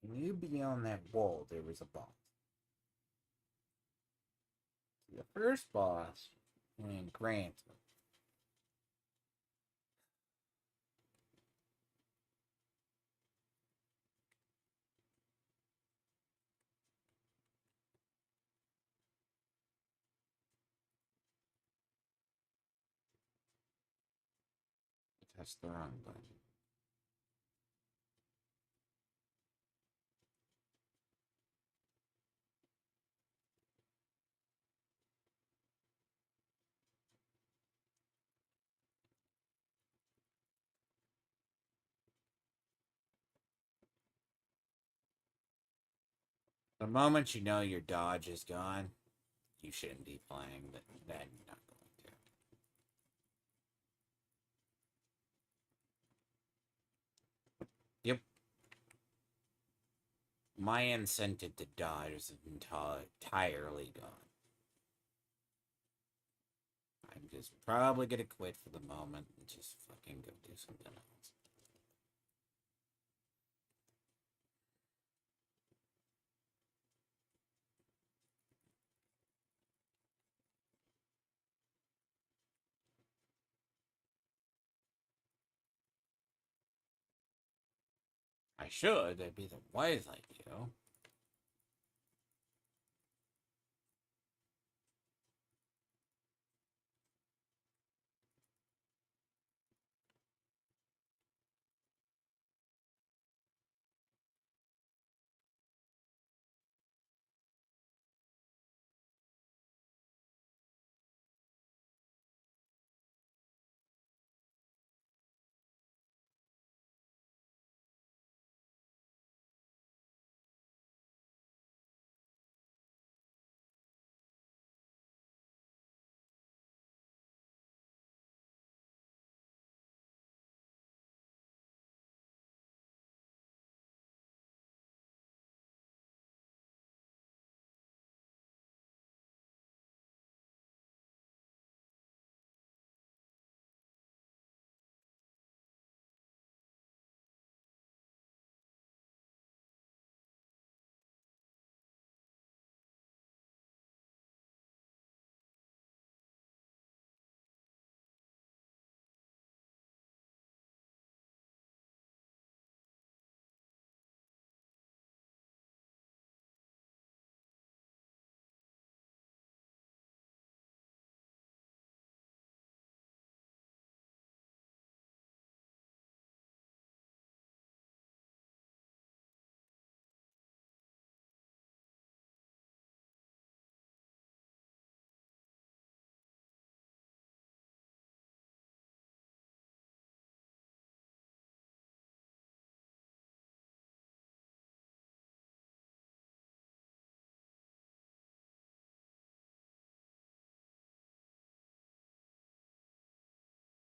And you beyond that wall there was a boss. The first boss, and granted, that's the wrong button. The moment you know your dodge is gone, you shouldn't be playing, but then you're not going to. Yep. My incentive to dodge is entirely gone. I'm just probably gonna quit for the moment and just fucking go do something else. I should, that'd be the wise idea.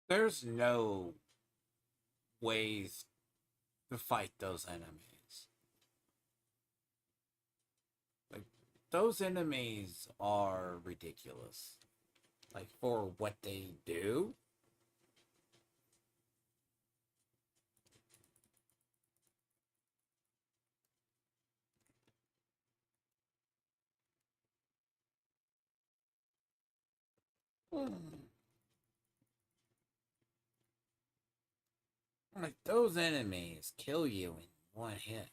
There's no ways to fight those enemies. Like, those enemies are ridiculous. Like, for what they do. Like, those enemies kill you in one hit.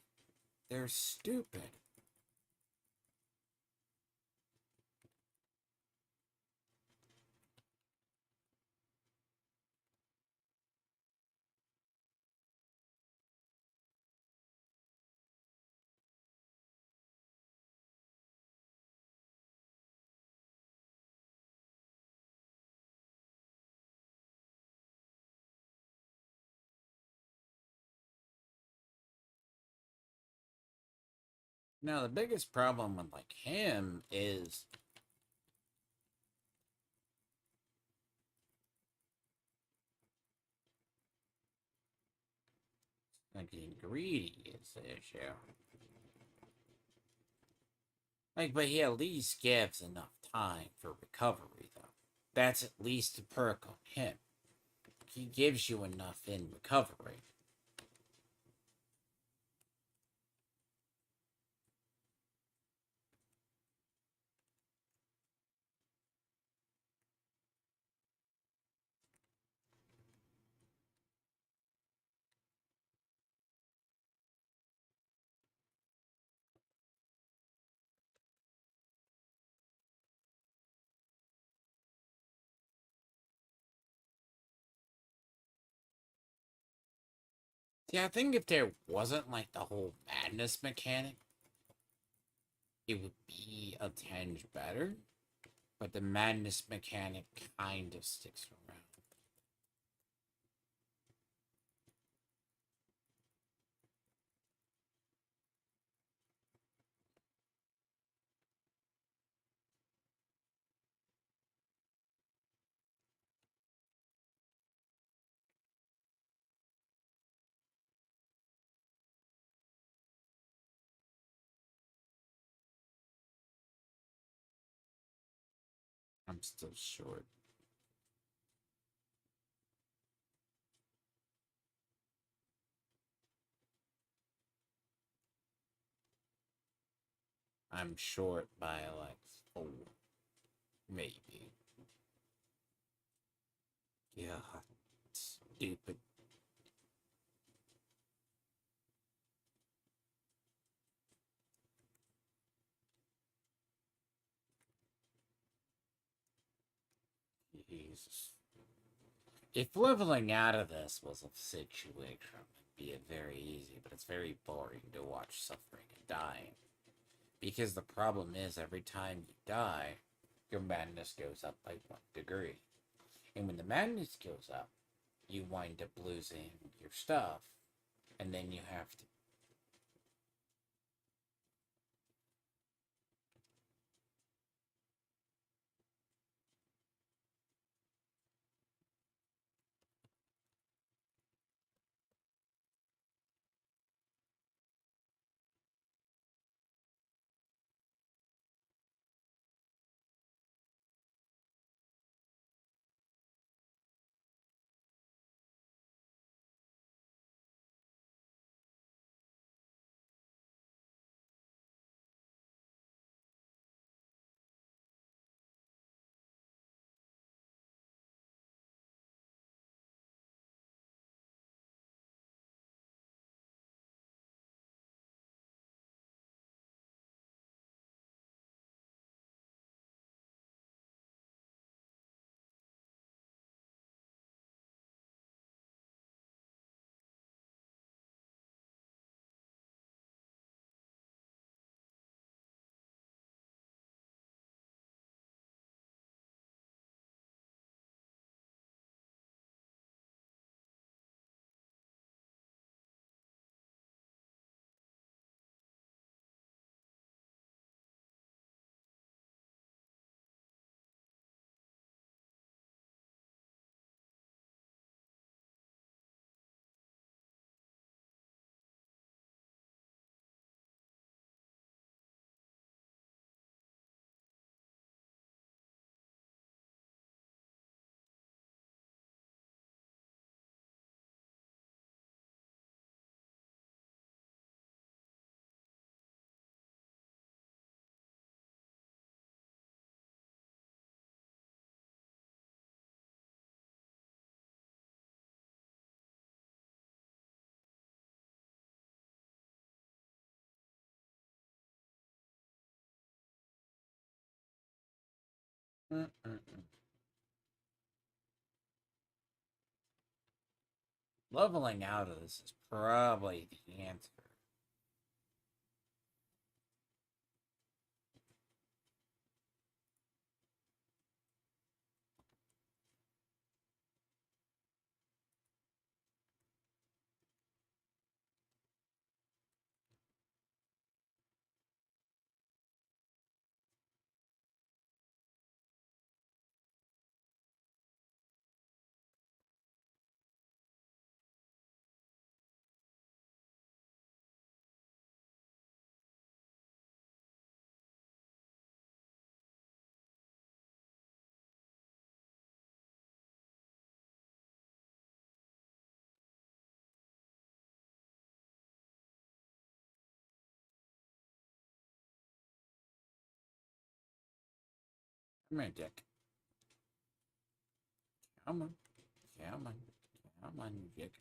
They're stupid. Now, the biggest problem with, like, him is like the ingredient is the issue. Like, but he at least gives enough time for recovery, though. That's at least a perk on him. he gives you enough in recovery. See, I think if there wasn't like the whole madness mechanic, it would be a tinge better. But the madness mechanic kind of sticks around. I'm still short. I'm short by like 4, maybe. Yeah, stupid. Jesus. If leveling out of this was a situation, it'd be very easy, but it's very boring to watch suffering and dying. Because the problem is, every time you die, your madness goes up by 1 degree. And when the madness goes up, you wind up losing your stuff. And then you have to. Mm-mm-mm. Leveling out of this is probably the answer. Come here, Dick. Come on. Come on. Come on, Dick.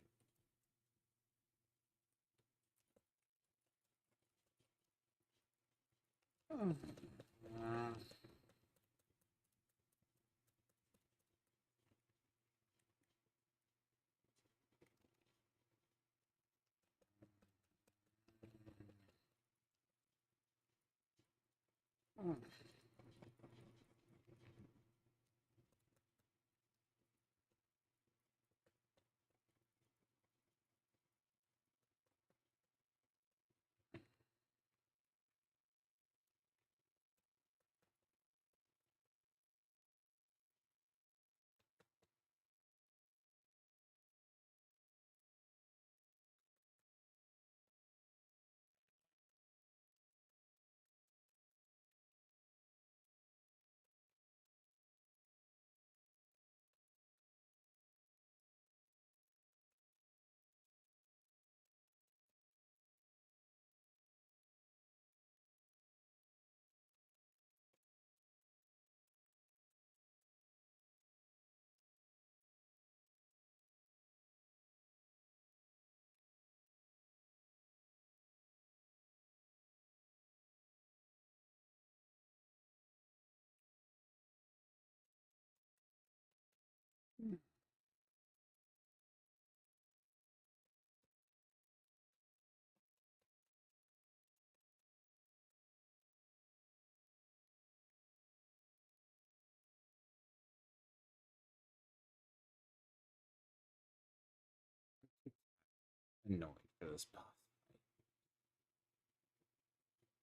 Annoyed for this boss.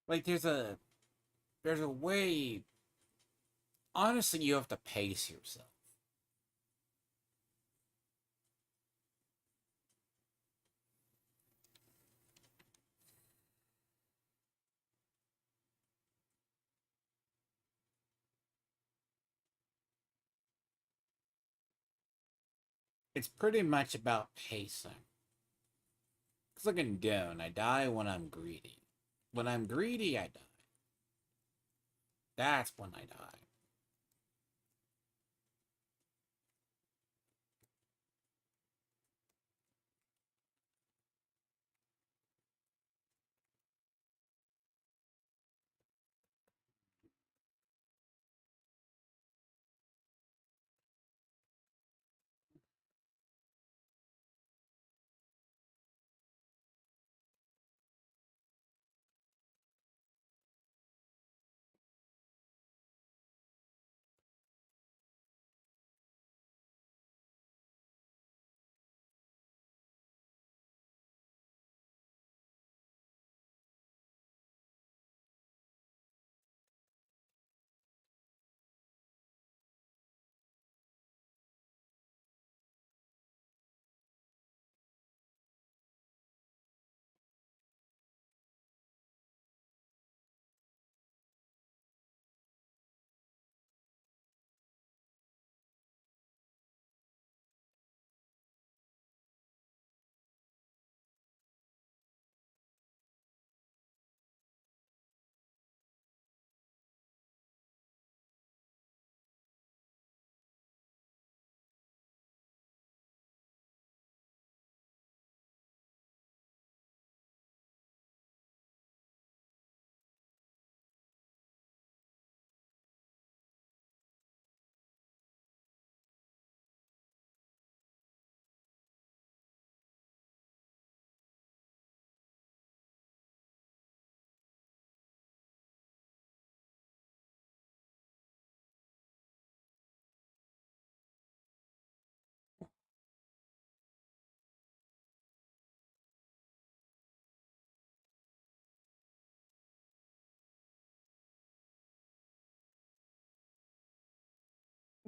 Like there's a way. Honestly, you have to pace yourself. It's pretty much about pacing. Cause look at Doan, I die when I'm greedy. When I'm greedy, I die. That's when I die.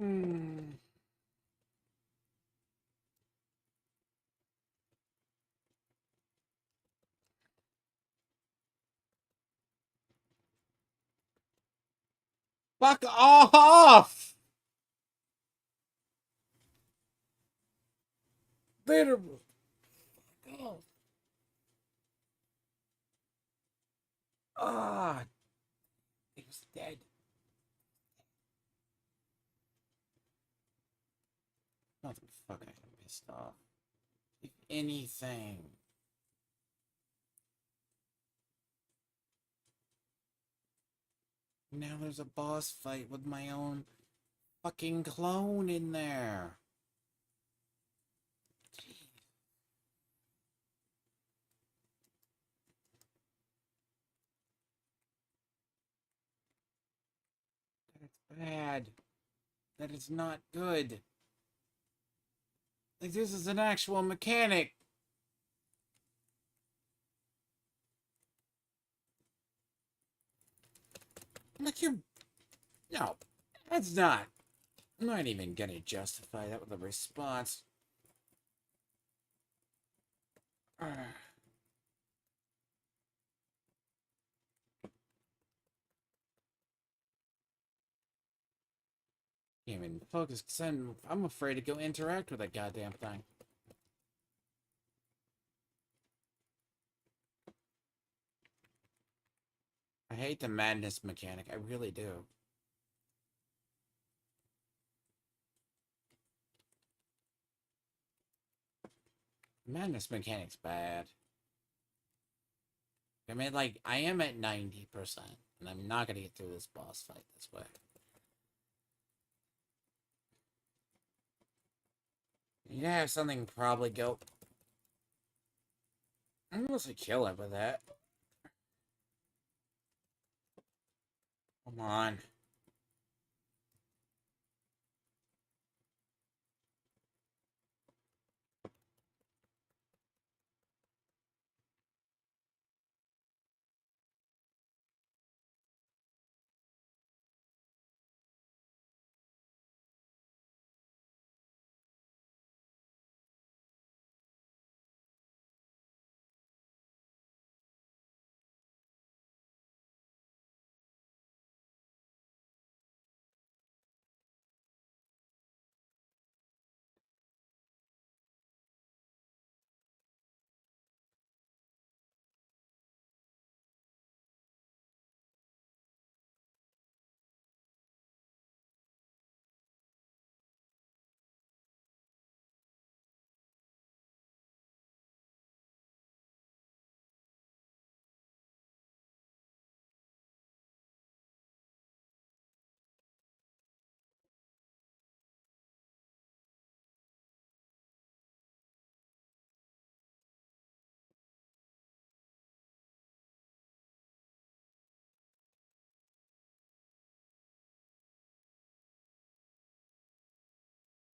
Mm. Fuck off! Literally. Oh. Ah, he was dead. fucking pissed off. If anything. Now there's a boss fight with my own fucking clone in there. That's bad. That is not good. Like, this is an actual mechanic. Like, you're... No, that's not. I'm not even gonna justify that with a response. Can't even focus because I'm afraid to go interact with that goddamn thing. I hate the madness mechanic. I really do. Madness mechanic's bad. I mean, like, I am at 90%, and I'm not gonna get through this boss fight this way. You gotta have something probably go... I'm gonna kill it with that. Come on.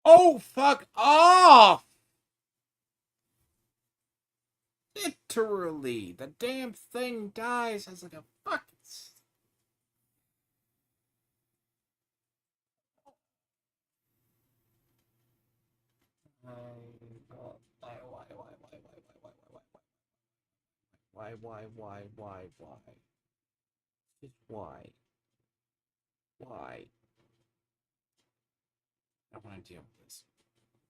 Oh, fuck off! Literally, the damn thing dies as like a fucking... Why? Just why? Why? I want to deal with this.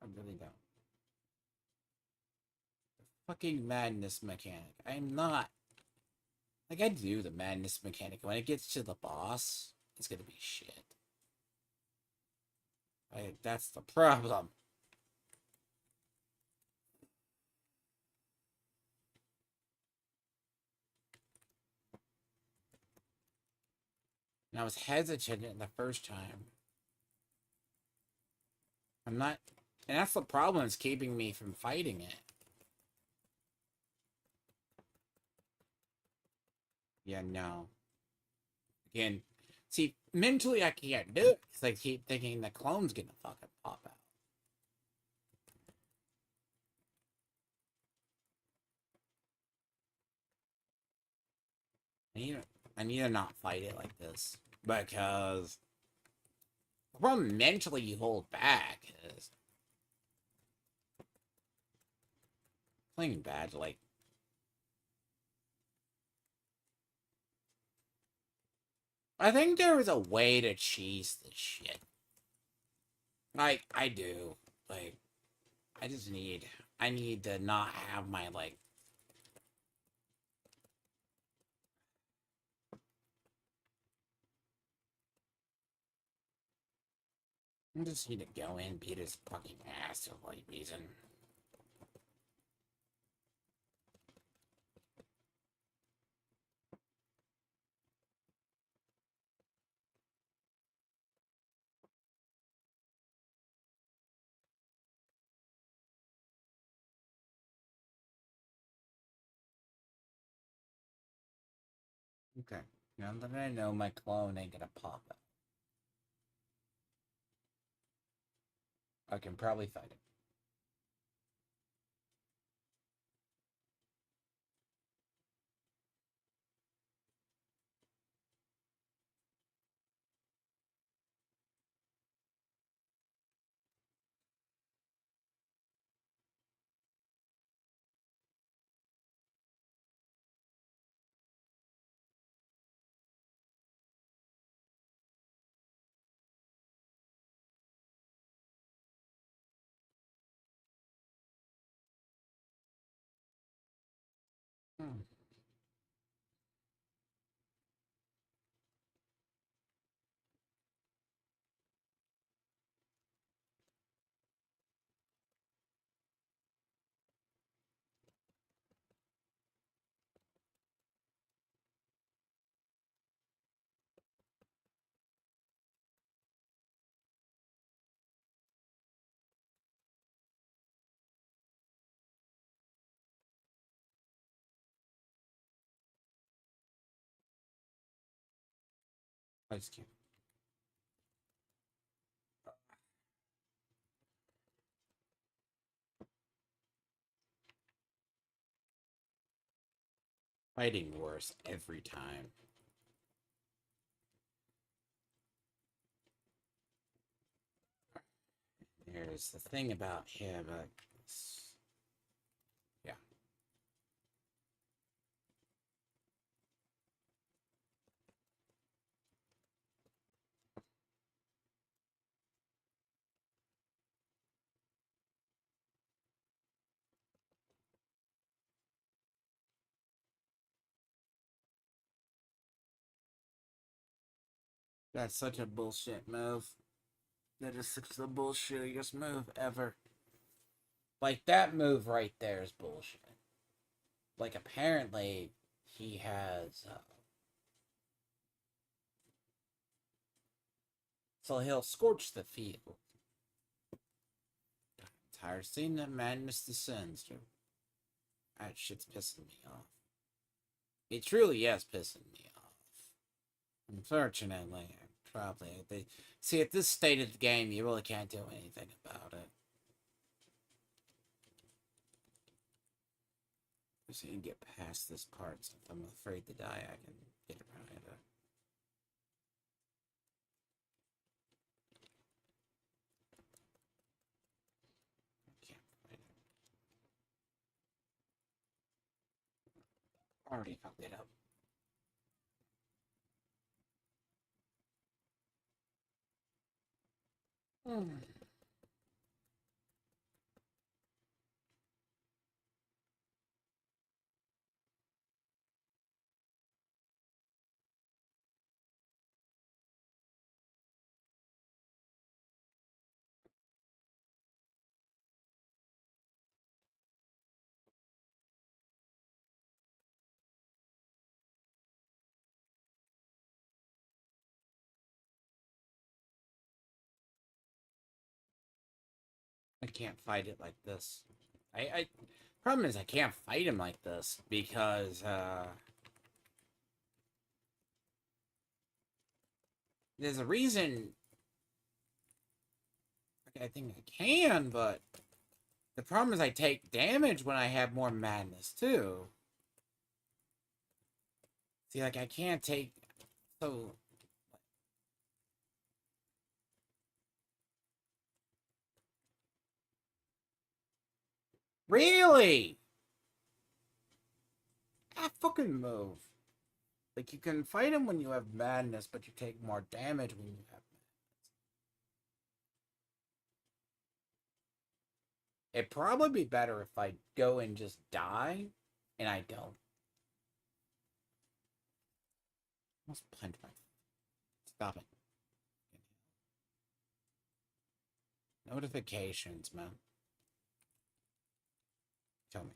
I really don't. Fucking madness mechanic. I'm not. Like, I do the madness mechanic. When it gets to the boss, it's gonna be shit. That's the problem. And I was hesitant the first time. I'm not... And that's the problem, is keeping me from fighting it. Yeah, no. Again, see, mentally I can't do it, because I keep thinking the clone's gonna fucking pop out. I need to not fight it like this. Because... the problem mentally you hold back is... playing bad, like... I think there is a way to cheese this shit. Like, I do. Like, I just need... I need to not have my, like... I just need to go in, beat his fucking ass for what reason. Okay, now that I know my clone ain't gonna pop up, I can probably fight it. Hmm. I just can't. Fighting worse every time. Here's the thing about him. Yeah. That's such a bullshit move. That is such the bullshittiest move ever. Like, that move right there is bullshit. Like, apparently, he has... so he'll scorch the field. I'm tired of seeing that madness descends, dude. That shit's pissing me off. It truly is pissing me off. Unfortunately, probably... see, at this state of the game, you really can't do anything about it. Just need to get past this part, so if I'm afraid to die, I can get around it. I can't fight it. Already fucked it up. I can't fight it like this. I problem is I can't fight him like this because there's a reason. I think I can, but the problem is I take damage when I have more madness too. See, like I can't take so. Really? That fucking move. Like, you can fight him when you have madness, but you take more damage when you have madness. It'd probably be better if I go and just die, and I don't. Almost plunged my... Stop it. Notifications, man. Tell me.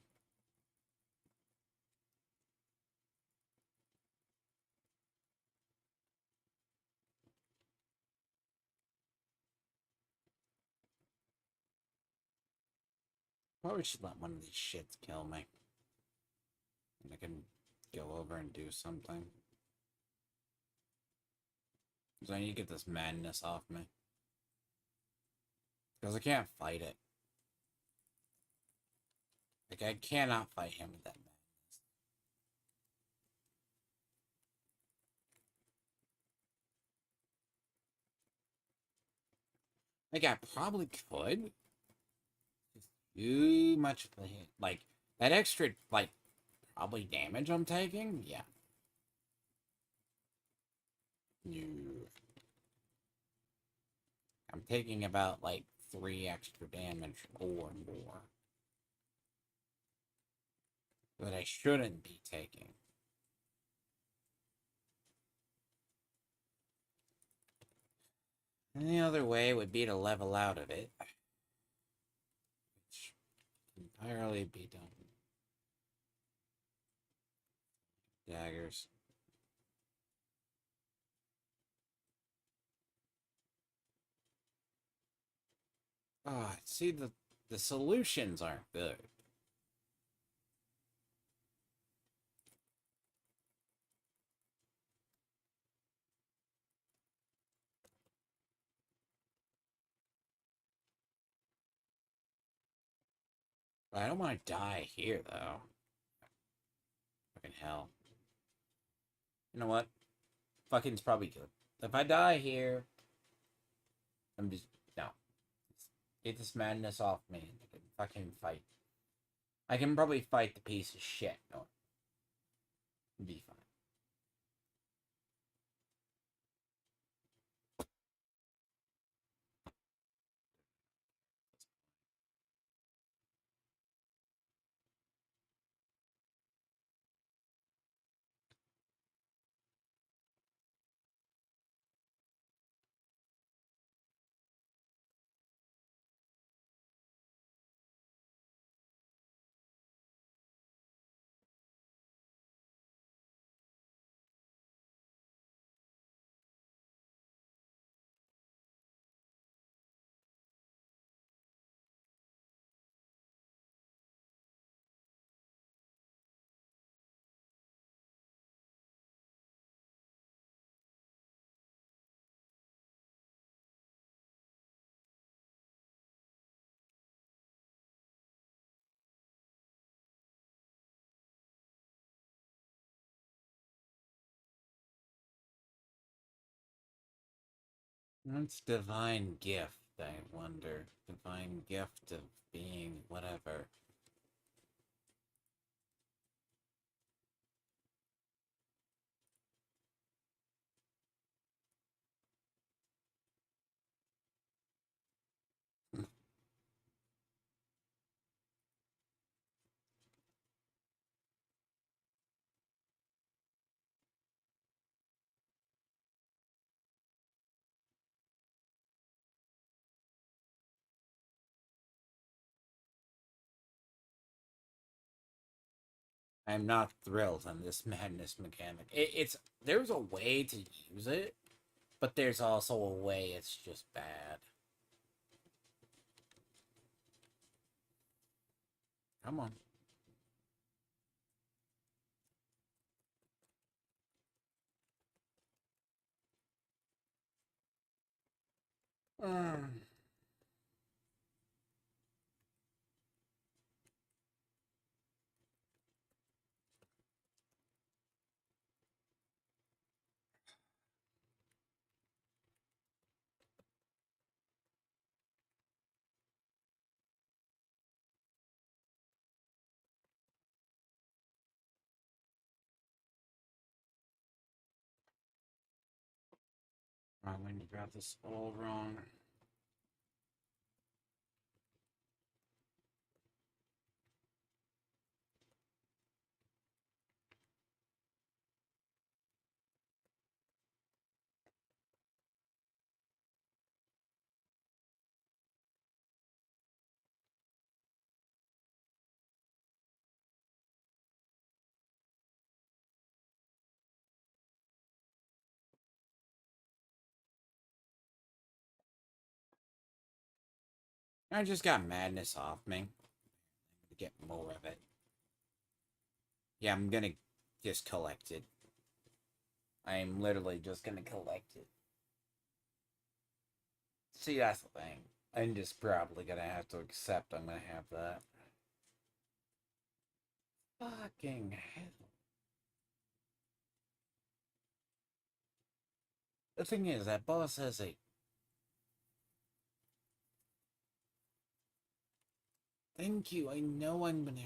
Probably should let one of these shits kill me. And I can go over and do something. Because I need to get this madness off me. Because I can't fight it. Like, I cannot fight him with that madness. Like, I probably could. Just too much of the hit. Like, that extra, like, probably damage I'm taking? Yeah. No. I'm taking about, like, 3 extra damage or more. That I shouldn't be taking. And the other way would be to level out of it. Which can entirely be done. Daggers. Oh, see, the solutions aren't good. I don't want to die here, though. Fucking hell. You know what? Fucking's probably good. If I die here, I'm just... No. Get this madness off me. I can fucking fight. I can probably fight the piece of shit. No. Be fine. What's divine gift, I wonder? Divine gift of being whatever. I'm not thrilled on this madness mechanic. It's there's a way to use it, but there's also a way it's just bad. Come on. Mm. When you got this all wrong. I just got madness off me. To get more of it. Yeah, I'm gonna just collect it. I'm literally just gonna collect it. See, that's the thing. I'm just probably gonna have to accept I'm gonna have that. Fucking hell. The thing is, that boss has a... Thank you, I know I'm gonna...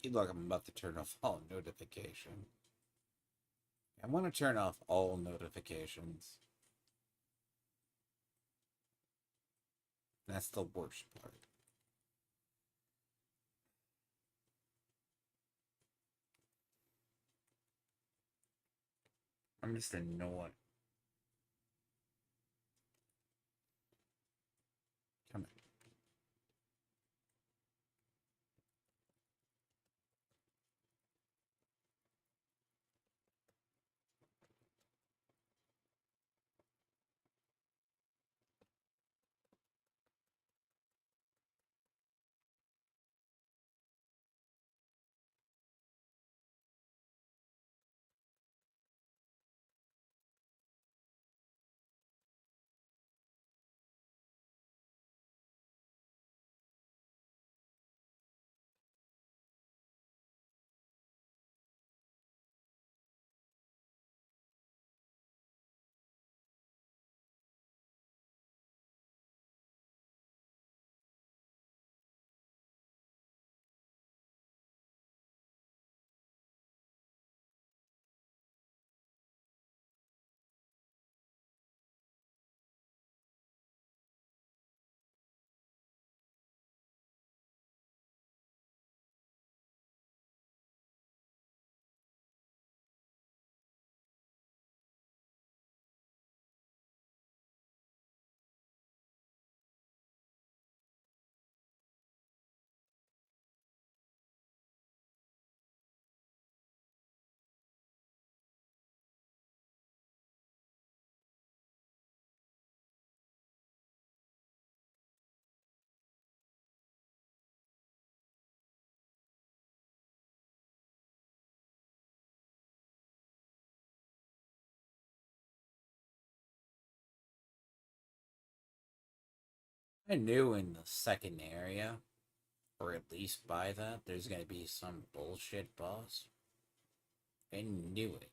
Look, I'm about to turn off all notifications. I want to turn off all notifications. That's the worst part. I'm just annoyed. Come on. I knew in the second area, or at least by that, there's gonna be some bullshit boss. I knew it.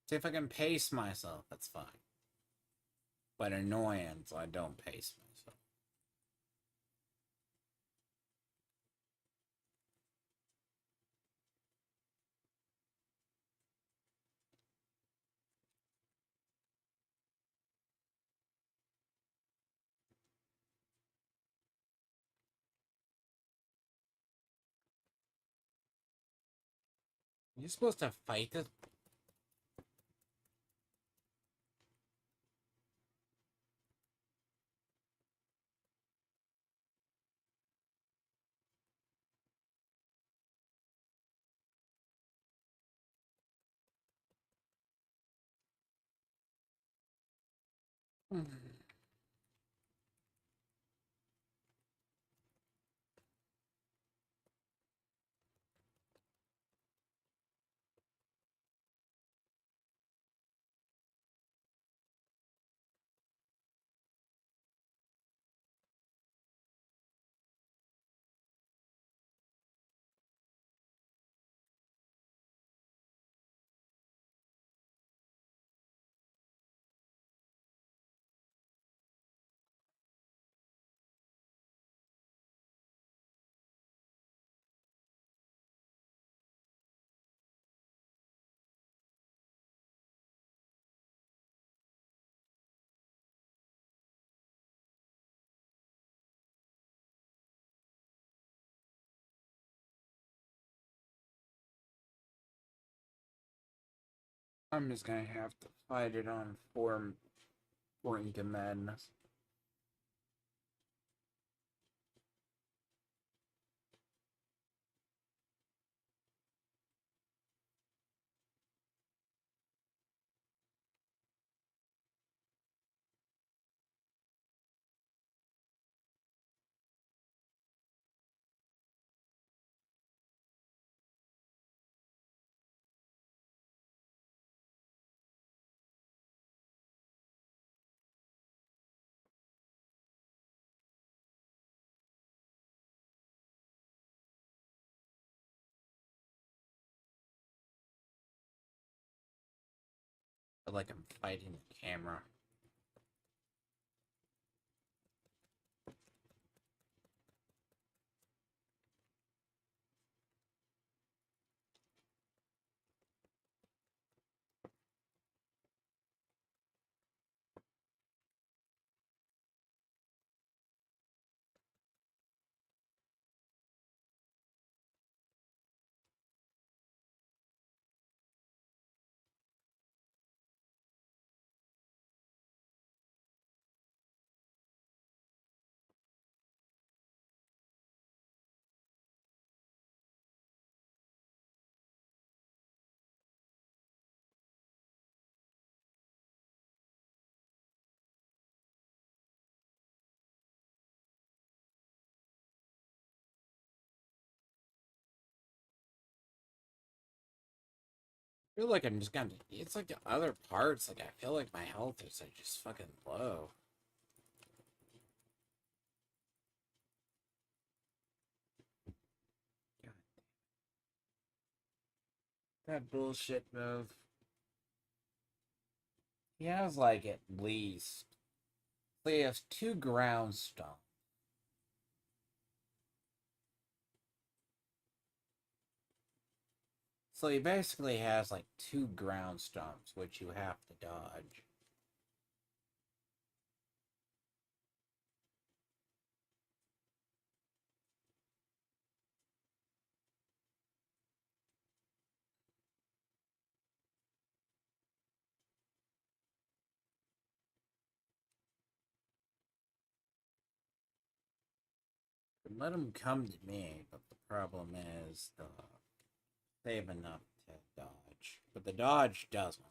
See if I can pace myself, that's fine. But annoyance, I don't pace myself. You're supposed to fight this? I'm just gonna have to fight it on form Brink of Madness. feel like I'm fighting the camera. I feel like I'm just gonna. It's like the other parts. Like I feel like my health is like just fucking low. God. That bullshit move. He has like at least. So he has 2 ground stones. So he basically has like 2 ground stomps, which you have to dodge. Let him come to me, but the problem is save enough to dodge. But the dodge doesn't.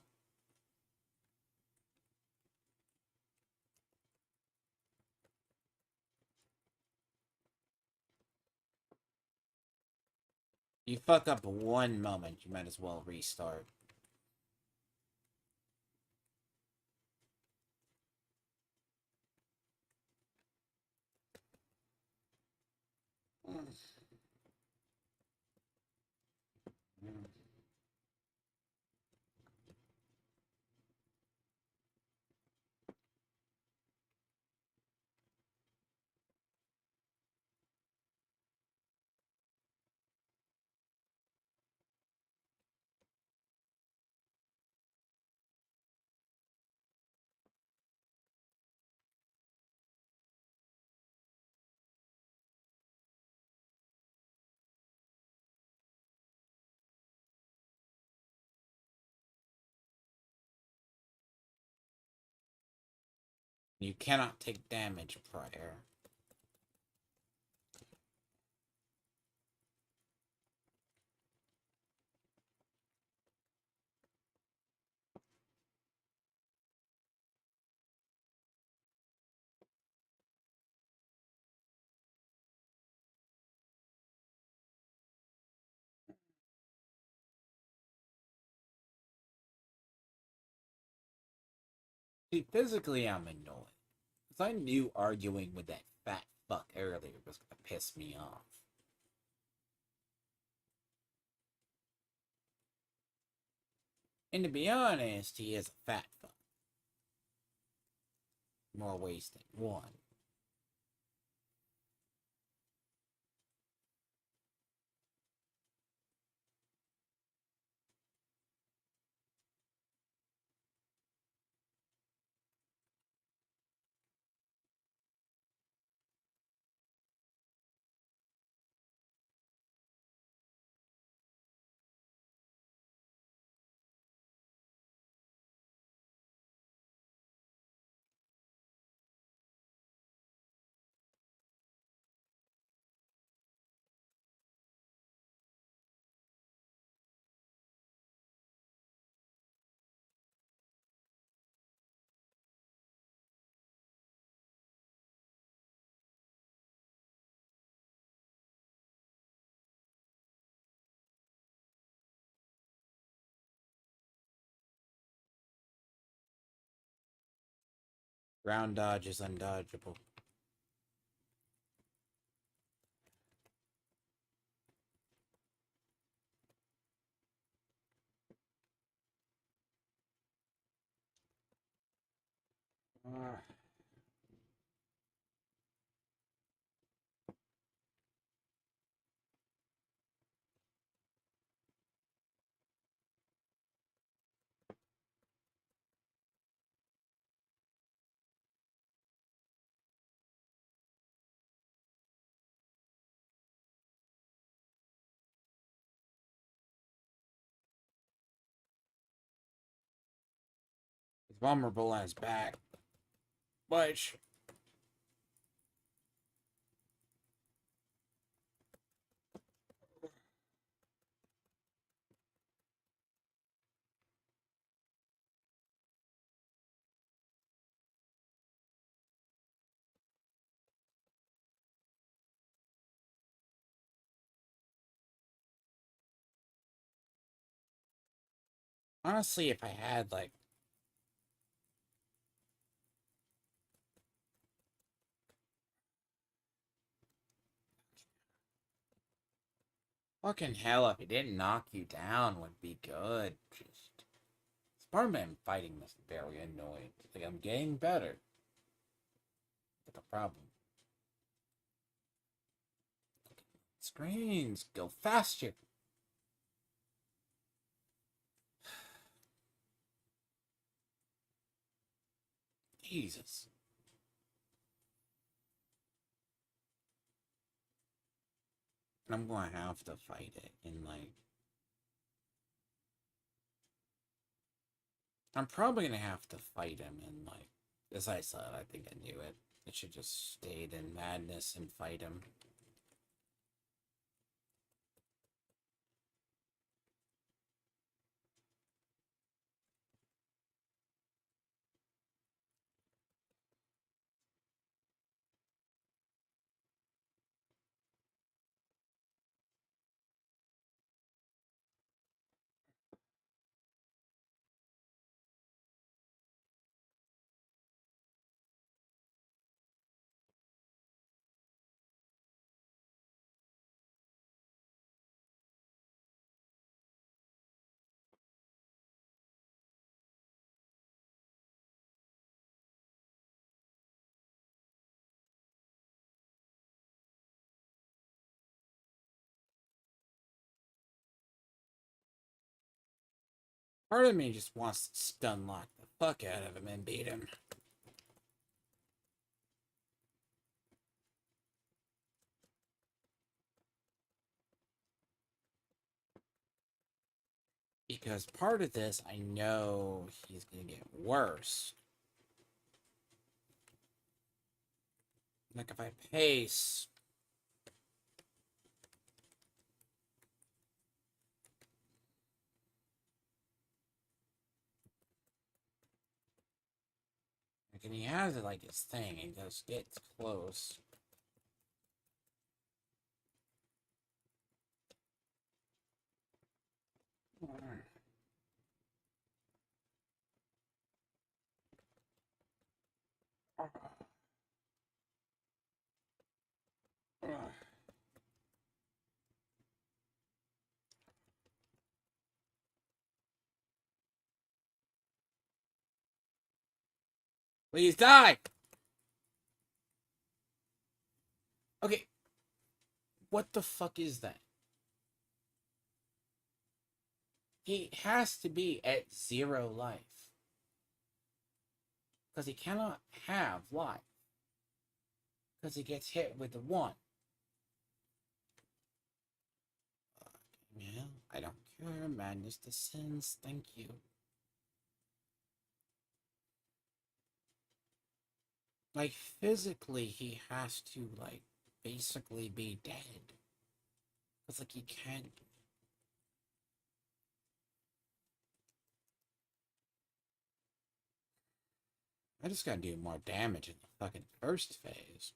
You fuck up 1 moment, you might as well restart. You cannot take damage prior. See, physically I'm annoyed. Because I knew arguing with that fat fuck earlier was gonna piss me off. And to be honest, he is a fat fuck. More ways than one. Ground dodge is undodgeable. He's vulnerable on his back. Which... honestly, if I had, like... Fucking hell, if he didn't knock you down would be good. Just... Spider-Man fighting this very annoying. Like, I'm getting better. But the problem... Screens, go faster. Jesus. I'm gonna have to fight it in, like... I'm probably gonna have to fight him in, like... As I said, I think I knew it. I should just stayed in madness and fight him. Part of me just wants to stun lock the fuck out of him and beat him. Because part of this, I know he's gonna get worse. Like if I pace... Like, and he has it like his thing, and just gets close. Please die! Okay. What the fuck is that? He has to be at 0 life. Because he cannot have life. Because he gets hit with the 1. Yeah, I don't care. Madness descends. Thank you. Like, physically, he has to, like, basically be dead. Because, like, he can't... I just gotta do more damage in the fucking first phase.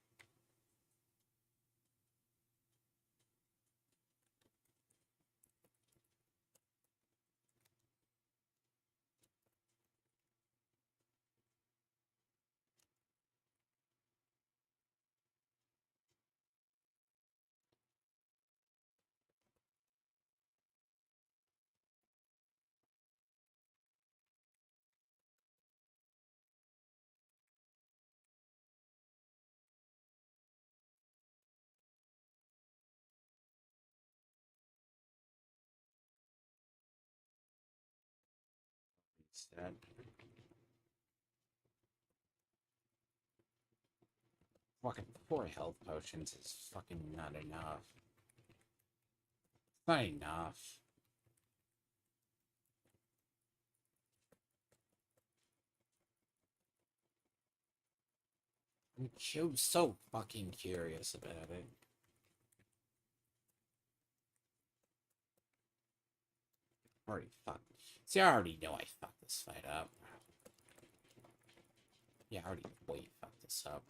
Instead. Fucking 4 health potions is fucking not enough. It's not enough. I'm so fucking curious about it. Already fucked. See, I already know I fucked this fight up. Yeah, I already know you fucked this up.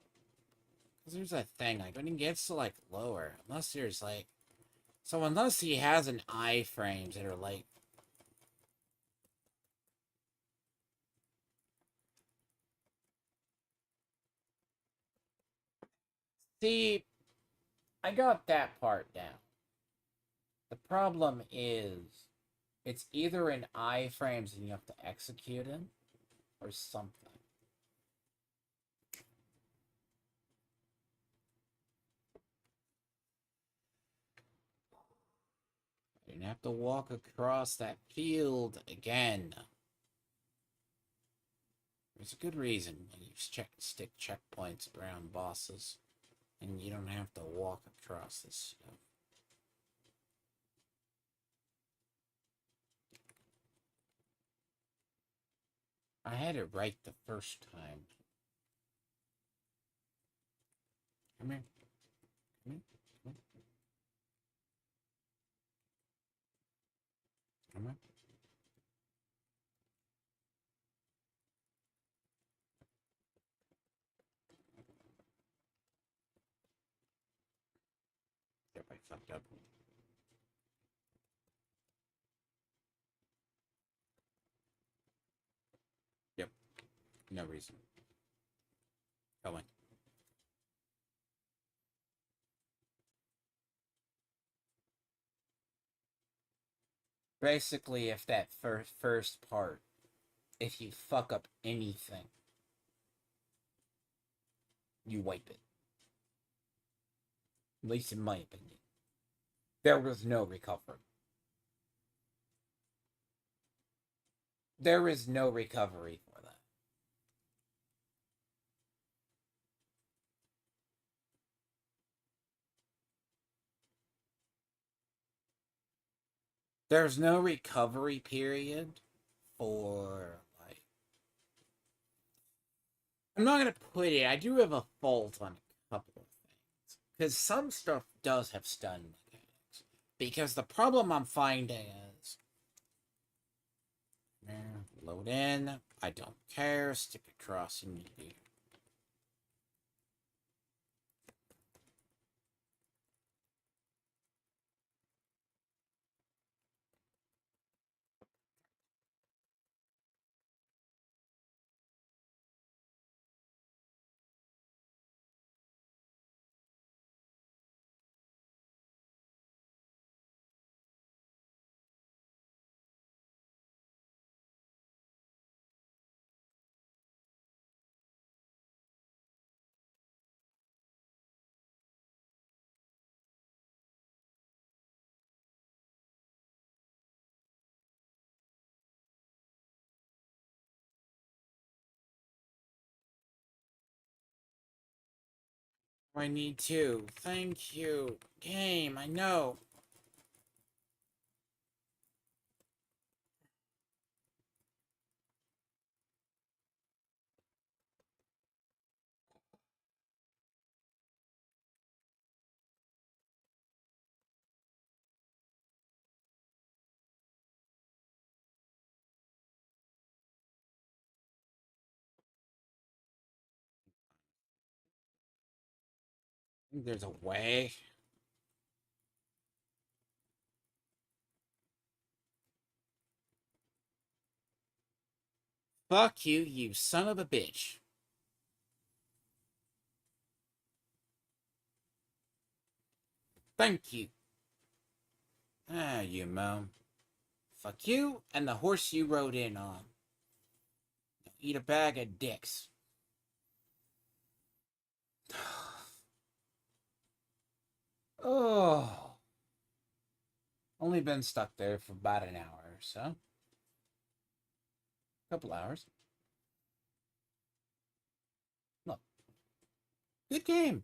Because there's a thing, like, when he gets to, like, lower, unless there's, like... So unless he has an iframes that are, like... See, I got that part down. The problem is, it's either an iframes and you have to execute him, or something. You didn't have to walk across that field again. There's a good reason when you stick checkpoints around bosses, and you don't have to walk across this stuff. I had it right the first time. Come here. Come here. Come here. Come here. Yep, I fucked up. Yep. No reason. Going. Basically, if that first part, if you fuck up anything, you wipe it. At least in my opinion. There was no recovery. There is no recovery for that. There's no recovery period for, like... I'm not going to put it... I do have a fault on a couple of things. Because some stuff does have stun mechanics. Because the problem I'm finding is... Load in. I don't care. Stick across and you do. I need to. Thank you. Game, I know. There's a way. Fuck you, you son of a bitch. Thank you. Ah, you moan. Fuck you and the horse you rode in on. Eat a bag of dicks. Oh. Only been stuck there for about an hour or so. Couple hours. Look. Good game.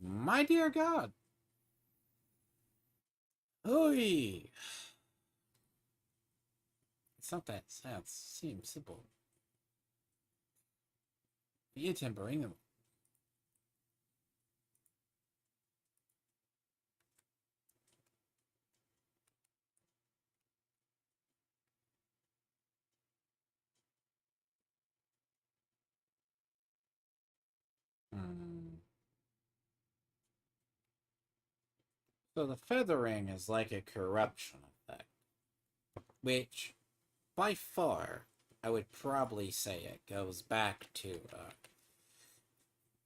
My dear God. Oy. It's not that sad. It seems simple. Via tempering. Hmm. So the feathering is like a corruption effect, which, by far, I would probably say it goes back to,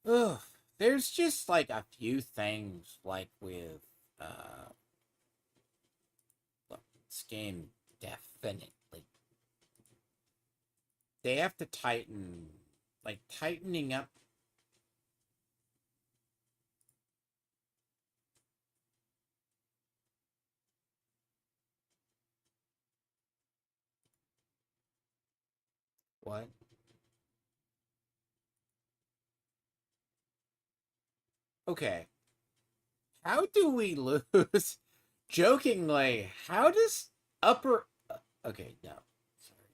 ugh, there's just like a few things, like with, uh, look, skin, definitely. They have to tighten, like, tightening up. What? Okay. How do we lose? Jokingly, how does upper. Okay, no. Sorry.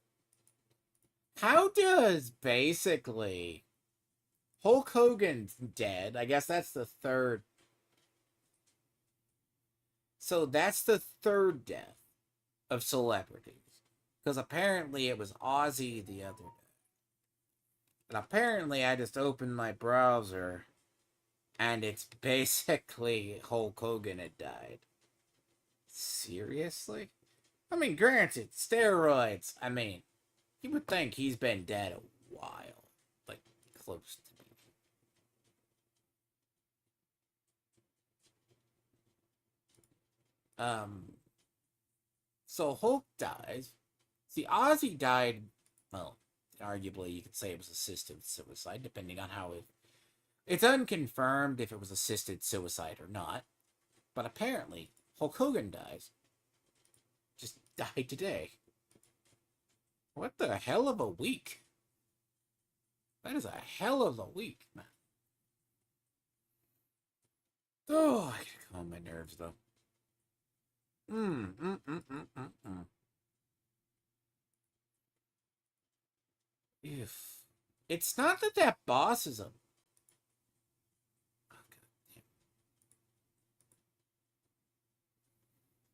How does basically Hulk Hogan's dead? I guess that's the third. So that's the third death of celebrities. Because apparently it was Ozzy the other day. And apparently I just opened my browser and it's basically Hulk Hogan had died. Seriously? I mean, granted, steroids. I mean, you would think he's been dead a while. Like, close to me. Um, so Hulk dies. See, Ozzy died, well, arguably you could say it was assisted suicide, depending on how it. It's unconfirmed if it was assisted suicide or not, but apparently Hulk Hogan dies. Just died today. What the hell of a week? That is a hell of a week, man. Oh, I gotta calm my nerves though. Mm, mm, mm, mm, mm, mm. If it's not that that boss is a. Oh,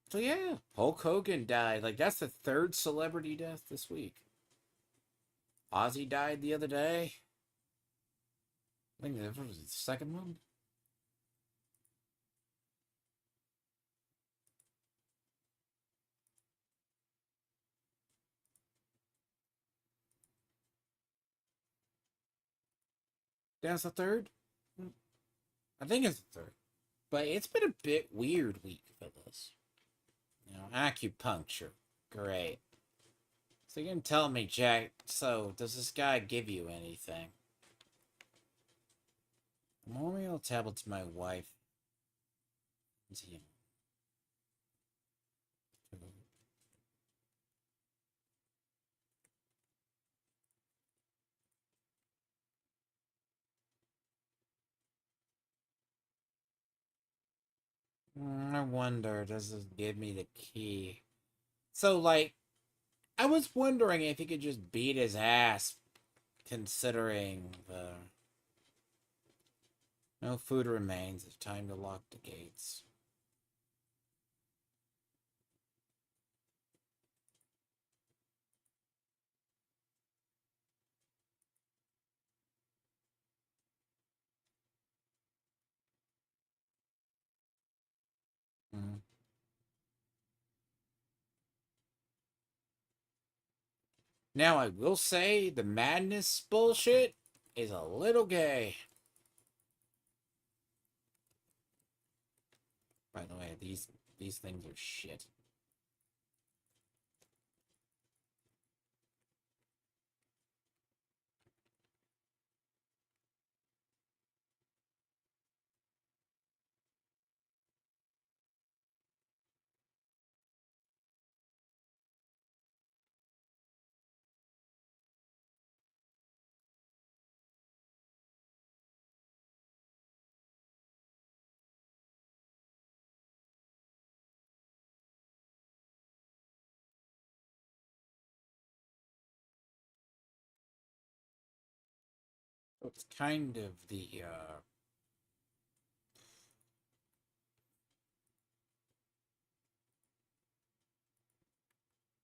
so yeah, Hulk Hogan died. Like that's the third celebrity death this week. Ozzy died the other day. I think that was the second one. That's the third. I think it's the third. But it's been a bit weird week for this. Acupuncture. Great. So you can tell me, Jack, so does this guy give you anything? Memorial tablet to my wife. I wonder, does this give me the key? So, like, I was wondering if he could just beat his ass, considering the no food remains. It's time to lock the gates. Mm. Now, I will say the madness bullshit is a little gay. By the way, these things are shit. It's kind of the,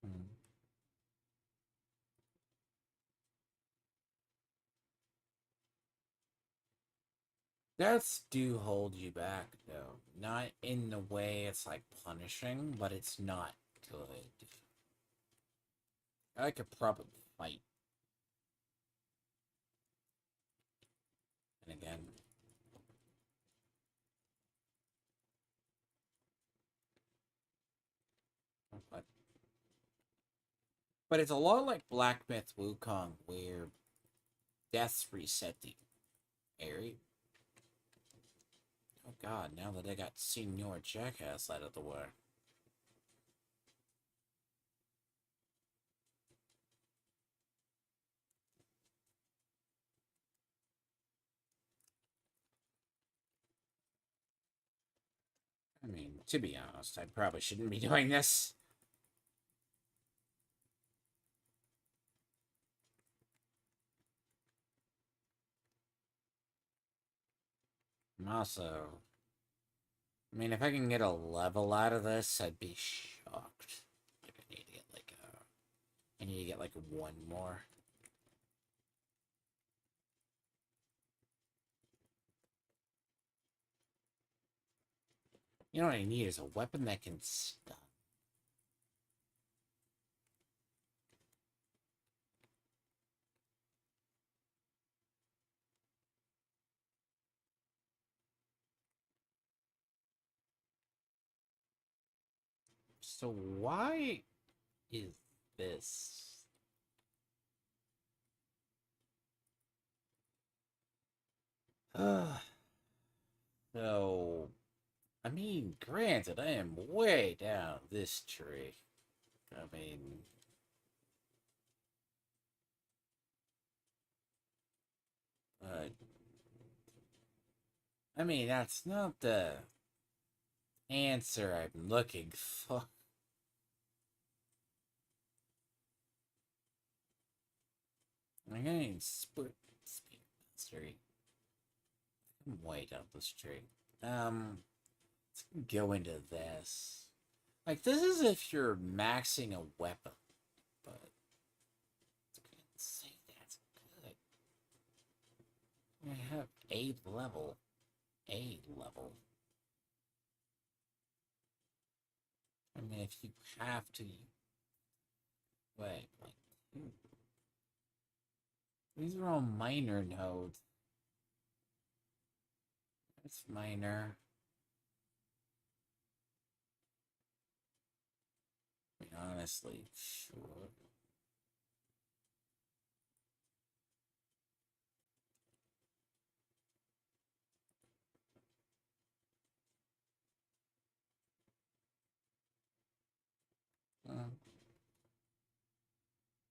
hmm. Deaths do hold you back, though. Not in the way it's like punishing, but it's not good. I could probably fight. And again, but it's a lot like Black Myth Wukong, where deaths reset the area. Oh god, now that I got Senior Jackass out of the way. I mean, to be honest, I probably shouldn't be doing this. I'm also... I mean, if I can get a level out of this, I'd be shocked. Like, I need to get, like, I need to get, like, one more. You know what I need is a weapon that can stun. So why is this? So, I mean, granted, I am way down this tree. I mean... I mean, that's not the answer I'm looking for. I'm getting split speed mastery. I'm way down the street. Let's go into this. Like, this is if you're maxing a weapon, but I couldn't say that's good. I have A level. A level. I mean, if you have to... Wait, like... These are all minor nodes. It's minor. I mean, honestly, sure.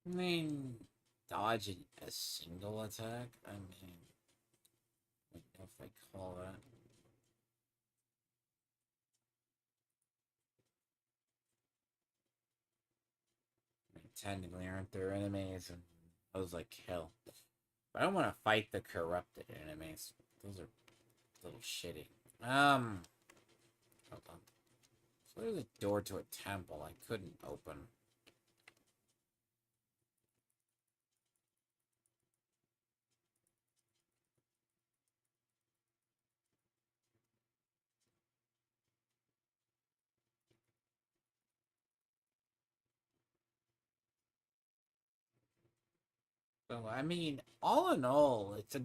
I mean, dodging a single attack? I mean, I don't know if I call that. I mean, technically, aren't there enemies? And I was like, hell. But I don't want to fight the corrupted enemies. Those are a little shitty. Hold on. So there's a door to a temple I couldn't open. So I mean, all in all, it's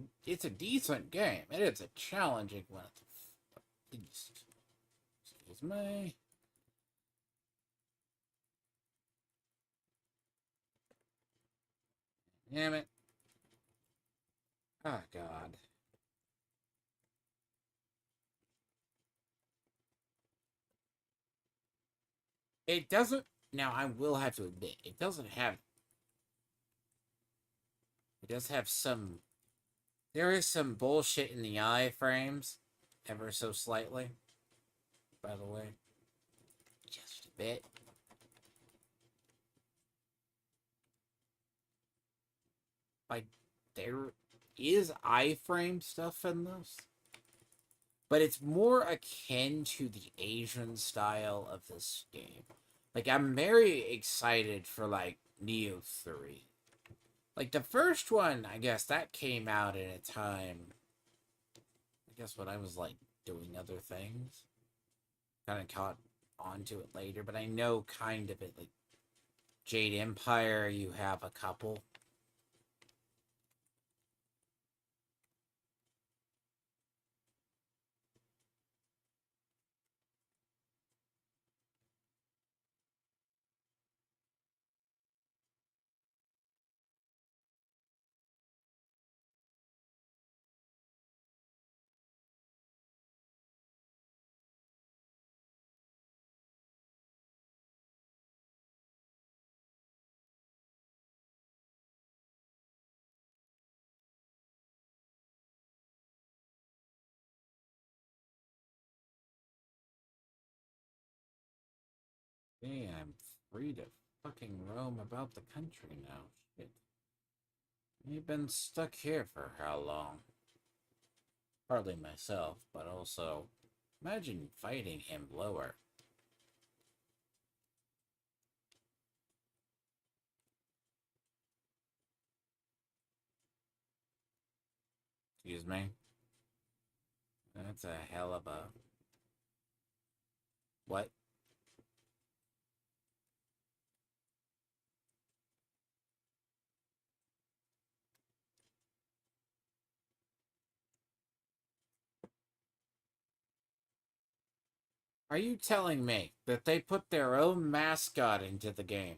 a decent game. It is a challenging one at the least. Excuse me. Damn it. Oh god. It doesn't. Now I will have to admit, it doesn't have. It does have some. There is some bullshit in the iframes, ever so slightly. By the way, just a bit. By there, is iframe stuff in this, but it's more akin to the Asian style of this game. Like, I'm very excited for, like, Neo 3. Like, the first one, I guess, that came out at a time, I guess, when I was, like, doing other things. Kind of caught onto it later, but I know kind of it, like, Jade Empire, you have a couple. Hey, I'm free to fucking roam about the country now. Shit. You've been stuck here for how long? Hardly myself, but also, imagine fighting him lower. Excuse me? That's a hell of a... What? Are you telling me that they put their own mascot into the game?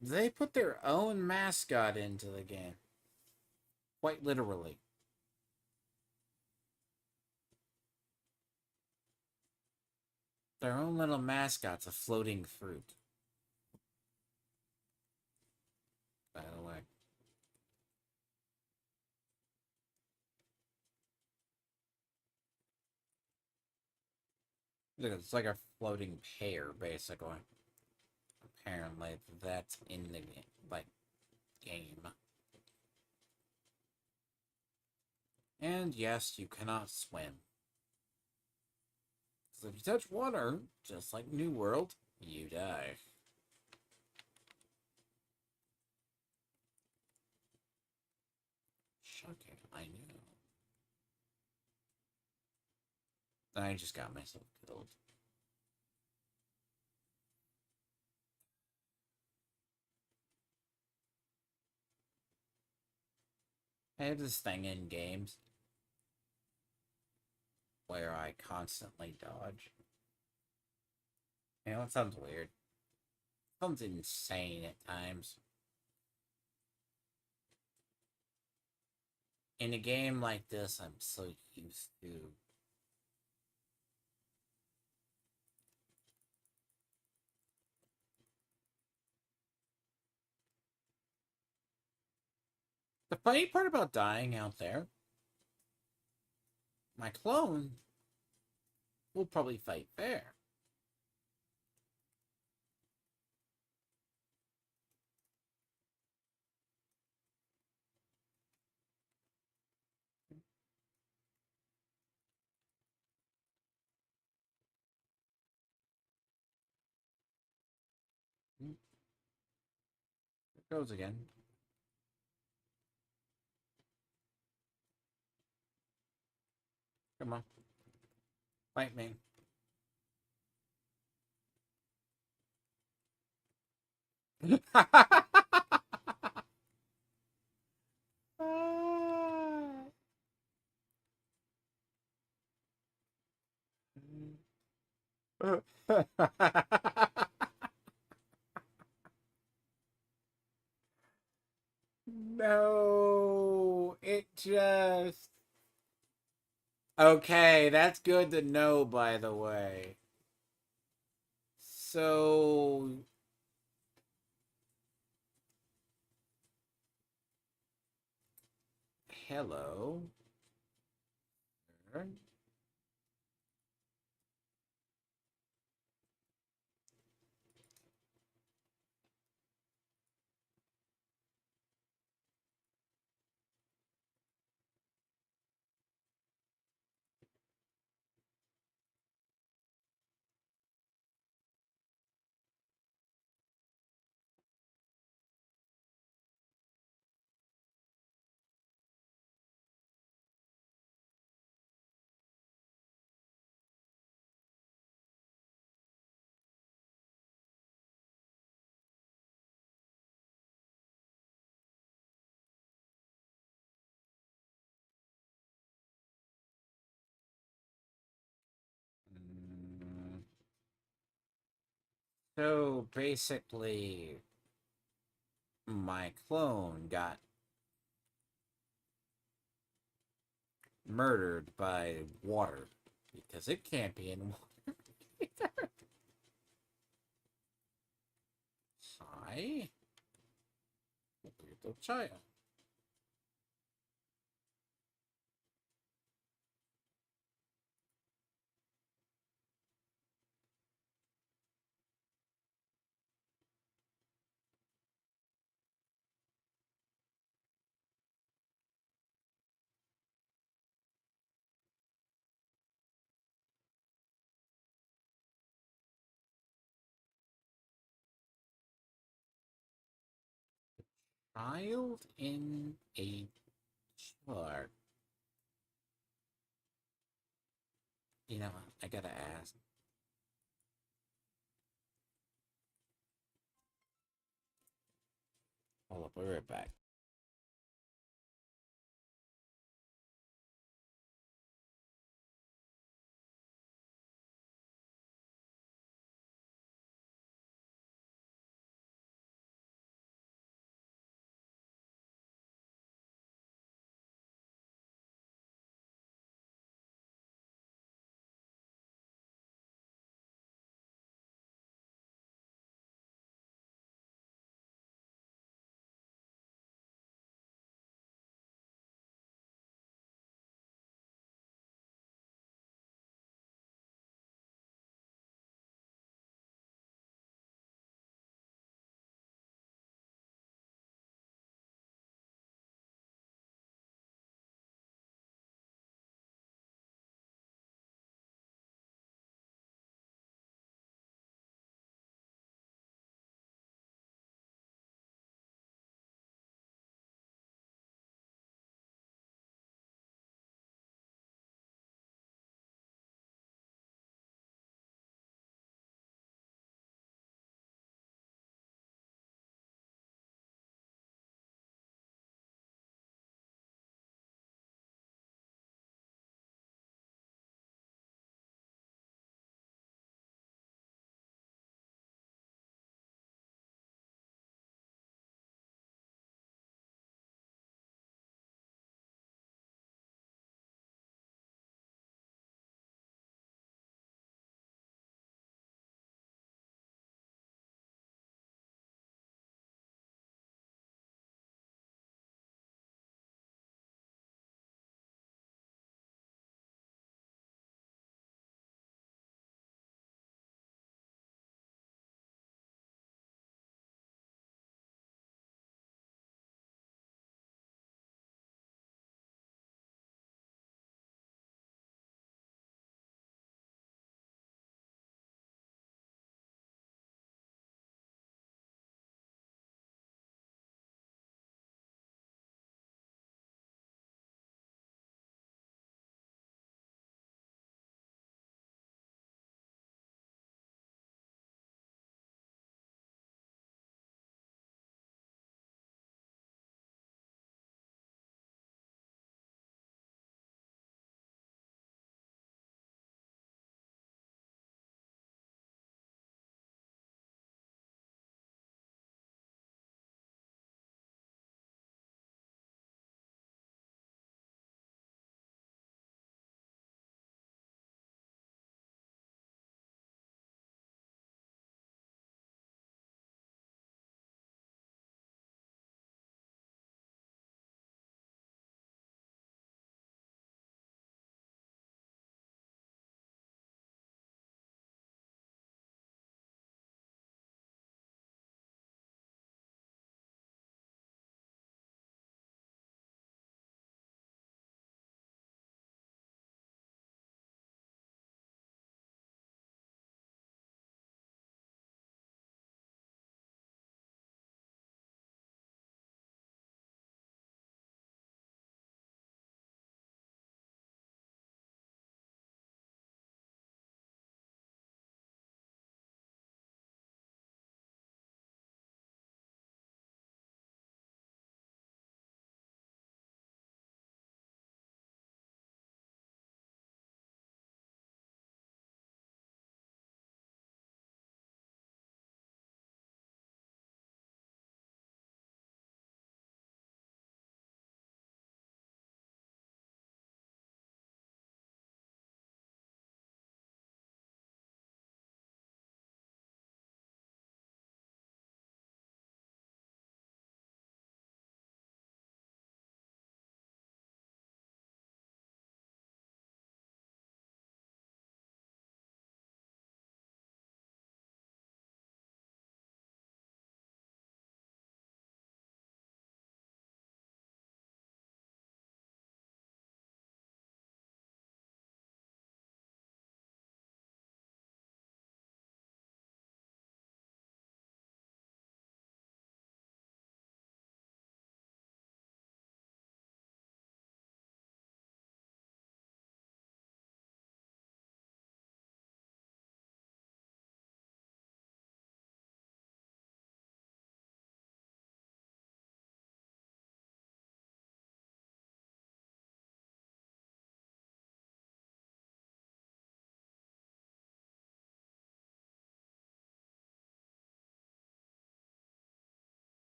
They put their own mascot into the game. Quite literally. Their own little mascot's a floating fruit. By the way. It's like a floating pear, basically. Apparently, that's in the game. Like, game. And yes, you cannot swim. So if you touch water, just like New World, you die. Shocking, I know. I just got myself killed. I have this thing in games where I constantly dodge. You know, it sounds weird. It sounds insane at times. In a game like this, I'm so used to... The funny part about dying out there, my clone will probably fight fair. There it goes again. Come on. Fight me. No, it just... Okay, that's good to know, by the way. So... Hello. So basically, my clone got murdered by water because it can't be in water. Hi, little child. Child in a jar. You know, I gotta ask. Hold up, I'll be right back.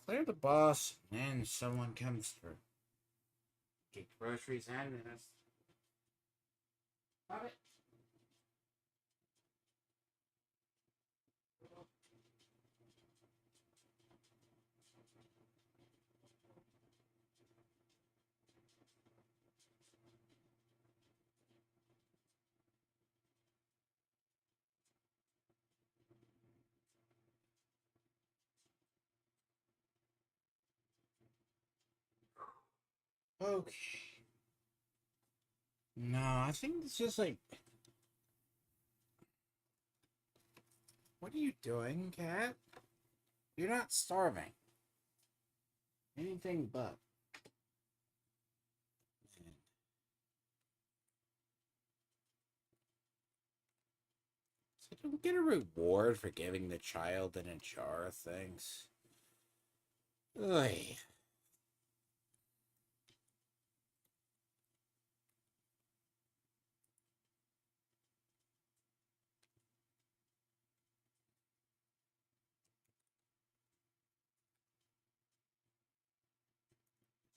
clear the boss, and then someone comes through. Get groceries and this. Love it. Okay. No, I think it's just like. What are you doing, cat? You're not starving. Anything but. So don't get a reward for giving the child in a jar of things. Ugh.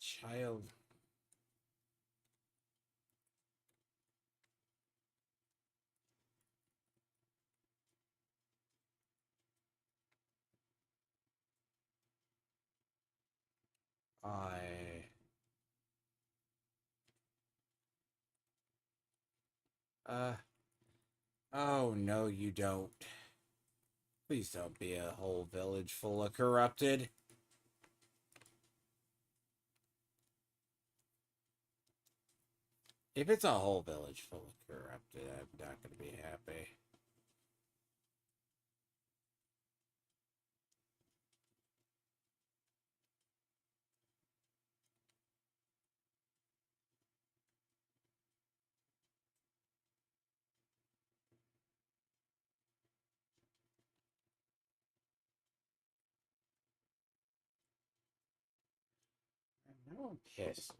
Child. I. Uh. Oh, no, you don't. Please don't be a whole village full of corrupted. If it's a whole village full of corrupted, I'm not going to be happy. Now I'm pissed.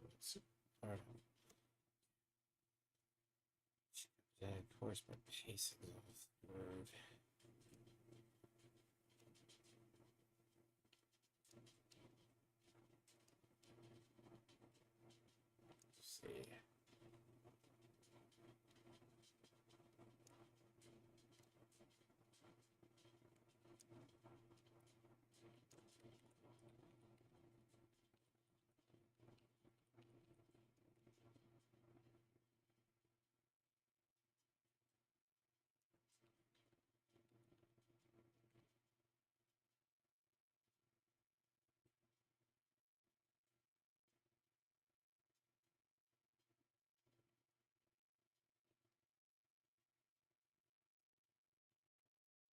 Of course, my pace is off the road. Let's see.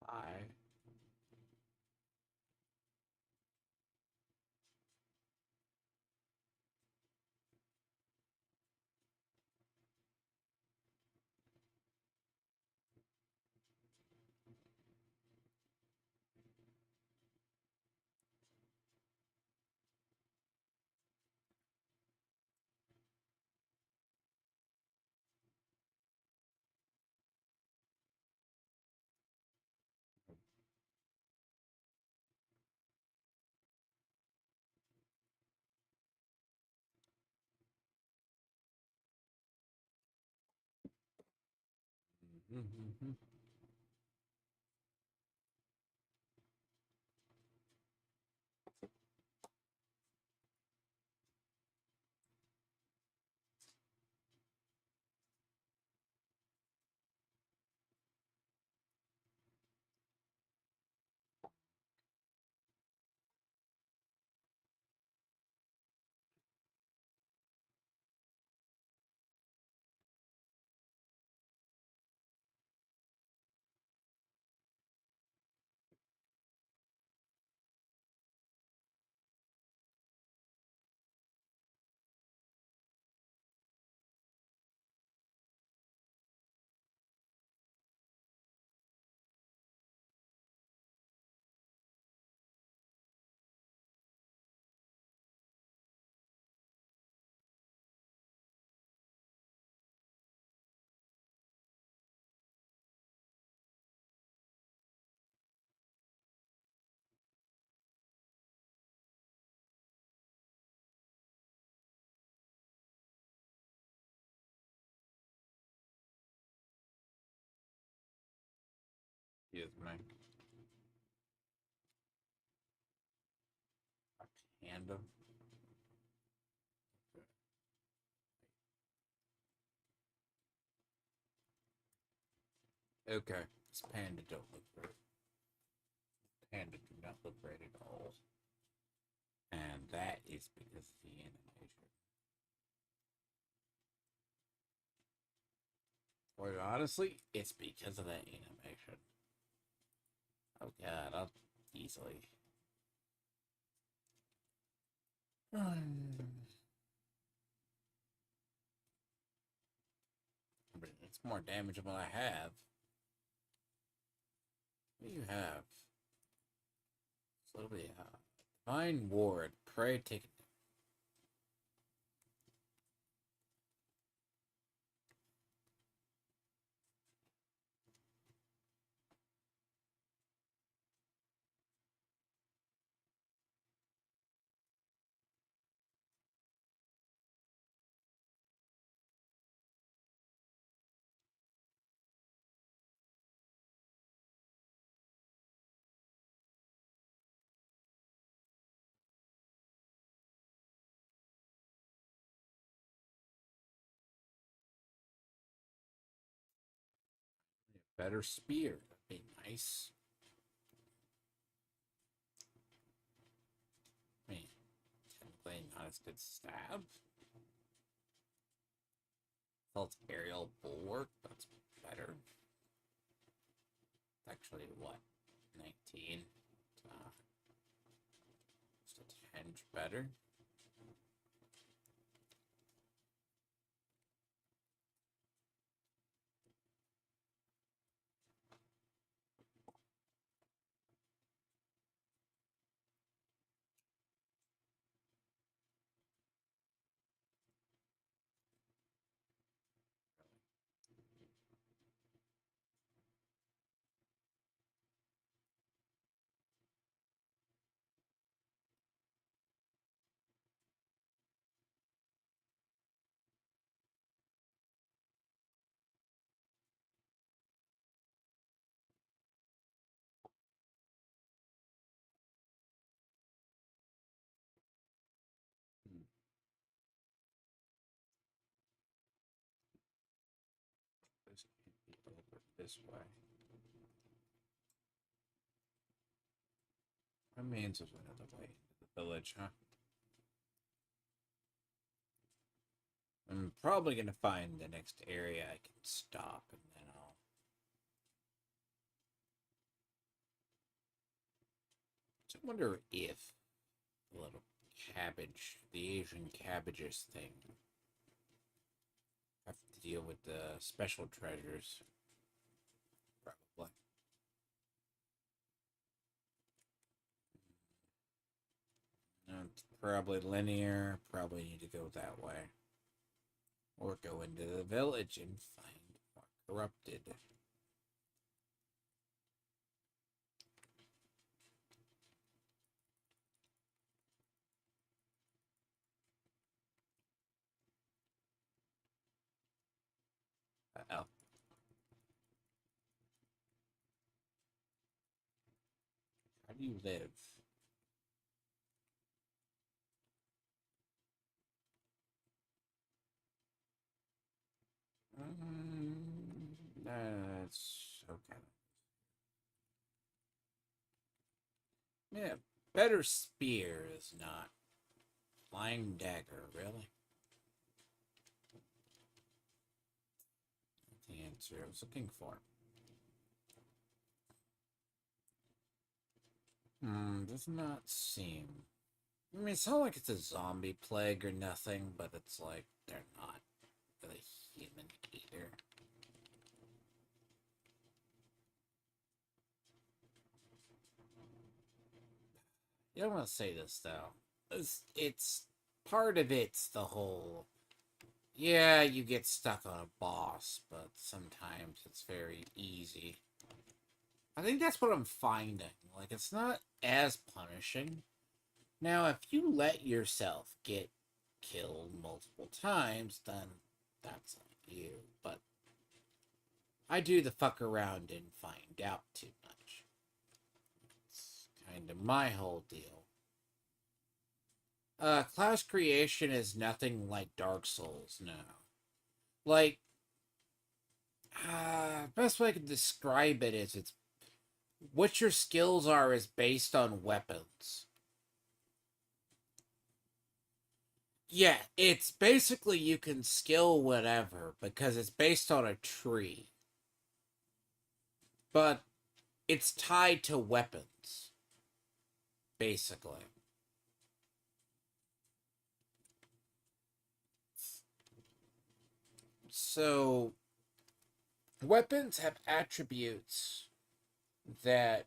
I. Excuse me. A panda. Okay, this panda don't look very. Panda do not look right at all. And that is because of the animation. Or honestly, it's because of that animation. Oh god, I'll easily. But it's more damage than what I have. What do you have? What do we have? Divine Ward. Pray take it. Better spear. That'd be nice. I mean, technically not as good stab. Felt aerial bulwark. That's better. Actually, what? 19. Just a tinge better. Hmm. This can't be over this way. That means there's another way into the village, huh? I'm probably gonna find the next area I can stop, and then I'll. So I wonder if the little cabbage, the Asian cabbages thing, have to deal with the special treasures. Probably. It's probably linear. Probably need to go that way. Or go into the village and find more corrupted. Uh-oh. How do you live? That's okay. Yeah, better spear is not. Flying dagger, really? That's the answer I was looking for. Does not seem. I mean, it's not like it's a zombie plague or nothing, but it's like they're not really human either. You don't want to say this though. It's part of it's the whole. Yeah, you get stuck on a boss, but sometimes it's very easy. I think that's what I'm finding. Like, it's not as punishing. Now, if you let yourself get killed multiple times, then that's on you. But I do the fuck around and find out too much. It's kind of my whole deal. Class creation is nothing like Dark Souls, no. Like, best way I can describe it is it's what your skills are is based on weapons. Yeah, it's basically you can skill whatever because it's based on a tree. But it's tied to weapons, basically. So, weapons have attributes that.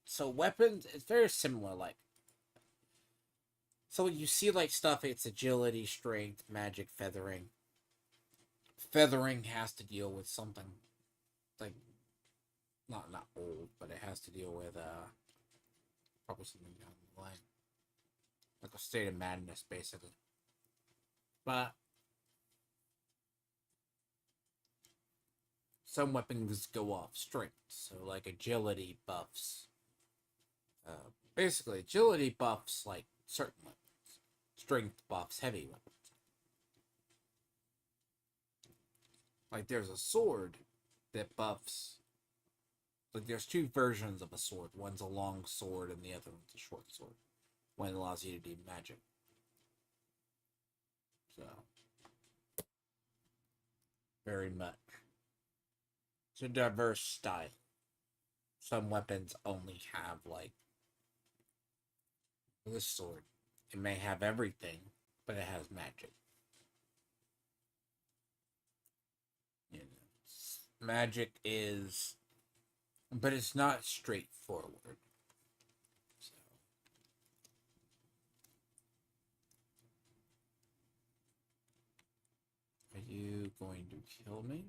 So, weapons, it's very similar. Like, so you see, like, stuff, it's agility, strength, magic, feathering. Feathering has to deal with something, like, not old, but it has to deal with, probably something down the line. Like a state of madness, basically. But some weapons go off strength, so like agility buffs. Basically, agility buffs like certain weapons. Strength buffs heavy weapons. Like there's a sword that buffs. Like there's two versions of a sword. One's a long sword and the other one's a short sword. One allows you to do magic. So very much. It's a diverse style. Some weapons only have like this sword. It may have everything, but it has magic. You know, magic is, but it's not straightforward. So, are you going to kill me?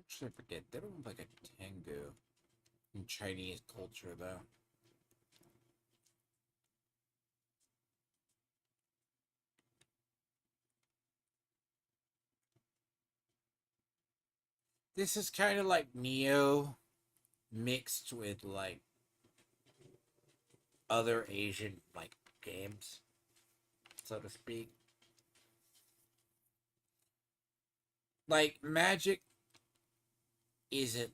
Actually, I forget. They don't have like a tango in Chinese culture, though. This is kind of like Neo mixed with like other Asian like games, so to speak. Like Magic isn't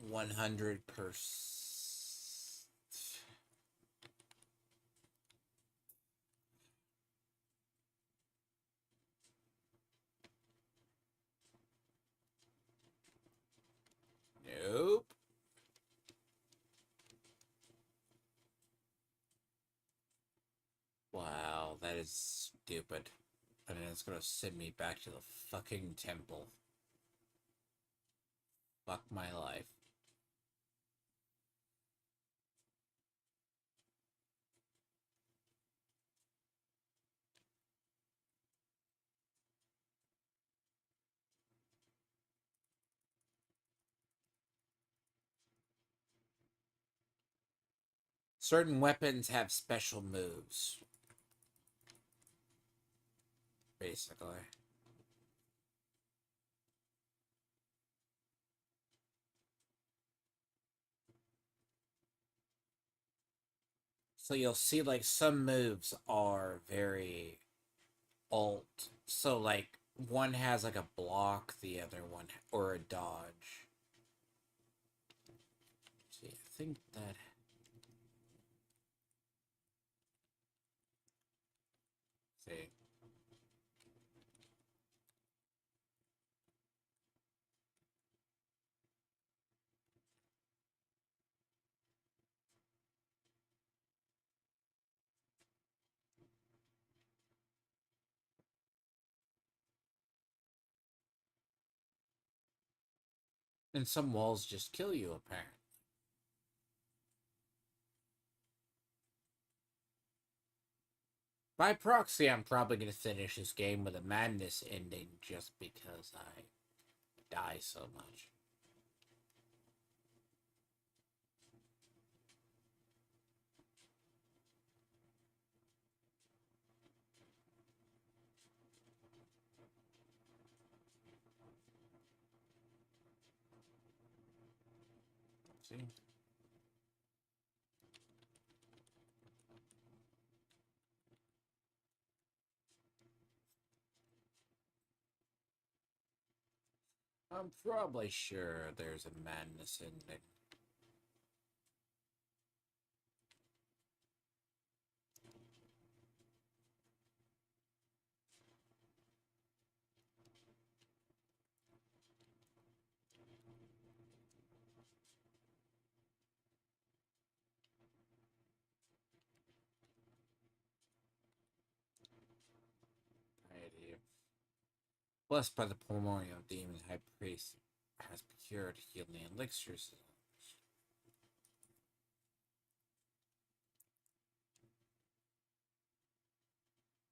100%. Nope. Wow, that is stupid. And then it's gonna send me back to the fucking temple. Fuck my life. Certain weapons have special moves, basically. So you'll see like some moves are very alt. So like one has like a block, the other one or a dodge. See, I think that see. And some walls just kill you apparently. By proxy, I'm probably going to finish this game with a madness ending just because I die so much. See? I'm probably sure there's a madness ending. Right here. Blessed by the primordial demon, high priest has procured healing elixirs.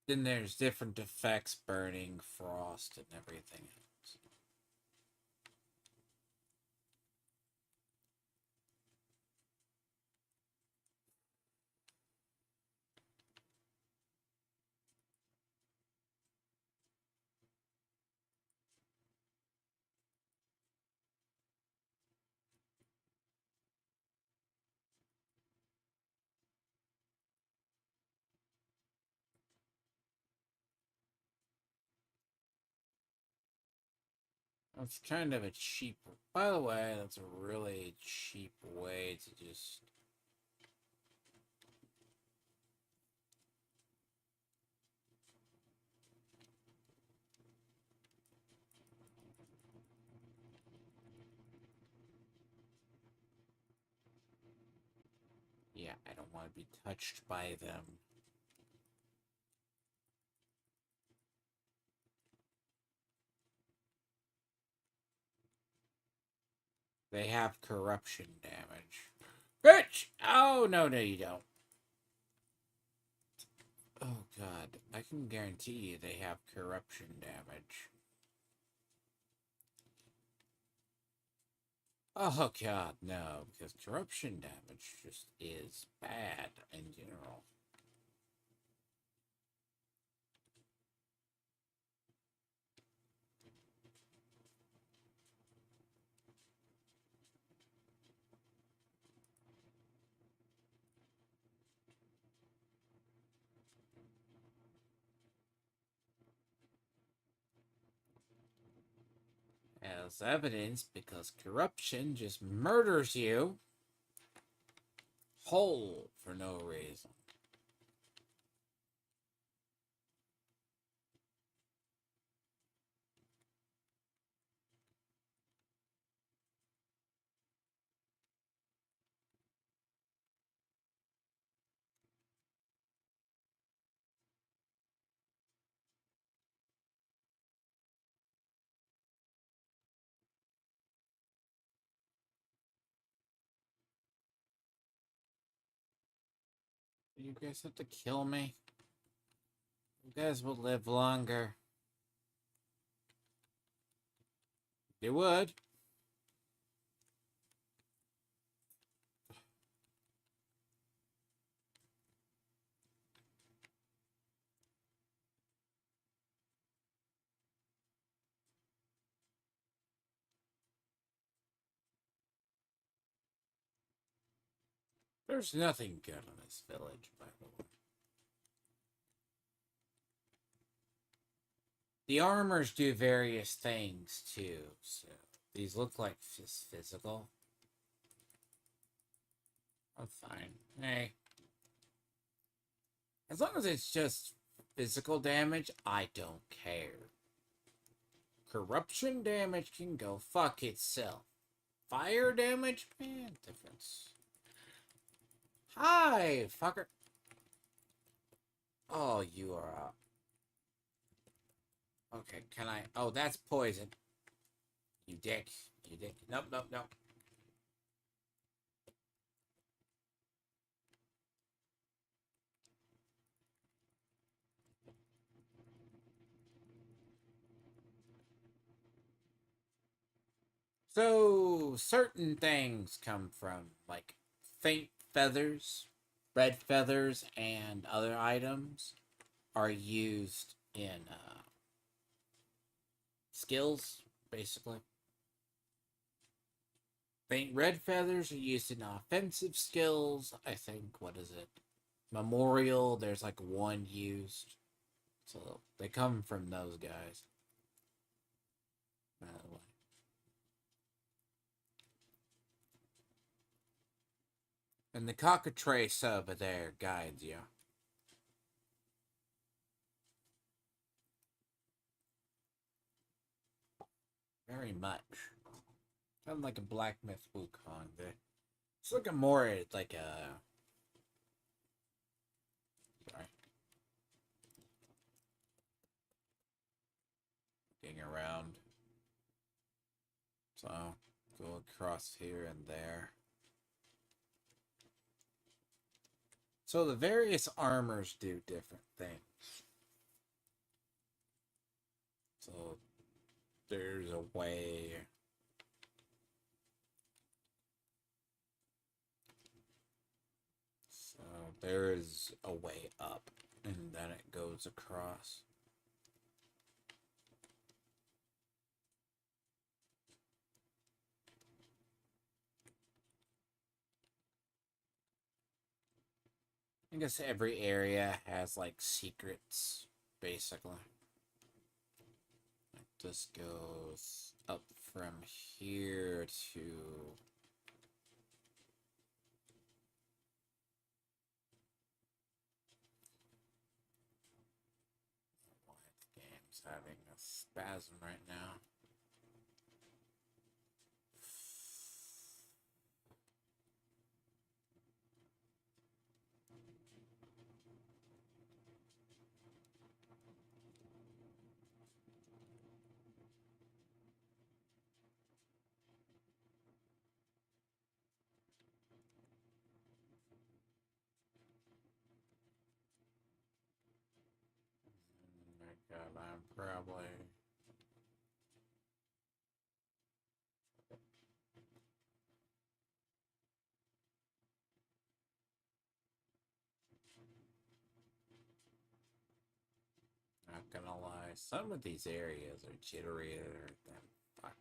Then there's different effects, burning, frost, and everything else. That's kind of a cheap. By the way, that's a really cheap way to just. Yeah, I don't want to be touched by them. They have corruption damage. Bitch! Oh, no, no, you don't. Oh, God. I can guarantee you they have corruption damage. Oh, God, no. Because corruption damage just is bad in general. As evidence, because corruption just murders you whole for no reason. You guys have to kill me? You guys will live longer. You would. There's nothing good in this village, by the way. The armors do various things, too, so these look like physical. I'm fine. Hey. As long as it's just physical damage, I don't care. Corruption damage can go fuck itself. Fire damage? Difference. Hi, fucker. Oh, you are okay, can I? Oh, that's poison. You dick. You dick. Nope, nope, nope. So, certain things come from, like, faint feathers, red feathers, and other items are used in skills, basically. Faint red feathers are used in offensive skills. I think, what is it? Memorial, there's like one used. So, they come from those guys. By the way. And the cockatrice over there guides you. Very much. Kind of like a black myth wukong there. It's looking more at like a... Sorry. Getting around. So, go across here and there. So the various armors do different things. So, there's a way... So, there is a way up, and then it goes across. I guess every area has, like, secrets, basically. Like, this goes up from here to... Why the game's having a spasm right now. Oh my god, I'm probably... Not gonna lie, some of these areas are jitterier than fuck.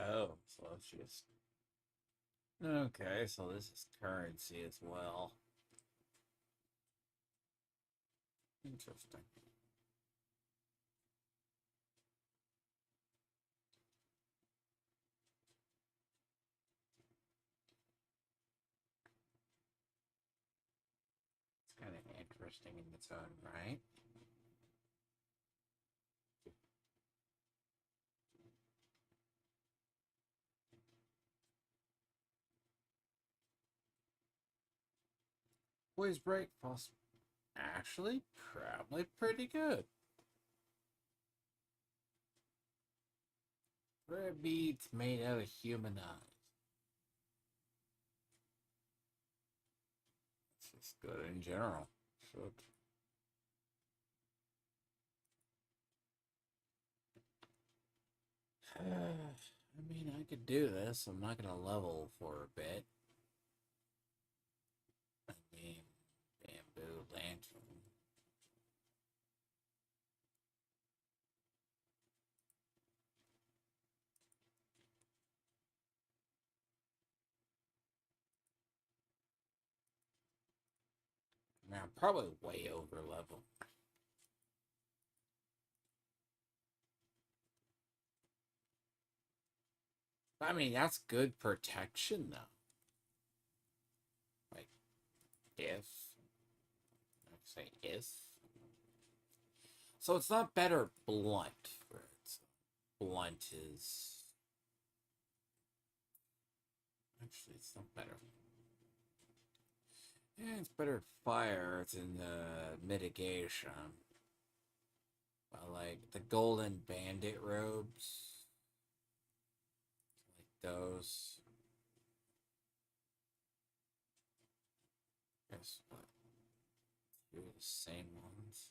Oh, so it's just... Okay, so this is currency as well. Interesting. It's kind of interesting in its own right. Boys break false. Actually, probably pretty good. Rare beads made out of human eyes. It's just good in general. Should. I mean, I could do this. I'm not gonna level for a bit. I mean, bamboo lantern. I'm probably way over level. I mean, that's good protection, though. Like, if. I say if. So it's not better blunt for it. Blunt is. Actually, it's not better. Yeah, it's better fire. It's in the mitigation. But like the golden bandit robes, like those. Guess what? They're the same ones.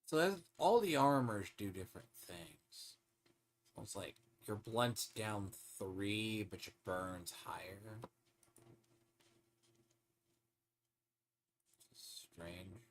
So all the armors do different things. So it's like your blunt's down 3, but your burn's higher. Strange.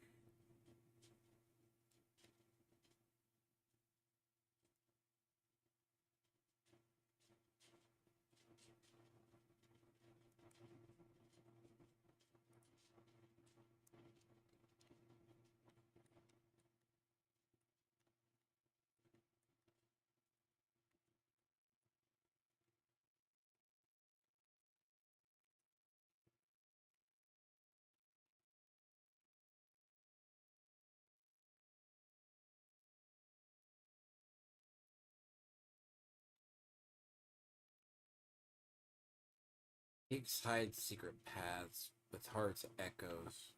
Pigs hide secret paths with hearts echoes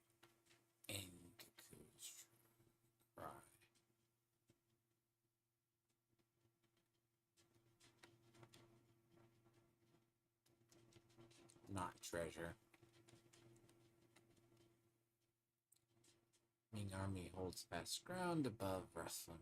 and cuckoos cry. Not treasure. Ming army holds fast ground above wrestling.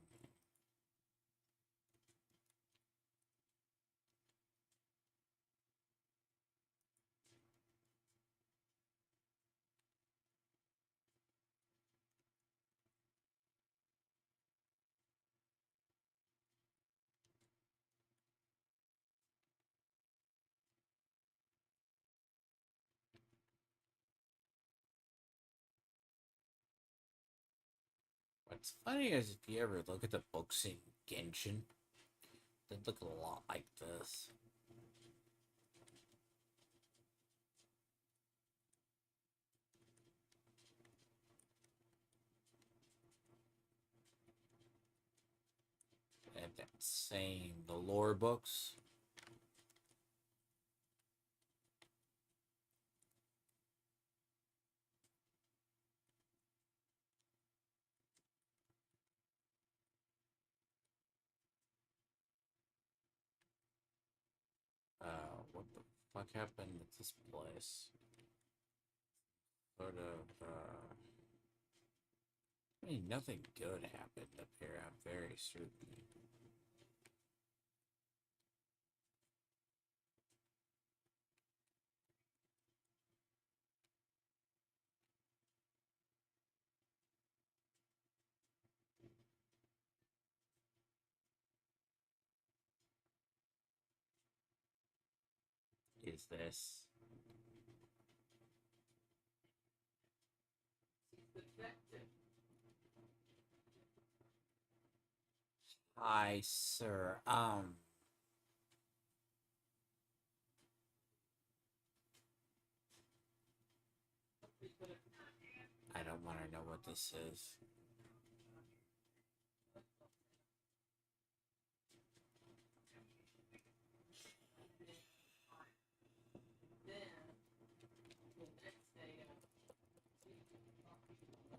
What's funny is if you ever look at the books in Genshin, they look a lot like this. They have that same, the lore books. What the fuck happened with this place? Sort of, I mean, nothing good happened up here, I'm very certain. Is this? Hi, sir. I don't want to know what this is.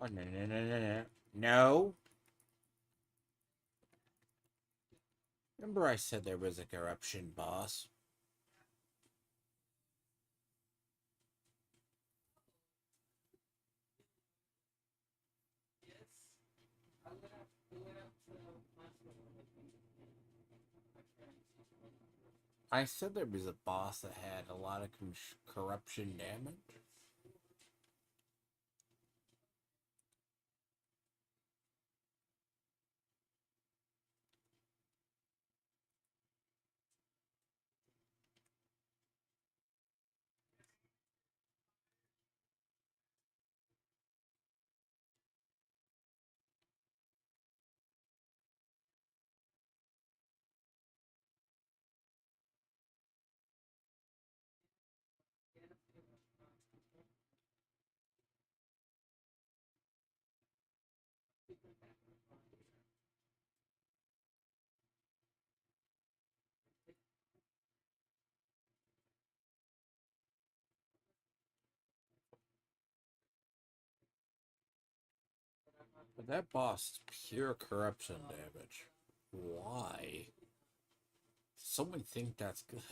Oh, no, no, no, no, no. No. Remember I said there was a corruption boss? I said there was a boss that had a lot of corruption damage. But that boss is pure corruption damage. Why? Someone think that's good.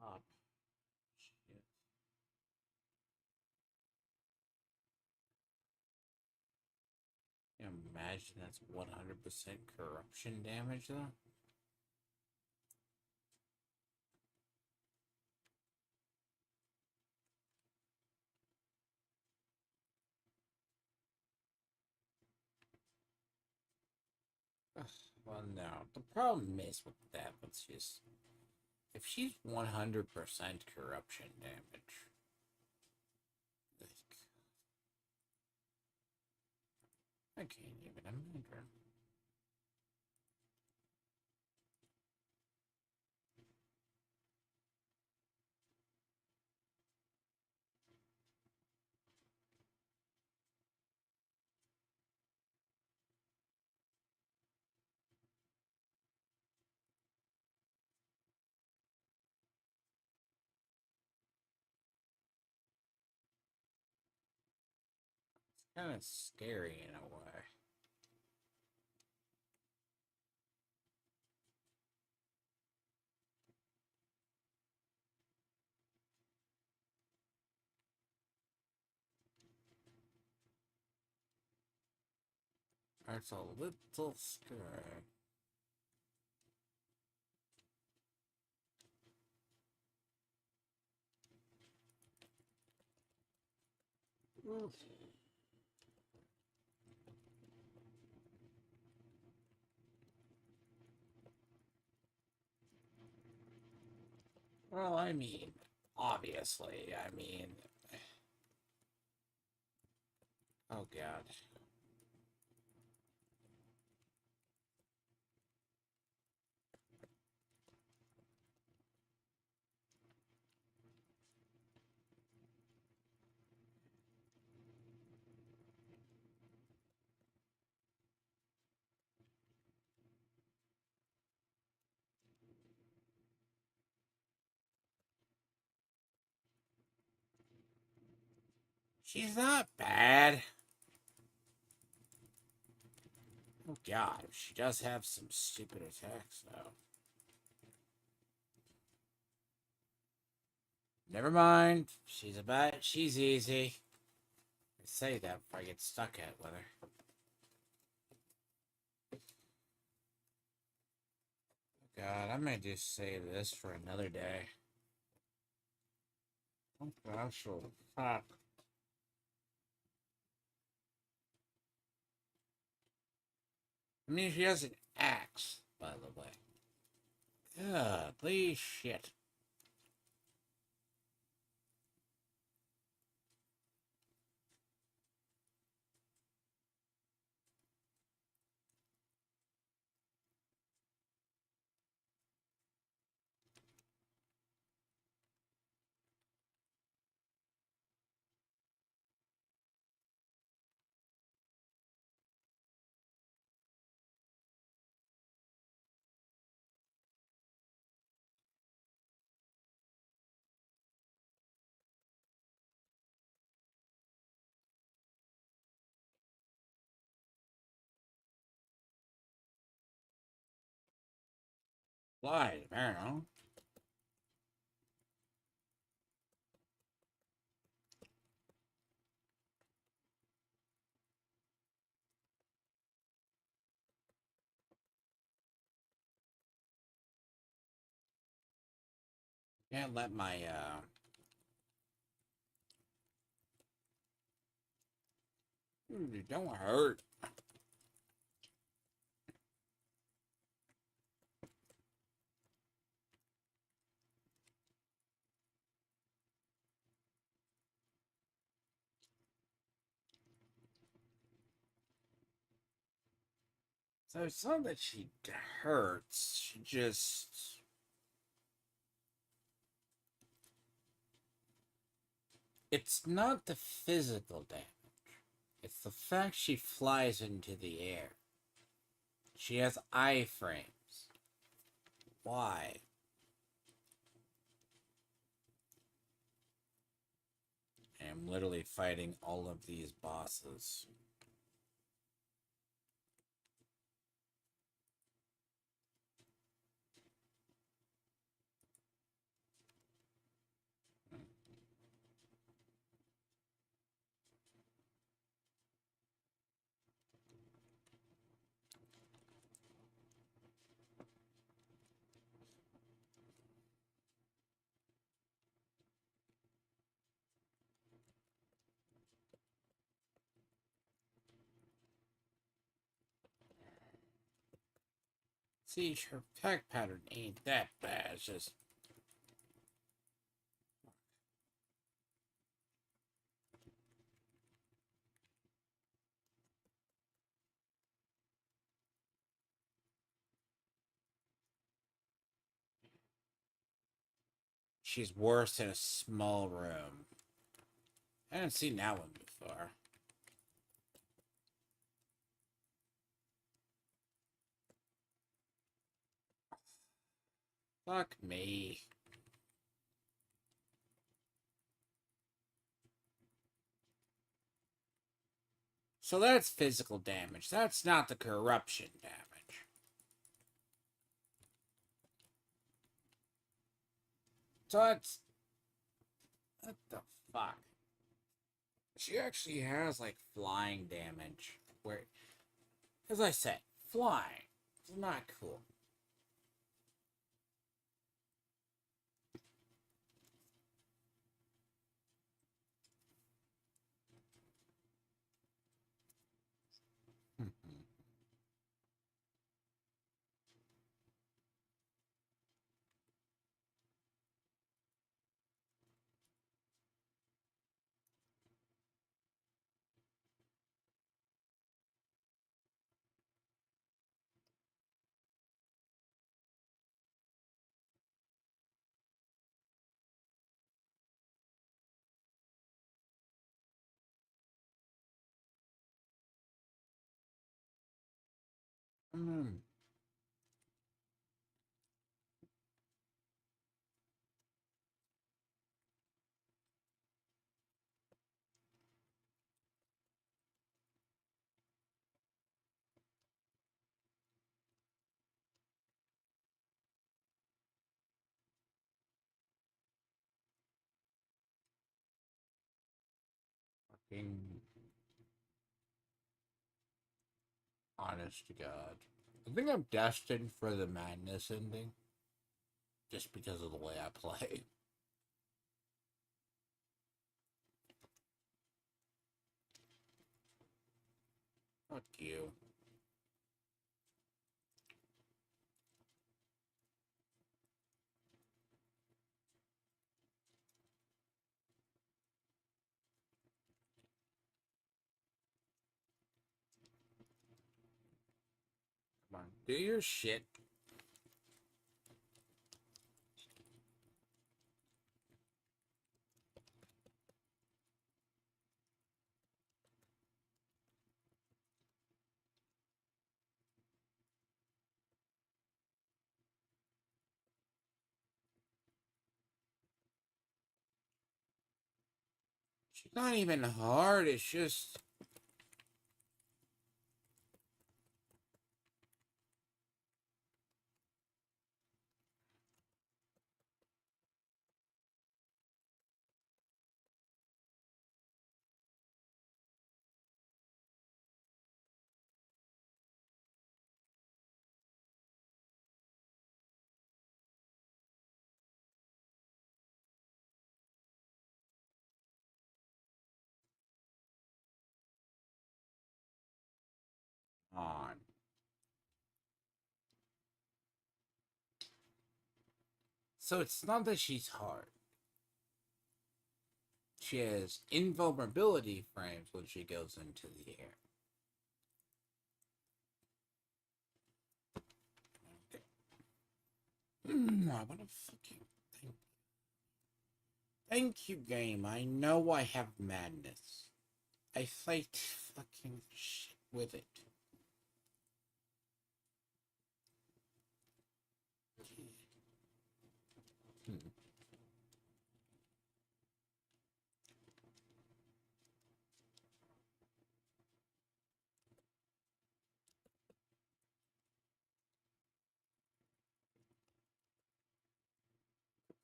Up. Shit. Imagine that's 100% corruption damage, though. Ugh, well, no. The problem is with that, let's just. If she's 100% corruption damage. Like, I can't even imagine. Kind of scary in a way. That's a little scary. Oof. Well, I mean, obviously, I mean, oh god. She's not bad. Oh god, she does have some stupid attacks though. Never mind. She's easy. I say that before I get stuck at with her. God, I may just save this for another day. Oh gosh, oh fuck. I mean, she has an axe, by the way. Godly shit. Why? I don't know. Can't let my, don't hurt. So it's not that she hurts. She just... It's not the physical damage. It's the fact she flies into the air. She has iframes. Why? I'm literally fighting all of these bosses. See, her attack pattern ain't that bad. It's just... She's worse in a small room. I haven't seen that one before. Fuck me. So that's physical damage. That's not the corruption damage. So that's... What the fuck? She actually has, like, flying damage. Where... As I said, flying. It's not cool. Being honest to God. I think I'm destined for the madness ending. Just because of the way I play. Fuck you. Come on, do your shit. She's not even hard, it's just... on. So it's not that she's hard. She has invulnerability frames when she goes into the air. Okay. I want to fucking thank you, game. I know I have madness. I fight fucking shit with it.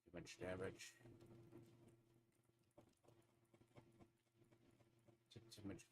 Too much damage. Too much.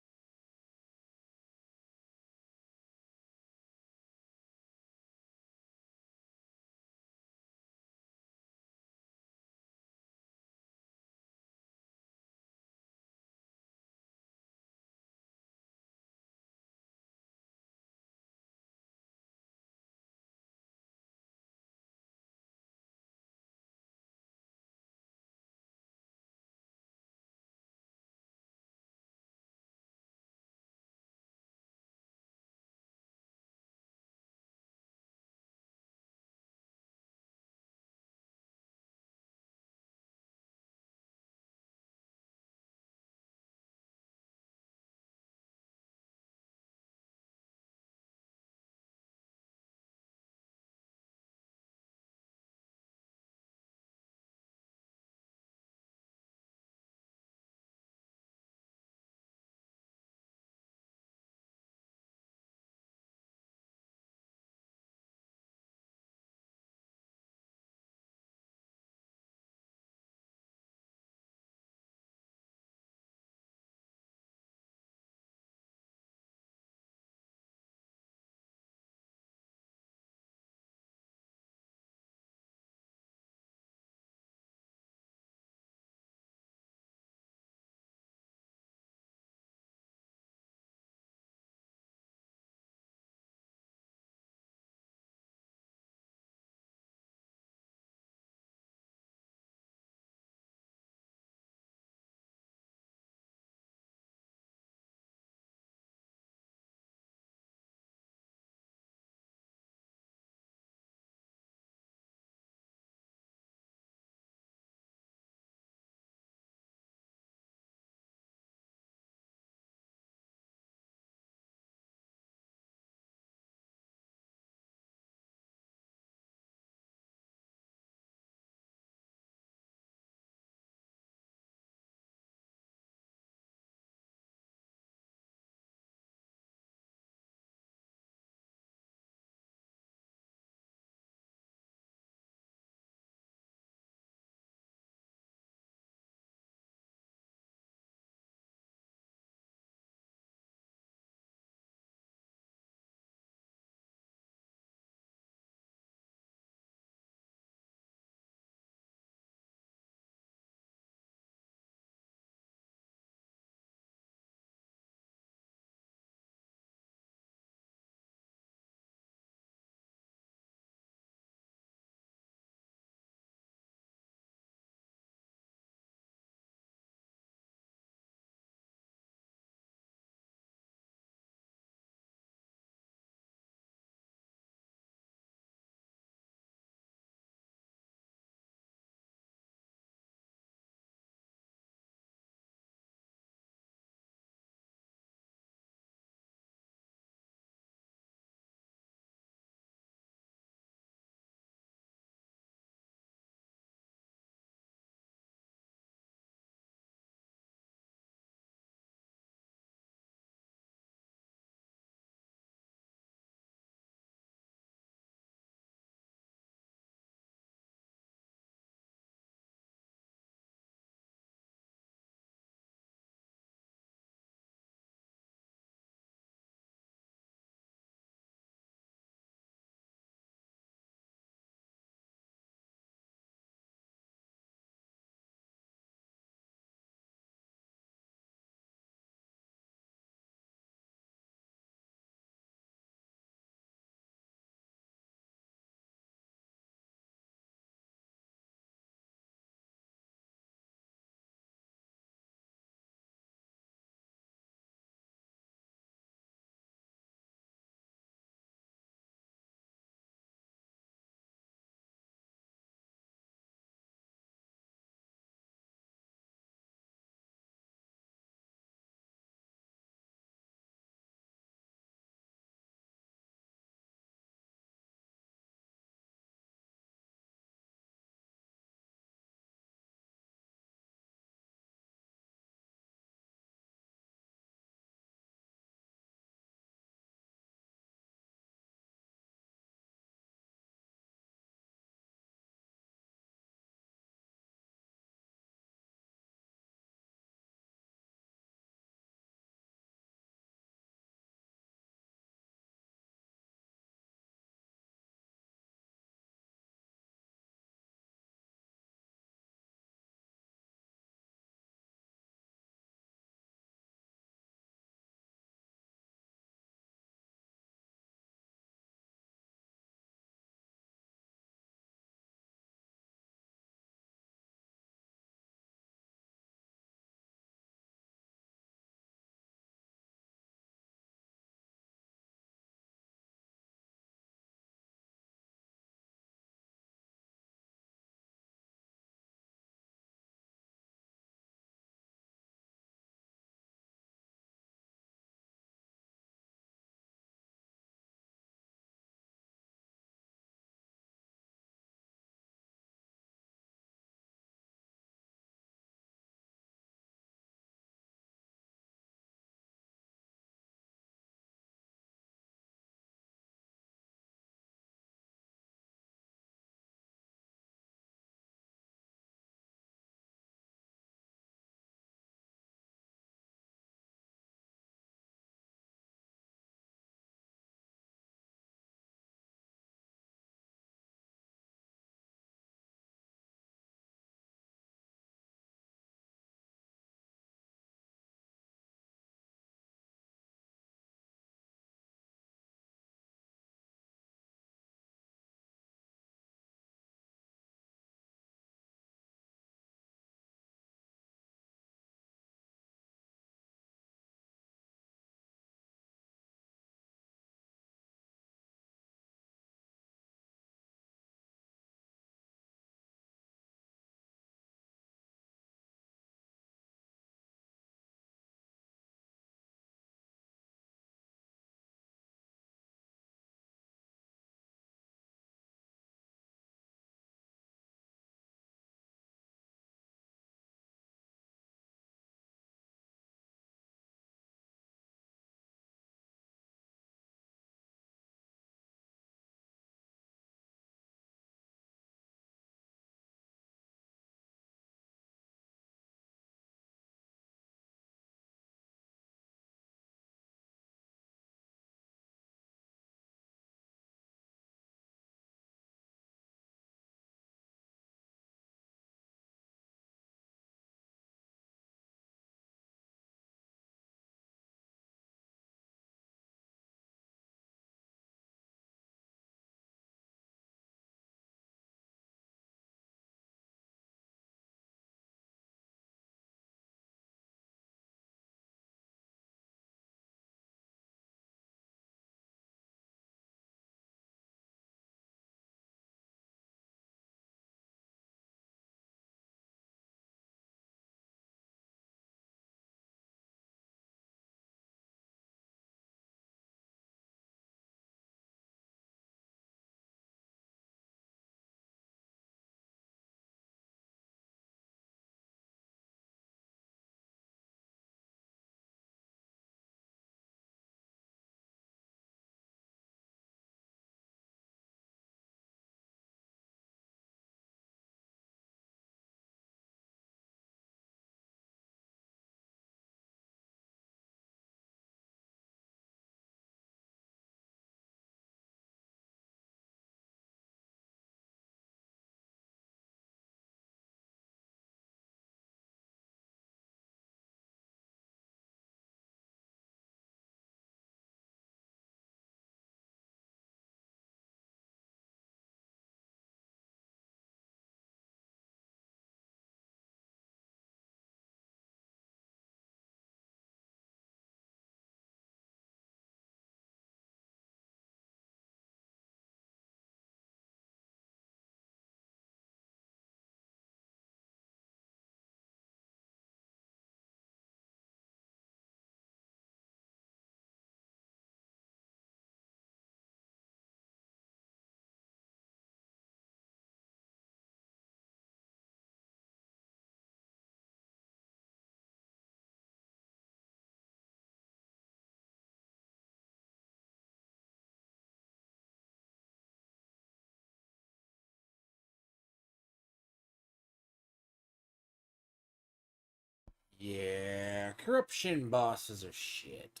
Yeah, corruption bosses are shit.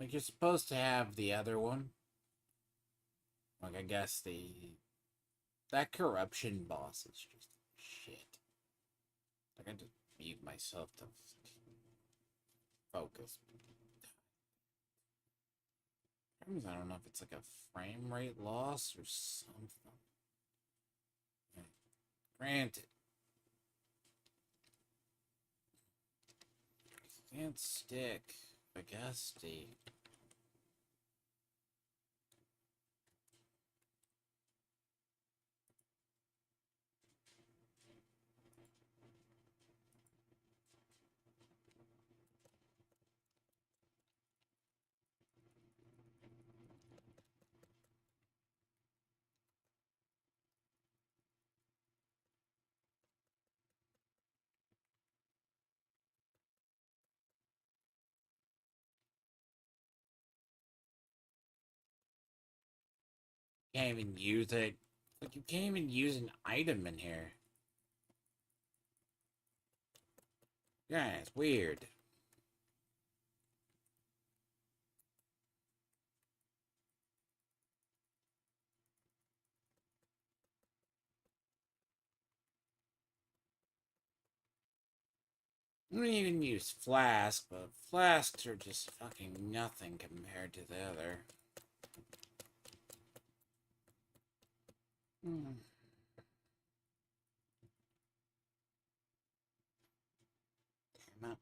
Like, you're supposed to have the other one. Like, I guess that corruption boss is just shit. Like, I just mute myself to focus. I don't know if it's like a frame rate loss or something. Granted. Can't stick. I guess the can't even use it. Like, you can't even use an item in here. Yeah, it's weird. I don't even use flask, but flasks are just fucking nothing compared to the other. Hmm. Damn it.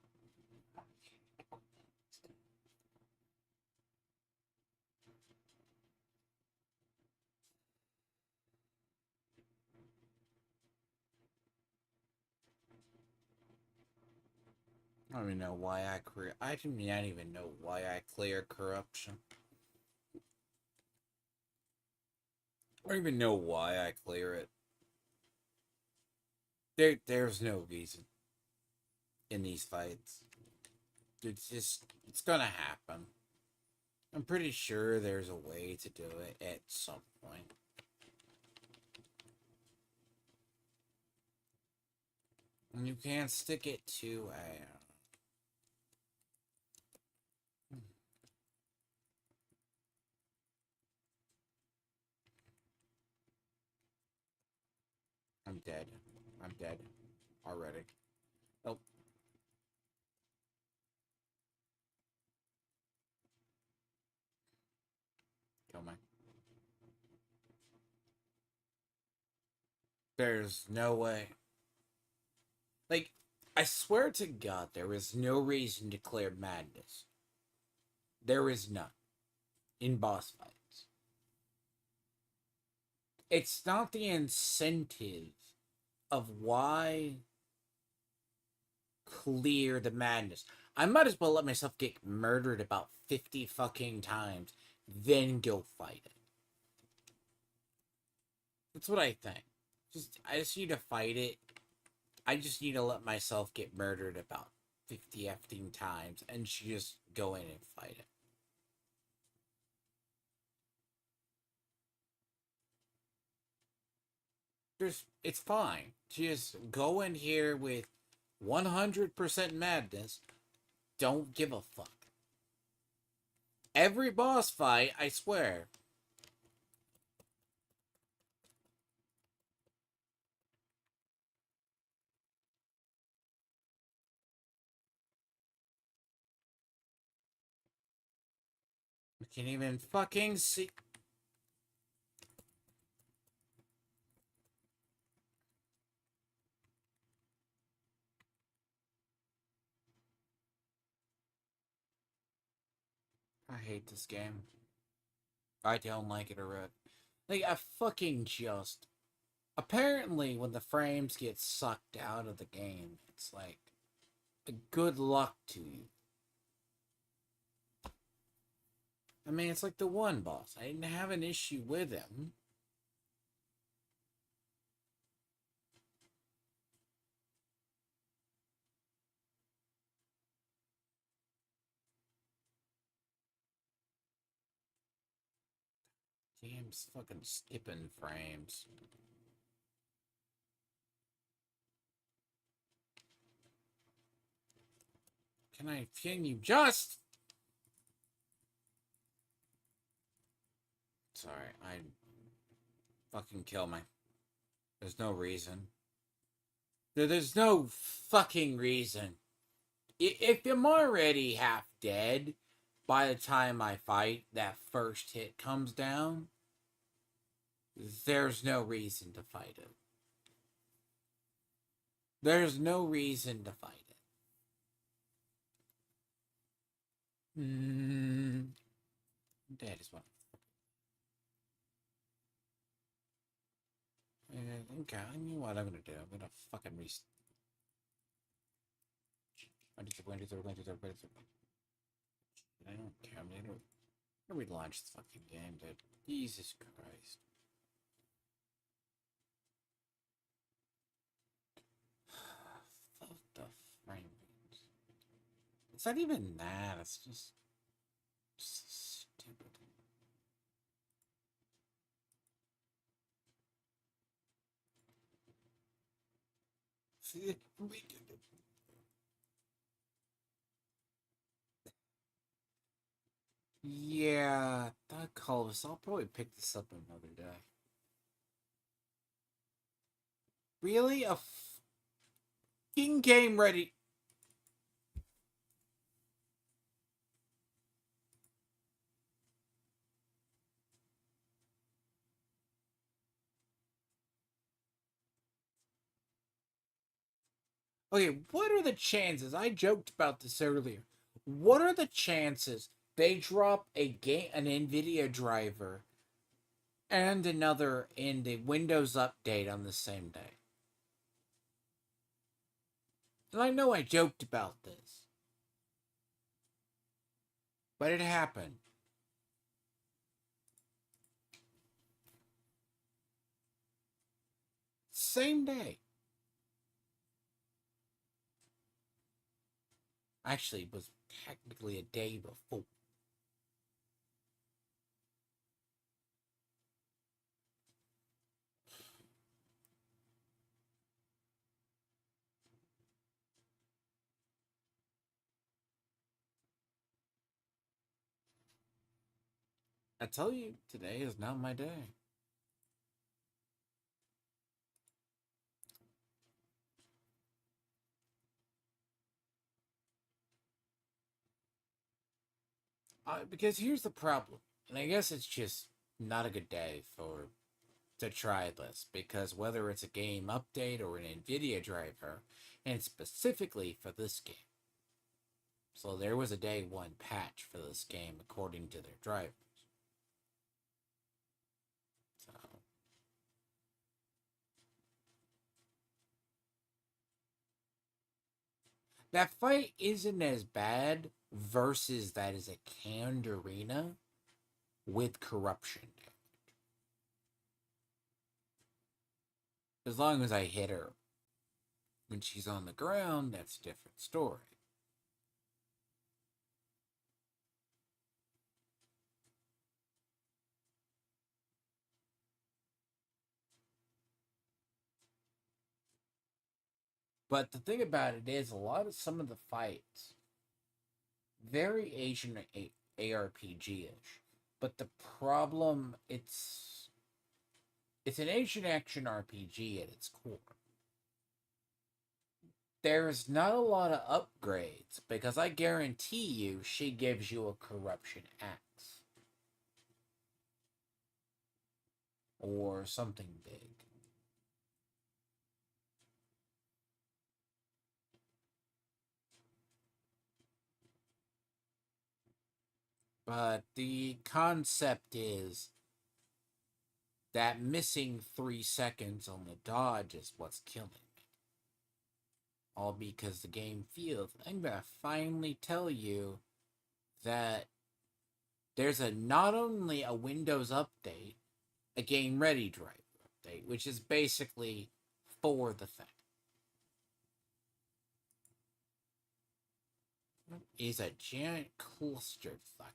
I don't even know why I clear. I do not even know why I clear corruption. I don't even know why I clear it. There's no reason in these fights. It's gonna happen. I'm pretty sure there's a way to do it at some point. And you can't stick it to a... I'm dead. I'm dead. Already. Oh. Kill me. There's no way. Like, I swear to God, there is no reason to clear madness. There is none. In boss fights. It's not the incentive of why clear the madness. I might as well let myself get murdered about 50 fucking times, then go fight it. That's what I think. I just need to fight it. I just need to let myself get murdered about 50 effing times and just go in and fight it. It's fine. Just go in here with 100% madness. Don't give a fuck. Every boss fight, I swear. I can't even fucking see. I hate this game. I don't like it already. Like, I fucking just... Apparently, when the frames get sucked out of the game, it's like, good luck to you. I mean, it's like the one boss. I didn't have an issue with him. Game's fucking skipping frames. can you just... Sorry, I... Fucking kill me. There's no reason. There's no fucking reason. If I'm already half dead by the time I fight, that first hit comes down, there's no reason to fight it. There's no reason to fight it. Dead is one. Okay, I know what I'm gonna do. I'm gonna fucking restart. I don't care. I'm gonna relaunch this fucking game, dude. Jesus Christ. Fuck the frame rate. It's not even that. It's just stupid. See, yeah, that calls. I'll probably pick this up another day. Really? A fucking game ready? Okay, what are the chances? I joked about this earlier. What are the chances they drop an NVIDIA driver and another in the Windows update on the same day? And I know I joked about this, but it happened. Same day. Actually, it was technically a day before. I tell you, today is not my day. Because here's the problem, and I guess it's just not a good day to try this, because whether it's a game update or an NVIDIA driver, and specifically for this game. So there was a day one patch for this game according to their drivers. So that fight isn't as bad versus that is a canned arena with corruption. As long as I hit her when she's on the ground, that's a different story. But the thing about it is, some of the fights, very Asian ARPG-ish. But the problem, it's an Asian action RPG at its core. There's not a lot of upgrades, because I guarantee you she gives you a corruption axe. Or something big. But the concept is that missing 3 seconds on the dodge is what's killing me. All because the game feels, I'm gonna finally tell you that there's not only a Windows update, a game ready driver update, which is basically for the thing. Is a giant cluster fuck.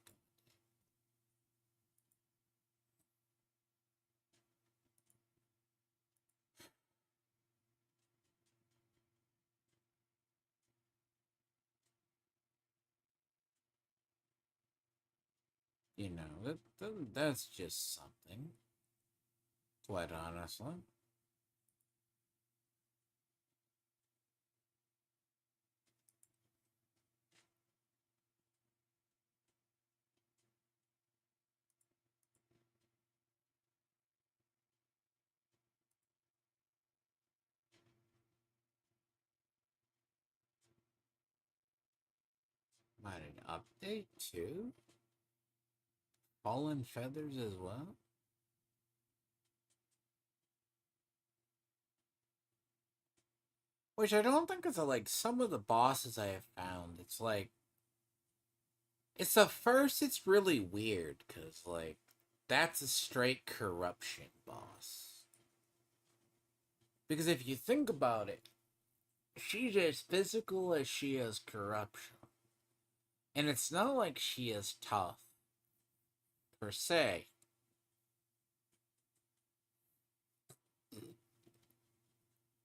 You know, that's just something. Quite honestly. Might an update too? Fallen feathers as well? Which I don't think is like some of the bosses I have found. It's like it's the first. It's really weird because like that's a straight corruption boss. Because if you think about it, she's as physical as she is corruption, and it's not like she is tough per se.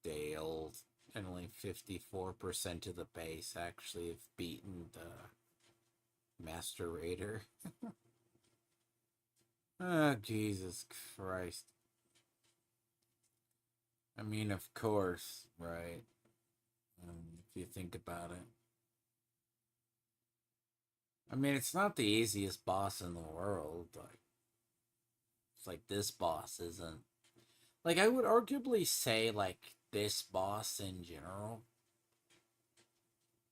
Dale and only 54% of the base actually have beaten the Master Raider. Oh, Jesus Christ. I mean, of course, right? If you think about it. I mean, it's not the easiest boss in the world. Like, it's like this boss isn't. Like, I would arguably say, like, this boss in general,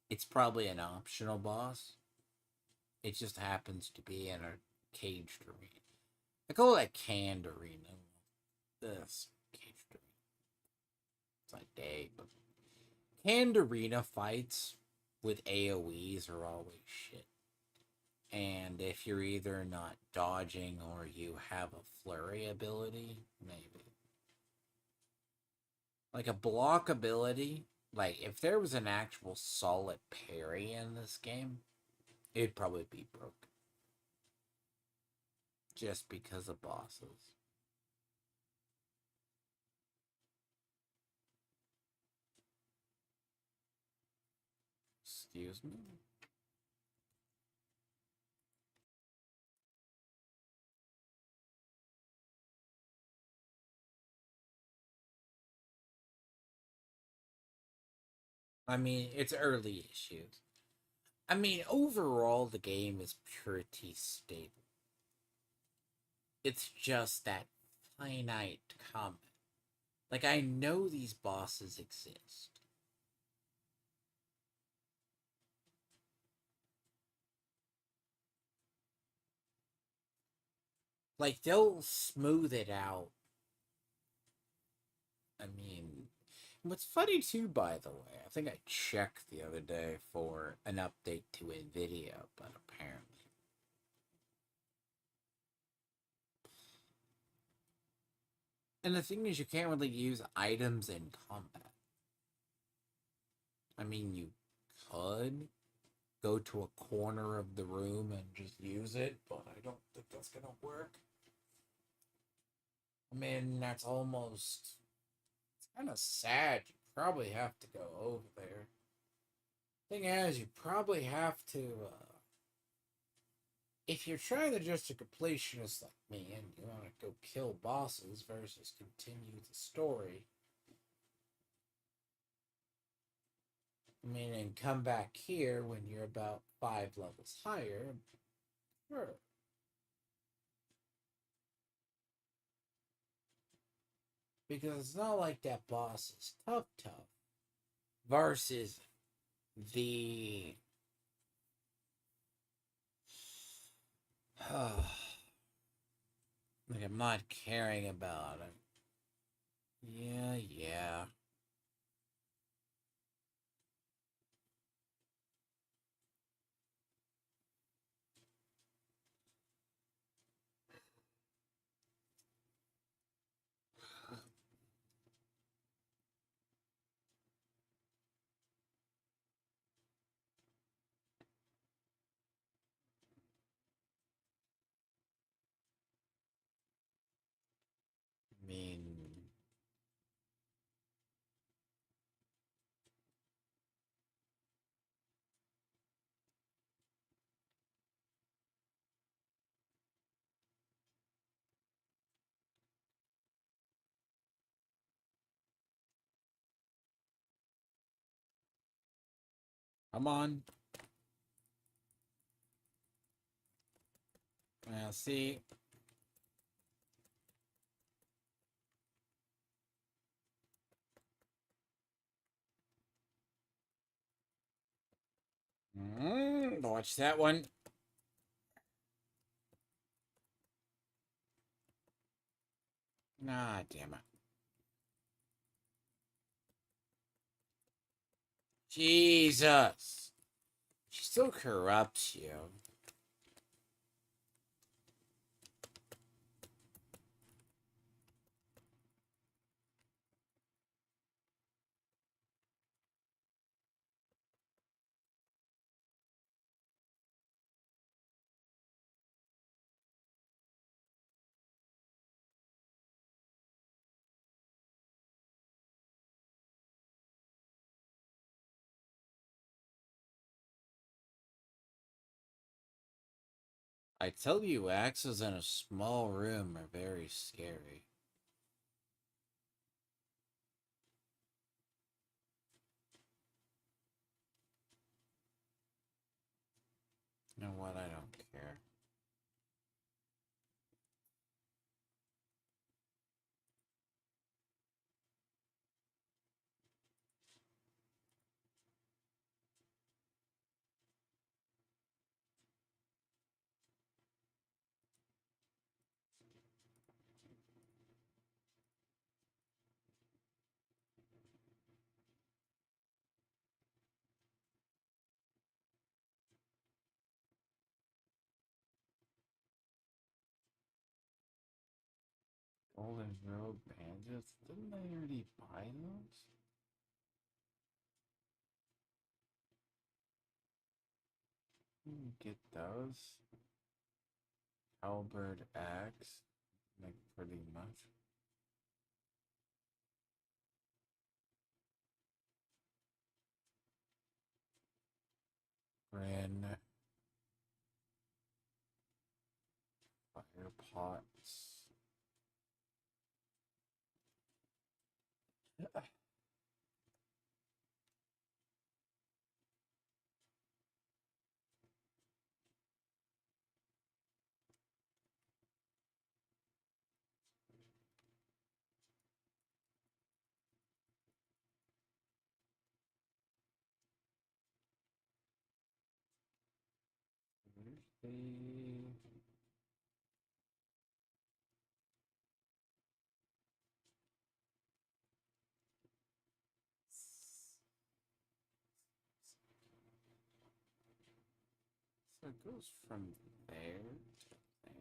it's probably an optional boss. It just happens to be in a caged arena. I call it a canned arena. This caged arena. It's like, dang, but canned arena fights with AoEs are always shit. And if you're either not dodging or you have a flurry ability, maybe. Like a block ability, like if there was an actual solid parry in this game, it'd probably be broken. Just because of bosses. Excuse me? I mean, it's early issues. I mean, overall, the game is pretty stable. It's just that finite combat. Like, I know these bosses exist. Like, they'll smooth it out. I mean, what's funny too, by the way, I think I checked the other day for an update to NVIDIA, but apparently. And the thing is, you can't really use items in combat. I mean, you could go to a corner of the room and just use it, but I don't think that's gonna work. I mean, that's almost. It's kind of sad. You probably have to go over there. Thing is, you probably have to. If you're trying to just a completionist like me and you want to go kill bosses versus continue the story, I mean, and come back here when you're about 5 levels higher, sure. Because it's not like that boss is tough versus the like I'm not caring about it. Yeah. I mean, Come on. Well, see. Watch that one. Ah, damn it. Jesus. She still corrupts you. I tell you, axes in a small room are very scary. You know what? I don't care. Golden Road Bandits? Didn't I already buy those? Get those. Halberd axe. Like, pretty much. Grin. Fire pots. Where's the... So it goes from there to there.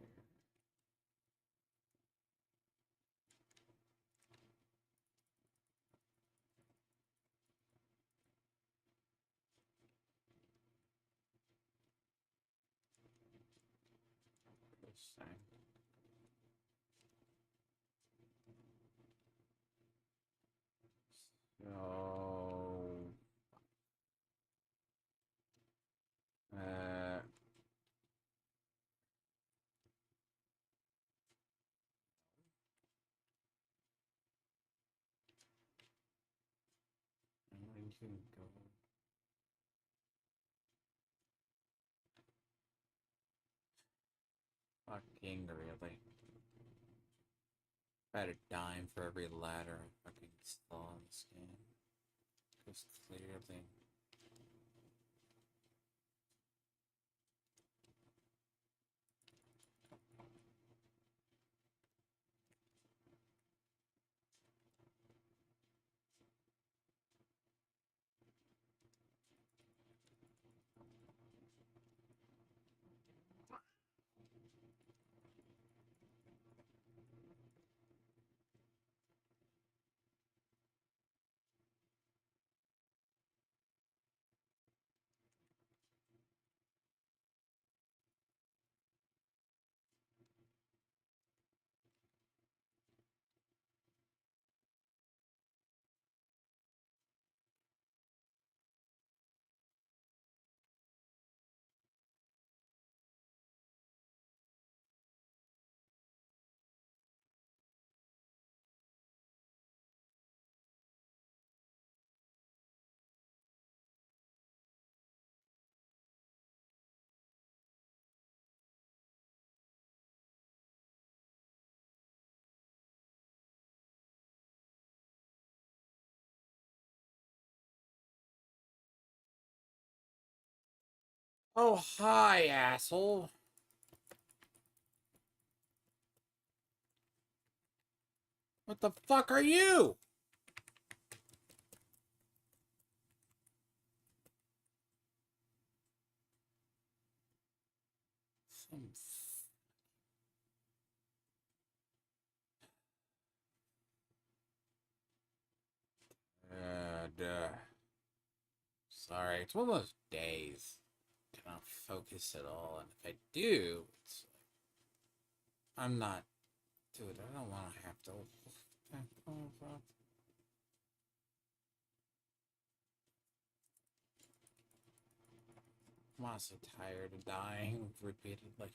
This thing. So... Uh... I'm going to go... Fucking really. I had a dime for every ladder I fucking saw in this game. Because clearly... Oh, hi, asshole. What the fuck are you? Some duh. Sorry, it's one of those days. Cannot focus at all, and if I do, it's like, I'm not. Dude, I don't want to have to. I'm also tired of dying repeatedly.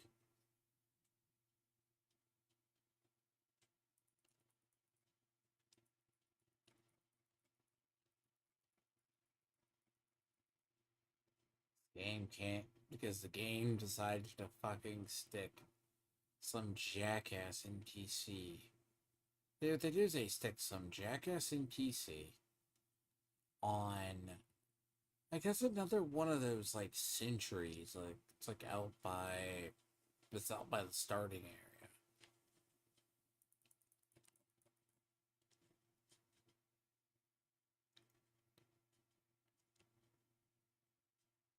Game can't, because the game decided to fucking stick some jackass in PC. What they do is they stick some jackass in PC on, I guess, another one of those like centuries. Like it's like it's out by the starting area,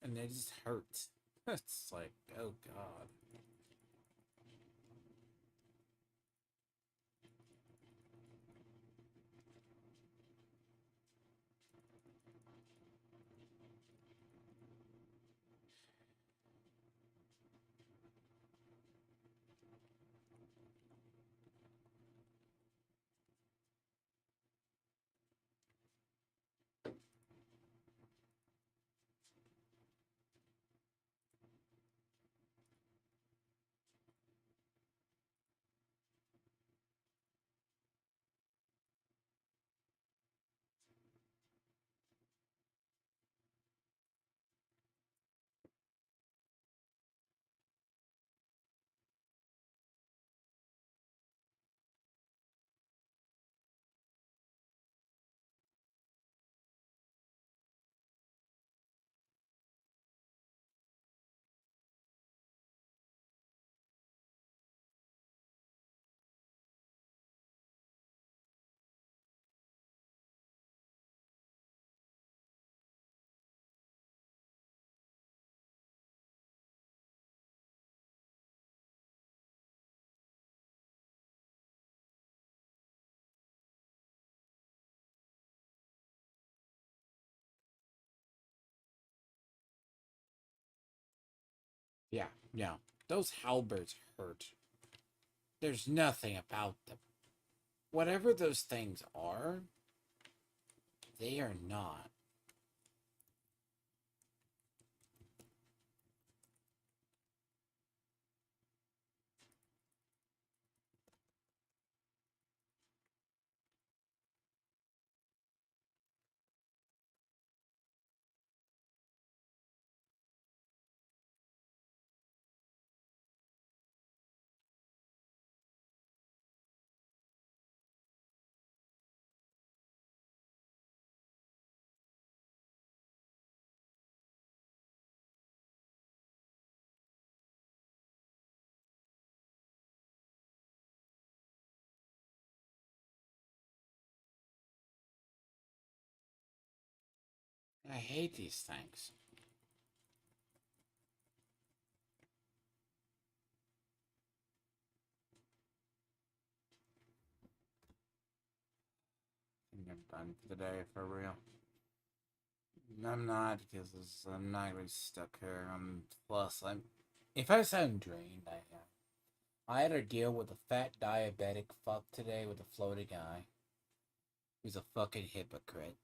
and it just hurts. It's like, oh god. Yeah, no, those halberds hurt. There's nothing about them. Whatever those things are, they are not. I hate these things. I think I'm done for the day for real. I'm not, because I'm not really stuck here. Plus, if I sound drained, I am. I had to deal with a fat diabetic fuck today with a floating eye. He's a fucking hypocrite.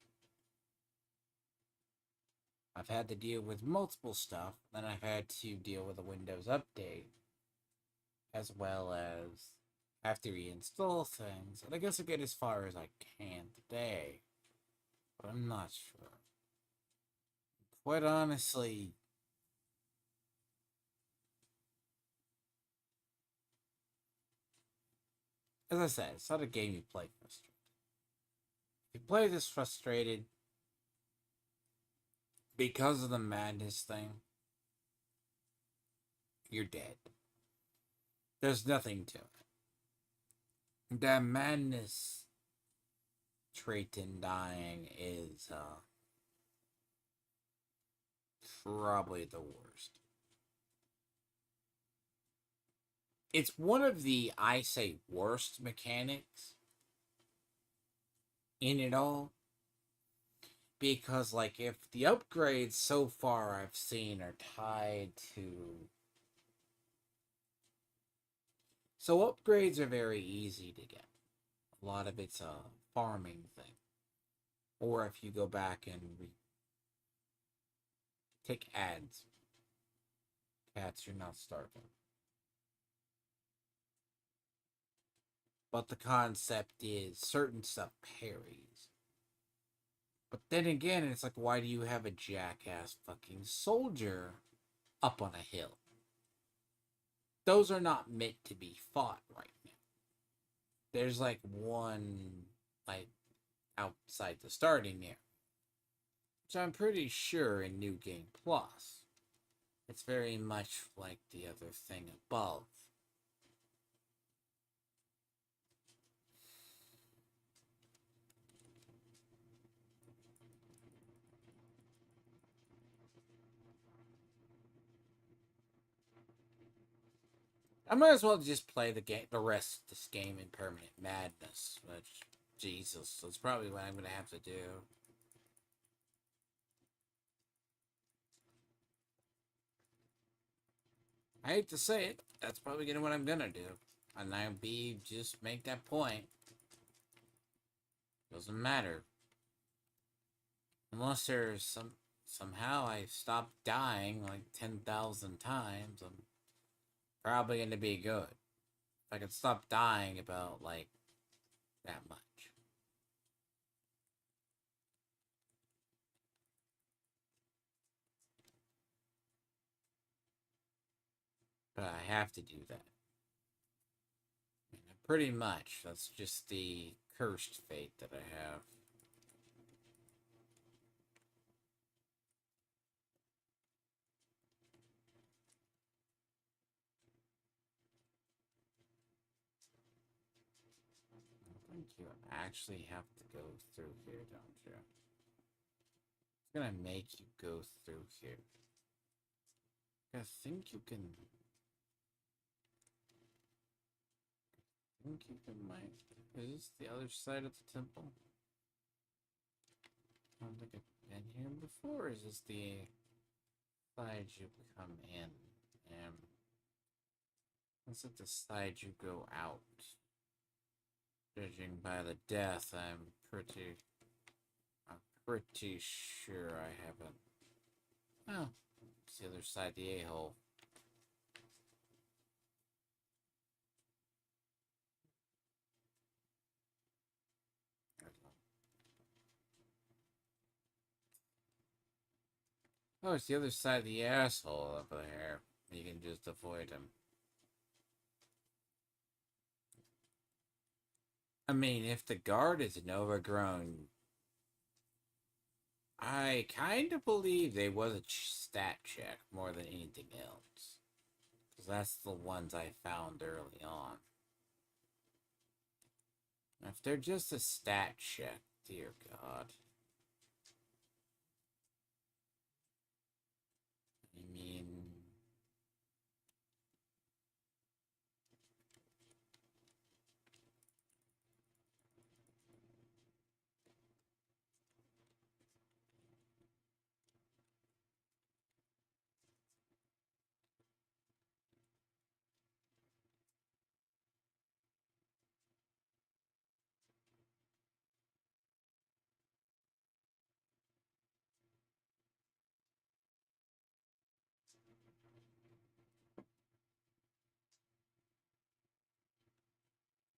I've had to deal with multiple stuff, then I've had to deal with a Windows update, as well as have to reinstall things. And I guess I get as far as I can today, but I'm not sure. Quite honestly, as I said, it's not a game you play frustrated. If you play this frustrated because of the madness thing, you're dead. There's nothing to it. The madness trait in dying is probably the worst. It's one of the, I say, worst mechanics in it all. Because, like, if the upgrades so far I've seen are tied to... So upgrades are very easy to get. A lot of it's a farming thing. Or if you go back and take ads. Cats, you're not starving. But the concept is certain stuff parries. But then again, it's like, why do you have a jackass fucking soldier up on a hill? Those are not meant to be fought right now. There's like one, like, outside the starting area. Which I'm pretty sure in New Game Plus, it's very much like the other thing above. I might as well just play the rest of this game in permanent madness. Which, Jesus, that's probably what I'm gonna have to do. I hate to say it, that's probably gonna what I'm gonna do, and I'll just make that point. Doesn't matter, unless there's somehow I stop dying like 10,000 times. I'm probably gonna be good. If I could stop dying about, like, that much. But I have to do that. Pretty much. That's just the cursed fate that I have. I think you actually have to go through here, don't you? It's gonna make you go through here. I think you can... Is this the other side of the temple? I don't think I've been here before. Is this the side you come in? Is it the side you go out? Judging by the death, I'm pretty sure I haven't. Oh, it's the other side of the a-hole. Oh, it's the other side of the asshole up there. You can just avoid him. I mean, if the guard is an overgrown... I kind of believe they was a stat check more than anything else. Because that's the ones I found early on. If they're just a stat check, dear God. I mean...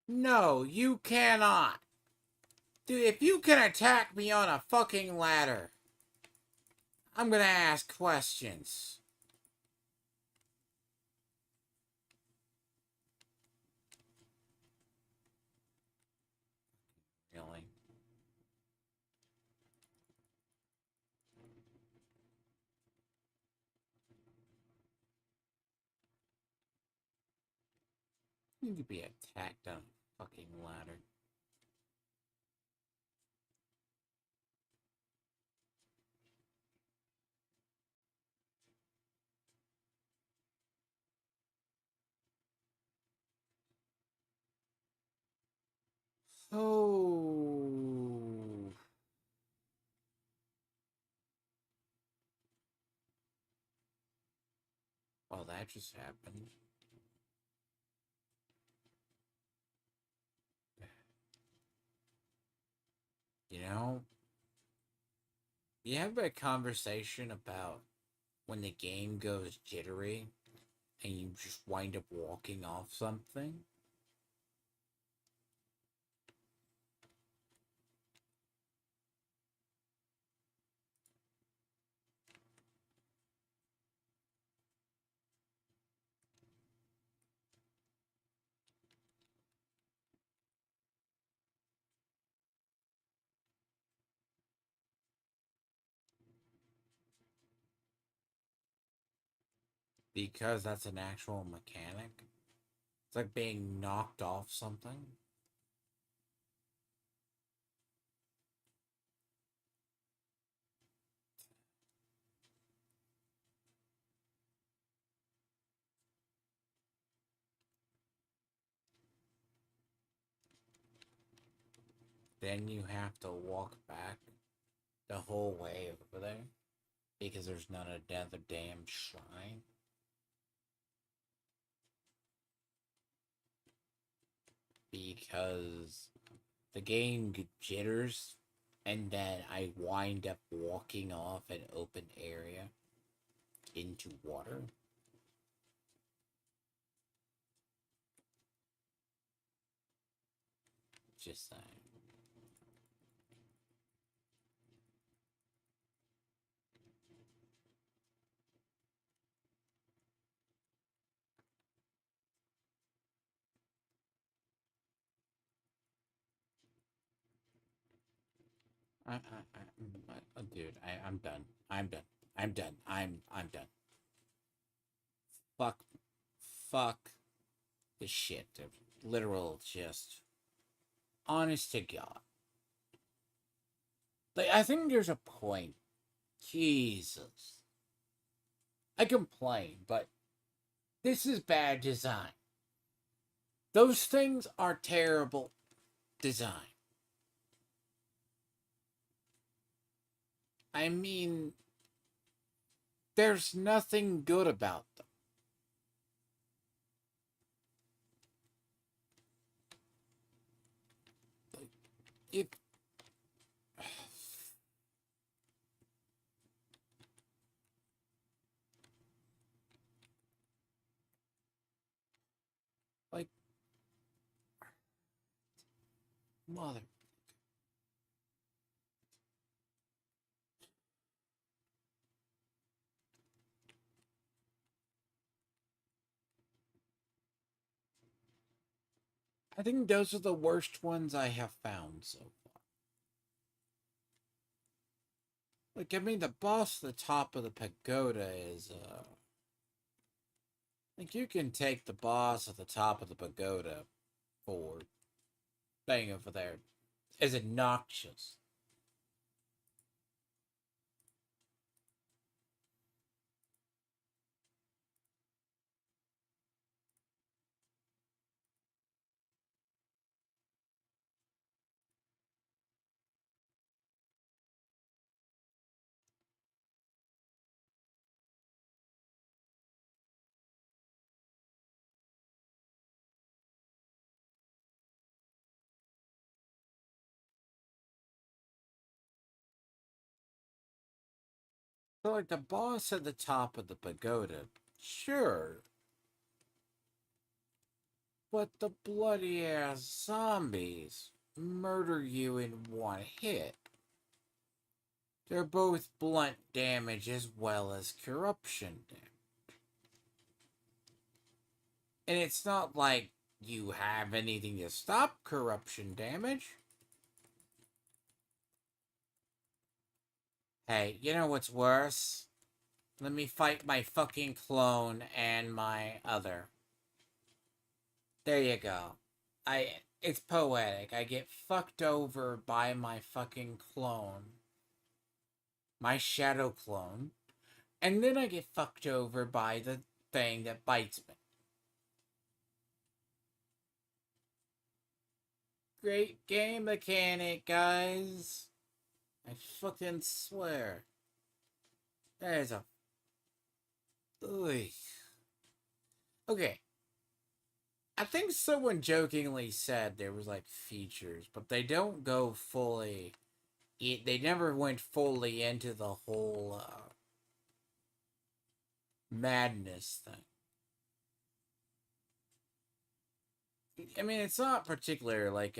No, you cannot! Dude, if you can attack me on a fucking ladder, I'm gonna ask questions. Really? You could be attacked on a fucking ladder. Oh. Well, that just happened. You know, you have a conversation about when the game goes jittery and you just wind up walking off something. Because that's an actual mechanic. It's like being knocked off something. Then you have to walk back the whole way over there because there's not another damn shrine. Because the game jitters and then I wind up walking off an open area into water. Just saying. Dude, I'm done. I'm done. I'm done. I'm done. Fuck, fuck the shit. Literal, just honest to God. Like I think there's a point. Jesus, I complain, but this is bad design. Those things are terrible design. I mean, there's nothing good about them. Like, if like mother, I think those are the worst ones I have found so far. Like, I mean, the boss at the top of the pagoda is, like, you can take the boss at the top of the pagoda for thing over there is obnoxious. So, like, the boss at the top of the pagoda, sure, but the bloody ass zombies murder you in one hit. They're both blunt damage as well as corruption damage. And it's not like you have anything to stop corruption damage. Hey, you know what's worse? Let me fight my fucking clone and my other. There you go. It's poetic. I get fucked over by my fucking clone. My shadow clone. And then I get fucked over by the thing that bites me. Great game mechanic, guys. I fucking swear. There's a... Ugh. Okay. I think someone jokingly said there was like features, but they don't go fully... They never went fully into the whole madness thing. I mean, it's not particularly like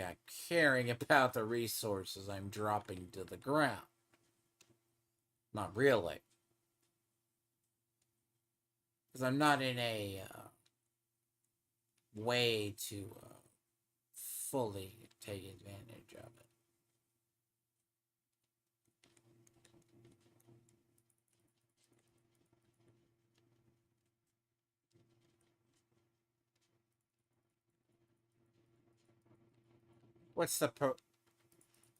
caring about the resources I'm dropping to the ground. Not really. Because I'm not in a way to fully take advantage of it. What's the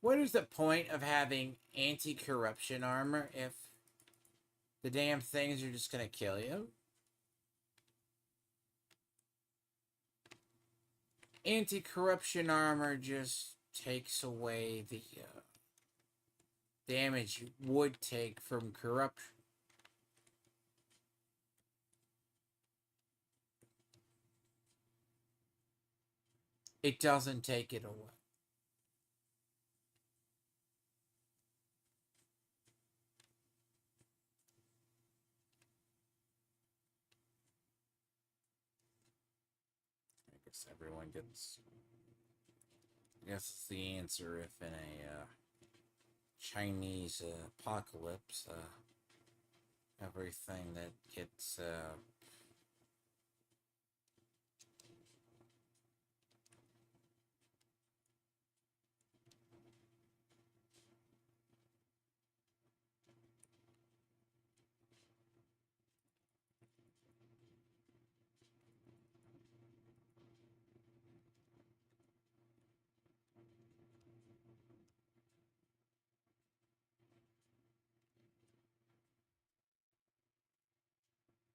What is the point of having anti-corruption armor if the damn things are just gonna kill you? Anti-corruption armor just takes away the damage you would take from corruption. It doesn't take it away. I guess everyone gets... I guess it's the answer if in a Chinese apocalypse, everything that gets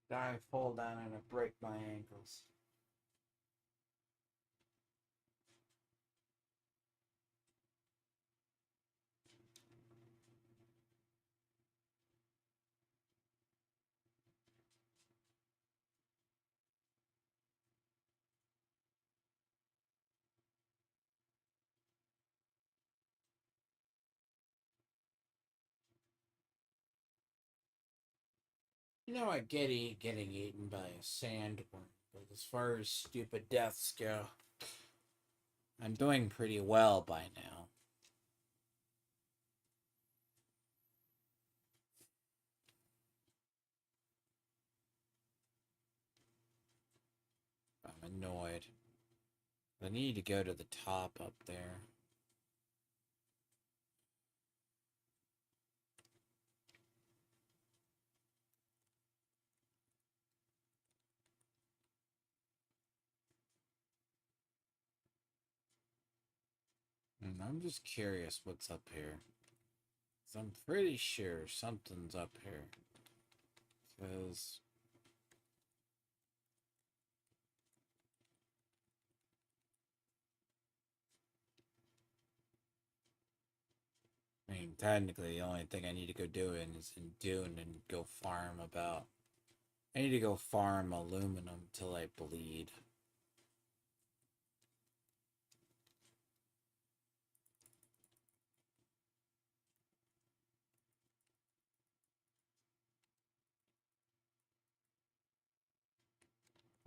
dive, fall down, and break my ankles. You know, I get getting eaten by a sandworm, but as far as stupid deaths go, I'm doing pretty well by now. I'm annoyed. I need to go to the top up there. And I'm just curious what's up here. 'Cause I'm pretty sure something's up here. Because... I mean, technically, the only thing I need to go doing is in Dune and go farm about... I need to go farm aluminum till I bleed.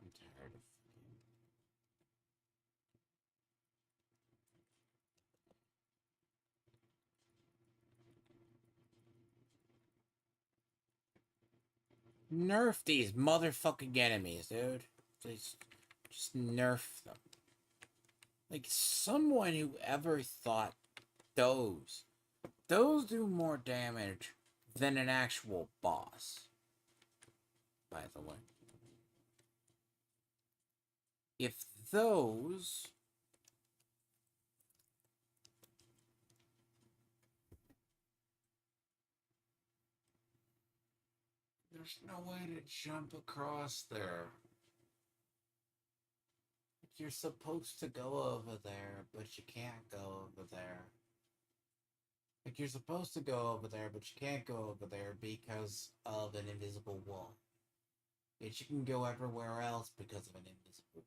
I'm tired of... Nerf these motherfucking enemies, dude. Just nerf them. Like, someone who ever thought those do more damage than an actual boss. By the way. If those... There's no way to jump across there. You're supposed to go over there, but you can't go over there. Like, you're supposed to go over there, but you can't go over there because of an invisible wall. Yet you can go everywhere else because of an invisible wall.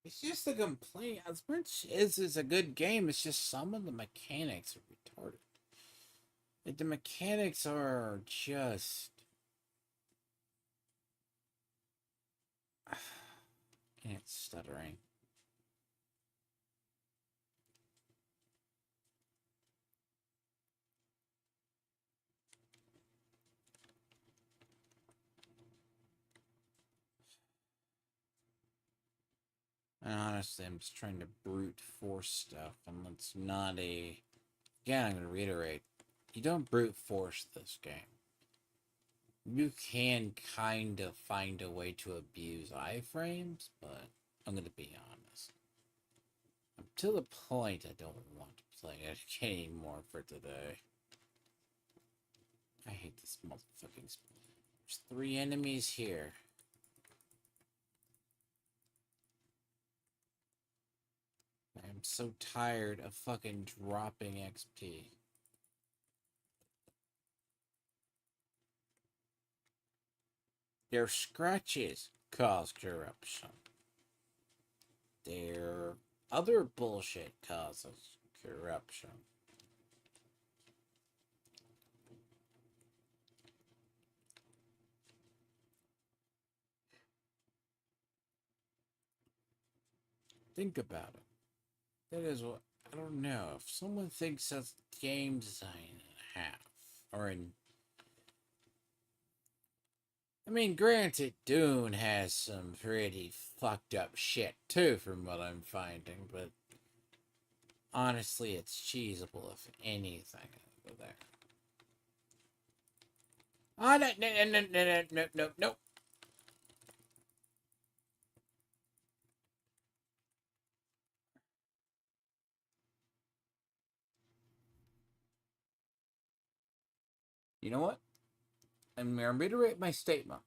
It's just a complaint. As much as it's a good game, it's just some of the mechanics are retarded. Like, the mechanics are just... And it's stuttering. And honestly, I'm just trying to brute force stuff, and it's not a... Again, I'm going to reiterate. You don't brute force this game. You can kind of find a way to abuse iframes, but I'm going to be honest. I'm to the point I don't want to play it anymore for today. I hate this motherfucking... There's 3 enemies here. I'm so tired of fucking dropping XP. Their scratches cause corruption. Their other bullshit causes corruption. Think about it. That is what... I don't know. If someone thinks that's game design in half, or in... I mean, granted, Dune has some pretty fucked up shit, too, from what I'm finding, but... Honestly, it's cheesable, if anything, over there. Oh, no. You know what? I'm going to reiterate my statement.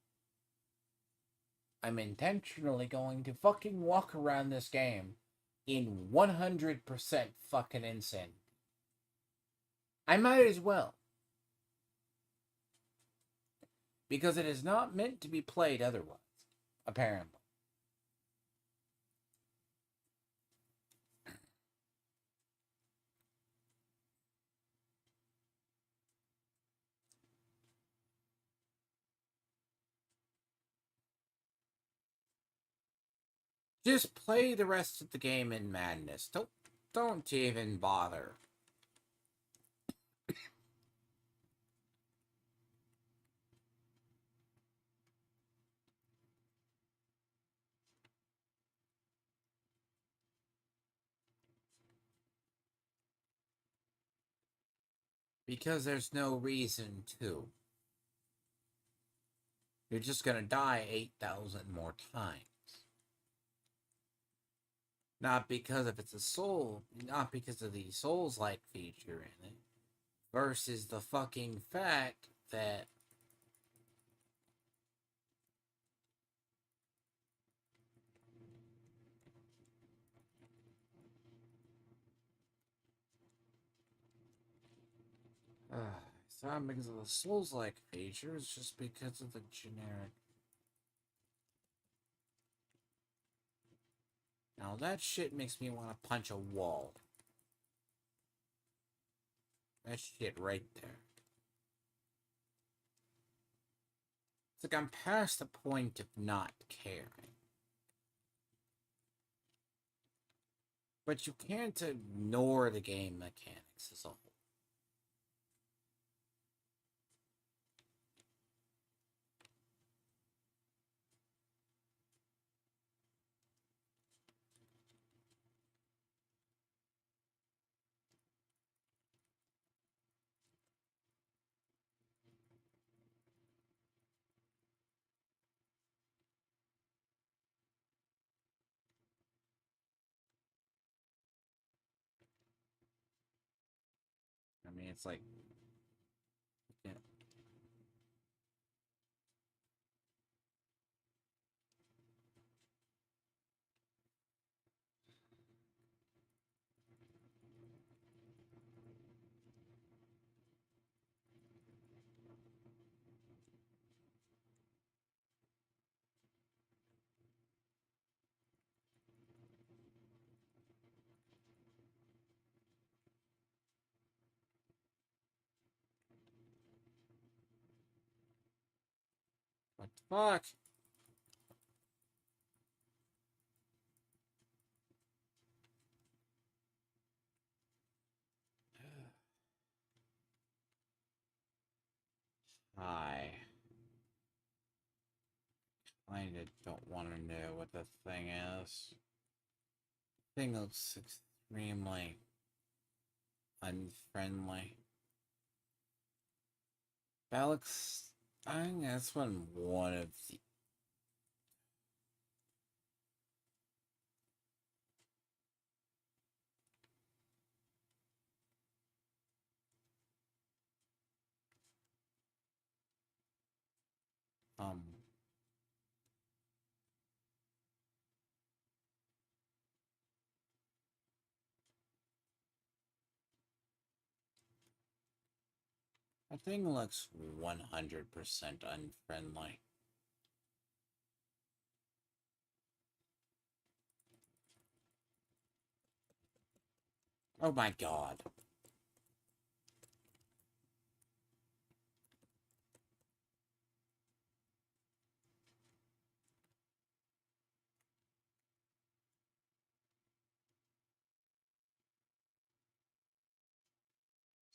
I'm intentionally going to fucking walk around this game in 100% fucking insane. I might as well. Because it is not meant to be played otherwise, apparently. Just play the rest of the game in madness. Don't even bother. Because there's no reason to. You're just gonna die 8,000 more times. Not because of not because of the Souls-like feature in it, versus the fucking fact that it's not because of the Souls-like feature, it's just because of the generic. Now that shit makes me want to punch a wall. That shit right there. It's like I'm past the point of not caring. But you can't ignore the game mechanics as a whole. It's like, yeah. What the fuck? I kinda don't want to know what the thing is. Thing looks extremely unfriendly. Alex, I think that's one of the. Um, that thing looks 100% unfriendly. Oh my god.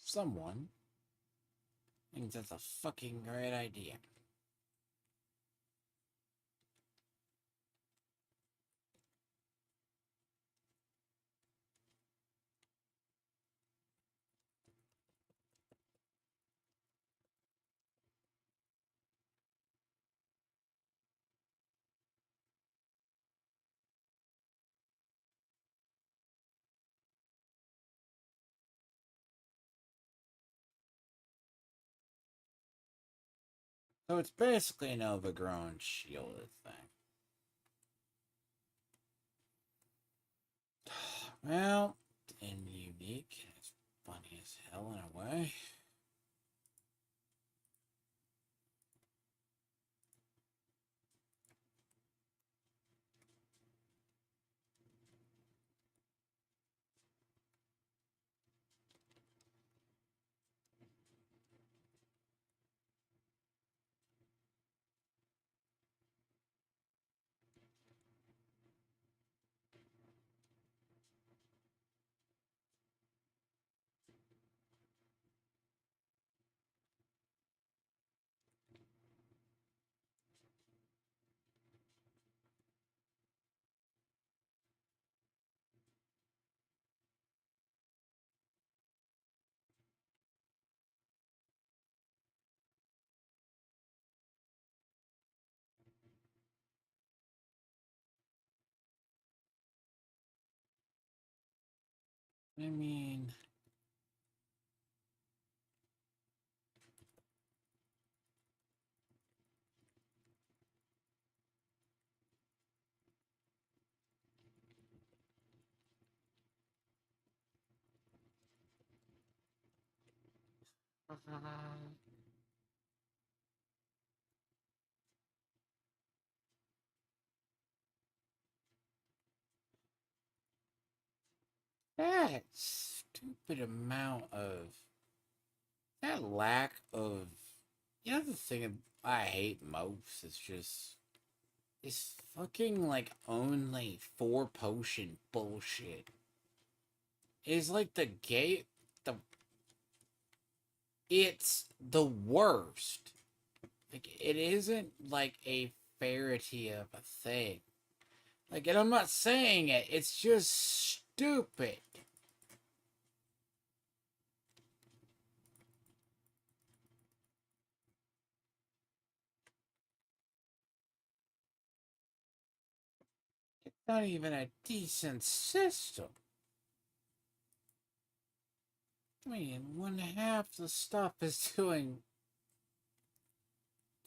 Someone thinks that's a fucking great idea. So it's basically an overgrown shielded thing. Well, and unique. It's funny as hell in a way. I mean, that stupid amount of that lack of the thing I hate most is just this fucking like only 4 potion bullshit. It's like the it's the worst. Like it isn't like a farity of a thing. Like, and I'm not saying it, it's just stupid. It's not even a decent system. mean, when half the stuff is doing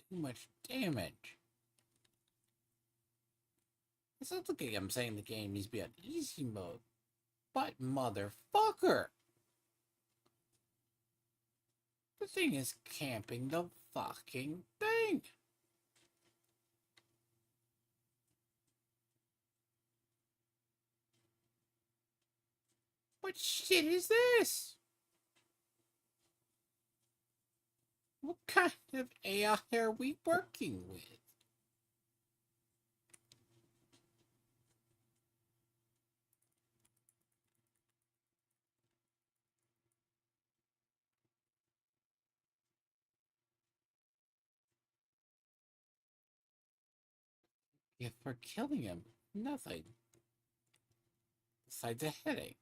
too much damage? It's not like I'm saying the game needs to be on easy mode, but motherfucker! The thing is camping the fucking thing! What shit is this? What kind of AI are we working with? If we're killing him, nothing. Besides a headache.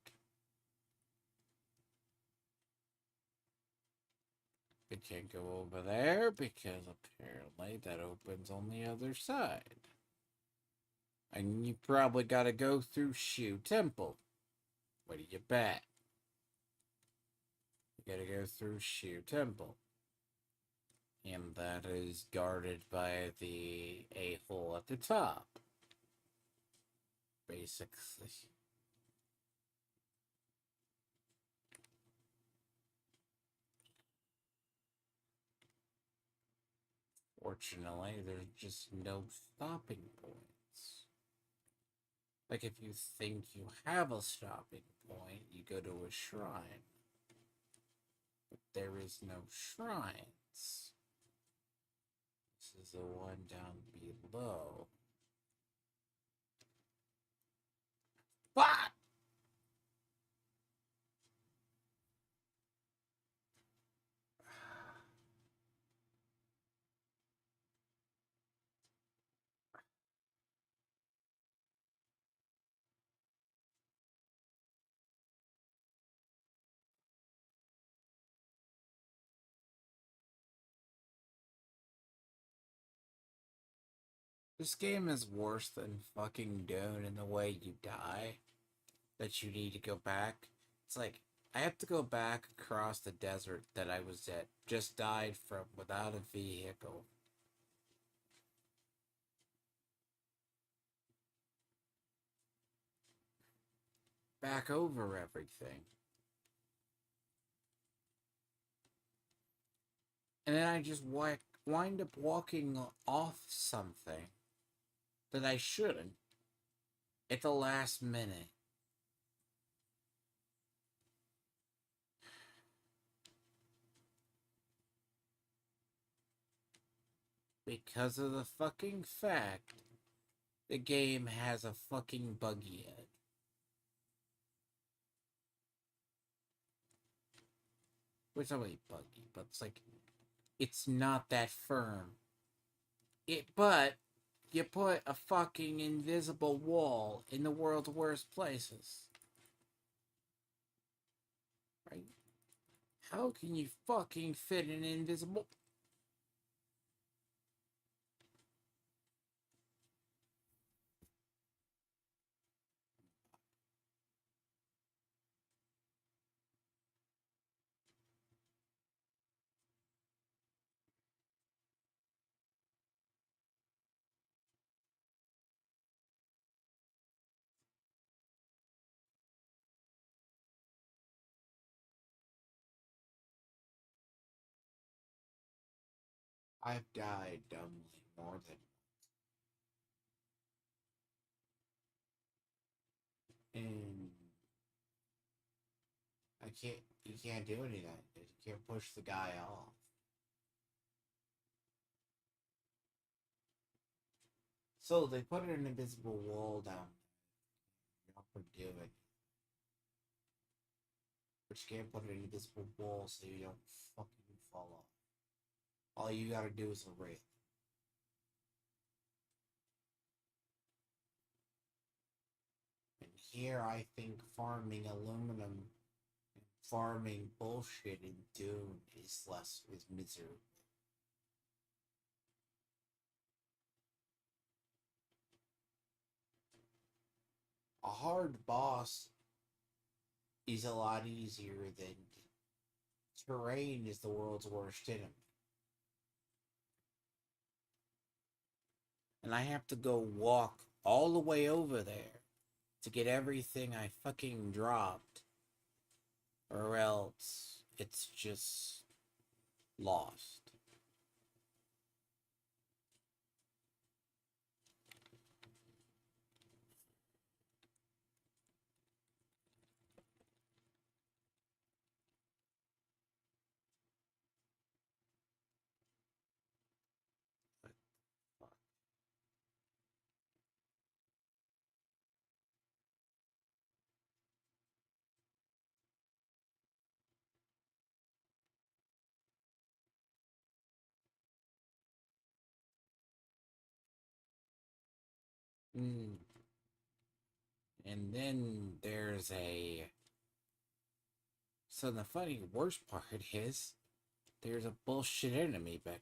We can't go over there because apparently that opens on the other side. And you probably gotta go through Shu Temple. What do you bet? You gotta go through Shu Temple. And that is guarded by the a-hole at the top. Basically. Fortunately, there's just no stopping points. Like if you think you have a stopping point, you go to a shrine. But there is no shrines. This is the one down below. What? This game is worse than fucking Dune in the way you die. That you need to go back. It's like, I have to go back across the desert that I was at, just died from without a vehicle. Back over everything. And then I just wind up walking off something that I shouldn't at the last minute. Because of the fucking fact the game has a fucking buggy head. Which not really buggy, but it's like, it's not that firm. But you put a fucking invisible wall in the world's worst places. Right? How can you fucking fit an invisible... I've died dumbly more than... And you can't do any of that. You can't push the guy off. So they put an invisible wall down. You don't do it. But you can't put an invisible wall so you don't fucking fall off. All you gotta do is a wraith. And here I think farming aluminum, farming bullshit in Dune is miserable. A hard boss is a lot easier than terrain is the world's worst enemy. And I have to go walk all the way over there to get everything I fucking dropped. Or else it's just lost. Mm. And then there's a. So the funny worst part is there's a bullshit enemy back.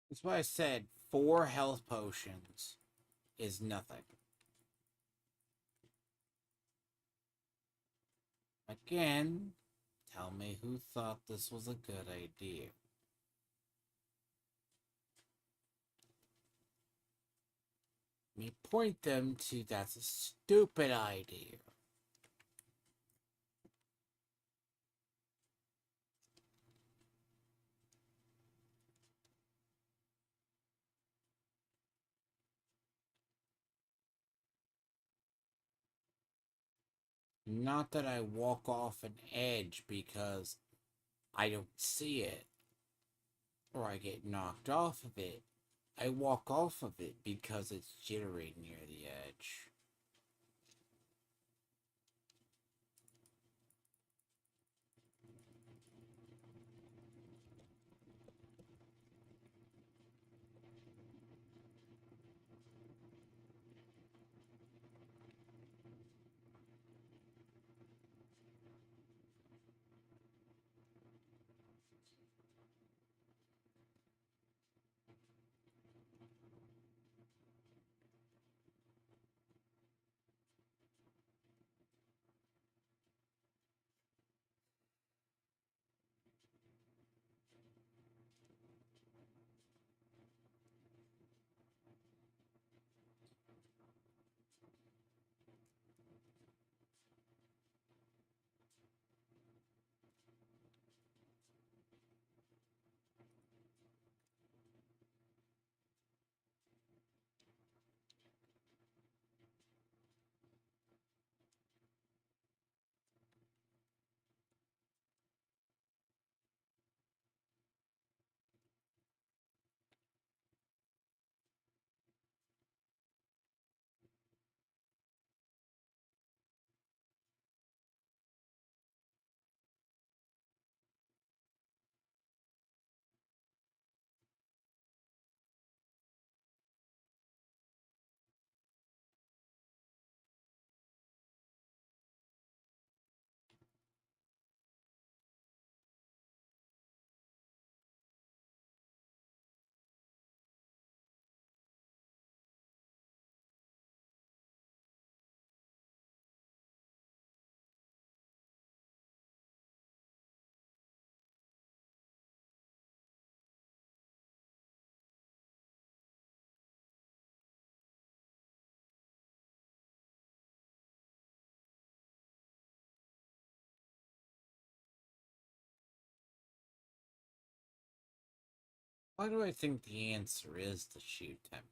That's why I said 4 health potions is nothing. Again, tell me who thought this was a good idea. Me point them to that's a stupid idea. Not that I walk off an edge because I don't see it or I get knocked off of it. I walk off of it because it's jittery near the edge. Why do I think the answer is the Shu Temple?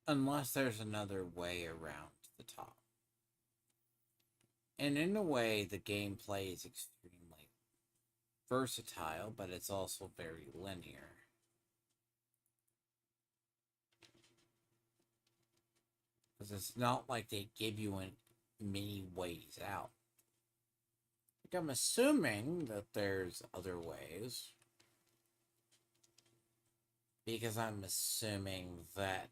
Unless there's another way around the top. And in a way, the gameplay is extremely versatile, but it's also very linear. Because it's not like they give you many ways out. Like, I'm assuming that there's other ways. Because I'm assuming that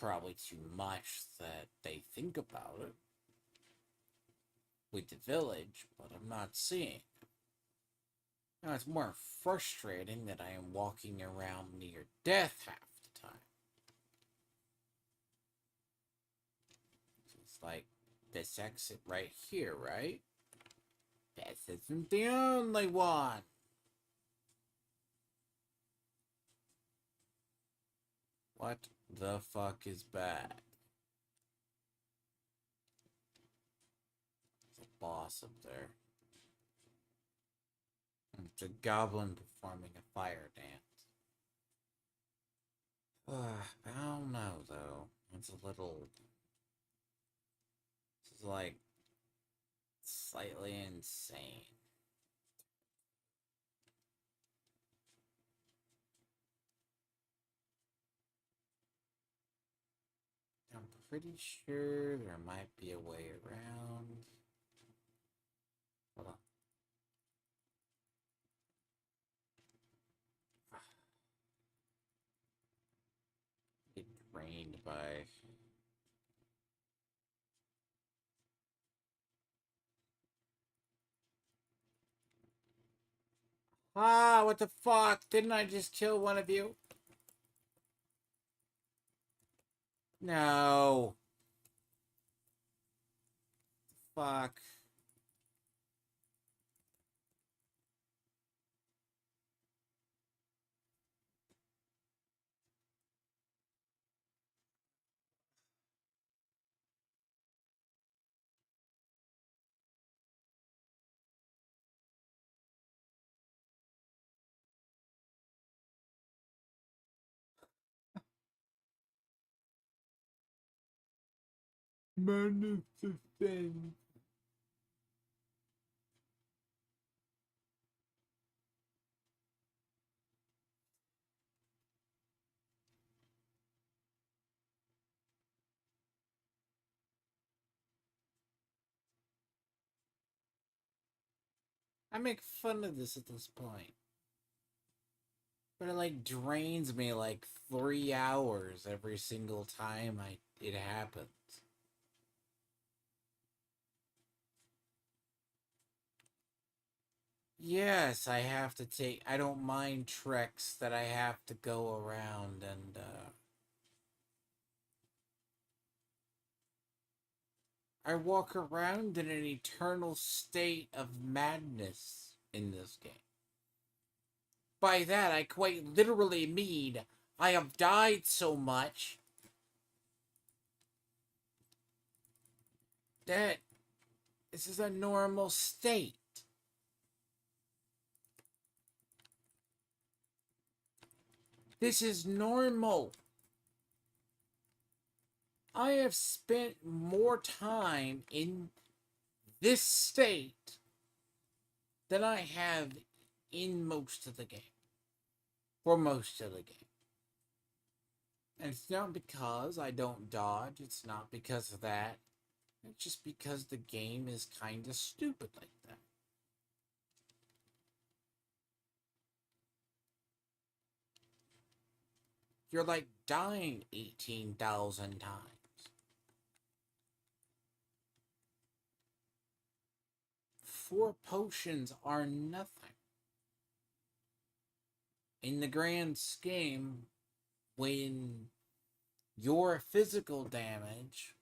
probably too much that they think about it with the village, but I'm not seeing. Now, it's more frustrating that I am walking around near death half the time. It's like this exit right here, right? This isn't the only one. What the fuck is bad? There's a boss up there. It's a goblin performing a fire dance. I don't know, though. It's a little... This is, like, slightly insane. I'm pretty sure there might be a way around. Hold on. Get drained by... Ah, what the fuck? Didn't I just kill one of you? No. Fuck. Magnificent. I make fun of this at this point. But it like drains me like 3 hours every single time it happens. Yes, I have to take... I don't mind treks that I have to go around and, I walk around in an eternal state of madness in this game. By that, I quite literally mean I have died so much that this is a normal state. This is normal. I have spent more time in this state than I have in most of the game. For most of the game. And it's not because I don't dodge, it's not because of that. It's just because the game is kind of stupid like that. You're like dying 18,000 times. Four potions are nothing. In the grand scheme, when your physical damage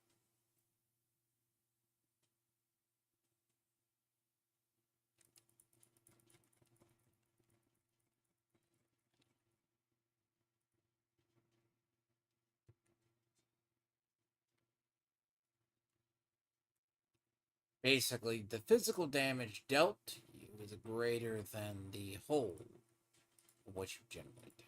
Basically, the physical damage dealt to you is greater than the whole of what you generally take.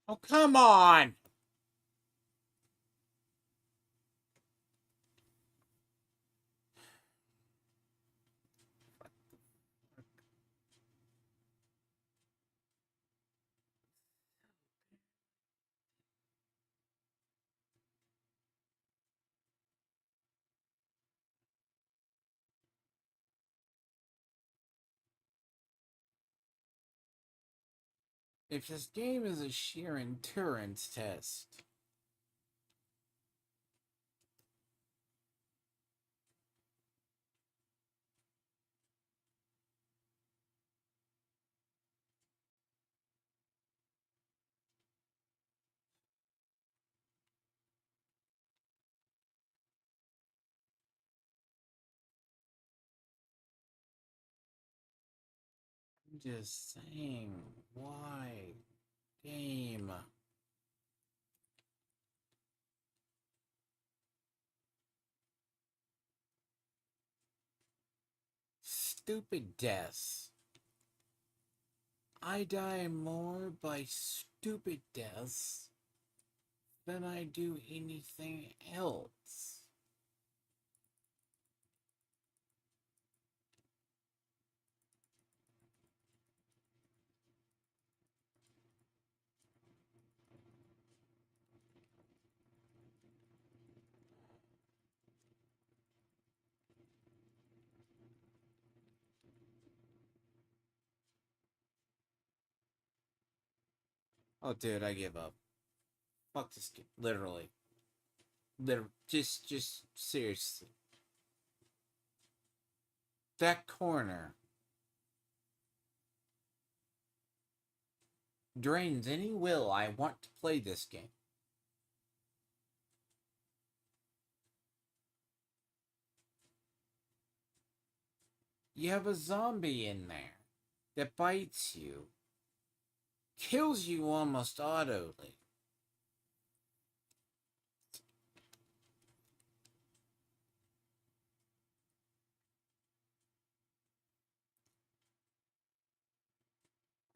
Oh, come on! If this game is a sheer endurance test, I'm just saying, why? Game. Stupid deaths. I die more by stupid deaths than I do anything else. Oh, dude, I give up. Fuck this game. Literally. Literally. Just seriously. That corner drains any will I want to play this game. You have a zombie in there that bites you, kills you almost autoly.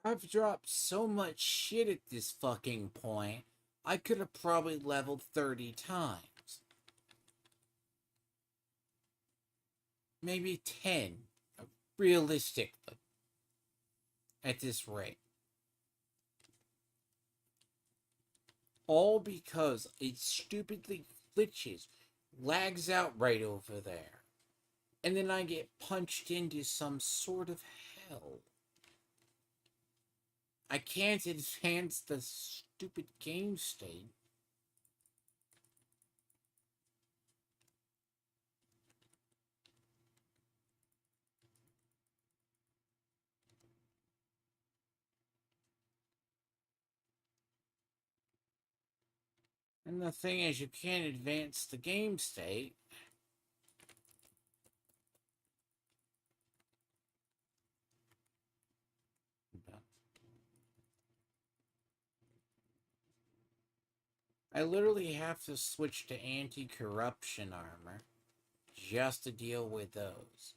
I've dropped so much shit at this fucking point, I could have probably leveled 30 times. Maybe 10, realistically, at this rate. All because it stupidly glitches, lags out right over there. And then I get punched into some sort of hell. I can't advance the stupid game state. And the thing is, you can't advance the game state. I literally have to switch to anti-corruption armor just to deal with those.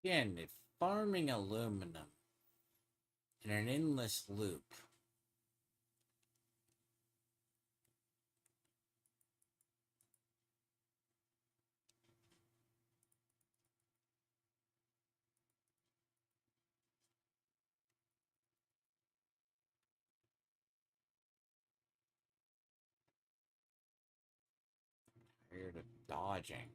Again, if farming aluminum in an endless loop. Tired of dodging.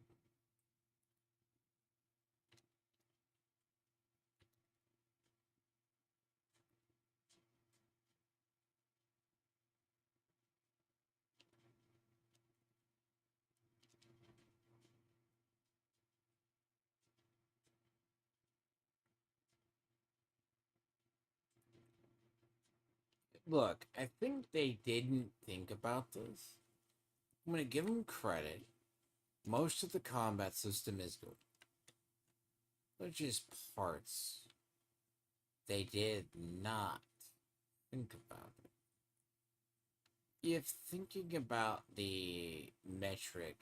Look, I think they didn't think about this. I'm gonna give them credit. Most of the combat system is good. They're just parts. They did not think about it. If thinking about the metric,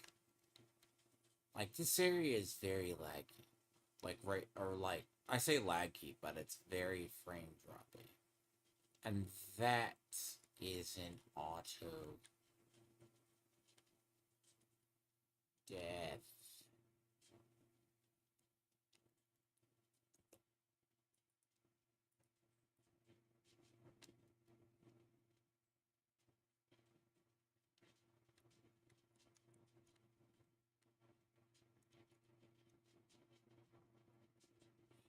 like this area is very laggy. Like right or like I say laggy, but it's very frame droppy. And that is an auto death.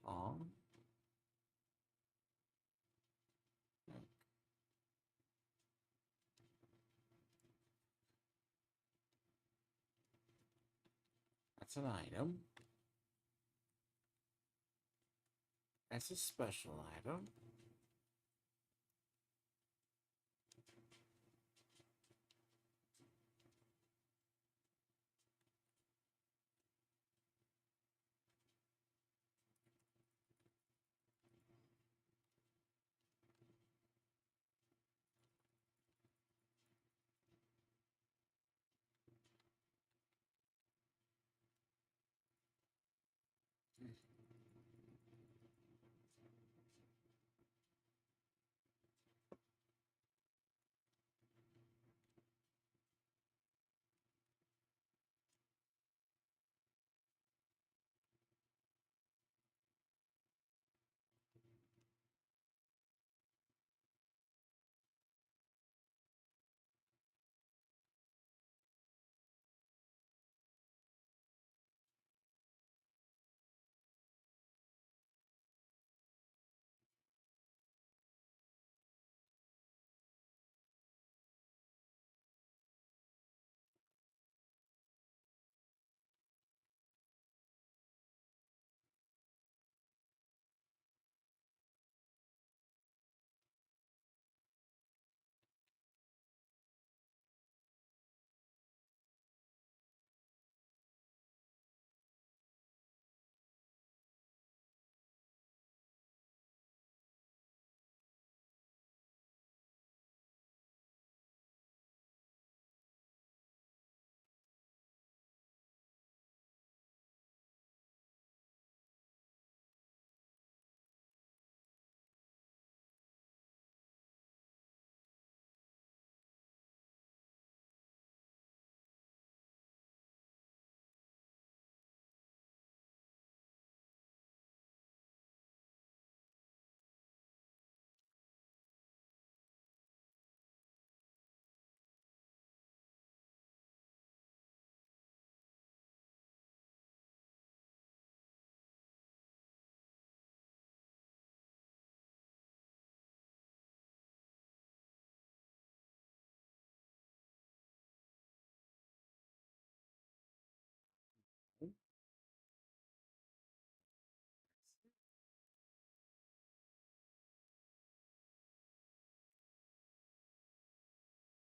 Oh, that's an item. That's a special item.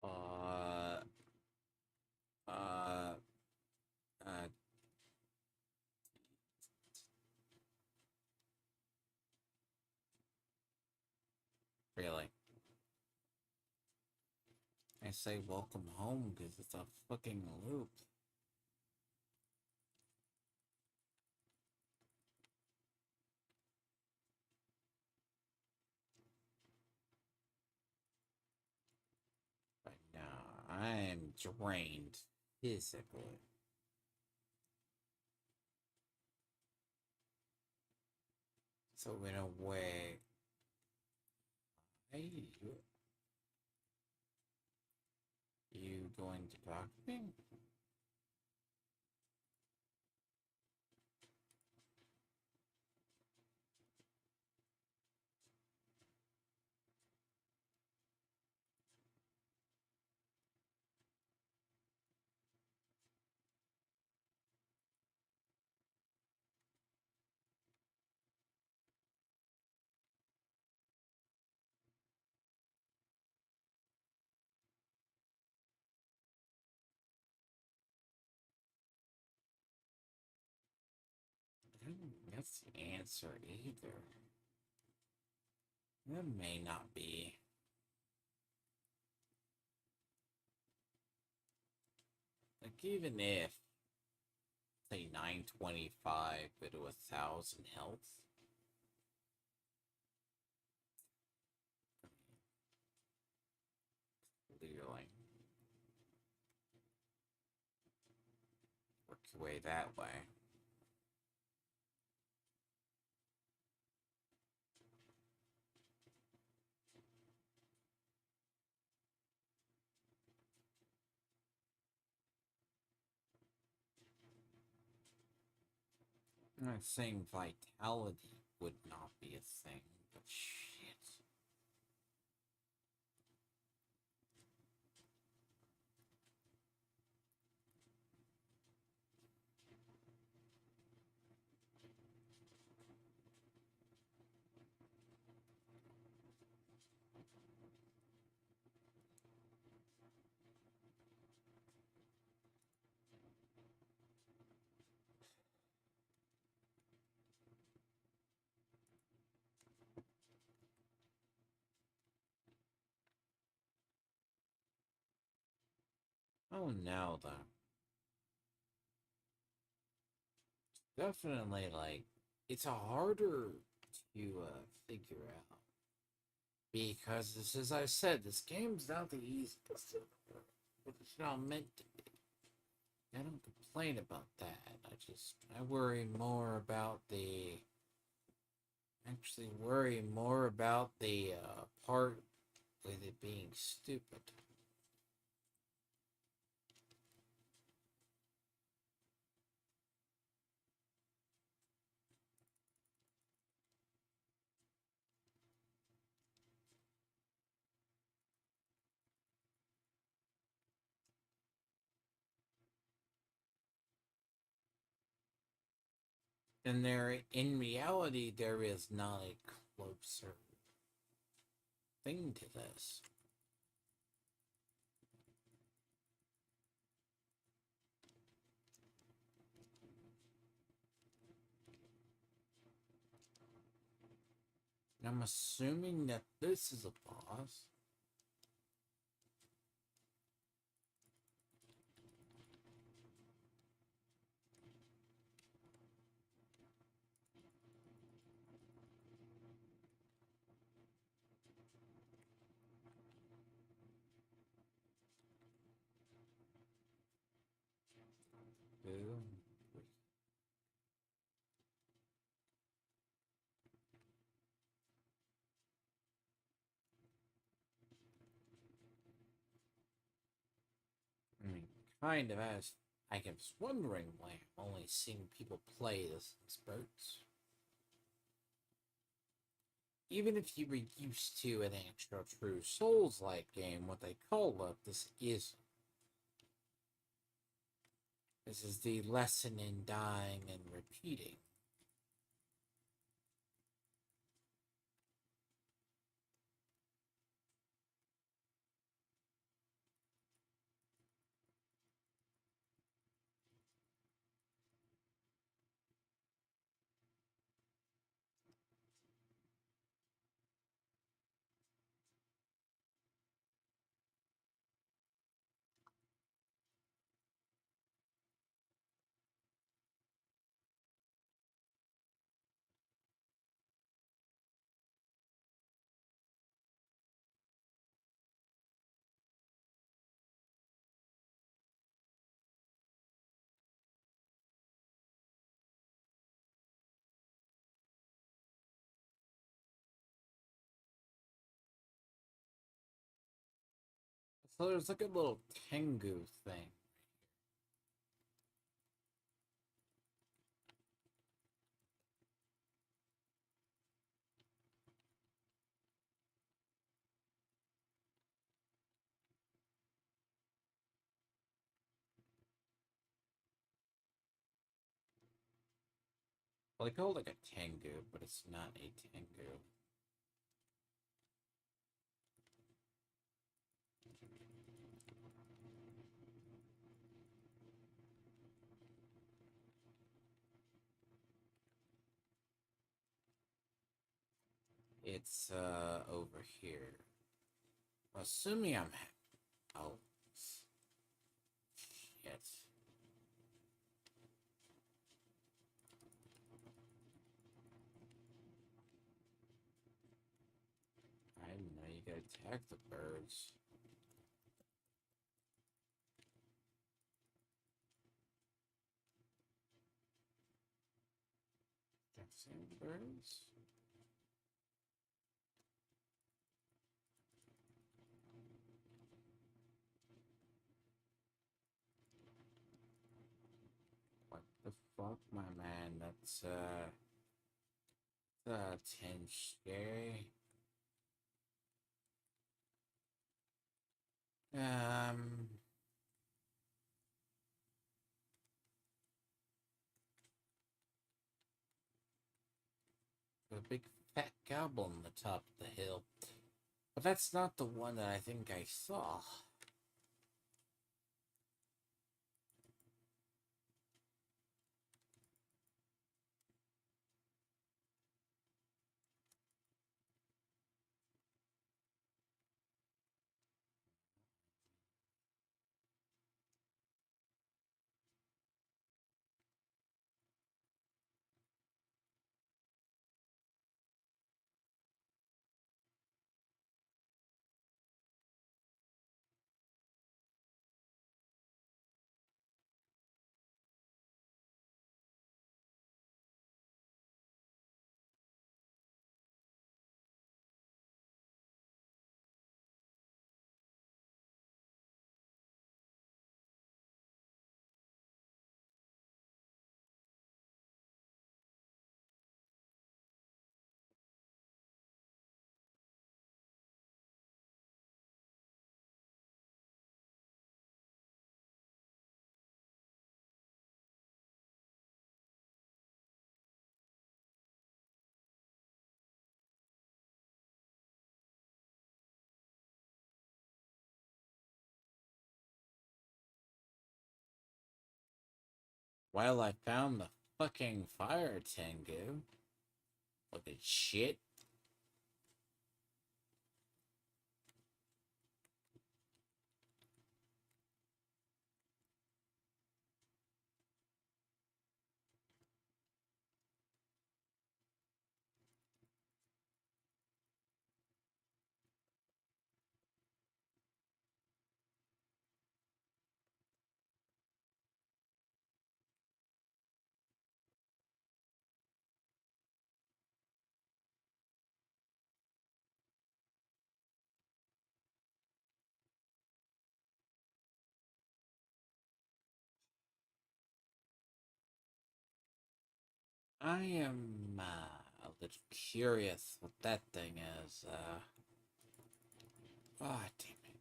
Uh, uh, uh, really. I say welcome home because it's a fucking loop. I'm drained physically. So in a way, hey, you going to talk to me? I don't think that's the answer either. That may not be. Like, even if, say, 925 but to 1,000 health. Clearly. Work your way that way. I'm not saying vitality would not be a thing, but shit. Oh no, though. Definitely, like, it's a harder to figure out. Because, this, as I said, this game's not the easiest, but it's not meant to be. I don't complain about that. I worry more about the. Actually, worry more about the part with it being stupid. And in reality, there is not a closer thing to this. And I'm assuming that this is a boss. Boom. I mean, kind of as I was wondering why I'm only seeing people play this in spurts. Even if you were used to an actual true Souls-like game, what they call it, this isn't. This is the lesson in dying and repeating. So there's like a little Tengu thing. Well, they call it like a Tengu, but it's not a Tengu. It's over here. Assuming I'm oh shit. I didn't know you could attack the birds. Attack the birds? What the fuck, my man? That's 10 scary. Um, a big fat goblin on the top of the hill. But that's not the one that I think I saw. Well, I found the fucking fire Tengu. Look at shit. I am a little curious what that thing is. Oh, damn it.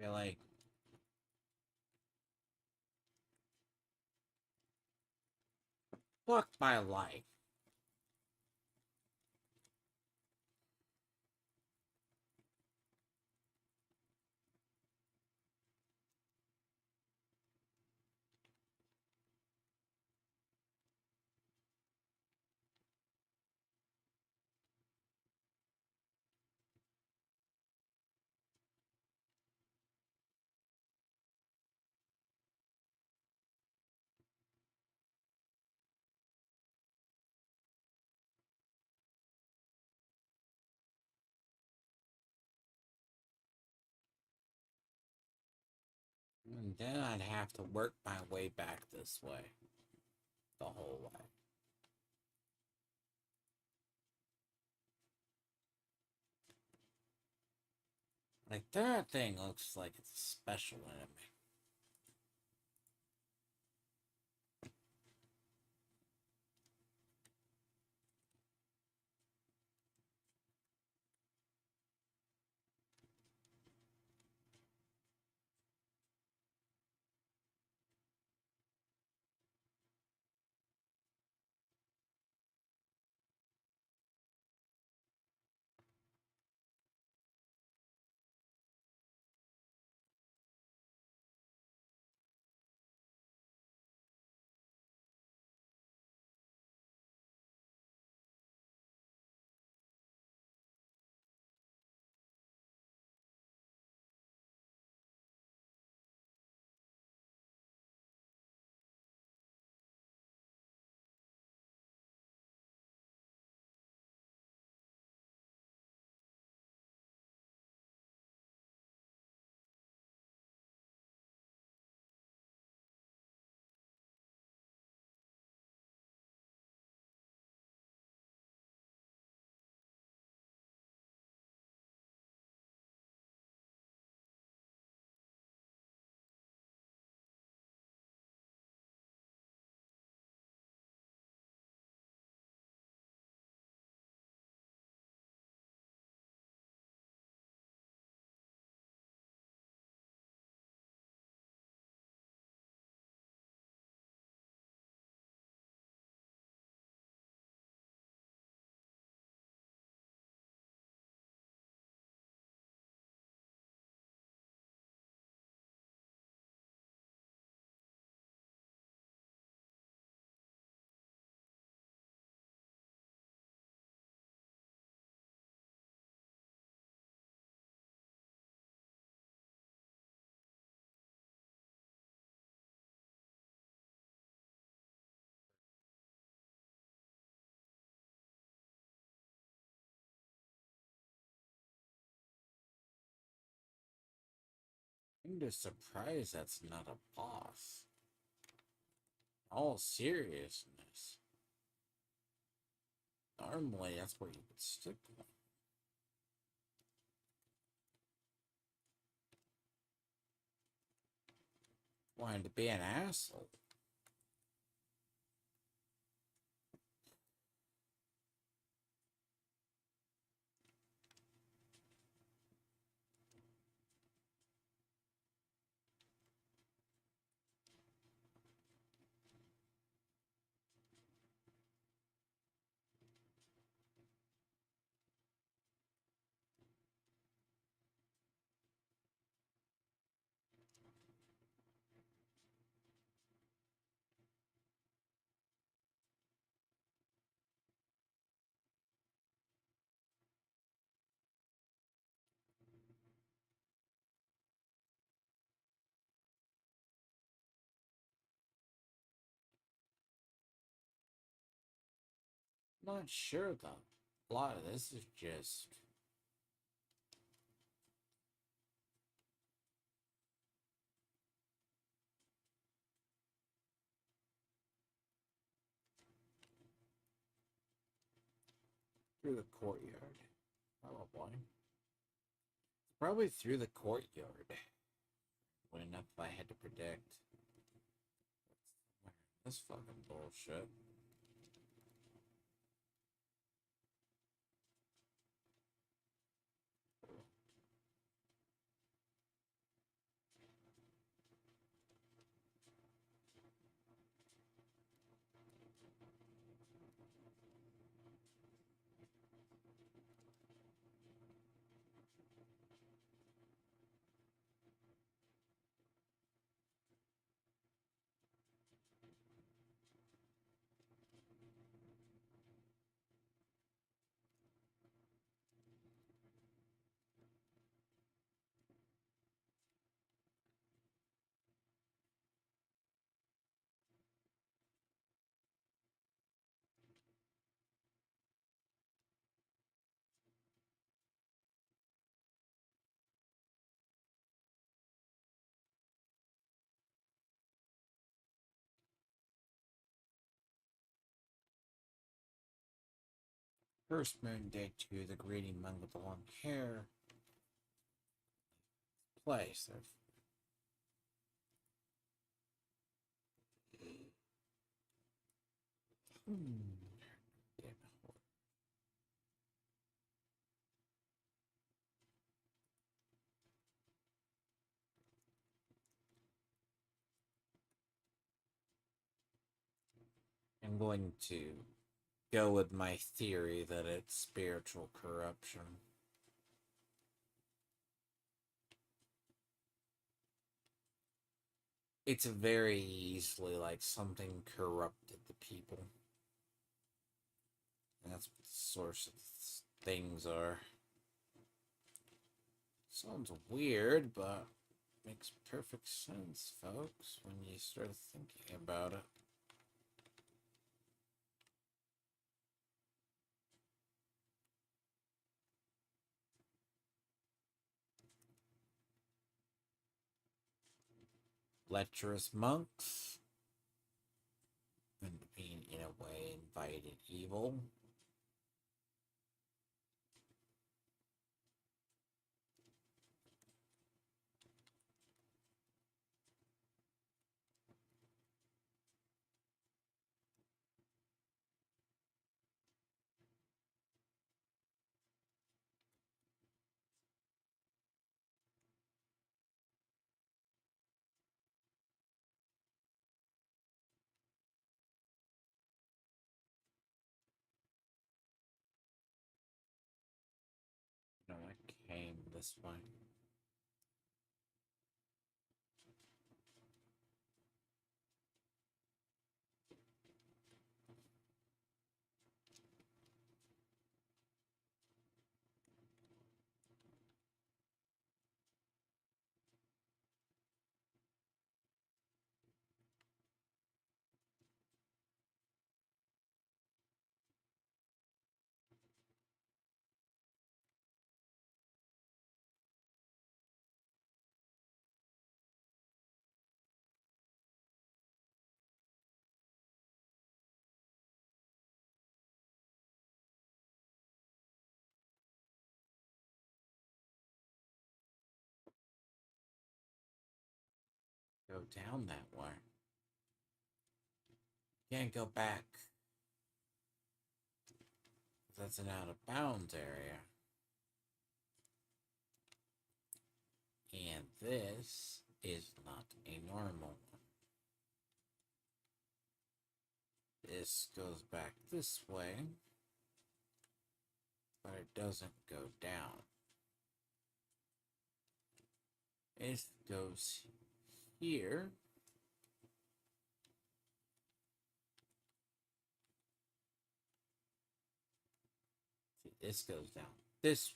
Really? Fuck my life. And then I'd have to work my way back this way. The whole way. Like, that thing looks like it's a special enemy. I'm just surprised that's not a boss. All seriousness. Normally, that's where you would stick one. Wanting to be an asshole. Not sure though. A lot of this is just through the courtyard. Probably. Probably through the courtyard. What enough I had to predict. This fucking bullshit. First moon, day 2, the greedy monk with the long hair. Place. I'm going to go with my theory that it's spiritual corruption. It's very easily like something corrupted the people. And that's what the source of things are. Sounds weird, but makes perfect sense, folks, when you start thinking about it. Lecherous monks, and being, in a way, invited evil. No, I came this way. Go down that way. Can't go back. That's an out of bounds area. And this is not a normal one. This goes back this way, but it doesn't go down. It goes here. See, this goes down this.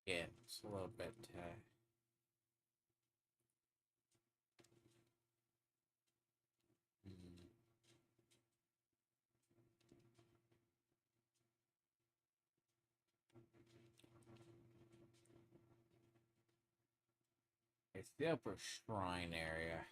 Yeah, it's a little bit. Hmm. It's the upper shrine area.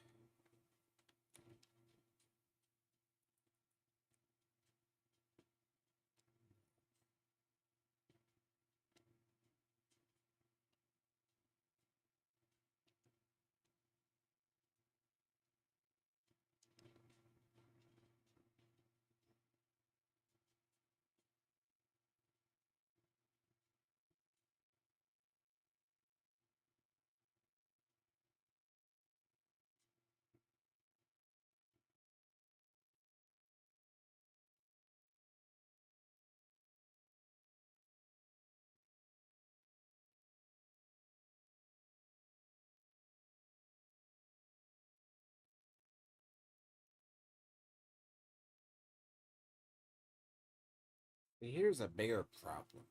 But here's a bigger problem.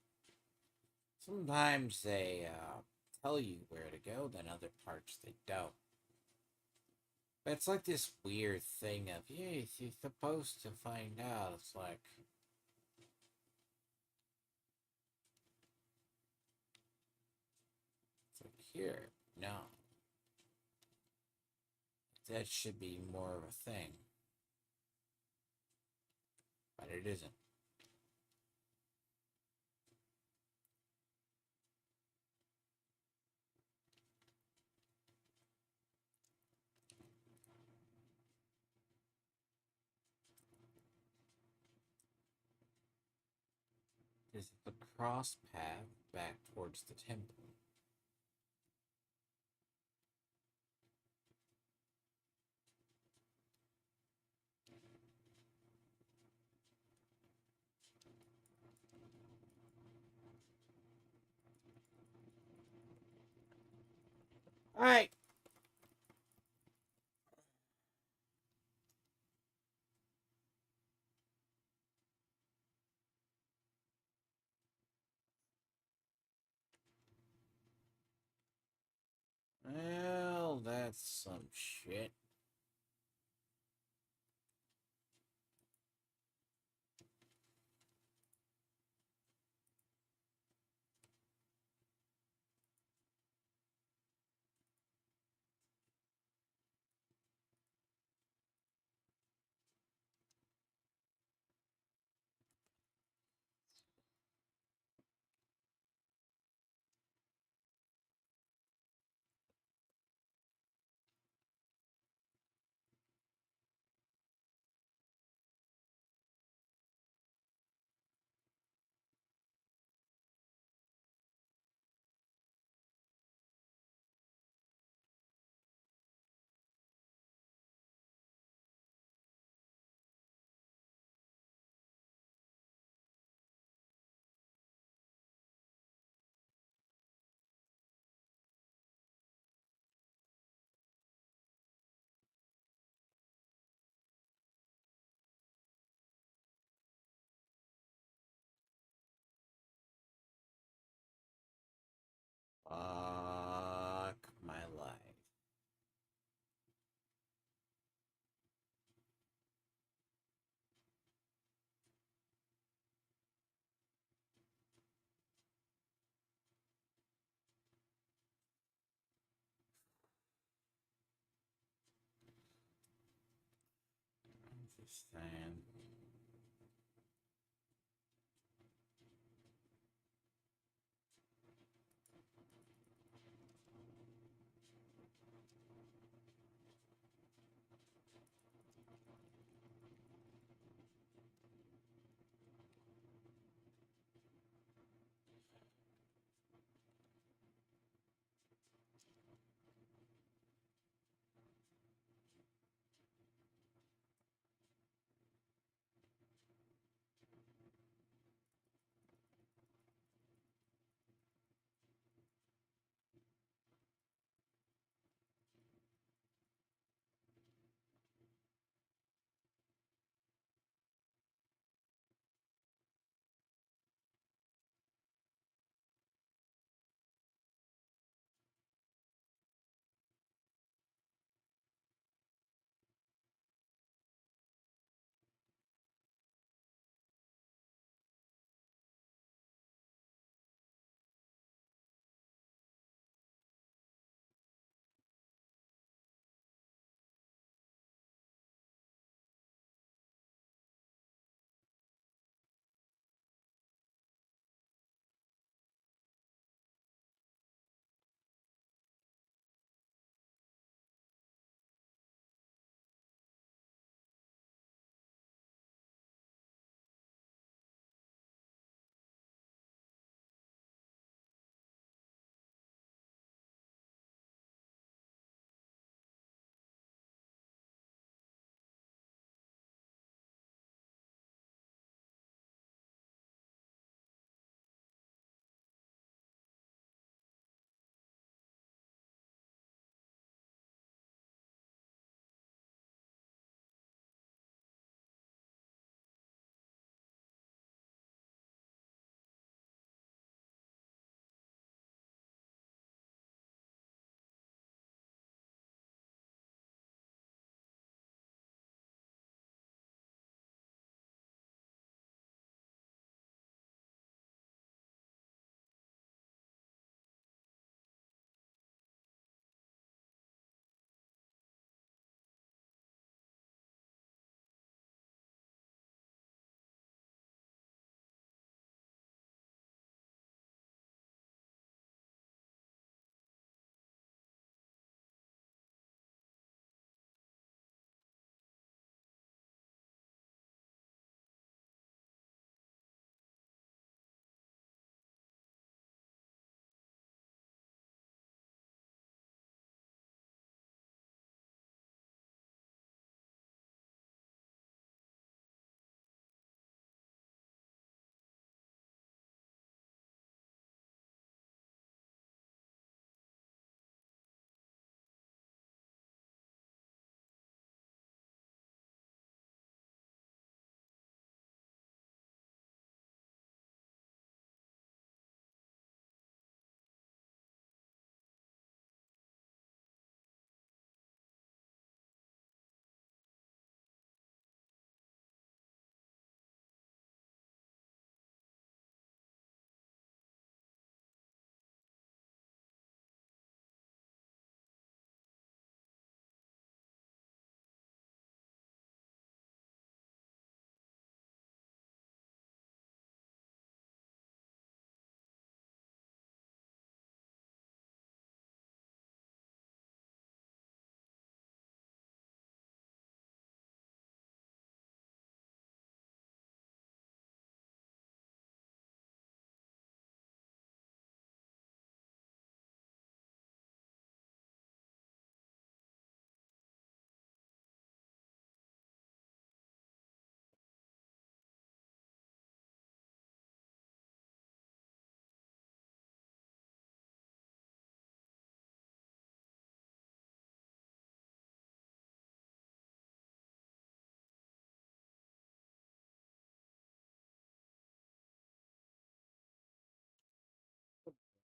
Sometimes they tell you where to go, then other parts they don't. But it's like this weird thing of, yeah, you're supposed to find out. It's like here, no. That should be more of a thing. But it isn't. This is the cross path back towards the temple. Alright. Well, that's some shit. Fuck my life. I'm just saying.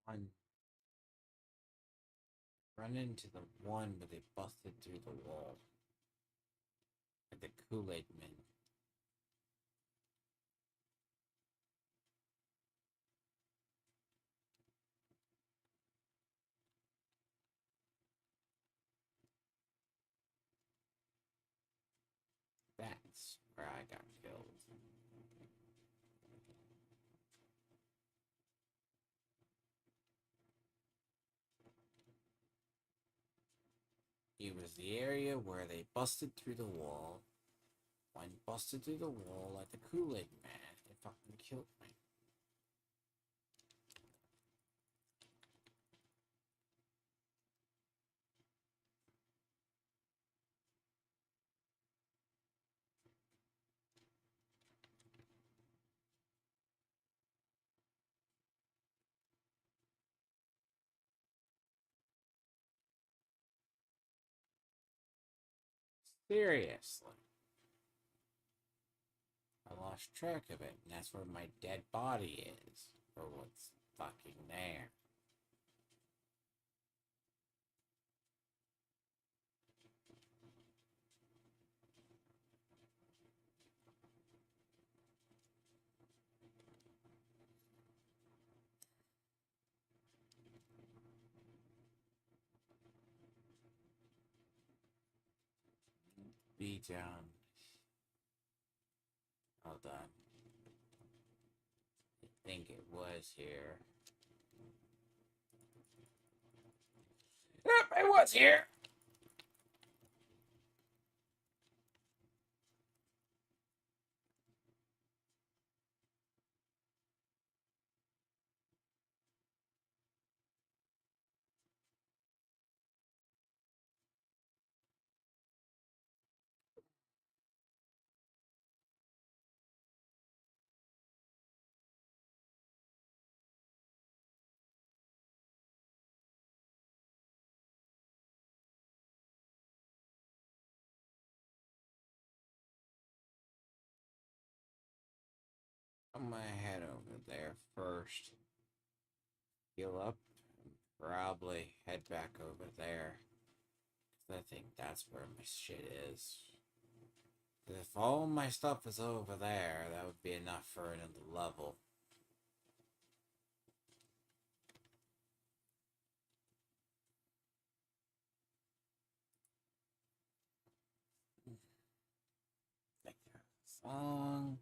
on run into the one where they busted through the wall. Like the Kool-Aid men. That's where I got killed. It was the area where they busted through the wall. One busted through the wall like the Kool-Aid man. It fucking killed me. Seriously. I lost track of it, and that's where my dead body is. Or what's fucking there. Be down. Hold on. I think it was here. Yep, it was here! I'm gonna head over there first. Heal up. And probably head back over there. Cause I think that's where my shit is. If all my stuff is over there, that would be enough for another level. Long.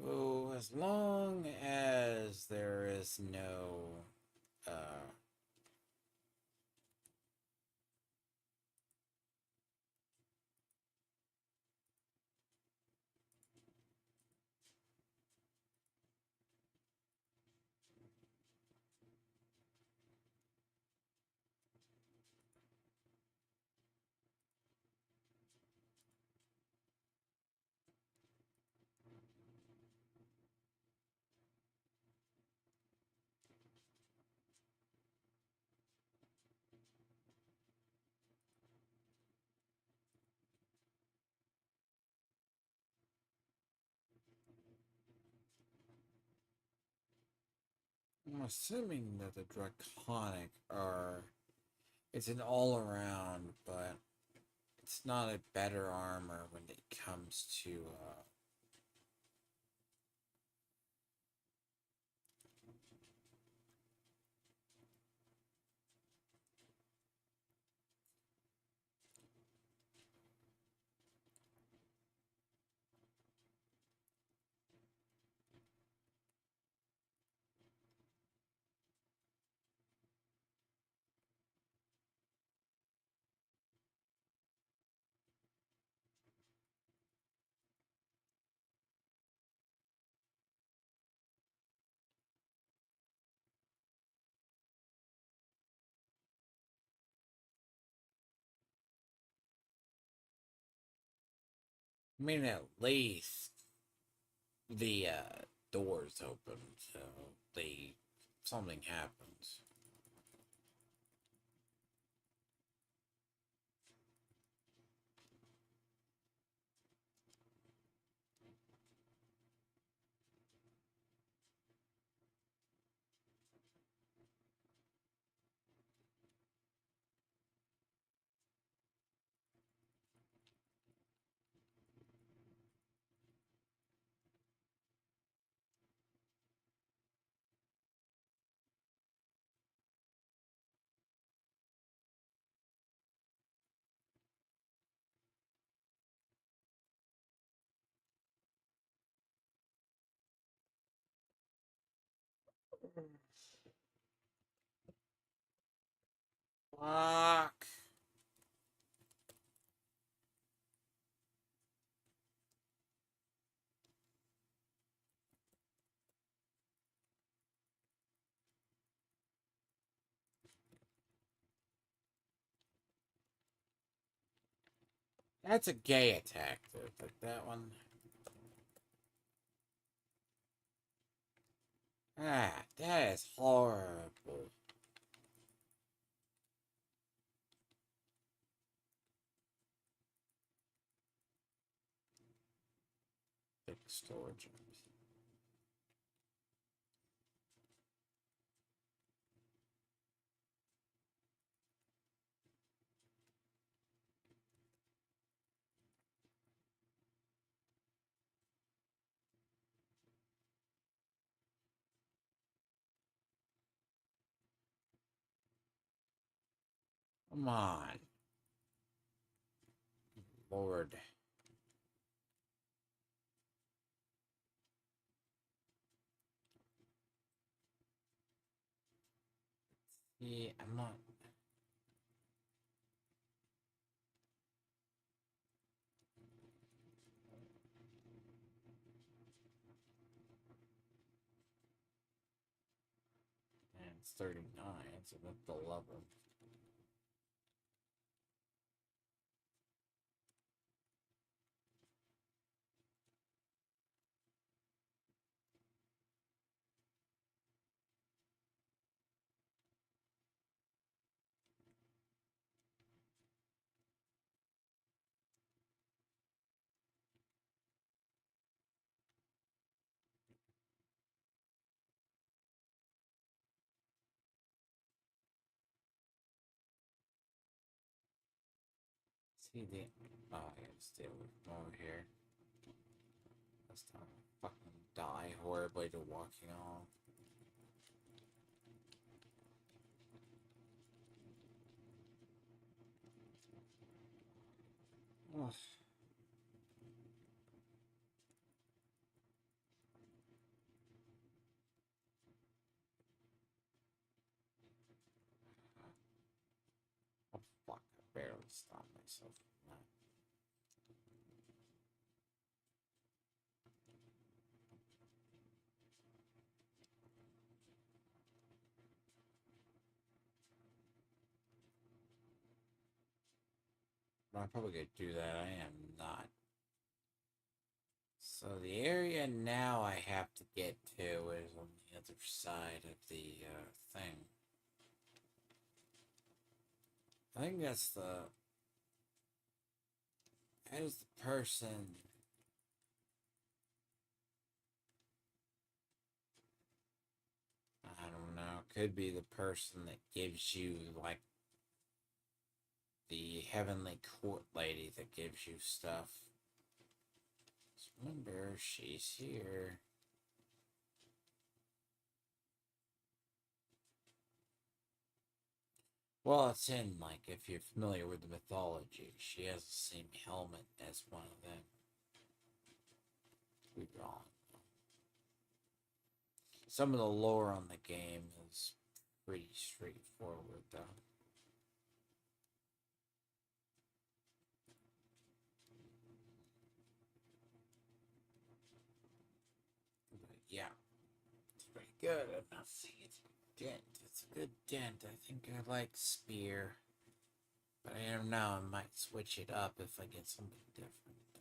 So as long as there is no I'm assuming that the draconic are it's an all around, but it's not a better armor when it comes to I mean at least the doors open so the something happens. Fuck. That's a gay attack, dude. But that one. Ah, that is horrible. Big storage. Come on. Lord. See, I'm not. And it's 39, so that's the 11. See the. Oh, I gotta stay away from over here. This time I fucking die horribly to walking on. Ugh. Oh fuck, I barely stopped myself from that. But I'm probably gonna do that. I am not. So the area now I have to get to is on the other side of the thing. I think that's the. That is the person. I don't know. Could be the person that gives you, like, the Heavenly Court lady that gives you stuff. Just remember, she's here. Well, it's in, like, if you're familiar with the mythology, she has the same helmet as one of them. Could be wrong. Some of the lore on the game is pretty straightforward, though. But yeah, it's pretty good. I'm not saying it's a dent. It's a good dent. I think I like spear. But I don't know. I might switch it up if I get something different, though.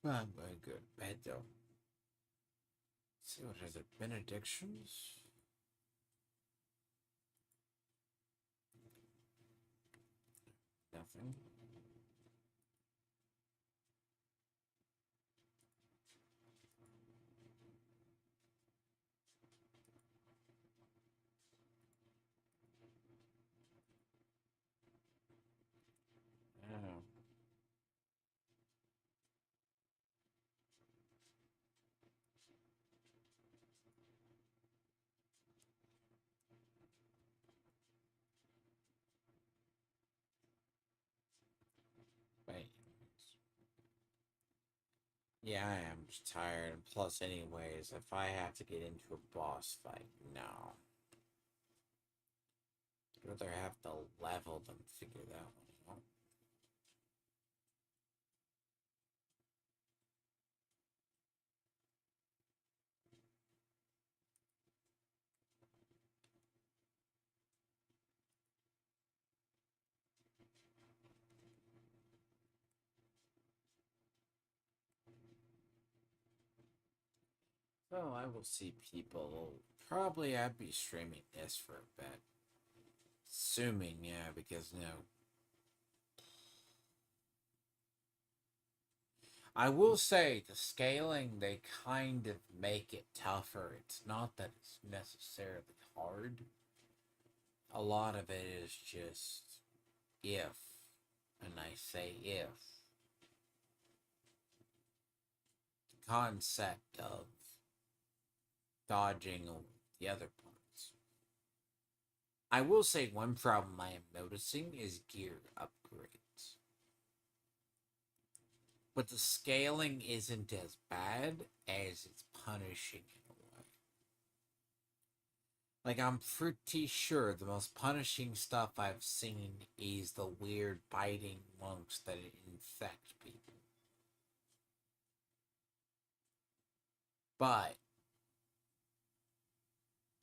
Well, I'm going to go to bed, though. Let's see what other benedictions. Nothing. Oh. Yeah, I am just tired. And plus, anyways, if I have to get into a boss fight, no. I'd rather have to level than figure that one out. So I will see people. Probably I'd be streaming this for a bit. Assuming, yeah, because, I will say the scaling, they kind of make it tougher. It's not that it's necessarily hard. A lot of it is just if, and I say if, the concept of dodging the other parts. I will say one problem I am noticing is gear upgrades. But the scaling isn't as bad as it's punishing in a way. Like, I'm pretty sure the most punishing stuff I've seen is the weird biting monks that infect people. But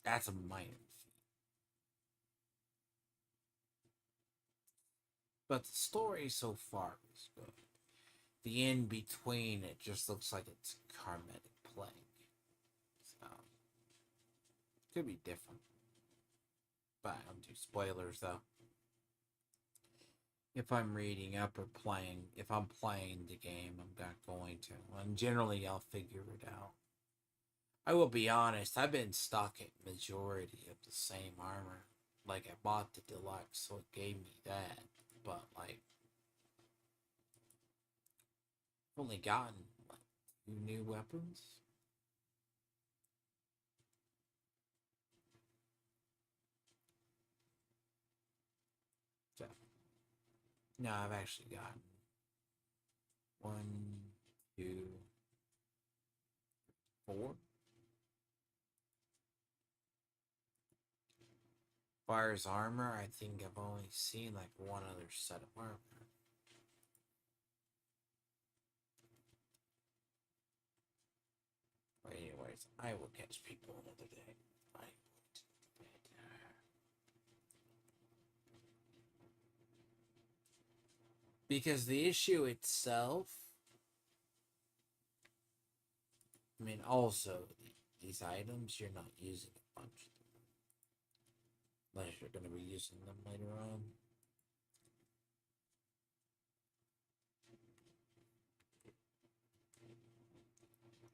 that's a minor feat. But the story so far is good. The in between, it just looks like it's karmic plague. So, could be different. But I don't do spoilers though. If I'm reading up or playing, if I'm playing the game, I'm not going to. And generally, I'll figure it out. I will be honest, I've been stuck at majority of the same armor. Like, I bought the deluxe, so it gave me that. But, like, I've only gotten, like, 2 new weapons. So, no, I've actually gotten 1, 2, 4. Far as armor, I think I've only seen, like, one other set of armor. But anyways, I will catch people another day. I went to bed. Because the issue itself, I mean, also, these items, you're not using a bunch of them. Unless you're going to be using them later on.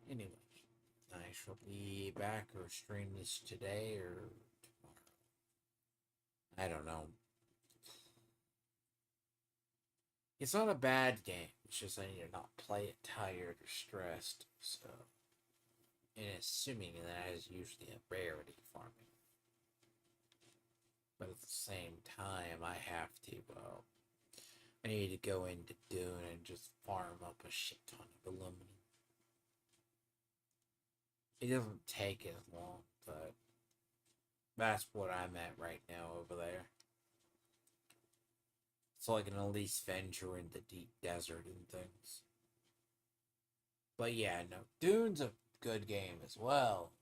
Anyways, I shall be back or stream this today or tomorrow. I don't know. It's not a bad game. It's just I need to not play it tired or stressed. So, and assuming that is usually a rarity for me. But at the same time, I have to. I need to go into Dune and just farm up a shit ton of aluminum. It doesn't take as long, but that's what I'm at right now over there. So I can at least venture into deep desert and things. But yeah, no, Dune's a good game as well.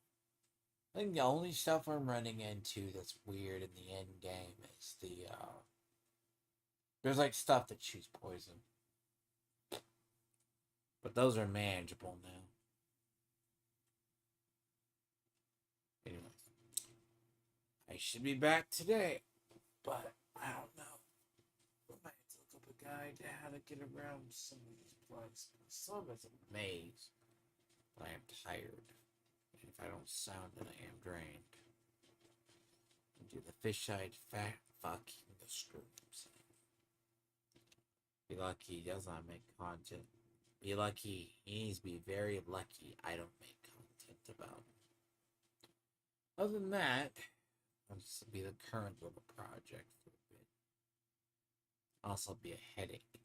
I think the only stuff I'm running into that's weird in the end game is there's like stuff that shoots poison. But those are manageable now. Anyways, I should be back today, but I don't know. I might have to look up a guide to how to get around some of these places. Some of it's a maze, but I am tired. And if I don't sound it, I am drained. And do the fish-eyed fat fucking the streams. Be lucky he does not make content. Be lucky. He needs to be very lucky I don't make content about him. Other than that, this will be the current little project for a bit. Also be a headache.